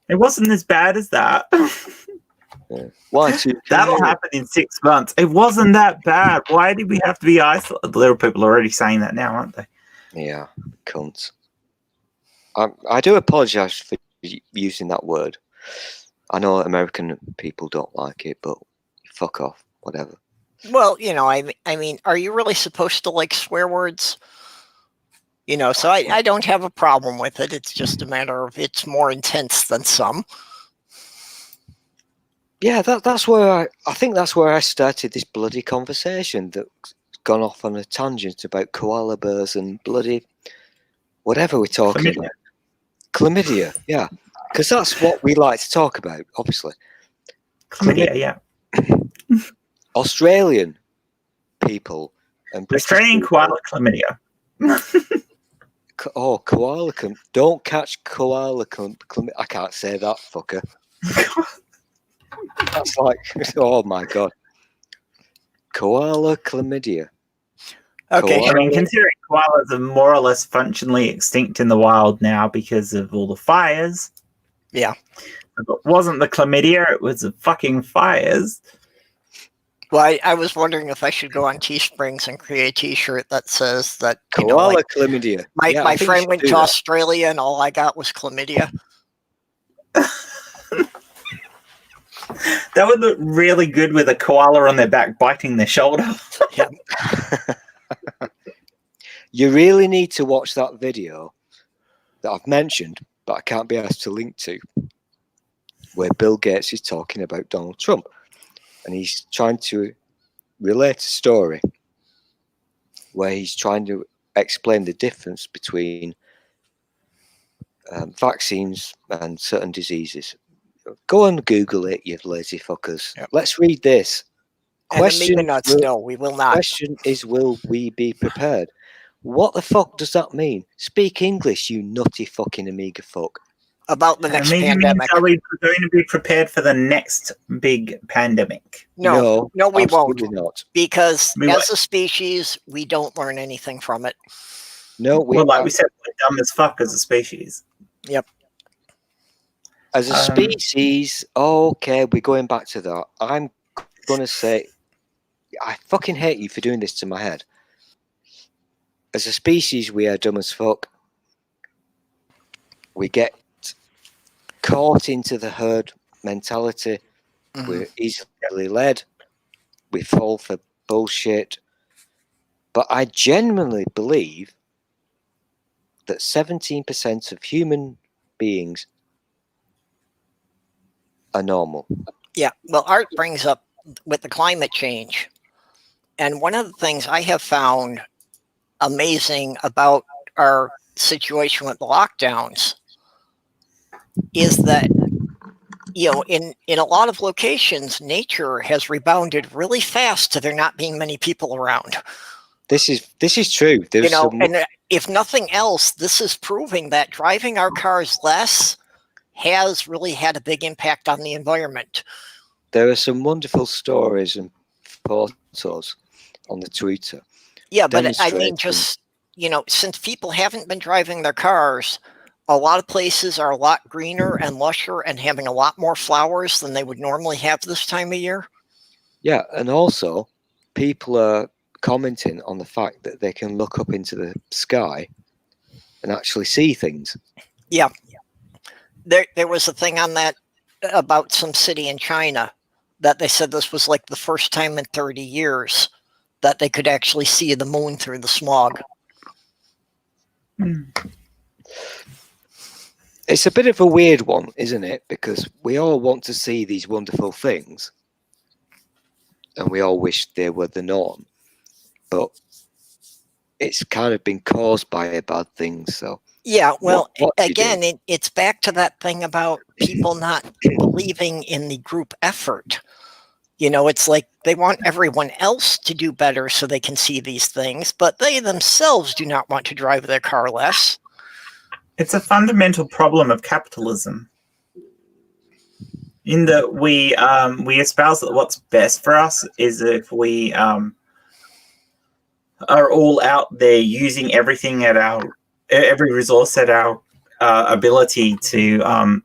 It wasn't as bad as that. Yeah. Why too? That'll happen in 6 months. It wasn't that bad. Why did we have to be isolated? The little people are already saying that now, aren't they? Yeah, cunts. I do apologise for using that word. I know American people don't like it, but fuck off, whatever. Well, you know, I mean, are you really supposed to like swear words? You know, so I don't have a problem with it. It's just a matter of it's more intense than some. Yeah, that's where I think that's where I started this bloody conversation that's gone off on a tangent about koala bears and bloody whatever we're talking about. Chlamydia, yeah. Because that's what we like to talk about, obviously. Chlamydia, yeah. Australian people and British Australian people, koala chlamydia. koala don't catch koala chlamydia. I can't say that, fucker. That's like, oh my god. Koala chlamydia. Okay. I mean, considering koalas are more or less functionally extinct in the wild now because of all the fires. Yeah. If it wasn't the chlamydia, it was the fucking fires. Well, I was wondering if I should go on Teesprings and create a T-shirt that says that Koala chlamydia. Yeah, my friend went to Australia and all I got was chlamydia. That would look really good with a koala on their back biting their shoulder. Yeah. You really need to watch that video that I've mentioned, but I can't be asked to link to, where Bill Gates is talking about Donald Trump. And he's trying to relate a story where he's trying to explain the difference between vaccines and certain diseases. Go and Google it, you lazy fuckers. Yep. Let's read this. Question nuts, no, we will not. Question is, will we be prepared? What the fuck does that mean? Speak English, you nutty fucking Amiga fuck. About the next Maybe pandemic. are we going to be prepared for the next big pandemic? No, we won't. Not. Because We as won't. a species, we don't learn anything from it. No, Well, like we said, we're dumb as fuck as a species. Yep. As a species, okay, we're going back to that. I'm going to say, I fucking hate you for doing this to my head. As a species, we are dumb as fuck. We get caught into the herd mentality. Mhm. We're easily led. We fall for bullshit. But I genuinely believe that 17% of human beings are normal. Yeah. Well, Art brings up with the climate change. And one of the things I have found amazing about our situation with the lockdowns is that, you know, in a lot of locations, nature has rebounded really fast to there not being many people around. This is true. There's You know, some, and if nothing else, this is proving that driving our cars less has really had a big impact on the environment. there are some wonderful stories and photos on the Twitter. Yeah, but I mean, Demonstrating. just, you know, since people haven't been driving their cars, a lot of places are a lot greener and lusher and having a lot more flowers than they would normally have this time of year. Yeah, and also people are commenting on the fact that they can look up into the sky and actually see things. Yeah. There was a thing on that about some city in China that they said this was like the first time in 30 years that they could actually see the moon through the smog. It's a bit of a weird one, isn't it? Because we all want to see these wonderful things and we all wish they were the norm. But it's kind of been caused by a bad thing. So Yeah, well, what do you do? again, it's back to that thing about people not believing in the group effort. You know, it's like they want everyone else to do better so they can see these things, but they themselves do not want to drive their car less. It's a fundamental problem of capitalism, in that we espouse that what's best for us is if we are all out there using everything at every resource at our ability to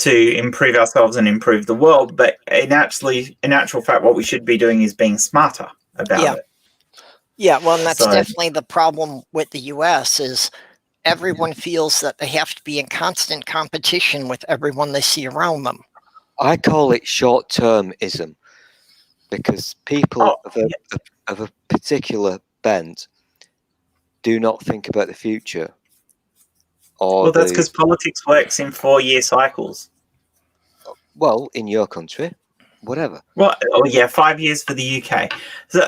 improve ourselves and improve the world. But in actual fact, what we should be doing is being smarter about it. Yeah, well, and that's So- definitely the problem with the US is everyone feels that they have to be in constant competition with everyone they see around them. I call it short-termism, because people of a particular bent do not think about the future. Well, that's because politics works in 4-year cycles. Well, in your country, whatever. Well, 5 years for the UK.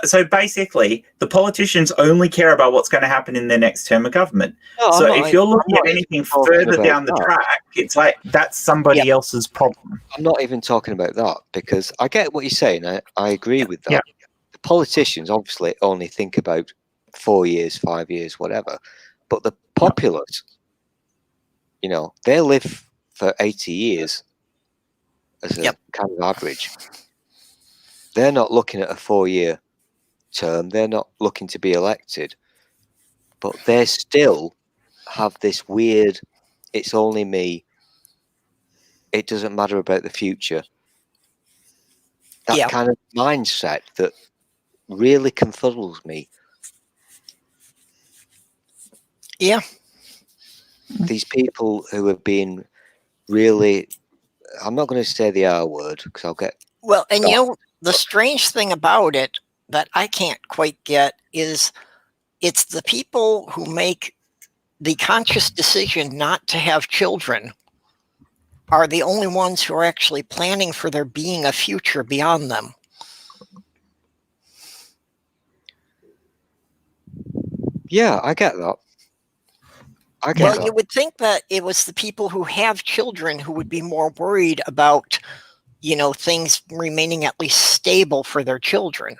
So basically, the politicians only care about what's going to happen in their next term of government. No, So I'm if you're looking not at anything talking further about down the that. track, it's like that's somebody else's problem. I'm not even talking about that, because I get what you're saying. I agree with that. Yeah. The politicians obviously only think about 4 years, 5 years, whatever. But the populace, you know, they live for 80 years as a kind of average. They're not looking at a 4-year term. They're not looking to be elected. But they still have this weird, it's only me, it doesn't matter about the future. That kind of mindset that really confuddles me. Yeah. These people who have been really, I'm not going to say the R word because I'll get... Well, and you know, the strange thing about it that I can't quite get is it's the people who make the conscious decision not to have children are the only ones who are actually planning for there being a future beyond them. Yeah, I get that. Well, you would think that it was the people who have children who would be more worried about, you know, things remaining at least stable for their children.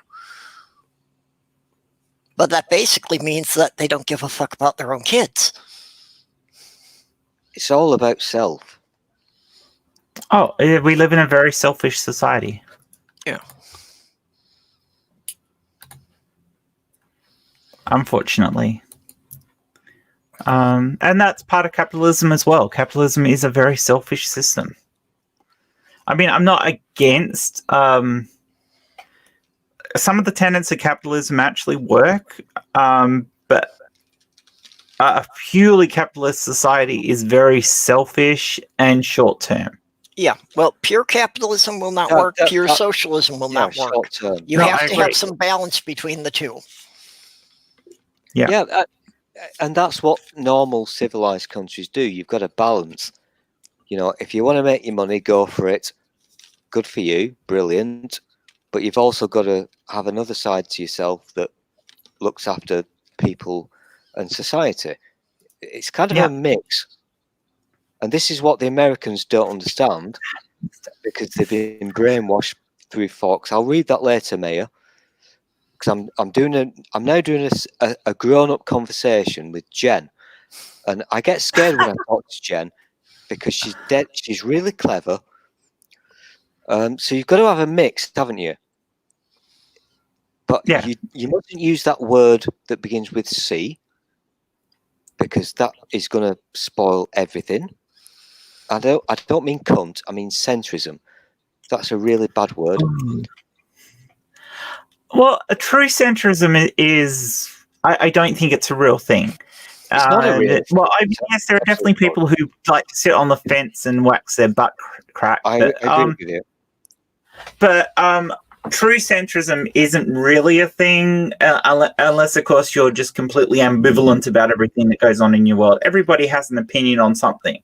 But that basically means that they don't give a fuck about their own kids. It's all about self. Oh, we live in a very selfish society. Yeah. Unfortunately. And that's part of capitalism as well. Capitalism is a very selfish system. I mean, I'm not against some of the tenets of capitalism actually work, but a purely capitalist society is very selfish and short-term. Yeah, well, pure capitalism will not work. Pure socialism will not work. Short-term. You have to have some balance between the two. Yeah, and that's what normal civilized countries do. You've got to balance. You know, if you want to make your money, go for it. Good for you, brilliant. But you've also got to have another side to yourself that looks after people and society. It's kind of a mix. And this is what the Americans don't understand, because they've been brainwashed through Fox. I'll read that later, Maya. Because I'm now doing a grown-up conversation with Jen, and I get scared when I talk to Jen because she's dead. She's really clever. So you've got to have a mix, haven't you? But you mustn't use that word that begins with C, because that is going to spoil everything. I don't mean cunt. I mean centrism. That's a really bad word. Well, a true centrism is, I don't think it's a real thing. It's not a real thing. Well, yes, there are definitely people who like to sit on the fence and wax their butt crack. I agree with you. But true centrism isn't really a thing, unless, of course, you're just completely ambivalent about everything that goes on in your world. Everybody has an opinion on something.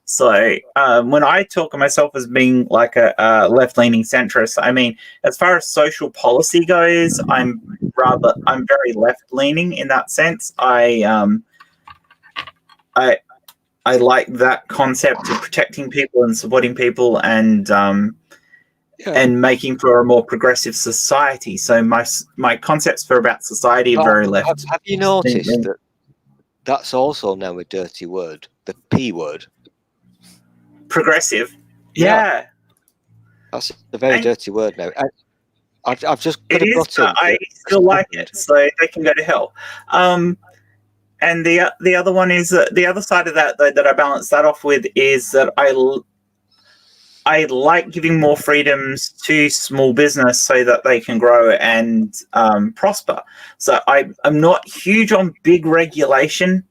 So when I talk of myself as being like a left-leaning centrist, I mean, as far as social policy goes, I'm very left-leaning in that sense. I like that concept of protecting people and supporting people and making for a more progressive society. So my concepts about society are very left. Have you noticed that that's also now a dirty word, the P word? Progressive. Yeah. That's a very dirty word now. I've just put it a is, button. but I still like it, so they can go to hell. And the other one is the other side of that, though, that I balance that off with is that I like giving more freedoms to small business so that they can grow and prosper. So I'm not huge on big regulation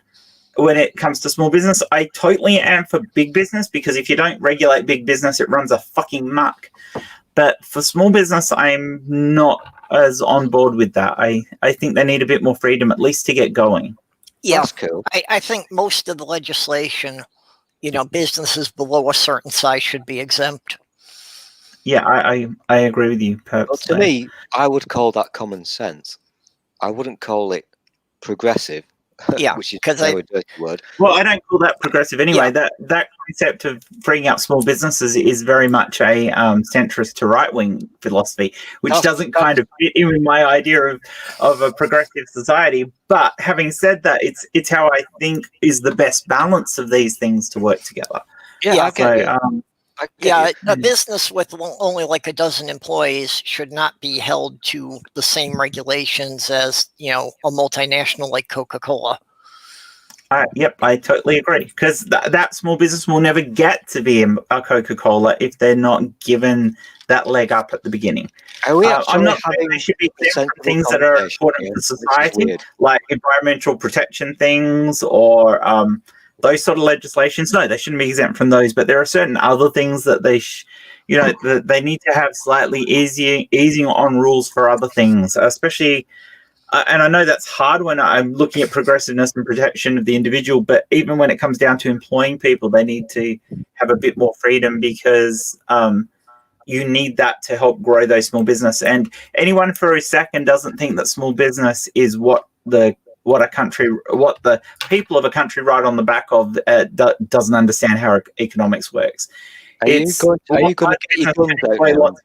when it comes to small business. I totally am for big business, because if you don't regulate big business, it runs a fucking muck. But for small business, I'm not as on board with that. I think they need a bit more freedom, at least to get going. Yeah, That's cool. I think most of the legislation, businesses below a certain size should be exempt. Yeah, I agree with you. Well, to me, I would call that common sense. I wouldn't call it progressive. Yeah, which is because a dirty word. Well, I don't call that progressive anyway. Yeah. That concept of freeing up small businesses is very much a centrist to right-wing philosophy, which doesn't kind of fit in with my idea of a progressive society. But having said that, it's how I think is the best balance of these things to work together. Yeah, A business with only like a dozen employees should not be held to the same regulations as, a multinational like Coca-Cola. Yep, I totally agree. Because that small business will never get to be a Coca-Cola if they're not given that leg up at the beginning. I'm not saying they should be exempt from things that are important to society, like environmental protection things or those sort of legislations. No, they shouldn't be exempt from those. But there are certain other things that that they need to have slightly easing on rules for other things, especially. And I know that's hard when I'm looking at progressiveness and protection of the individual, but even when it comes down to employing people, they need to have a bit more freedom, because you need that to help grow those small business. And anyone for a second doesn't think that small business is what the people of a country ride on the back of doesn't understand how economics works. Are you going to get your guns out?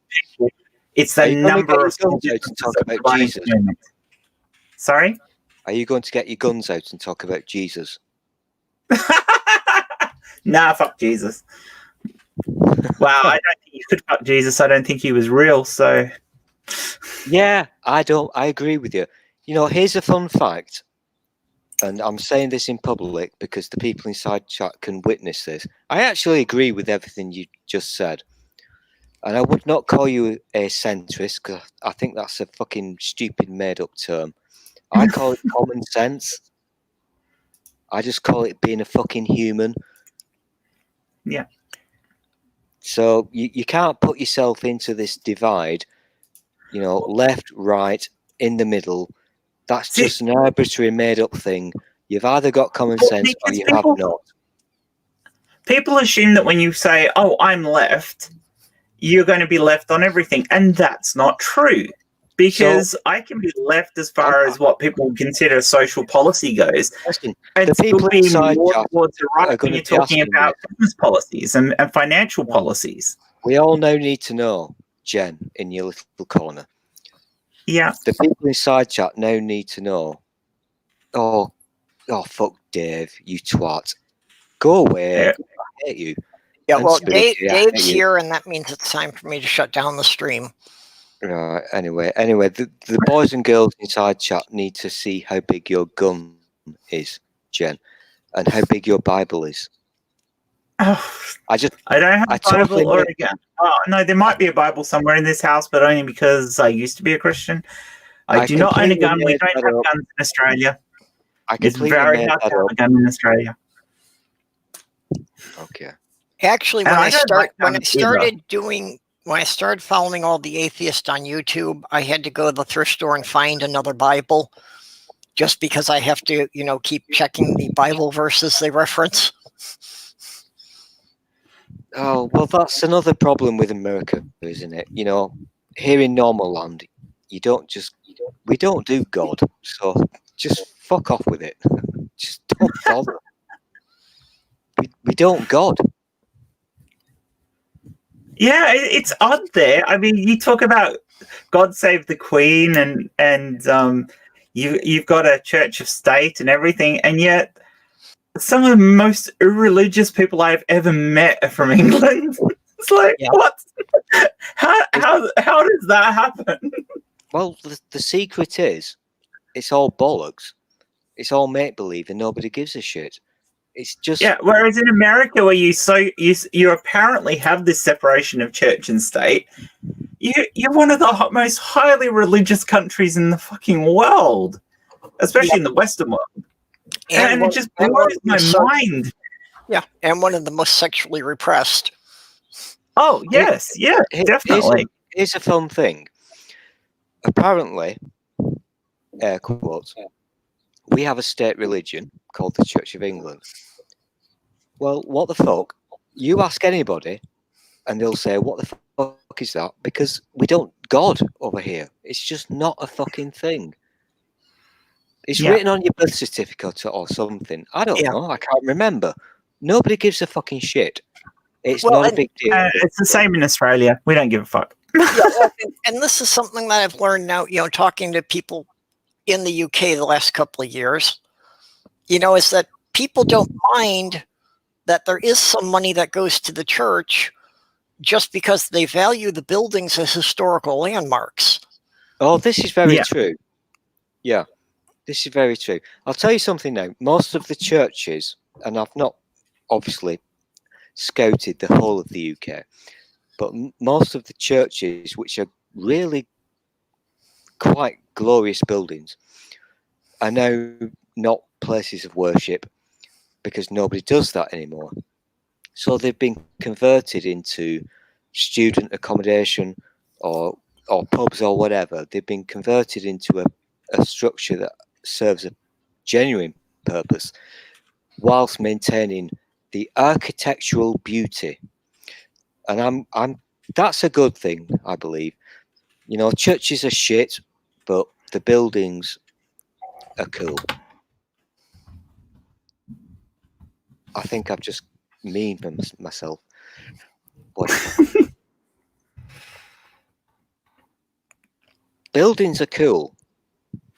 It's the number of small businesses and talk about Jesus. Sorry? Are you going to get your guns out and talk about Jesus? Nah, fuck Jesus. Wow, I don't think you could fuck Jesus. I don't think he was real, so... Yeah, I agree with you. Here's a fun fact, and I'm saying this in public because the people inside chat can witness this. I actually agree with everything you just said. And I would not call you a centrist, because I think that's a fucking stupid made-up term. I call it common sense. I just call it being a fucking human. Yeah. So you can't put yourself into this divide, left, right, in the middle. That's just an arbitrary made-up thing. You've either got common sense or you have not. People assume that when you say, "Oh, I'm left," you're going to be left on everything, and that's not true. Because I can be left as far as what people consider social policy goes, and still be more towards the right when you're talking about business policies and financial policies. We all now need to know, Jen, in your little corner. Yeah. The people inside chat now need to know. Oh, fuck Dave, you twat. Go away. Yeah. I hate you. Yeah, well, Dave's here, and that means it's time for me to shut down the stream. Right. Anyway, the boys and girls inside chat need to see how big your gun is, Jen, and how big your Bible is. Oh, I don't have a Bible or a gun. Oh, no, there might be a Bible somewhere in this house, but only because I used to be a Christian. I do not own a gun. We don't have guns in Australia. It's very hard to have a gun in Australia. Okay. Actually, when I started following all the atheists on YouTube, I had to go to the thrift store and find another Bible, just because I have to, keep checking the Bible verses they reference. Oh, well, that's another problem with America, isn't it? You know, here in normal land, we don't do God, so just fuck off with it. Just don't bother. We don't God. Yeah, it's odd there. I mean, you talk about God Save the Queen, and you've got a Church of State and everything, and yet some of the most irreligious people I've ever met are from England. It's like, Yeah. what? How does that happen? Well, the secret is, it's all bollocks. It's all make believe, and nobody gives a shit. It's just Yeah. Whereas in America, where you apparently have this separation of church and state, you're one of the most highly religious countries in the fucking world, especially in the Western world. And it just blows my mind. Yeah, and one of the most sexually repressed. Oh, yes, yeah, definitely. Here's a fun thing. Apparently, air quotes, we have a state religion called the Church of England. Well, what the fuck? You ask anybody, and they'll say, what the fuck is that? Because we don't God over here. It's just not a fucking thing. It's written on your birth certificate or something. I don't know. I can't remember. Nobody gives a fucking shit. It's not a big deal. It's the same in Australia. We don't give a fuck. And this is something that I've learned now, you know, talking to people in the UK the last couple of years, you know, is that people don't mind that there is some money that goes to the church just because they value the buildings as historical landmarks. Oh, this is very true. Yeah, this is very true. I'll tell you something now. Most of the churches, and I've not obviously scouted the whole of the UK, but most of the churches, which are really quite glorious buildings, are now not places of worship because nobody does that anymore. So they've been converted into student accommodation or pubs or whatever. They've been converted into a structure that serves a genuine purpose whilst maintaining the architectural beauty. And that's a good thing, I believe. You know, churches are shit, but the buildings are cool. I think I've just memed myself. Buildings are cool.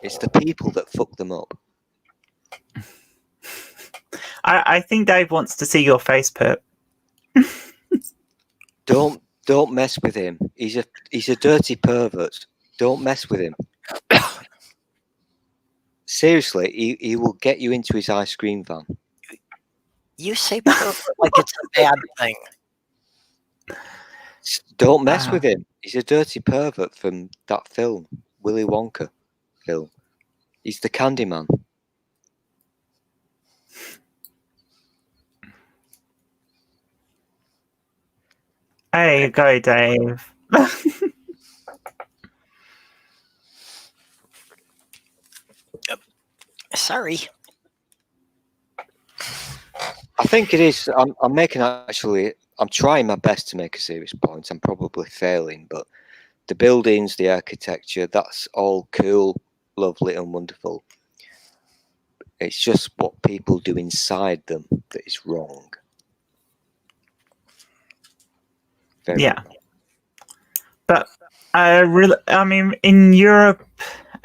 It's the people that fuck them up. I think Dave wants to see your face, Perp. Don't mess with him. He's a dirty pervert. Don't mess with him. Seriously, he will get you into his ice cream van. You say pervert like it's a bad thing. Don't mess with him. He's a dirty pervert from that film, Willy Wonka film. He's the Candyman. There you go, Dave. Sorry. I think it is. I'm trying my best to make a serious point. I'm probably failing, but the buildings, the architecture, that's all cool, lovely and wonderful. It's just what people do inside them that is wrong. Very wrong. But I mean, in Europe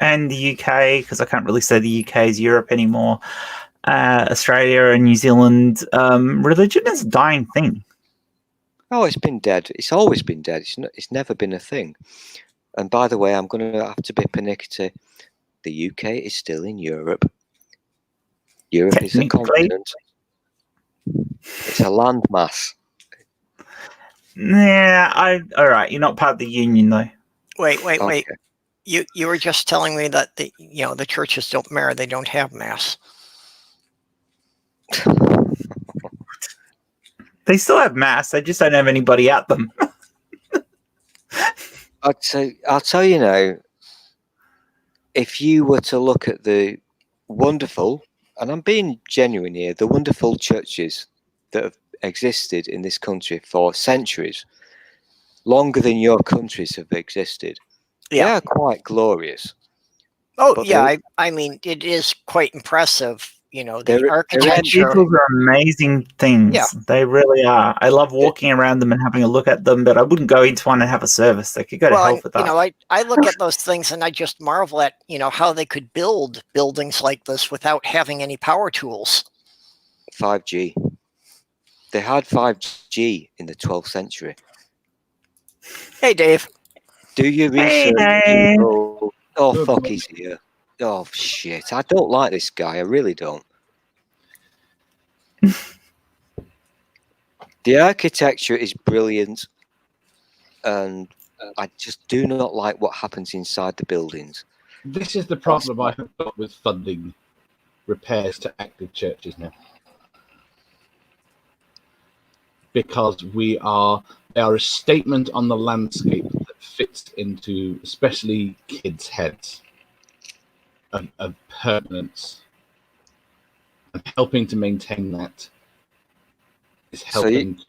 and the UK, because I can't really say the UK is Europe anymore, Australia and New Zealand, religion is a dying thing. Oh, it's been dead. It's always been dead. It's never been a thing. And by the way, I'm going to have to be pernickety. The UK is still in Europe. Europe is a continent. It's a landmass. Yeah, all right. You're not part of the union, though. Wait. You were just telling me that the churches don't marry; they don't have mass. They still have mass. They just don't have anybody at them. I'll tell you now. If you were to look at the wonderful, and I'm being genuine here, the wonderful churches that have existed in this country for centuries, longer than your countries have existed. They Yeah. are quite glorious. Oh, But yeah. I mean, it is quite impressive. The they're architecture. Cathedrals are amazing things. Yeah. They really are. I love walking around them and having a look at them, but I wouldn't go into one and have a service. They could go to Well, hell and, for that. I look at those things and I just marvel at, how they could build buildings like this without having any power tools. 5G. They had 5G in the 12th century. Hey, Dave. Do your Hey, research. Dave. Oh, fuck, he's here. Oh, shit. I don't like this guy. I really don't. The architecture is brilliant, and I just do not like what happens inside the buildings. This is the problem I have got with funding repairs to active churches now. Because they are a statement on the landscape that fits into especially kids' heads of permanence. And helping to maintain that is helping.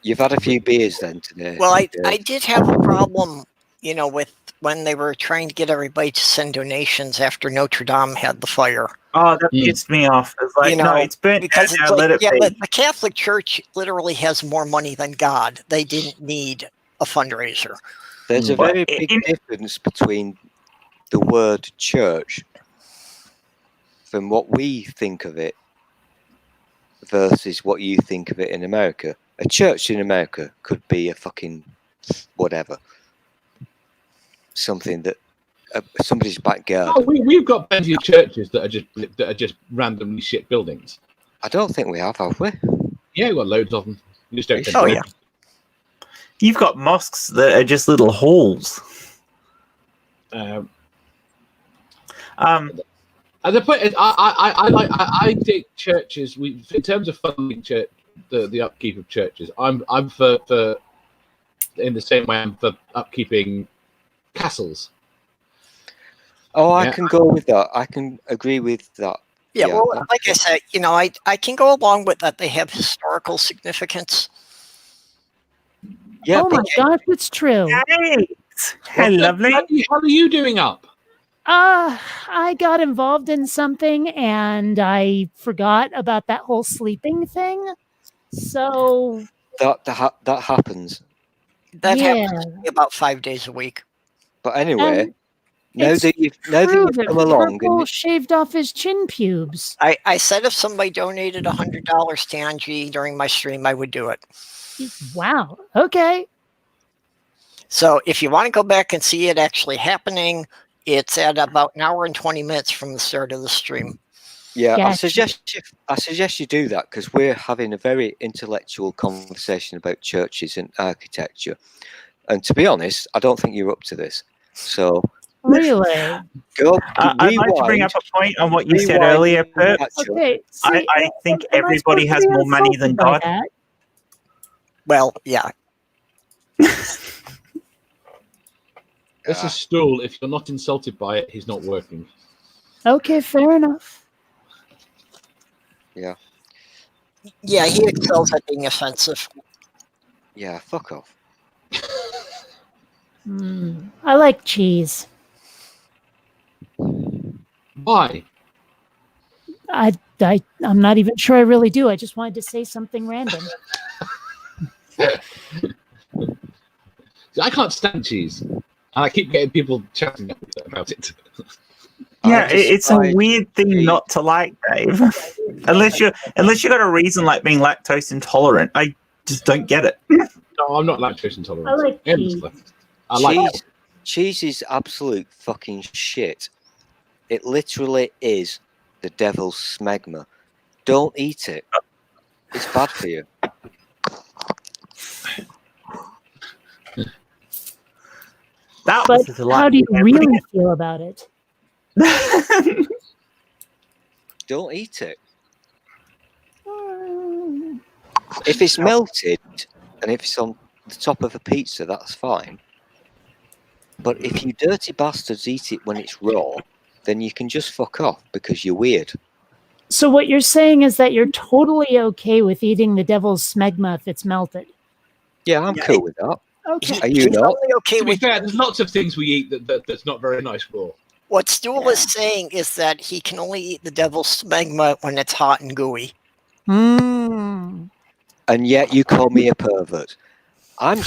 You've had a few beers then today. Well, I did have a problem, with when they were trying to get everybody to send donations after Notre Dame had the fire. Oh, that pissed me off. It's like, no, it's burnt because down it's now, like, let it be. but the Catholic Church literally has more money than God. They didn't need a fundraiser. There's a very big difference between the word church from what we think of it versus what you think of it in America. A church in America could be a fucking whatever. Something that somebody's backyard. Oh, we've got plenty of churches that are just randomly shit buildings. I don't think we have we? Yeah, we've got loads of them. You just don't. Oh, yeah. You've got mosques that are just little halls. And the point is, I think churches. In terms of funding church, the upkeep of churches, I'm for in the same way I'm for upkeeping castles. Oh, I can go with that. I can agree with that. Yeah, well, like I said, I can go along with that. They have historical significance. Yeah, oh my gosh, it's true. Hey, lovely. How are you doing up? I got involved in something and I forgot about that whole sleeping thing. So that happens. That happens to me about 5 days a week. But anyway, And now that you've come along, Purple shaved off his chin pubes. I said if somebody donated $100 to Angie during my stream, I would do it. Wow. Okay. So if you want to go back and see it actually happening, it's at about an hour and 20 minutes from the start of the stream. yeah, Gotcha. I suggest you do that because we're having a very intellectual conversation about churches and architecture. And to be honest, I don't think you're up to this. So Really? go. I'd like to bring up a point on what you said earlier, Perp. Okay. See, I think am I everybody supposed has to be more money than insulted by God. that? Well, yeah. It's a stool. If you're not insulted by it, he's not working. Okay, fair enough. Yeah, Yeah, he excels at being offensive. yeah. Fuck off. I like cheese. Why? I'm not even sure I really do. I just wanted to say something random. I can't stand cheese, and I keep getting people chatting about it. Yeah, it's a weird thing not to like, Dave. unless you got a reason like being lactose intolerant. I just don't get it. No, I'm not lactose intolerant. I like cheese. I like it. Cheese is absolute fucking shit. It literally is the devil's smegma. Don't eat it. It's bad for you. That But was a lot. how do you really feel about it? Don't eat it. If it's melted and if it's on the top of a pizza, that's fine. But if you dirty bastards eat it when it's raw, then you can just fuck off because you're weird. So what you're saying is that you're totally okay with eating the devil's smegma if it's melted. Yeah, I'm cool with that. Okay. Are you He's not? only okay To be with fair, there's lots of things we eat that's not very nice raw. what Stool is saying is that he can only eat the devil's smegma when it's hot and gooey. Mm. And yet you call me a pervert. I'm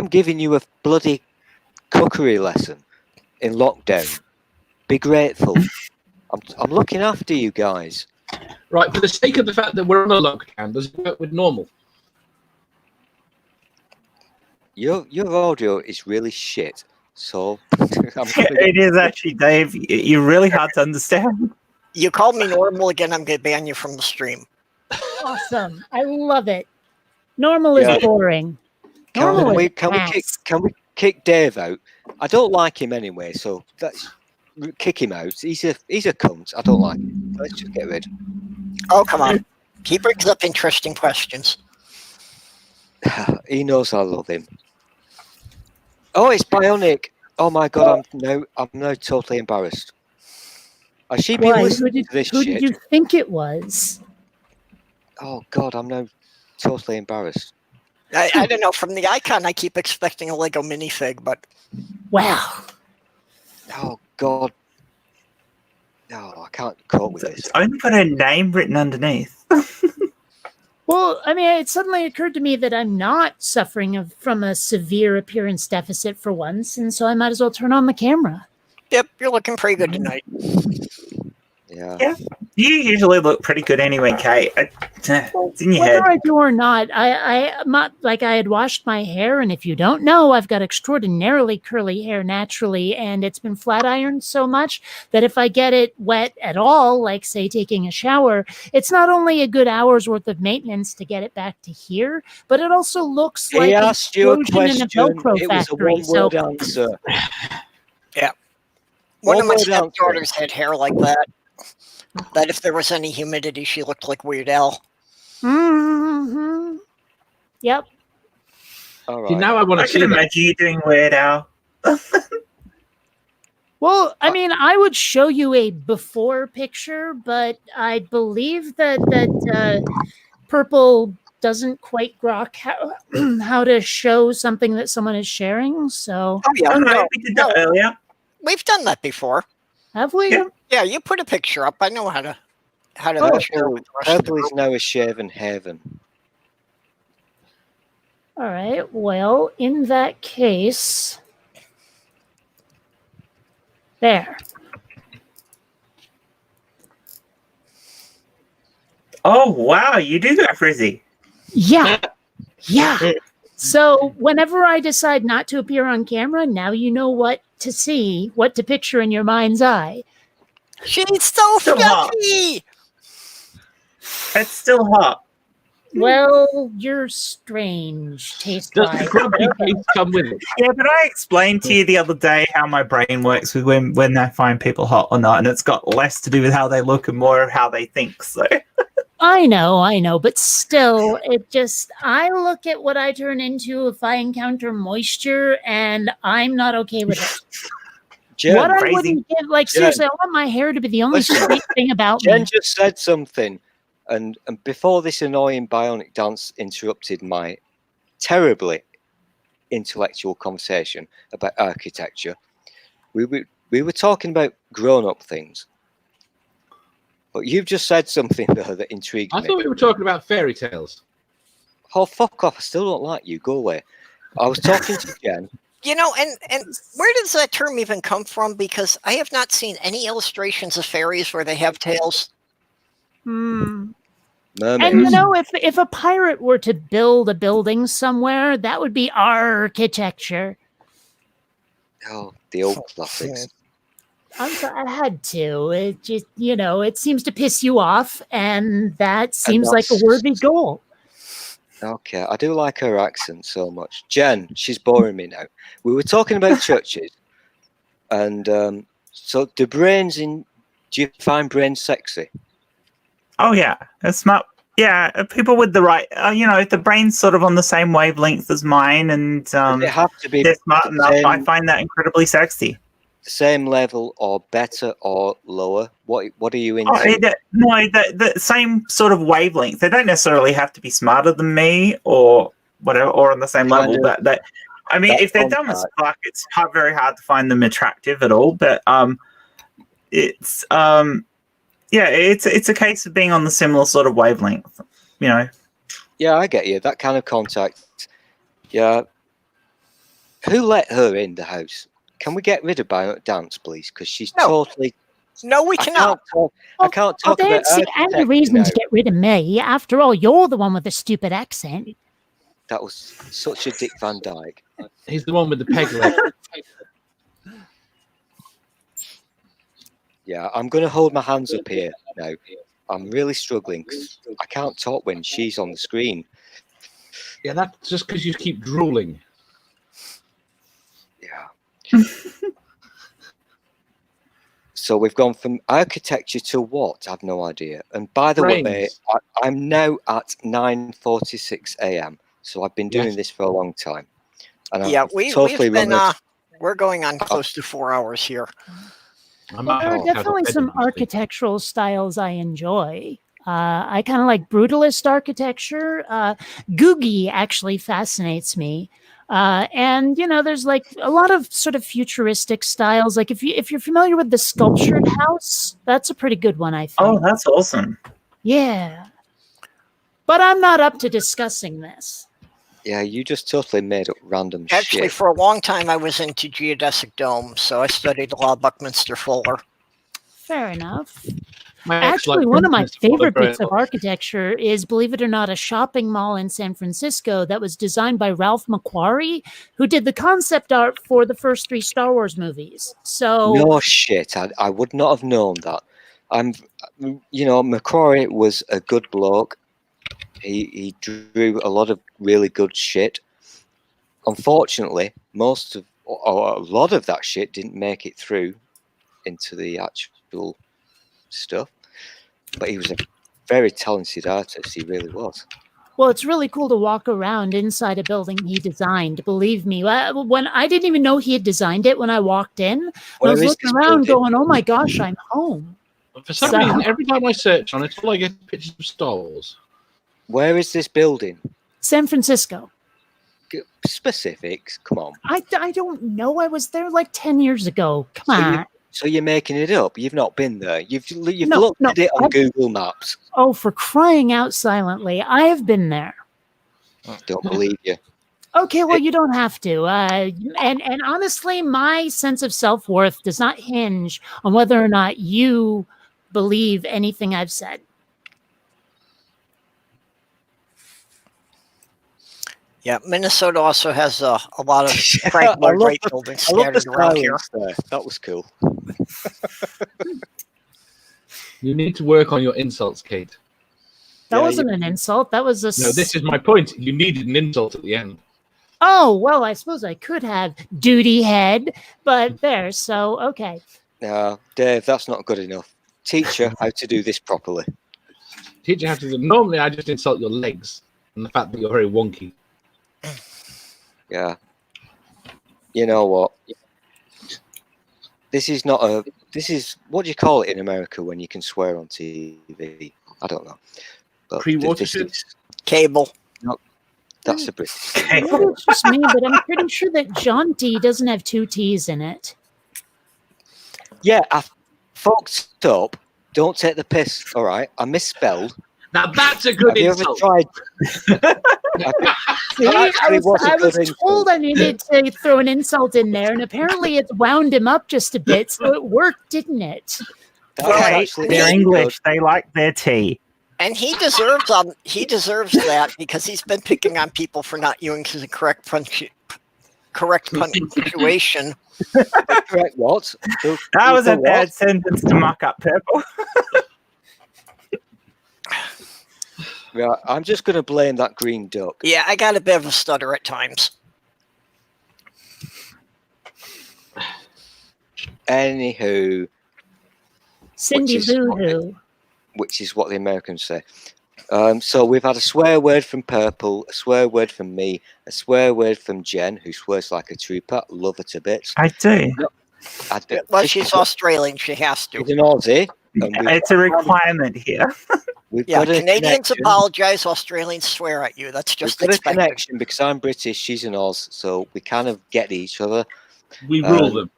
giving you a bloody cookery lesson in lockdown. Be grateful. I'm looking after you guys. Right, for the sake of the fact that we're on a lockdown, does it work with normal? Your audio is really shit. So It is actually, Dave. You're really hard to understand. You called me normal again, I'm going to ban you from the stream. Awesome. I love it. Normal Yeah. is boring. Normal is Can we kick Dave out? I don't like him anyway, so let's kick him out. He's a cunt. I don't like him. Let's just get rid. Oh, come on. He brings up interesting questions. He knows I love him. Oh, it's Bionic. Oh my god, I'm now totally embarrassed. Has she been Why? listening to this Who shit? did you think it was? Oh god, I'm now totally embarrassed. I don't know. From the icon, I keep expecting a Lego minifig, but Wow. Oh god. No, I can't cope with this. It's only got her name written underneath. Well, I mean, it suddenly occurred to me that I'm not suffering from a severe appearance deficit for once, and so I might as well turn on the camera. yep, you're looking pretty good tonight. Yeah. You usually look pretty good anyway, Kate. It's in your head. Whether I do or not, I had washed my hair, and if you don't know, I've got extraordinarily curly hair naturally, and it's been flat ironed so much that if I get it wet at all, like say taking a shower, it's not only a good hour's worth of maintenance to get it back to here, but it also looks like He an asked you a explosion in a question. Velcro It was a factory. So one-word answer. One of my One-word stepdaughters had hair like that. That if there was any humidity, she looked like Weird Al. mm-hmm. Yep. All See, right. now I want I to see can that. imagine you doing Weird Al. Well, I mean, I would show you a before picture, but I believe that Purple doesn't quite grok how to show something that someone is sharing. So Oh yeah, Oh, no, no, we did that earlier. we've done that before. have we? Yeah. Yeah, you put a picture up. I know how to share with the rest of Purple the is now a shaven haven. All right. Well, in that case, there. Oh, wow. You do go frizzy. Yeah. Yeah. So whenever I decide not to appear on camera, now you know what to see, what to picture in your mind's eye. She's so Still hot. fluffy. It's still hot. Well, you're strange Does the taste-wise. grumpy face come with it? Yeah, but I explained to you the other day how my brain works with when I find people hot or not, and it's got less to do with how they look and more of how they think. So I know, but still, I look at what I turn into if I encounter moisture, and I'm not okay with it. Jen, What I crazy. wouldn't give, like, Jen. seriously, I want my hair to be the only Listen. sweet thing about Jen me. just said something, and before this annoying bionic dance interrupted my terribly intellectual conversation about architecture, we were talking about grown-up things. But you've just said something there that intrigued I me. thought we were talking about fairy tales. Oh, fuck off. I still don't like you. Go away. I was talking to Jen. You know, and where does that term even come from? Because I have not seen any illustrations of fairies where they have tails. Hmm. Mermaids. And you know, if a pirate were to build a building somewhere, that would be architecture. Oh, the old classics. I'm sorry, I had to. It just, it seems to piss you off, and that seems like a that's- worthy goal. Okay, I do like her accent so much. Jen, she's boring me now. We were talking about churches, and so do you find brains sexy? oh yeah, it's smart. Yeah, people with the right, the brain's sort of on the same wavelength as mine, and Does it have to be they're smart enough. same- I find that incredibly sexy. same level or better or lower? What are you into? The same sort of wavelength. They don't necessarily have to be smarter than me or whatever, or on the same level. But I mean, if they're dumb as fuck, it's very hard to find them attractive at all. But it's it's a case of being on the similar sort of wavelength, you know. Yeah, I get you. That kind of contact. Yeah. Who let her in the house? Can we get rid of Dance, please? Because she's totally. No, we cannot. I can't talk I about don't see any reason to get rid of me. After all, you're the one with the stupid accent. That was such a Dick Van Dyke. He's the one with the peg leg. Yeah, I'm going to hold my hands up here now. I'm really struggling because I can't talk when she's on the screen. Yeah, that's just because you keep drooling. Yeah. So we've gone from architecture to what? I've no idea. And by the way, I'm now at 9:46 a.m. So I've been doing this for a long time. And yeah, we've been. We're going on close to 4 hours here. There are definitely some architectural styles I enjoy. I kind of like brutalist architecture. Googie actually fascinates me. And you know, there's like a lot of sort of futuristic styles. Like if you're familiar with the sculptured house, that's a pretty good one, I think. Oh, that's awesome. Yeah. But I'm not up to discussing this. Yeah, you just totally made up random shit. Actually, for a long time, I was into geodesic domes, so I studied a lot of Buckminster Fuller. Fair enough. Actually, one of my favorite bits of architecture is, believe it or not, a shopping mall in San Francisco that was designed by Ralph McQuarrie, who did the concept art for the first 3 Star Wars movies. So no shit, I would not have known that. McQuarrie was a good bloke. He drew a lot of really good shit. Unfortunately, a lot of that shit didn't make it through into the actual stuff. But he was a very talented artist. He really was. Well, it's really cool to walk around inside a building he designed. Believe me, when I didn't even know he had designed it when I walked in, I was looking around going, "Oh my gosh, I'm home." For some reason, every time I search on it, all I get is pictures of Star Wars. Where is this building? San Francisco. Specifics, come on. I don't know. I was there like 10 years ago. Come on. So you're making it up. You've not been there. You've looked at it on Google Maps. Oh, for crying out silently. I have been there. Don't believe you. Okay, well, you don't have to. And honestly, my sense of self-worth does not hinge on whether or not you believe anything I've said. Yeah, Minnesota also has a lot of Frank Lloyd Wright buildings scattered around here. That was cool. You need to work on your insults, Kate. That wasn't an insult. That was a... No, this is my point. You needed an insult at the end. Oh, well, I suppose I could have duty head, but there, so, okay. No, Dave, that's not good enough. Teach her how to do this properly. Teach her how to do... Normally, I just insult your legs and the fact that you're very wonky. Yeah. You know what? This is not a... This is... What do you call it in America when you can swear on TV? I don't know. Pre-watershed? Cable. No, that's a British. Maybe it's just me, but I'm pretty sure that Jaunty doesn't have 2 T's in it. Yeah, I fucked up. Don't take the piss, all right? I misspelled. Now that's a good insult. Have you ever tried... See, I was told I needed to throw an insult in there, and apparently it wound him up just a bit, so it worked, didn't it? Okay, they're English. They like their tea. And he deserves that because he's been picking on people for not using the correct punctuation. Correct what? That was a bad sentence to muck up, Purple. Yeah, I'm just going to blame that green duck. Yeah, I got a bit of a stutter at times. Anywho. Cindy Lou Who. Which is what the Americans say. So we've had a swear word from Purple, a swear word from me, a swear word from Jen, who swears like a trooper. Love her to bits. I do. Well, she's Australian. She has to. She's an Aussie. And It's a requirement here. we've Yeah, got a Canadians connection. apologize. Australians swear at you. That's just We've got a expected. connection because I'm British, she's an Oz, so we kind of get each other. We rule them.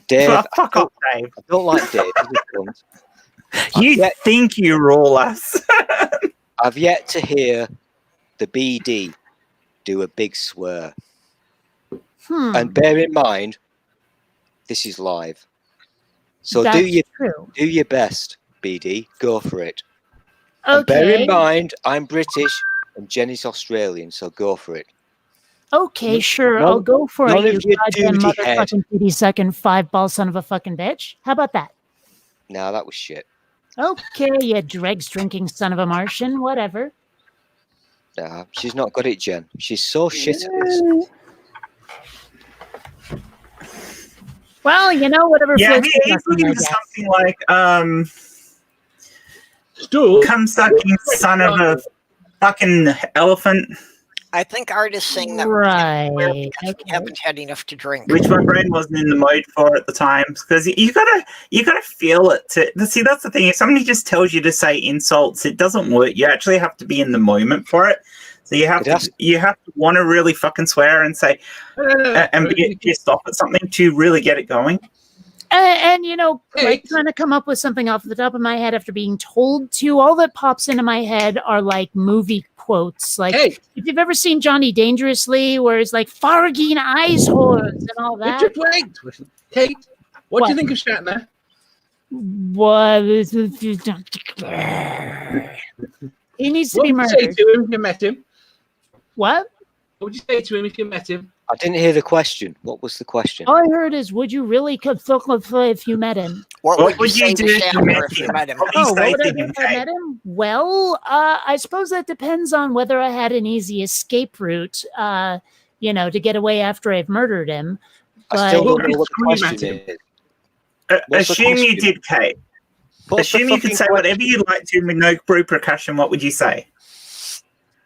Dave, Fuck off, Dave. I don't like Dave. He's a cunt. You think you rule us. I've yet to hear the BD do a big swear. And bear in mind, this is live. So That's do your best, BD. Go for it. Okay. And bear in mind, I'm British and Jenny's Australian, so go for it. Okay, sure. None- I'll go for none it, of you your goddamn duty head. motherfucking titty sucking 5-ball son of a fucking bitch. How about that? Nah, that was shit. Okay, you dregs drinking son of a Martian. Whatever. Nah, she's not good at Jen. She's so shit at this. Well, you know, whatever. Yeah, floats he's your boat, looking I for guess. something like Stool. cum sucking son of a fucking elephant, I think Art is saying that Right. we Okay. haven't had enough to drink. which my brain wasn't in the mood for at the time. Because you gotta feel it to see. That's the thing. If somebody just tells you to say insults, it doesn't work. You actually have to be in the moment for it. So you have to want to really fucking swear and say and be pissed off at something to really get it going. And you know, Hey. like trying to come up with something off the top of my head after being told to, all that pops into my head are like movie quotes. Like, Hey, if you've ever seen Johnny Dangerously, where it's like Fargine Eyes Horns and all that. Richard, wait. Kate, what do you think of Shatner? What? He needs to What be would you say murdered. to him if you met him? What? What would you say to him if you met him? I didn't hear the question. What was the question? All I heard is, would you really fuck if you met him? What What would you say to do if you Shatner met if you him? met him? What would you Oh, say what would to I do him, if I Kate? met him? Well, I suppose that depends on whether I had an easy escape route, you know, to get away after I've murdered him. I still But don't know what the Scream at question him. is. What's the Assume you question? did, Kate. What's the Assume you could fucking say question? whatever you like to with no repercussion. What would you say?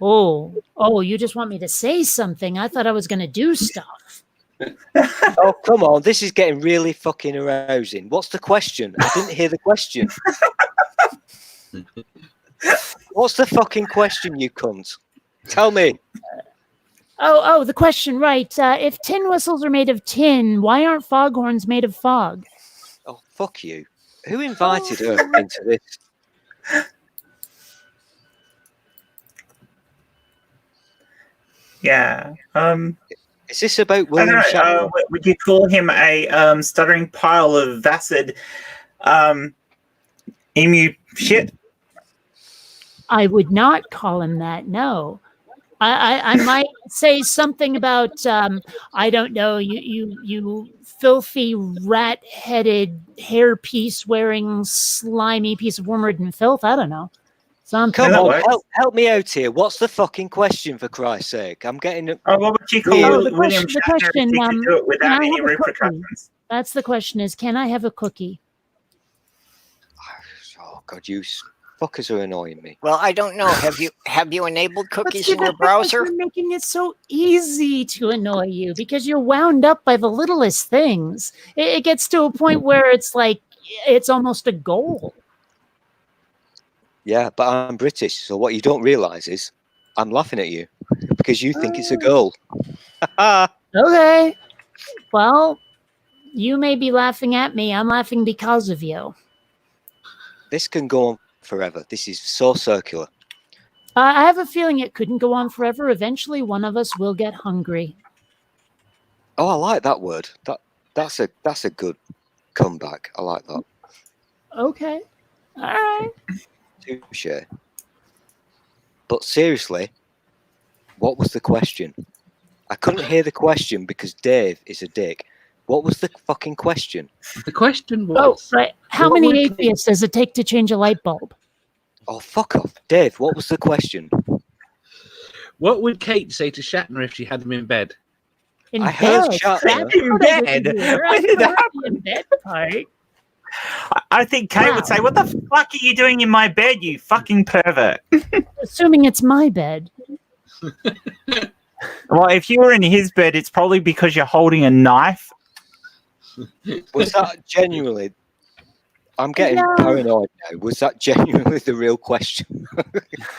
oh, you just want me to say something? I thought I was going to do stuff. Oh, come on. This is getting really fucking arousing. What's the question? I didn't hear the question. What's the fucking question, you cunt? Tell me. Oh, the question, right? If tin whistles are made of tin, why aren't foghorns made of fog? Oh, fuck you. Who invited her into this? Yeah. Is this about I don't William know. Shatner? Would you call him a stuttering pile of vacid emu shit? I would not call him that. No, I might say something about I don't know, you filthy rat-headed hairpiece wearing slimy piece of worm-ridden filth. I don't know. Something. Come that on, works. help me out here. What's the fucking question, for Christ's sake? I'm getting... Oh, what would you call Oh, the William question- the Shatner if he question, could do it without can I any have a cookie? repercussions? That's the question: is can I have a cookie? Oh, God, you fuckers are annoying me. Well, I don't know. Have you enabled cookies See, in your that's because browser? You're making it so easy to annoy you because you're wound up by the littlest things. It gets to a point where it's like it's almost a goal. Yeah, but I'm British, so what you don't realise is I'm laughing at you because you think it's a goal. Okay. Well, you may be laughing at me. I'm laughing because of you. This can go on forever. This is so circular. I have a feeling it couldn't go on forever. Eventually, one of us will get hungry. Oh, I like that word. That's a good comeback. I like that. Okay. All right. Touche. But seriously, what was the question? I couldn't hear the question because Dave is a dick. What was the fucking question? The question Oh, was, right. How what many would- atheists does it take to change a light bulb? Oh, fuck off. Dave, what was the question? what would Kate say to Shatner if she had him in bed? In I heard bed. Shatner. That's In what I bed? didn't hear. When did I that heard the in bed part. I think Kate would say, "What the fuck are you doing in my bed, you fucking pervert?" Assuming it's my bed. Well, if you were in his bed, it's probably because you're holding a knife. Was that genuinely? I'm getting Yeah. paranoid now. Was that genuinely the real question?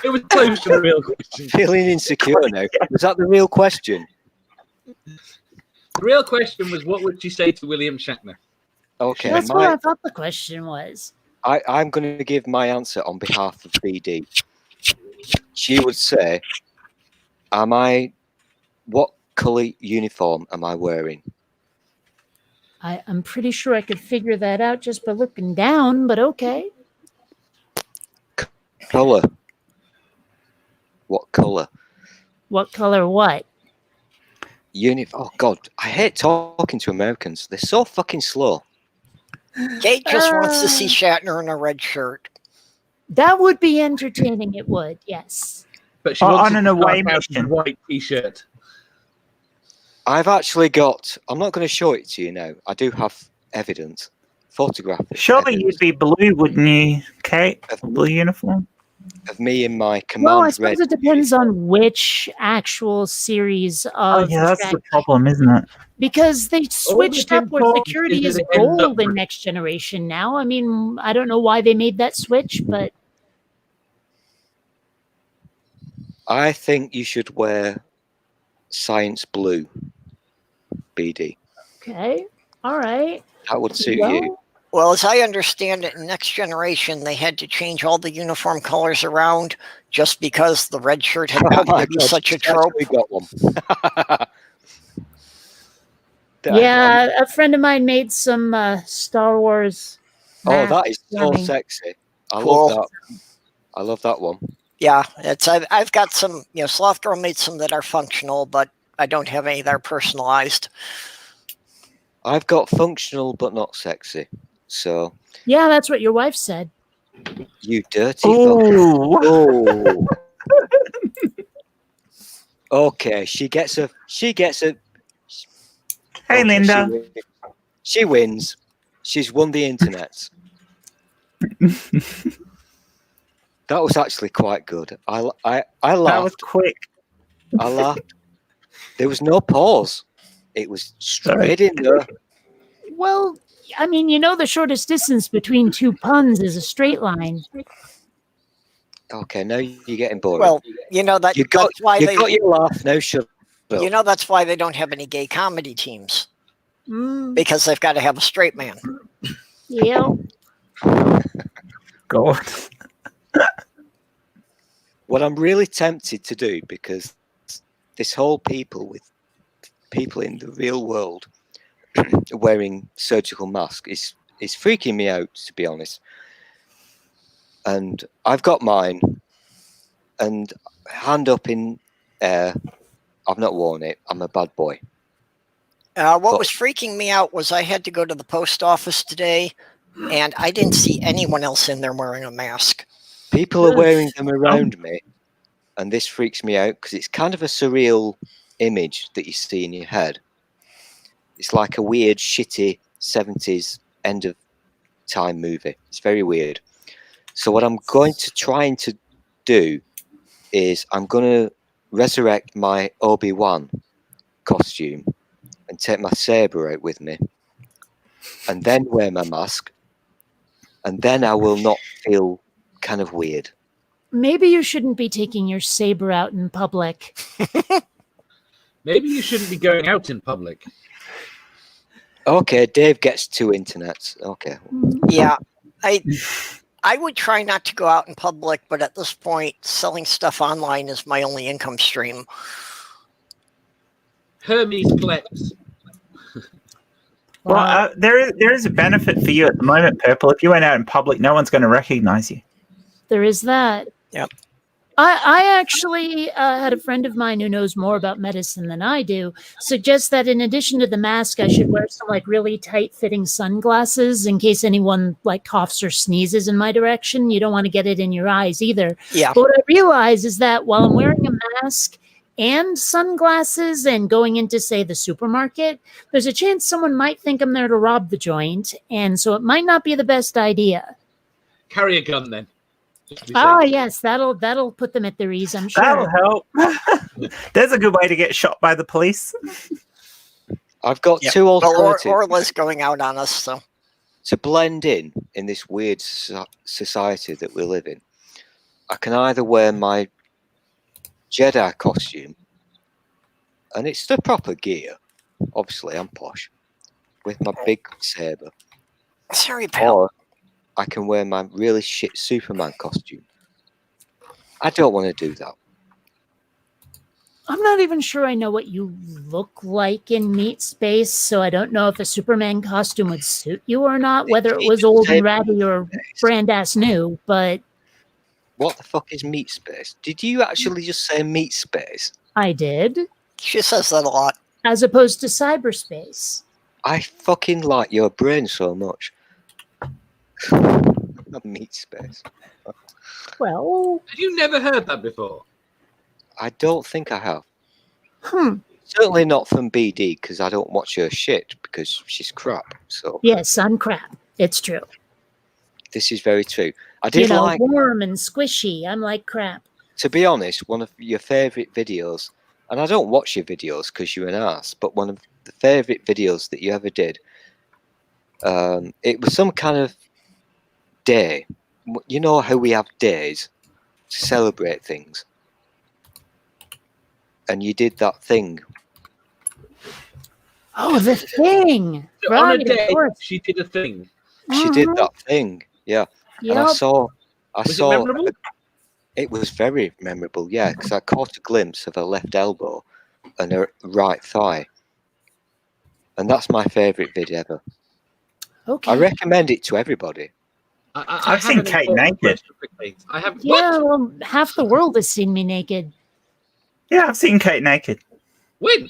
It was close to the real question. Feeling insecure now. Was that the real question? The real question was, what would you say to William Shatner? Okay, That's what I thought the question was. I'm going to give my answer on behalf of BD. She would say, what colour uniform am I wearing? I'm pretty sure I could figure that out just by looking down, but okay. Colour. What colour? What color what? Oh, God. I hate talking to Americans. They're so fucking slow. Kate just wants to see Shatner in a red shirt. That would be entertaining, it would, yes. But she on an to away start out in a mission. white t-shirt. I've actually got... I'm not going to show it to you now. I do have evidence. Photographic Surely evidence you'd be blue, wouldn't you, Kate? Blue uniform? of me in my command Well, I red suppose it depends on which actual series Oh, of yeah, that's the track, problem, isn't it? because they switched up where involved security is is it ends up gold in Next Generation now. I mean, I don't know why they made that switch, but I think you should wear science blue, BD. okay, all right. That would suit Well, you. Well, as I understand it, in Next Generation, they had to change all the uniform colors around just because the red shirt had gotten to be such a trope. We got one. yeah, a friend of mine made some Star Wars. Oh, that is masks so for me. sexy. I Cool. love that. I love that one. Yeah, I've got some, Sloth Girl made some that are functional, but I don't have any that are personalized. I've got functional but not sexy. So Yeah, that's what your wife said. you dirty fuck. Oh, Oh. Okay, she gets a. hey, Okay, Linda. She wins. She's won the internet. That was actually quite good. I That was laughed. quick. I laughed. There was no pause. It was straight in there. Well, I mean, the shortest distance between two puns is a straight line. Okay, now you're getting bored. Well, that's why you they, got your laugh. Now shut up. that's why they don't have any gay comedy teams, because they've got to have a straight man. Yeah. God. What I'm really tempted to do, because this whole people in the real world wearing surgical masks is freaking me out, to be honest. And I've got mine, and hand up in air. I've not worn it. I'm a bad boy. What was freaking me out was I had to go to the post office today, and I didn't see anyone else in there wearing a mask. People are wearing them around me, and this freaks me out because it's kind of a surreal image that you see in your head. It's like a weird, shitty 70s end of time movie. It's very weird. So what I'm going to try to do is I'm going to resurrect my Obi-Wan costume and take my saber out with me, and then wear my mask, and then I will not feel kind of weird. Maybe you shouldn't be taking your saber out in public. Maybe you shouldn't be going out in public. Okay, Dave gets 2 internets. Okay. Yeah, I would try not to go out in public, but at this point, selling stuff online is my only income stream. Hermes collects. Well, there is a benefit for you at the moment, Purple. If you went out in public, no one's going to recognize you. There is that. Yep. I actually had a friend of mine who knows more about medicine than I do suggest that in addition to the mask, I should wear some really tight-fitting sunglasses in case anyone coughs or sneezes in my direction. You don't want to get it in your eyes either. Yeah. But what I realize is that while I'm wearing a mask and sunglasses and going into, say, the supermarket, there's a chance someone might think I'm there to rob the joint, and so it might not be the best idea. Carry a gun then. Oh yes, that'll put them at their ease, I'm sure. That'll help. There's a good way to get shot by the police. I've got Yep. two Well, alternatives. Orla's going out on us, so To blend in this weird society that we live in, I can either wear my Jedi costume, and it's the proper gear. Obviously, I'm posh with my big saber, sorry, pal. or I can wear my really shit Superman costume. I don't want to do that. I'm not even sure I know what you look like in meat space, so I don't know if a Superman costume would suit you or not, whether it was old and ratty or brand ass new, but What the fuck is meat space? Did you actually just say meat space? I did, She says that a lot. as opposed to cyberspace. I fucking like your brain so much. Meat space. Well, Have you never heard that before? I don't think I have. Certainly not from BD, because I don't watch her shit because she's crap. So yes, I'm crap. It's true. this is very true. I did like, warm and squishy. I'm like crap. to be honest, one of your favourite videos, and I don't watch your videos because you're an ass, but one of the favourite videos that you ever did, it was some kind of day. You know how we have days to celebrate things, and you did that thing. Oh, the thing. So on a Right, of day, course. she did a thing. She did that thing, yeah. And I Yep. saw. Was it memorable? It was very memorable, yeah, because I caught a glimpse of her left elbow and her right thigh, and that's my favourite video ever. Okay. I recommend it to everybody. I've seen Kate naked. I have. Yeah, What? well, half the world has seen me naked. Yeah, I've seen Kate naked. When?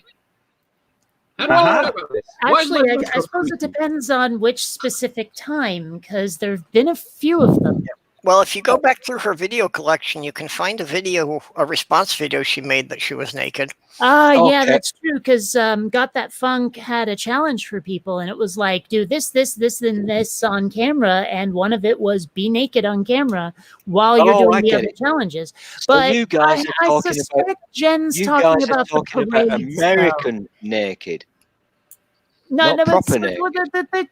How do I know about this? Why is Actually, my I voice suppose not it depends on which specific time, because there have been a few of them. Well, if you go back through her video collection, you can find a response video she made that she was naked. Yeah, Okay. that's true, because Got That Funk had a challenge for people, and it was like, do this, and this on camera, and one of it was be naked on camera while you're Oh, doing I the get other it. challenges. So But you guys are I talking suspect about Jen's you talking guys are about talking the about parades, though. American naked. No, not no, but proper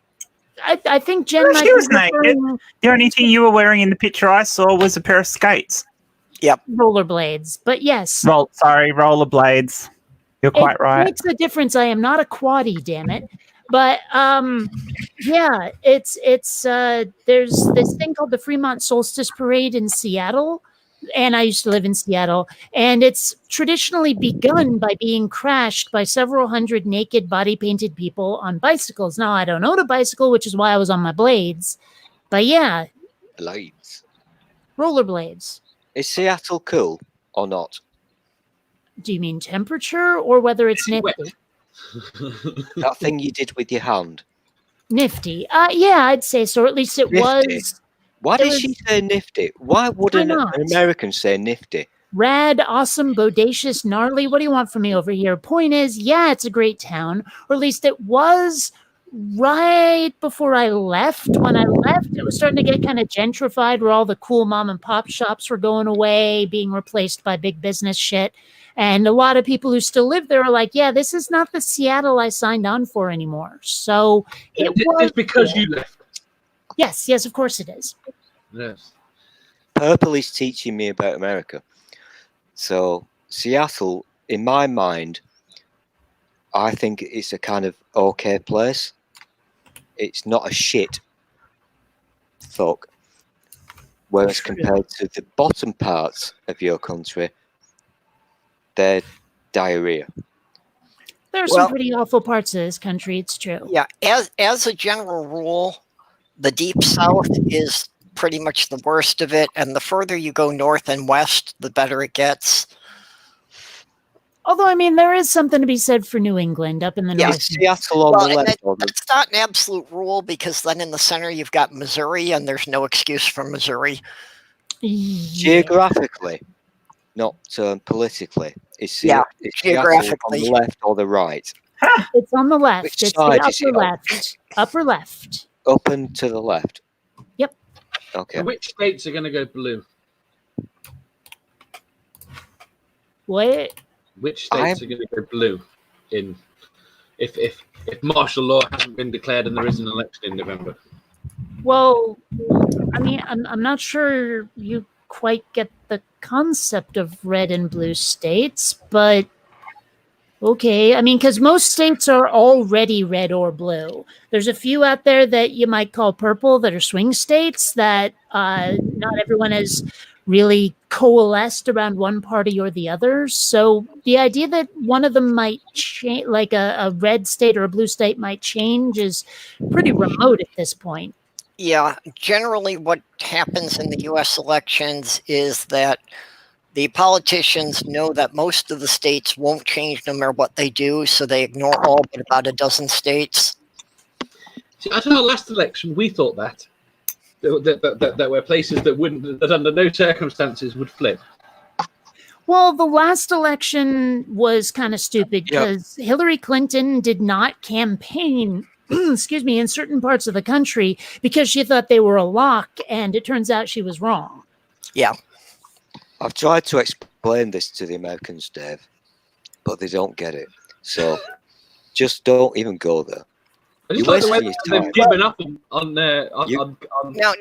I think Jen Well, might she be was naked. referring The only thing you were wearing in the picture I saw was a pair of skates. rollerblades. But yes, Rollerblades. You're quite it right. makes a difference. I am not a quaddie, damn it. But yeah, it's there's this thing called the Fremont Solstice Parade in Seattle, and I used to live in Seattle, and it's traditionally begun by being crashed by several hundred naked body painted people on bicycles. Now I don't own a bicycle, which is why I was on my blades. But yeah, Blades. rollerblades. Is Seattle cool or not? Do you mean temperature or whether it's nifty? That thing you did with your hand. Nifty. Yeah, I'd say so. Or at least it Nifty. was Why There did she say nifty? Why wouldn't not? an American say nifty? rad, awesome, bodacious, gnarly. What do you want from me over here? Point is, yeah, it's a great town, or at least it was right before I left. When I left, it was starting to get kind of gentrified, where all the cool mom and pop shops were going away, being replaced by big business shit. And a lot of people who still live there are like, yeah, this is not the Seattle I signed on for anymore. So it was It's because you left. Yes, of course it is. Yes. Purple is teaching me about America. So Seattle, in my mind, I think it's a kind of okay place. It's not a shit fuck. Whereas compared to the bottom parts of your country, they're diarrhea. There are some pretty awful parts of this country, it's true. Yeah, as a general rule, the deep south is pretty much the worst of it, and the further you go north and west, the better it gets. Although, I mean, there is something to be said for New England up in the north. Seattle on the left. That's not an absolute rule, because then in the center you've got Missouri, and there's no excuse for Missouri. Geographically, not politically. Is Seattle geographically. on the left or the right? It's on the left. Which It's side the is it upper on? left. Upper left. Up and to the left. Yep. Okay. So which states are going to go blue? What? Which states are going to go blue? In if if martial law hasn't been declared and there is an election in November? Well, I mean, I'm not sure you quite get the concept of red and blue states, but okay. I mean, because most states are already red or blue. There's a few out there that you might call purple that are swing states that not everyone has really coalesced around one party or the other. So the idea that one of them might change, like a red state or a blue state might change, is pretty remote at this point. Yeah, generally what happens in the US elections is that the politicians know that most of the states won't change no matter what they do, so they ignore all but about a dozen states. See, at our last election, we thought that there were places that under no circumstances would flip. Well, the last election was kind of stupid because Hillary Clinton did not campaign, excuse me, in certain parts of the country because she thought they were a lock, and it turns out she was wrong. Yeah. I've tried to explain this to the Americans, Dave, but they don't get it. So just don't even go there. I You just like the wasting way your they've time. given up on Now,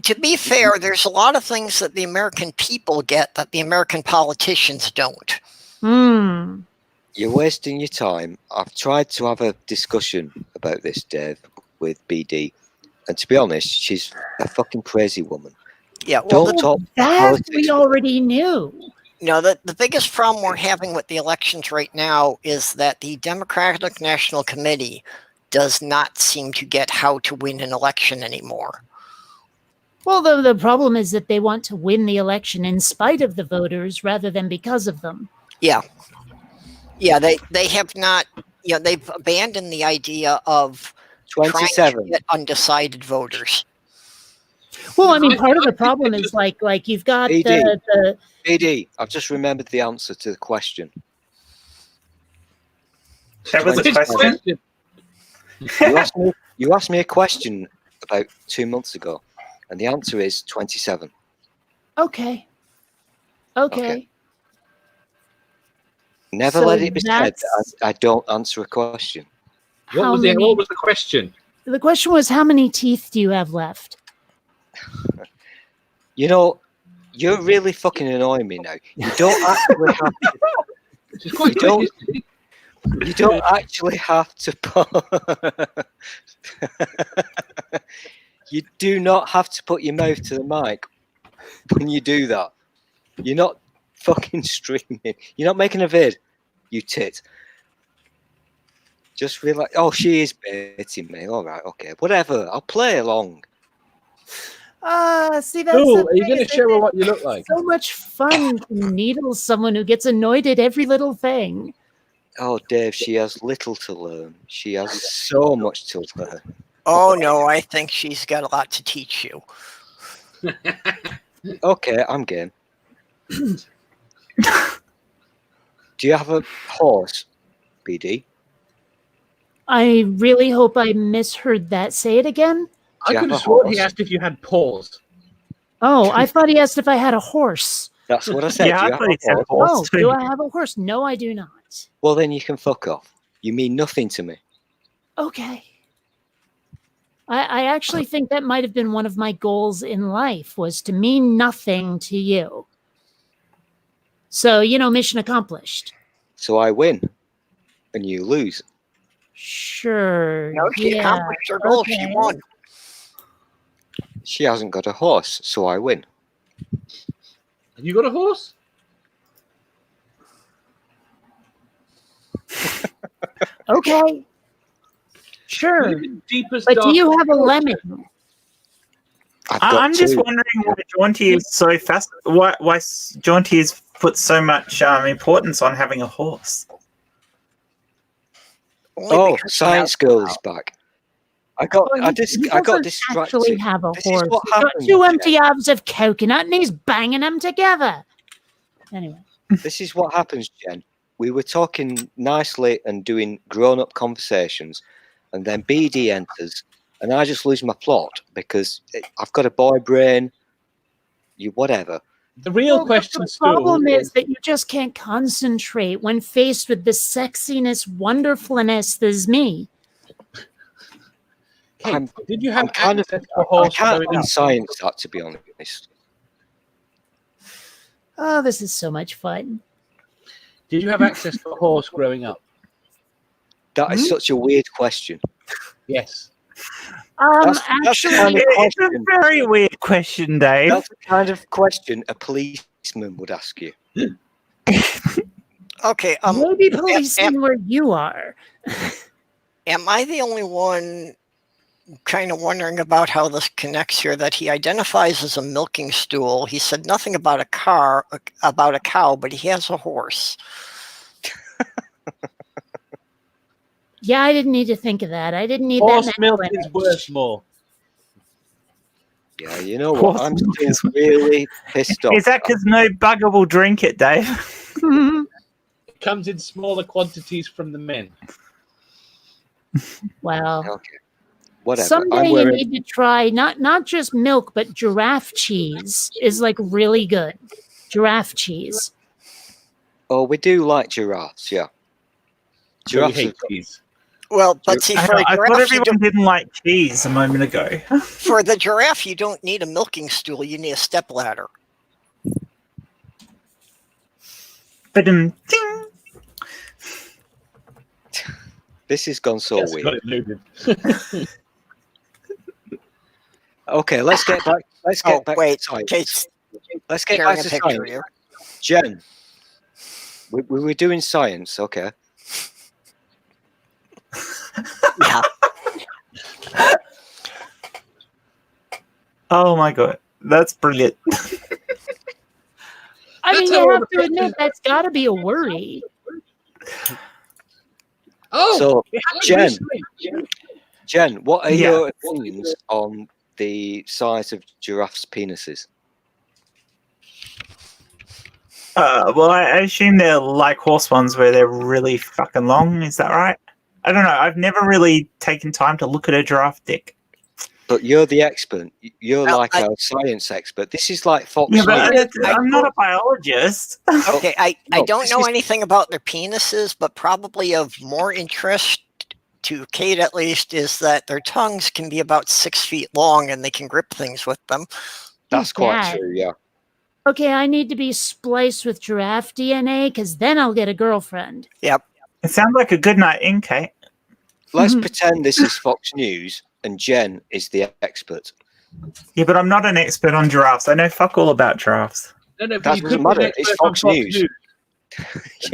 to be fair, there's a lot of things that the American people get that the American politicians don't. Hmm. You're wasting your time. I've tried to have a discussion about this, Dave, with BD. And to be honest, she's a fucking crazy woman. Yeah, well, Don't talk That politics. we already knew. the biggest problem we're having with the elections right now is that the Democratic National Committee does not seem to get how to win an election anymore. Well, the problem is that they want to win the election in spite of the voters rather than because of them. Yeah. Yeah, they have not, they've abandoned the idea of trying to 27. get undecided voters. Well, I mean, part of the problem is like you've got BD. the BD, I've just remembered the answer to the question. That was a question. You asked me a question about 2 months ago, and the answer is 27. okay. Never So let it be said that that's- I don't answer a question. What How was many- the question? The question was, how many teeth do you have left? You know, you're really fucking annoying me now. You don't actually have to. Which is quite You don't- quick. You don't actually have to. You do not have to put your mouth to the mic when you do that. You're not fucking streaming. You're not making a vid. You tit. Just relax. Oh, she is baiting me. All right, okay, whatever. I'll play along. See, that's Cool. the Are you thing, going to is show her that what you look like? it's so much fun to needle someone who gets annoyed at every little thing. Oh, Dave, she has little to learn. She has so much to learn. Oh, no, I think she's got a lot to teach you. Okay, I'm game. Do you have a horse, BD? I really hope I misheard that. Say it again. I Do you could have have a sworn he horse? asked if you had paws. Oh, I thought he asked if I had a horse. That's what I said. Yeah, Do I you have thought a he said horse? horse Oh, too. do I have a horse? No, I do not. Well, then you can fuck off. You mean nothing to me. Okay. I actually think that might have been one of my goals in life, was to mean nothing to you. So, mission accomplished. So I win, and you lose. Sure. No, she yeah. accomplished her goal. okay. She won. She hasn't got a horse, so I win. Have you got a horse? Okay. Sure. Live in deepest But do you dark- have a lemon? I've got I'm just two. wondering why Jaunty is so fast. Why Jaunty has put so much importance on having a horse. Only Oh, because science girl is back. I got Well, I he got doesn't distracted. actually have a This is horse. what He's got happens, two Jen. empty halves of coconut and he's banging them together. Anyway. This is what happens, Jen. We were talking nicely and doing grown-up conversations, and then BD enters, and I just lose my plot because I've got a boy brain. You whatever. The real Well, question, the problem Stu, is that you just can't concentrate when faced with the sexiness, wonderfulness that is me. Kate, did you I'm have kind of, access to a I horse can't growing up? science that, to be honest. Oh, this is so much fun. Did you have access to a horse growing up? That is such a weird question. Yes. That's Actually, the kind of It's a question. very weird question, Dave. That's the kind of question a policeman would ask you. Okay. maybe policing where you are. Am I the only one kind of wondering about how this connects here? That he identifies as a milking stool. He said nothing about a cow, but he has a horse. Yeah, I didn't need to think of that. I didn't need Horse that. milk is worth more. Yeah, you know what? I'm still really pissed off. Is that because no bugger will drink it, Dave? It comes in smaller quantities from the men. Well, Okay. Whatever. someday you need to try not just milk, but giraffe cheese is like really good. Giraffe cheese. Oh, we do like giraffes, yeah. So you Giraffes hate are- cheese. Well, but see, for a I thought giraffe, everyone didn't like cheese a moment ago. for the giraffe, you don't need a milking stool. You need a stepladder. But ding. This has gone so Yes, weird. got it looted. Okay, let's get back. Let's get back wait, to science. Kate's Let's get sharing back a to picture science. here. Jen, we were doing science, okay? Yeah. Oh my god, that's brilliant. I mean, That's you how have the to admit that's got to be a worry. Oh, So, behind Jen, what are Yeah. your opinions on the size of giraffes' penises? Well, I assume they're like horse ones where they're really fucking long. Is that right? I don't know. I've never really taken time to look at a giraffe dick. But you're the expert. You're Well, like our science expert. This is like Fox Yeah, but News. I'm not a biologist. Okay, I No, don't this know is- anything about their penises, but probably of more interest to Kate at least is that their tongues can be about 6 feet long and they can grip things with them. That's quite Dad. true, yeah. Okay, I need to be spliced with giraffe DNA because then I'll get a girlfriend. Yep. It sounds like a good night in, Kate. Let's Mhm. pretend this is Fox News and Jen is the expert. Yeah, but I'm not an expert on giraffes. I know fuck all about giraffes. No, but That you doesn't could be an matter, it's expert on Fox News.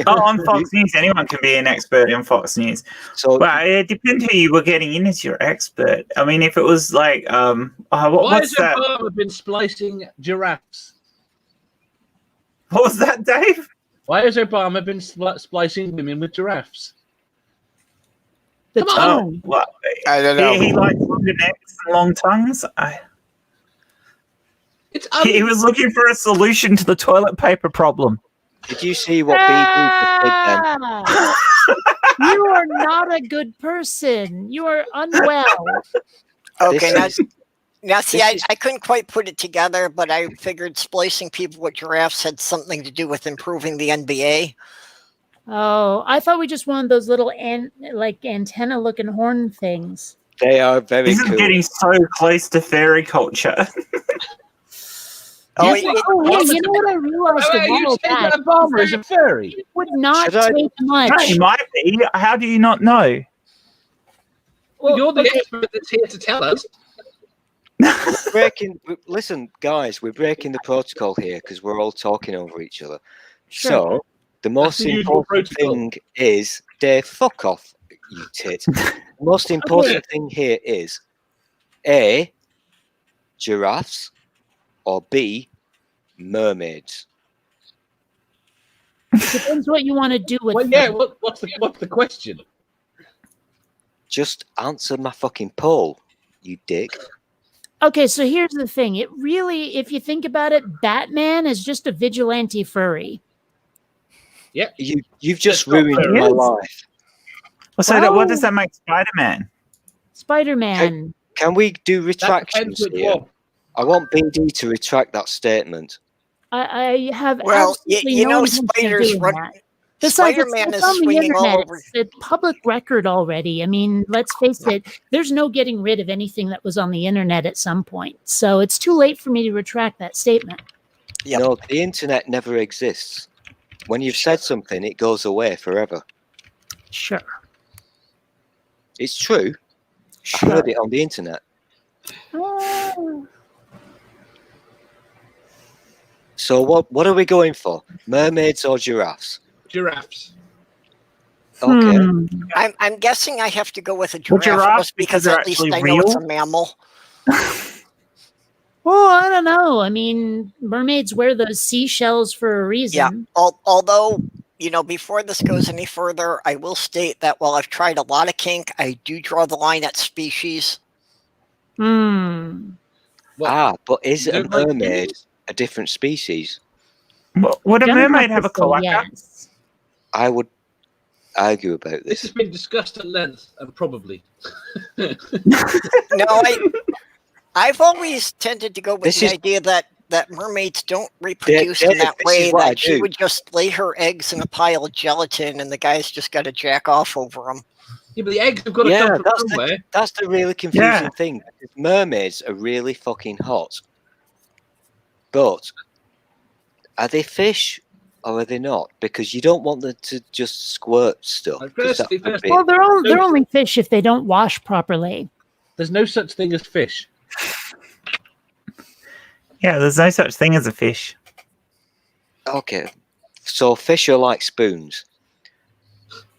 Oh, on Fox News, anyone can be an expert in Fox News. So Well, it depends who you were getting in as your expert. I mean, if it was like, Why what's has that? Obama been splicing giraffes? What was that, Dave? Why has Obama been splicing women with giraffes? The Come on. tongue. Well, I don't he likes longer necks and long tongues. It's He was looking for a solution to the toilet paper problem. did you see what BB just did then? Ah! You are not a good person. You are unwell. Okay, This now see, this is- I couldn't quite put it together, but I figured splicing people with giraffes had something to do with improving the NBA. Oh, I thought we just wanted those little antenna-looking horn things. They are very This is cool. getting so close to fairy culture. Oh, Yes, Oh, hey, you know what I realized a you while say back? that Obama is a fairy. It would not Should I- take much. No, he might be. How do you not know? Well, You're the okay, expert that's here to tell us. Listen, guys, we're breaking the protocol here because we're all talking over each other. Sure. So the most the usual important protocol. thing is, Dave, fuck off, you tit. The most important thing here is A, giraffes, or B, mermaids. depends what you want to do with Well, them. yeah. What's the question? Just answer my fucking poll, you dick. Okay, so here's the thing. It really, if you think about it, Batman is just a vigilante furry. You've just That's not ruined fair. my Yes. life. So what does Well- that make Spider-Man? Spider-Man. Can we do That retractions depends which here? one. I want BD to retract that statement. I have Well, absolutely you no know, intention of spiders doing run. that. Besides, Spider-Man it's is on the swinging all internet. over. It's a public record already. I mean, let's face it, there's no getting rid of anything that was on the internet at some point. So it's too late for me to retract that statement. Yep. No, the internet never exists. When you've said something, it goes away forever. Sure. It's true. I Sure. heard it on the internet. So what are we going for? Mermaids or giraffes? Giraffes. Okay. I'm guessing I have to go with a Well, giraffe giraffes, just because they're at least actually I know it's real. a mammal. Well, I don't know. I mean, mermaids wear those seashells for a reason. Yeah. Although, you know, before this goes any further, I will state that while I've tried a lot of kink, I do draw the line at species. Hmm. What? But is You a don't like mermaid humans? a different species? Would a mermaid have a cloaca? Yes. I would argue about This has this. been discussed at length, and probably. No, I've always tended to go with This the is- idea that mermaids don't reproduce Dave, in that this is way, what I that she do. would just lay her eggs in a pile of gelatin and the guy's just got to jack off over them. Yeah, but the eggs have got to Yeah, come from somewhere. that's the really confusing Yeah. thing. Mermaids are really fucking hot. But are they fish or are they not? Because you don't want them to just squirt stuff. 'Cause that would be- Well, they're only fish if they don't wash properly. There's no such thing as fish. Yeah, there's no such thing as a fish. Okay. So fish are like spoons.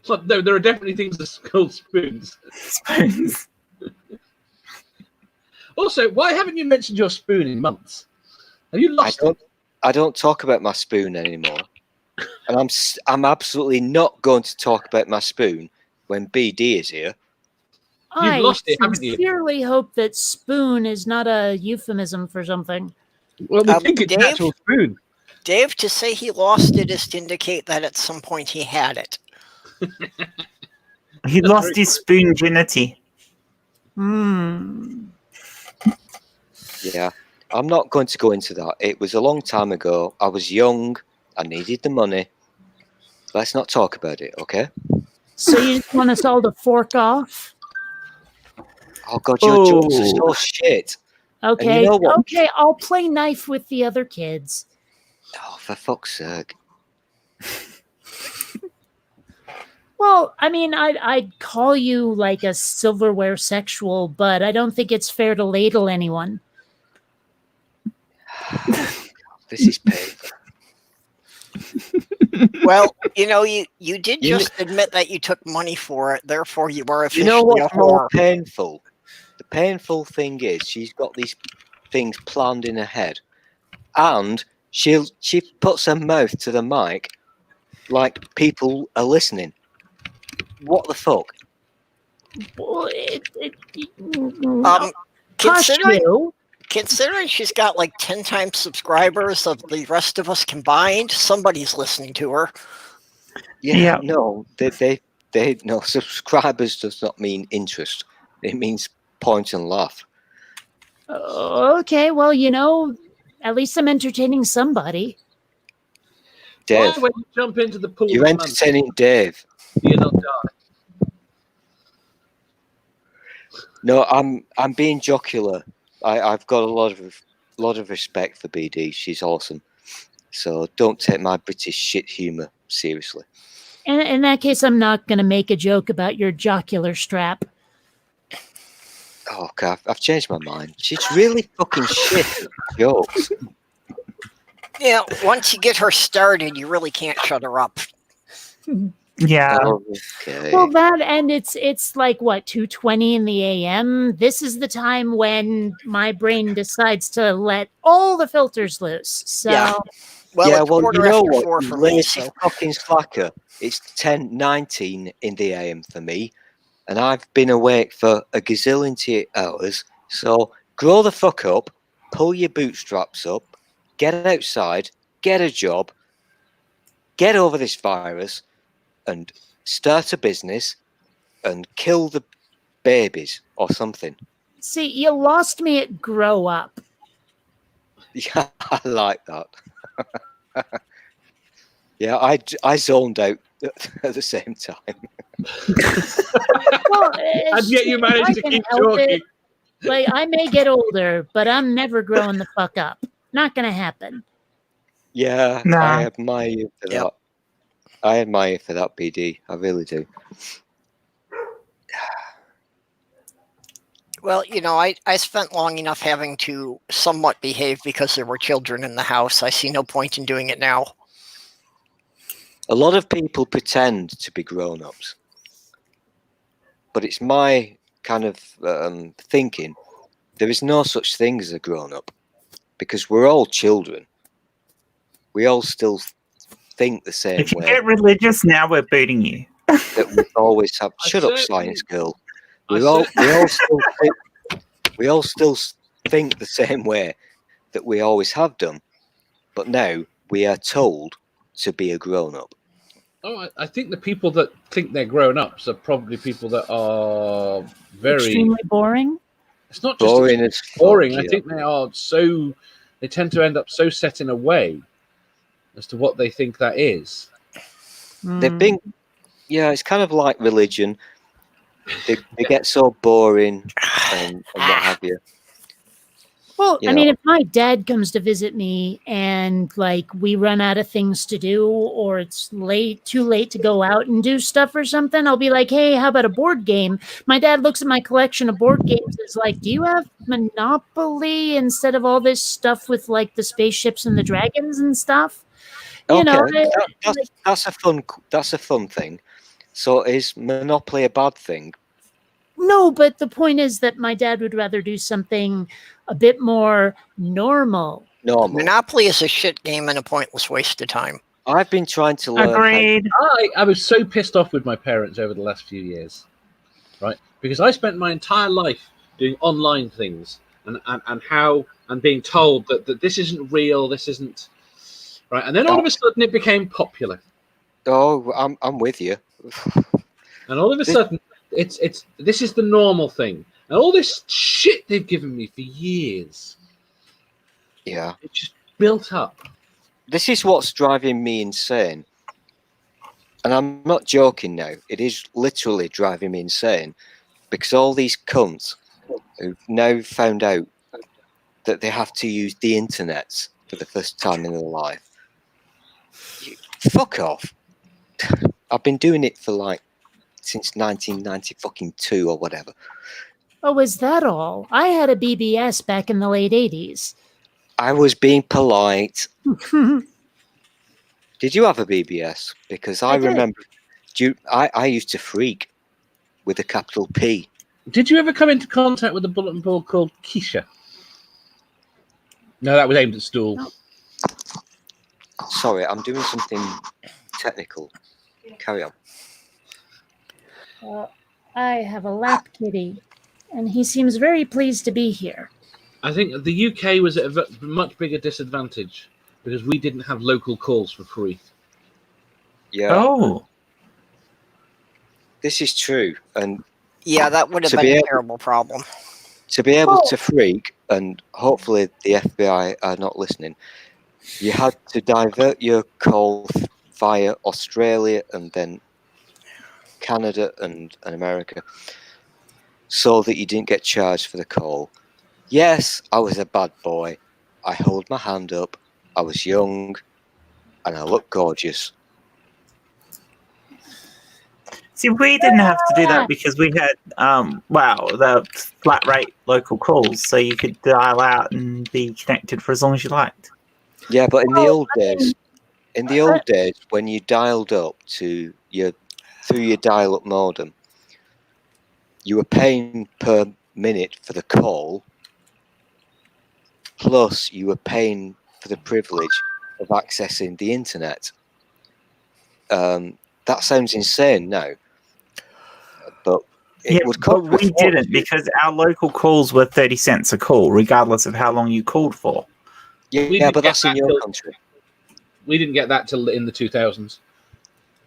But no, there are definitely things that's called spoons. Spoons. Also, why haven't you mentioned your spoon in months? Have you lost it? I don't talk about my spoon anymore. And I'm absolutely not going to talk about my spoon when BD is here. I lost it, haven't you? sincerely hope that spoon is not a euphemism for something. Well, we think it's Dave? an actual spoon. Dave, to say he lost it is to indicate that at some point he had it. He lost his spoon virginity. Hmm. Yeah. I'm not going to go into that. It was a long time ago. I was young. I needed the money. Let's not talk about it, okay? So you just want us all to fork off? Oh, God, your jokes are so shit. Okay, you know what? okay, I'll play knife with the other kids. Oh, for fuck's sake. Well, I mean, I'd call you like a silverware sexual, but I don't think it's fair to ladle anyone. This is painful. Well, you know, you did You just admit that you took money for it, therefore you were You officially know a what's more whore. painful? The painful thing is she's got these things planned in her head, and she puts her mouth to the mic like people are listening. What the fuck? Well, Um, hush you. Considering she's got like 10 times subscribers of the rest of us combined, somebody's listening to her. Yeah. No, they no, subscribers does not mean interest. It means point and laugh. Okay, well, you know, at least I'm entertaining somebody. Dave, Why, when you jump into the pool, you're of money, entertaining Dave. do you not die? No, I'm being jocular. I've got a lot of respect for BD. She's awesome. So don't take my British shit humour seriously. And in that case, I'm not going to make a joke about your jocular strap. Oh God, I've changed my mind. She's really fucking shit at jokes. Yeah, once you get her started, you really can't shut her up. Yeah. Okay. Well, that and it's like what 2:20 in the a.m. This is the time when my brain decides to let all the filters loose. So Yeah. Well, yeah, it's well, quarter you know after what, 4 you for me, lazy so fucking slacker. It's 10:19 in the AM for me, and I've been awake for a gazillion hours. So grow the fuck up, pull your bootstraps up, get outside, get a job, get over this virus, and start a business and kill the babies or something. see, you lost me at grow up. Yeah, I like that. Yeah, I zoned out at the same time. Well, And yet you shit, if managed I to can keep help talking. it, like I may get older, but I'm never growing the fuck up. Not gonna happen. Yeah, No. I admire you for Yep. that. I admire you for that, BD. I really do. Well, I spent long enough having to somewhat behave because there were children in the house. I see no point in doing it now. A lot of people pretend to be grown-ups, but it's my kind of thinking. There is no such thing as a grown-up because we're all children. We all still think the same If you way get religious, now we're booting you. that we always have. I Shut up, certainly- science girl. I We all still think the same way that we always have done, but now we are told to be a grown-up. Oh, I think the people that think they're grown-ups are probably people that are very... Extremely boring. It's not just Boring as fuck, boring. I yeah. think they tend to end up so set in a way as to what they think that is. They've been, yeah, it's kind of like religion. They get so boring and what have you. Well, You I mean, know. if my dad comes to visit me and like we run out of things to do or it's too late to go out and do stuff or something, I'll be like, hey, how about a board game? My dad looks at my collection of board games and is like, do you have Monopoly instead of all this stuff with like the spaceships and the dragons and stuff? You know, That's a fun thing. So is Monopoly a bad thing? no, but the point is that my dad would rather do something a bit more normal. Normal. Monopoly is a shit game and a pointless waste of time. I've been trying to learn. Agreed. I was so pissed off with my parents over the last few years, right? Because I spent my entire life doing online things and being told that this isn't real, this isn't right, and then all of a sudden it became popular, Oh, I'm with you. and all of a sudden this is the normal thing, and all this shit they've given me for years, Yeah. it just built up. This is what's driving me insane. And I'm not joking now. It is literally driving me insane because all these cunts who've now found out that they have to use the internet for the first time in their life. Fuck off. I've been doing it for like since 1992 or whatever. Oh, is that all? I had a BBS back in the late 80s. I was being polite. Did you have a BBS? Because I did. remember I used to freak with a capital P. Did you ever come into contact with a bulletin board called Keisha? No, that was aimed at stool. No. Sorry, I'm doing something technical. Carry on. I have a lap kitty, and he seems very pleased to be here. I think the UK was at a much bigger disadvantage because we didn't have local calls for free. Yeah. Oh. This is true. And Yeah, that would have To been be a able- terrible problem. to be able to freak, and hopefully the FBI are not listening, you had to divert your call via Australia and then Canada and America so that you didn't get charged for the call. Yes, I was a bad boy. I held my hand up. I was young and I looked gorgeous. See, we didn't have to do that because we had, the flat rate local calls, so you could dial out and be connected for as long as you liked. Yeah, but in the Well, old days, when you dialed up through your dial-up modem, you were paying per minute for the call, plus you were paying for the privilege of accessing the internet. That sounds insane now, but it would but cost. we didn't because our local calls were 30 cents a call, regardless of how long you called for. Yeah, didn't but get that's in that your till- country. We didn't get that till in the 2000s.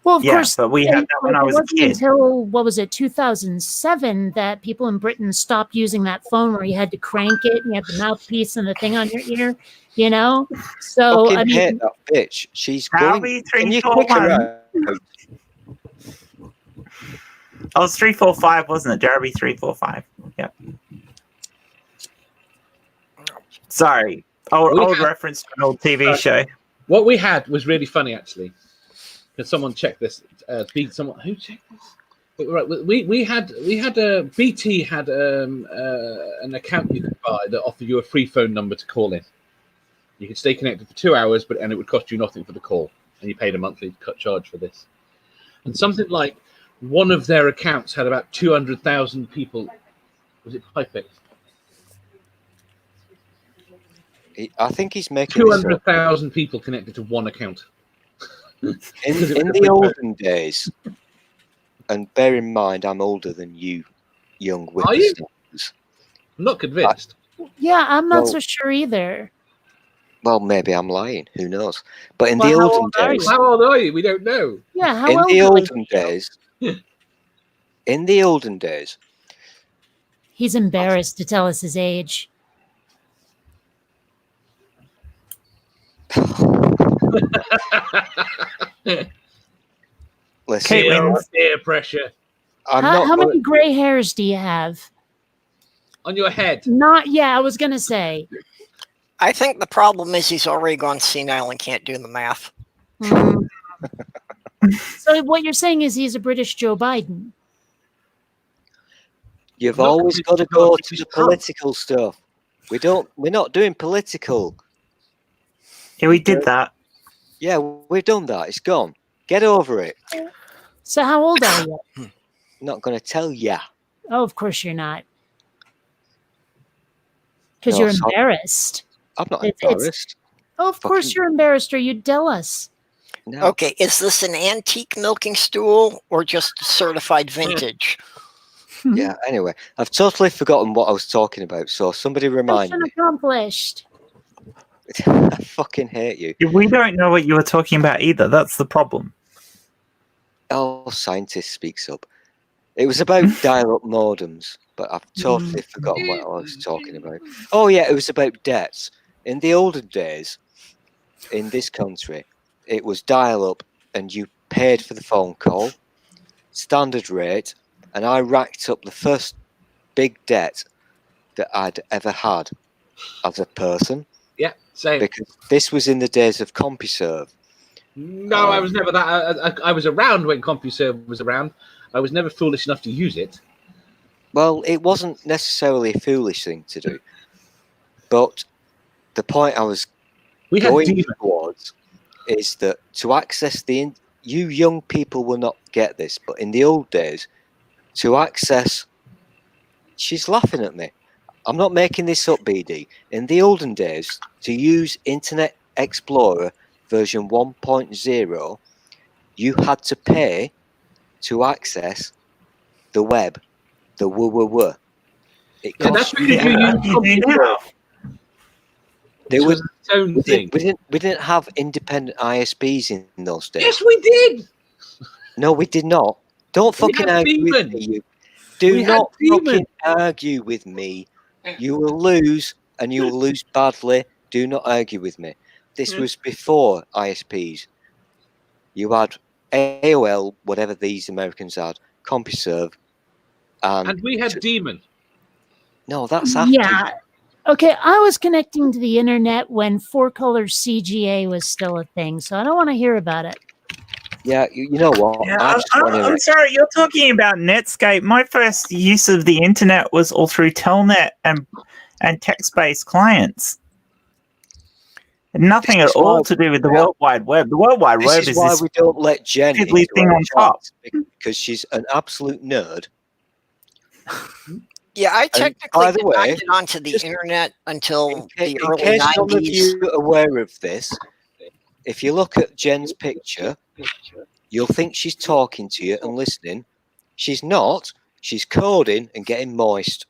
Well, of Yeah, course, but we had that when I was a it wasn't kid. until, what was it, 2007 that people in Britain stopped using that phone where you had to crank it and you had the mouthpiece and the thing on your ear, you know? So, Fucking I mean, hate that bitch. She's going. Darby Can you kick her 341. out? Oh, it's 345, wasn't it? Darby 345. Yep. Sorry. Old reference to an old TV show. What we had was really funny, actually. Because someone checked this. Who checked this? Right, we had BT had an account you could buy that offered you a free phone number to call in. You could stay connected for 2 hours, and it would cost you nothing for the call, and you paid a monthly charge for this. And something like one of their accounts had about 200,000 people. Was it Pipit? I think he's making 200,000 people connected to one account. in the olden days, and bear in mind I'm older than you, young whippersnappers. I'm not convinced. yeah, I'm not so sure either. Well, maybe I'm lying. Who knows? But in Well, the how olden old are days, you? How old are you? We don't know. Yeah, how in old the are olden you? days, in the olden days, He's embarrassed to tell us his age. listen, Peer pressure I'm How not. many gray hairs do you have? on your head. I was going to say. I think the problem is he's already gone senile and can't do the math. Hmm. So what you're saying is he's a British Joe Biden. You've Not always British got to Joe, go to British the Trump. political stuff. We're not doing political. Yeah, we did that. Yeah, we've done that. It's gone. Get over it. So how old are you? Not going to tell ya. Oh, of course you're not. Because No, you're sorry. embarrassed. I'm not It's- embarrassed. Oh, of course Fucking- you're embarrassed, or you'd tell us. No. Okay, is this an antique milking stool or just certified vintage? Yeah, anyway, I've totally forgotten what I was talking about, so somebody remind Mission me. accomplished. I fucking hate you. We don't know what you were talking about either. That's the problem. Oh, scientist speaks up. It was about dial-up modems, but I've totally forgotten what I was talking about. Oh yeah, it was about debts. In the olden days, in this country, it was dial-up and you paid for the phone call, standard rate, and I racked up the first big debt that I'd ever had as a person, Yeah, same. because this was in the days of CompuServe. No, I was never that. I was around when CompuServe was around. I was never foolish enough to use it. Well, it wasn't necessarily a foolish thing to do, but the point I was We had going Demon. towards is that to access you young people will not get this, but in the old days, to access, she's laughing at me. I'm not making this up, BD. In the olden days, to use Internet Explorer version 1.0, you had to pay to access the web, the www. It Yeah, that's cost because you. you use CompuServe. There was, Its own thing. we didn't have independent ISPs in those days. Yes, we did. No, we did not. Don't We fucking had argue with Demon. me. You do We had not fucking Demon. argue with me. You will lose, and you will lose badly. Do not argue with me. This was before ISPs. You had AOL, whatever these Americans had, CompuServe, And we had Demon. no, that's after. Yeah. Okay, I was connecting to the internet when four-color CGA was still a thing, so I don't want to hear about it. Yeah, you know what? Yeah, I just wanna- I'm sorry, you're talking about Netscape. My first use of the internet was all through Telnet and text-based clients. Nothing This at is all why- to do with the World Wide Web. The World Wide Web This is is why this we don't let Jen fiddly into thing our on top. chats, because she's an absolute nerd. Yeah, I by technically the did not way, get onto the just internet until In the early case none of 90s. you are aware of this, if you look at Jen's picture, you'll think she's talking to you and listening. She's not. She's coding and getting moist.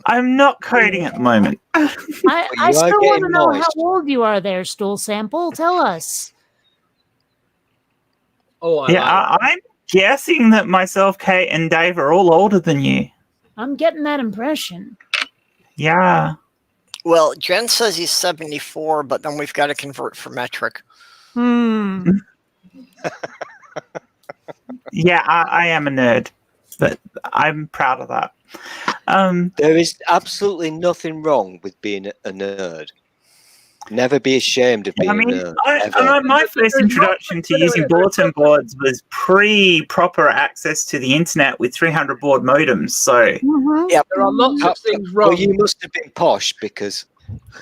I'm not coding at the moment. I you are still want to getting know how moist. old you are there, Stool Sample. Tell us. Oh, I Yeah, like I'm guessing that myself, Kate, and Dave are all older than you. I'm getting that impression. Yeah. Well, Jen says he's 74, but then we've got to convert for metric. Yeah, I am a nerd, but I'm proud of that. There is absolutely nothing wrong with being a nerd. Never be ashamed of being I mean, a nerd. Ever. my first introduction to using bulletin boards was pre-proper access to the internet with 300 baud modems. So Yep. there are lots of things Well, wrong. you must have been posh because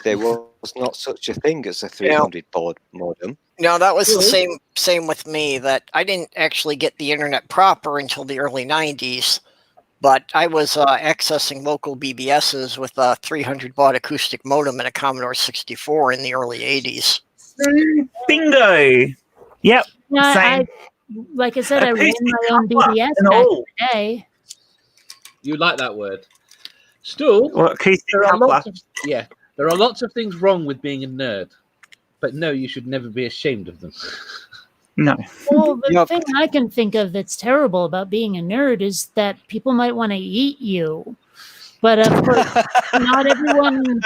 there was not such a thing as a 300 baud modem. No, that was the Really? same with me. That I didn't actually get the internet proper until the early 90s. But I was accessing local BBSs with a 300 baud acoustic modem and a Commodore 64 in the early 80s. bingo. Yep. Yeah, Same. like I said, I ran Acoustic my own coupler BBS and back all. in the day. You like that word. Stu, Well, acoustic there are coupler. there are lots of things wrong with being a nerd. But no, you should never be ashamed of them. No. Well, the Yep. thing I can think of that's terrible about being a nerd is that people might want to eat you. But of course, not everyone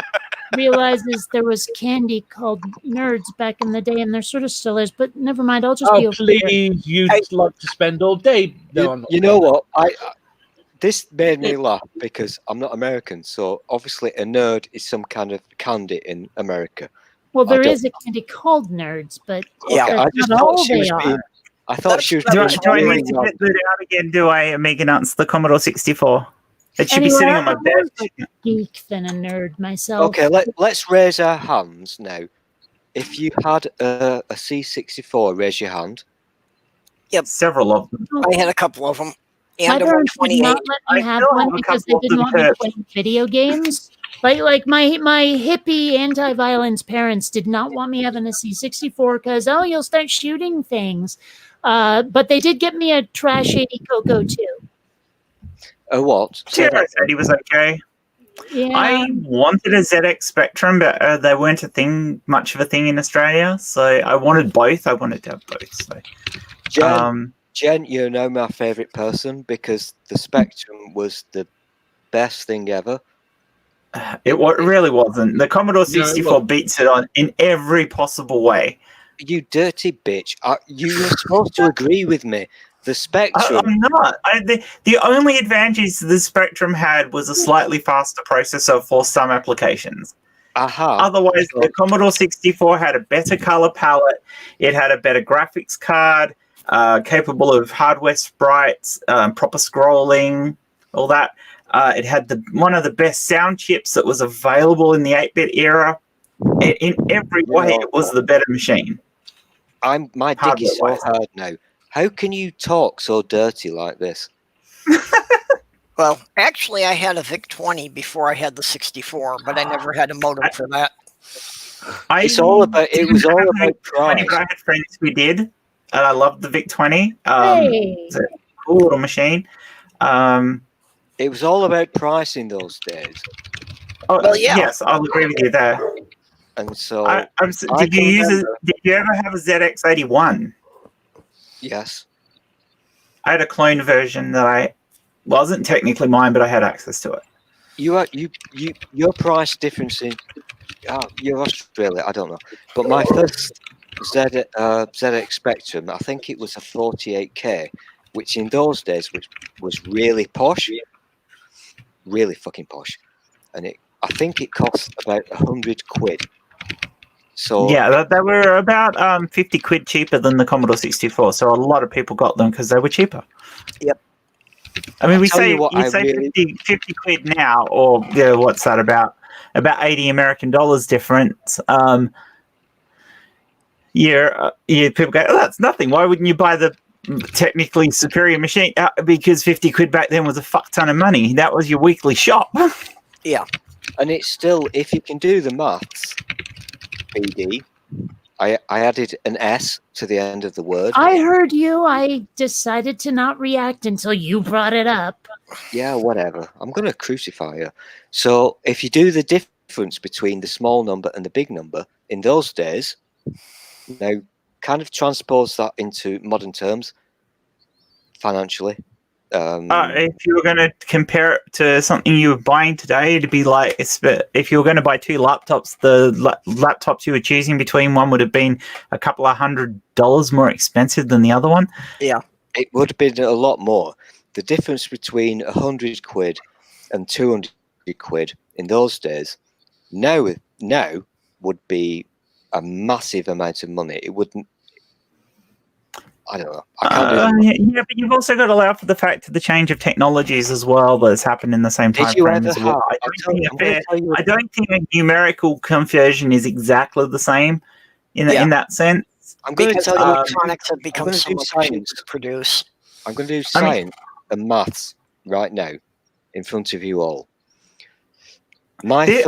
realizes there was candy called Nerds back in the day, and there sort of still is. But never mind, I'll just be Oh, over here. please, you'd like to spend all day. No, I'm not. You know what? This made me laugh because I'm not American, so obviously a nerd is some kind of candy in America. Well, there don't is a candy called Nerds, but Yeah, Okay, I that's just not thought all she they was being. are. I thought she was Do I being need to get that out again? Do I make announce the Commodore 64? It should be Anyway, sitting on my I'm bed. more of a geek than a nerd myself. Okay, let's raise our hands now. If you had a C64, raise your hand. Several of them. I had a couple of them. My And a parents would 128. not let me I have still one have a because they couple of didn't them want me cursed. playing video games. Like my hippie anti-violence parents did not want me having a C64 because you'll start shooting things. But they did get me a Trash 80 Coco too. A what? Say Sure, that I said he was okay. Yeah. I wanted a ZX Spectrum, but they weren't much of a thing in Australia. So I wanted both. I wanted to have both. So, Jen, you're now my favourite person because the Spectrum was the best thing ever. it really wasn't. The Commodore No, it 64 wasn't. beats it on in every possible way. You dirty bitch. You were supposed to agree with me. The Spectrum. I'm not. The only advantage the Spectrum had was a slightly faster processor for some applications. Otherwise, the Commodore 64 had a better color palette. It had a better graphics card, capable of hardware sprites, proper scrolling, all that. It had one of the best sound chips that was available in the 8-bit era. In every way, it was the better machine. My dick is so hard now. How can you talk so dirty like this? Well, actually, I had a VIC-20 before I had the 64, but I never had a modem for that. It was all about price. I had friends who did, and I loved the VIC-20. Hey. It's a cool little machine. It was all about price in those days. Oh, Well, yeah. Yes, I'll agree with you there. And so, did you ever have a ZX81? Yes. I had a clone version that wasn't technically mine, but I had access to it. Your price difference in you're Australia, I don't know. But my first ZX Spectrum, I think it was a 48K, which in those days was really posh, really fucking posh, and I think it cost about 100 quid. So yeah, they were about 50 quid cheaper than the Commodore 64. So a lot of people got them because they were cheaper. Yep. I mean, tell you what, 50 quid now, or what's that about 80 American dollars difference. People go, oh, that's nothing. Why wouldn't you buy the technically superior machine? Because 50 quid back then was a fuck ton of money. That was your weekly shop. Yeah. And it's still, if you can do the maths, BD, I added an S to the end of the word. I heard you. I decided to not react until you brought it up. Yeah, whatever. I'm going to crucify you. So if you do the difference between the small number and the big number in those days, now kind of transpose that into modern terms, financially. If you were going to compare it to something you were buying today, it'd be like if you were going to buy two laptops, the laptops you were choosing between, one would have been a couple of $100 more expensive than the other one. Yeah, it would have been a lot more. The difference between 100 quid and 200 quid in those days now would be a massive amount of money. It wouldn't. I don't know. I can't do that. Yeah, but you've also got to allow for the fact of the change of technologies as well that's happened in the same time frame as well. I don't think a numerical conversion is exactly the same in that sense. I'm going to tell you, electronics have become so much cheaper to produce. I'm going to do science and maths right now in front of you all. This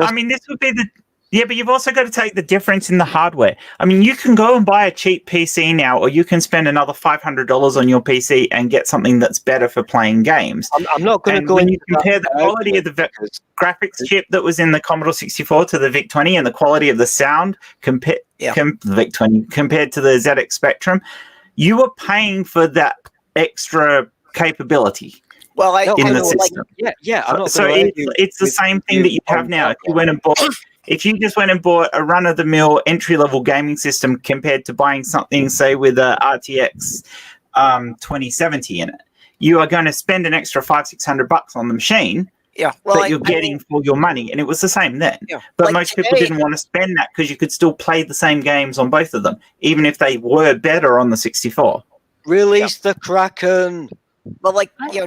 would be the... Yeah, but you've also got to take the difference in the hardware. I mean, you can go and buy a cheap PC now, or you can spend another $500 on your PC and get something that's better for playing games. I'm not going to go when you compare the quality of the graphics chip that was in the Commodore 64 to the VIC-20 and the quality of the sound the VIC-20 compared to the ZX Spectrum, you were paying for that extra capability. Well, in the system. So it's the same thing that you have now. If you just went and bought a run-of-the-mill entry-level gaming system compared to buying something, say, with a RTX 2070 in it, you are going to spend an extra $500-600 on the machine that you're getting for your money. And it was the same then. Yeah. But most people didn't want to spend that because you could still play the same games on both of them, even if they were better on the 64. Release the Kraken! Well,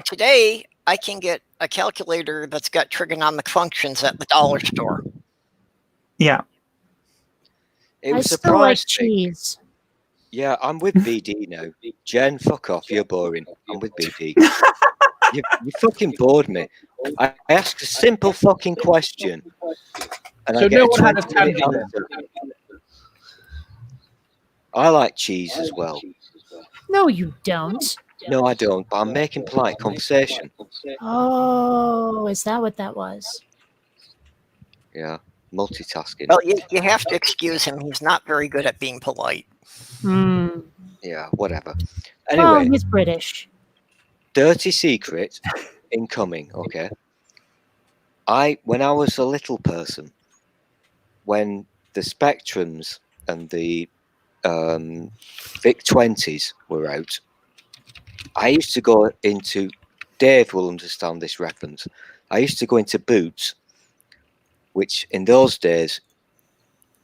today I can get a calculator that's got trigonomic functions at the dollar store. Yeah. It was I still like surprising. cheese. Yeah, I'm with BD now. Jen, fuck off. You're boring. I'm with BD. you fucking bored me. I asked a simple fucking question. And So I get no a one had a 20-minute tangent. answer. I like cheese as well. No, you don't. No, I don't, but I'm making polite conversation. Oh, is that what that was? Yeah, multitasking. Well, you have to excuse him. He's not very good at being polite. Yeah, whatever. Well, Anyway, he's British. dirty secret incoming, okay? When I was a little person, when the Spectrums and the VIC-20s were out, I used to go into, Dave will understand this reference, I used to go into Boots, which in those days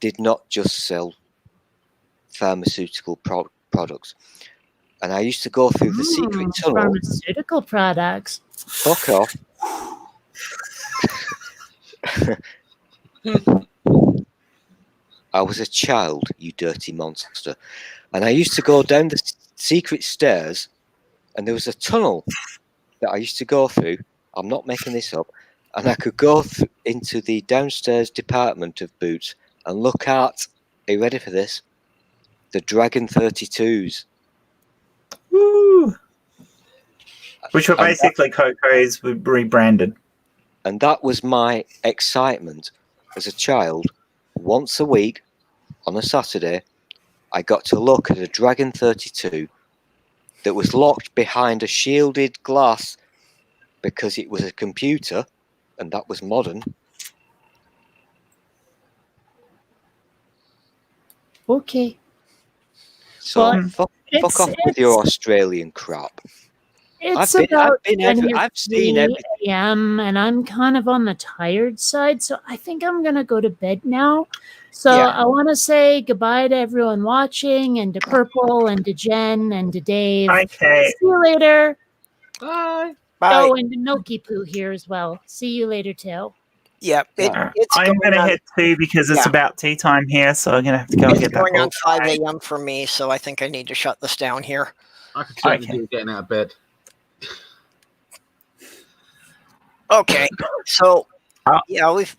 did not just sell pharmaceutical products. And I used to go through the secret tunnel. Pharmaceutical products. Fuck off. I was a child, you dirty monster. And I used to go down the secret stairs, and there was a tunnel that I used to go through. I'm not making this up. And I could go into the downstairs department of Boots and look at, are you ready for this? The Dragon 32s. Woo! Which were basically Coco's rebranded. And that was my excitement as a child. Once a week, on a Saturday, I got to look at a Dragon 32 that was locked behind a shielded glass because it was a computer, and that was modern. Okay. So Well, fuck off with your Australian crap. It's I've about seen 10 everything. a.m. and I'm kind of on the tired side, so I think I'm gonna go to bed now. So I want to say goodbye to everyone watching, and to Purple, and to Jen, and to Dave. Okay. See you later. Bye. Bye. Oh, and to Milky Poo here as well. See you later too. Yeah, I'm going to head too because it's about tea time here, so I'm going to have to go and It's get that. going on 5 a.m. for me, so I think I need to shut this down here. I could certainly do getting out of bed. Okay, so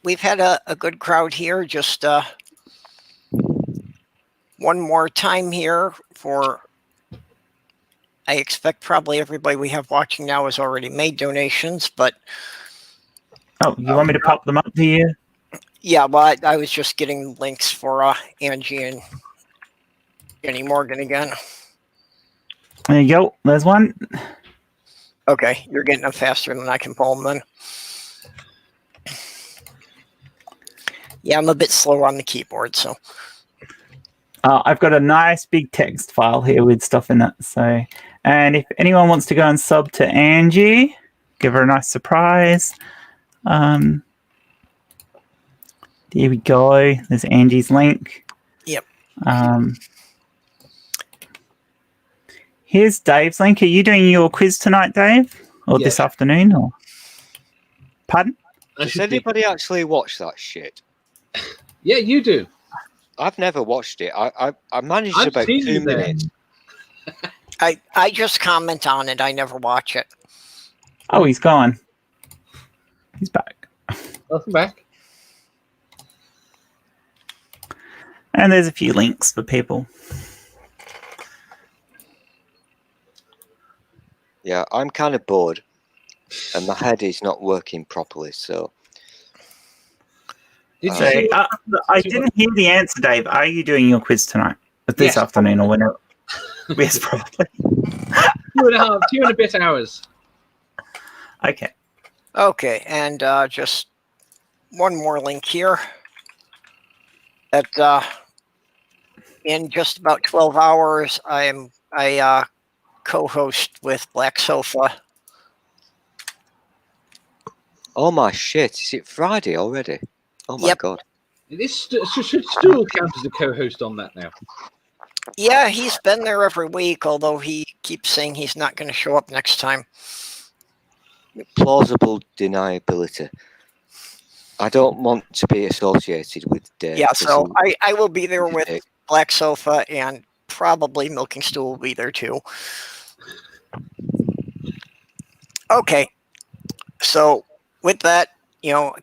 we've had a good crowd here. Just one more time here for. I expect probably everybody we have watching now has already made donations, but. Oh, you want me to pop them up to you? Yeah, well, I was just getting links for Angie and Jenny Morgan again. There you go. There's one. Okay, you're getting them faster than I can pull them then. Yeah, I'm a bit slow on the keyboard, so. I've got a nice big text file here with stuff in it. So, and if anyone wants to go and sub to Angie, give her a nice surprise. There we go. There's Angie's link. Yep. Here's Dave's link. Are you doing your quiz tonight, Dave? Or this afternoon? Or pardon? Does anybody actually watch that shit? Yeah, you do. I've never watched it. I managed I've about seen 2 you there. minutes. I just comment on it. I never watch it. Oh, he's gone. He's back. Welcome back. And there's a few links for people. Yeah, I'm kind of bored, and my head is not working properly. So, I didn't hear the answer, Dave. Are you doing your quiz tonight? This afternoon or whenever? Yes, probably. 2 and a bit hours. Okay. Okay, and just one more link here. At in just about 12 hours, I co-host with Black Sofa. oh my shit! Is it Friday already? Oh my god! Should Stool count as a co-host on that now? Yeah, he's been there every week, although he keeps saying he's not going to show up next time. Plausible deniability. I don't want to be associated with Dave. Yeah, so I will be there with Black Sofa, and probably Milking Stool will be there too. Okay, so with that,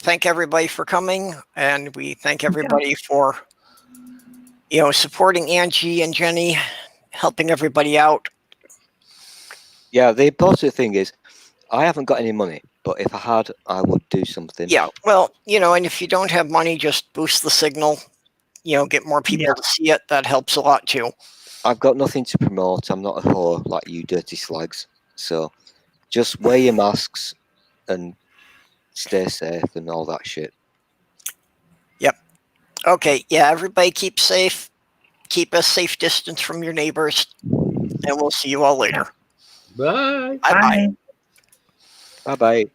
thank everybody for coming, and we thank everybody for, supporting Angie and Jenny, helping everybody out. Yeah, the important thing is, I haven't got any money, but if I had, I would do something. Yeah, well, and if you don't have money, just boost the signal, get more people to see it. That helps a lot too. I've got nothing to promote. I'm not a whore like you dirty slags. So just wear your masks and stay safe and all that shit. Yep. Okay, yeah, everybody keep safe. Keep a safe distance from your neighbors, and we'll see you all later. Bye. Bye-bye. Bye-bye.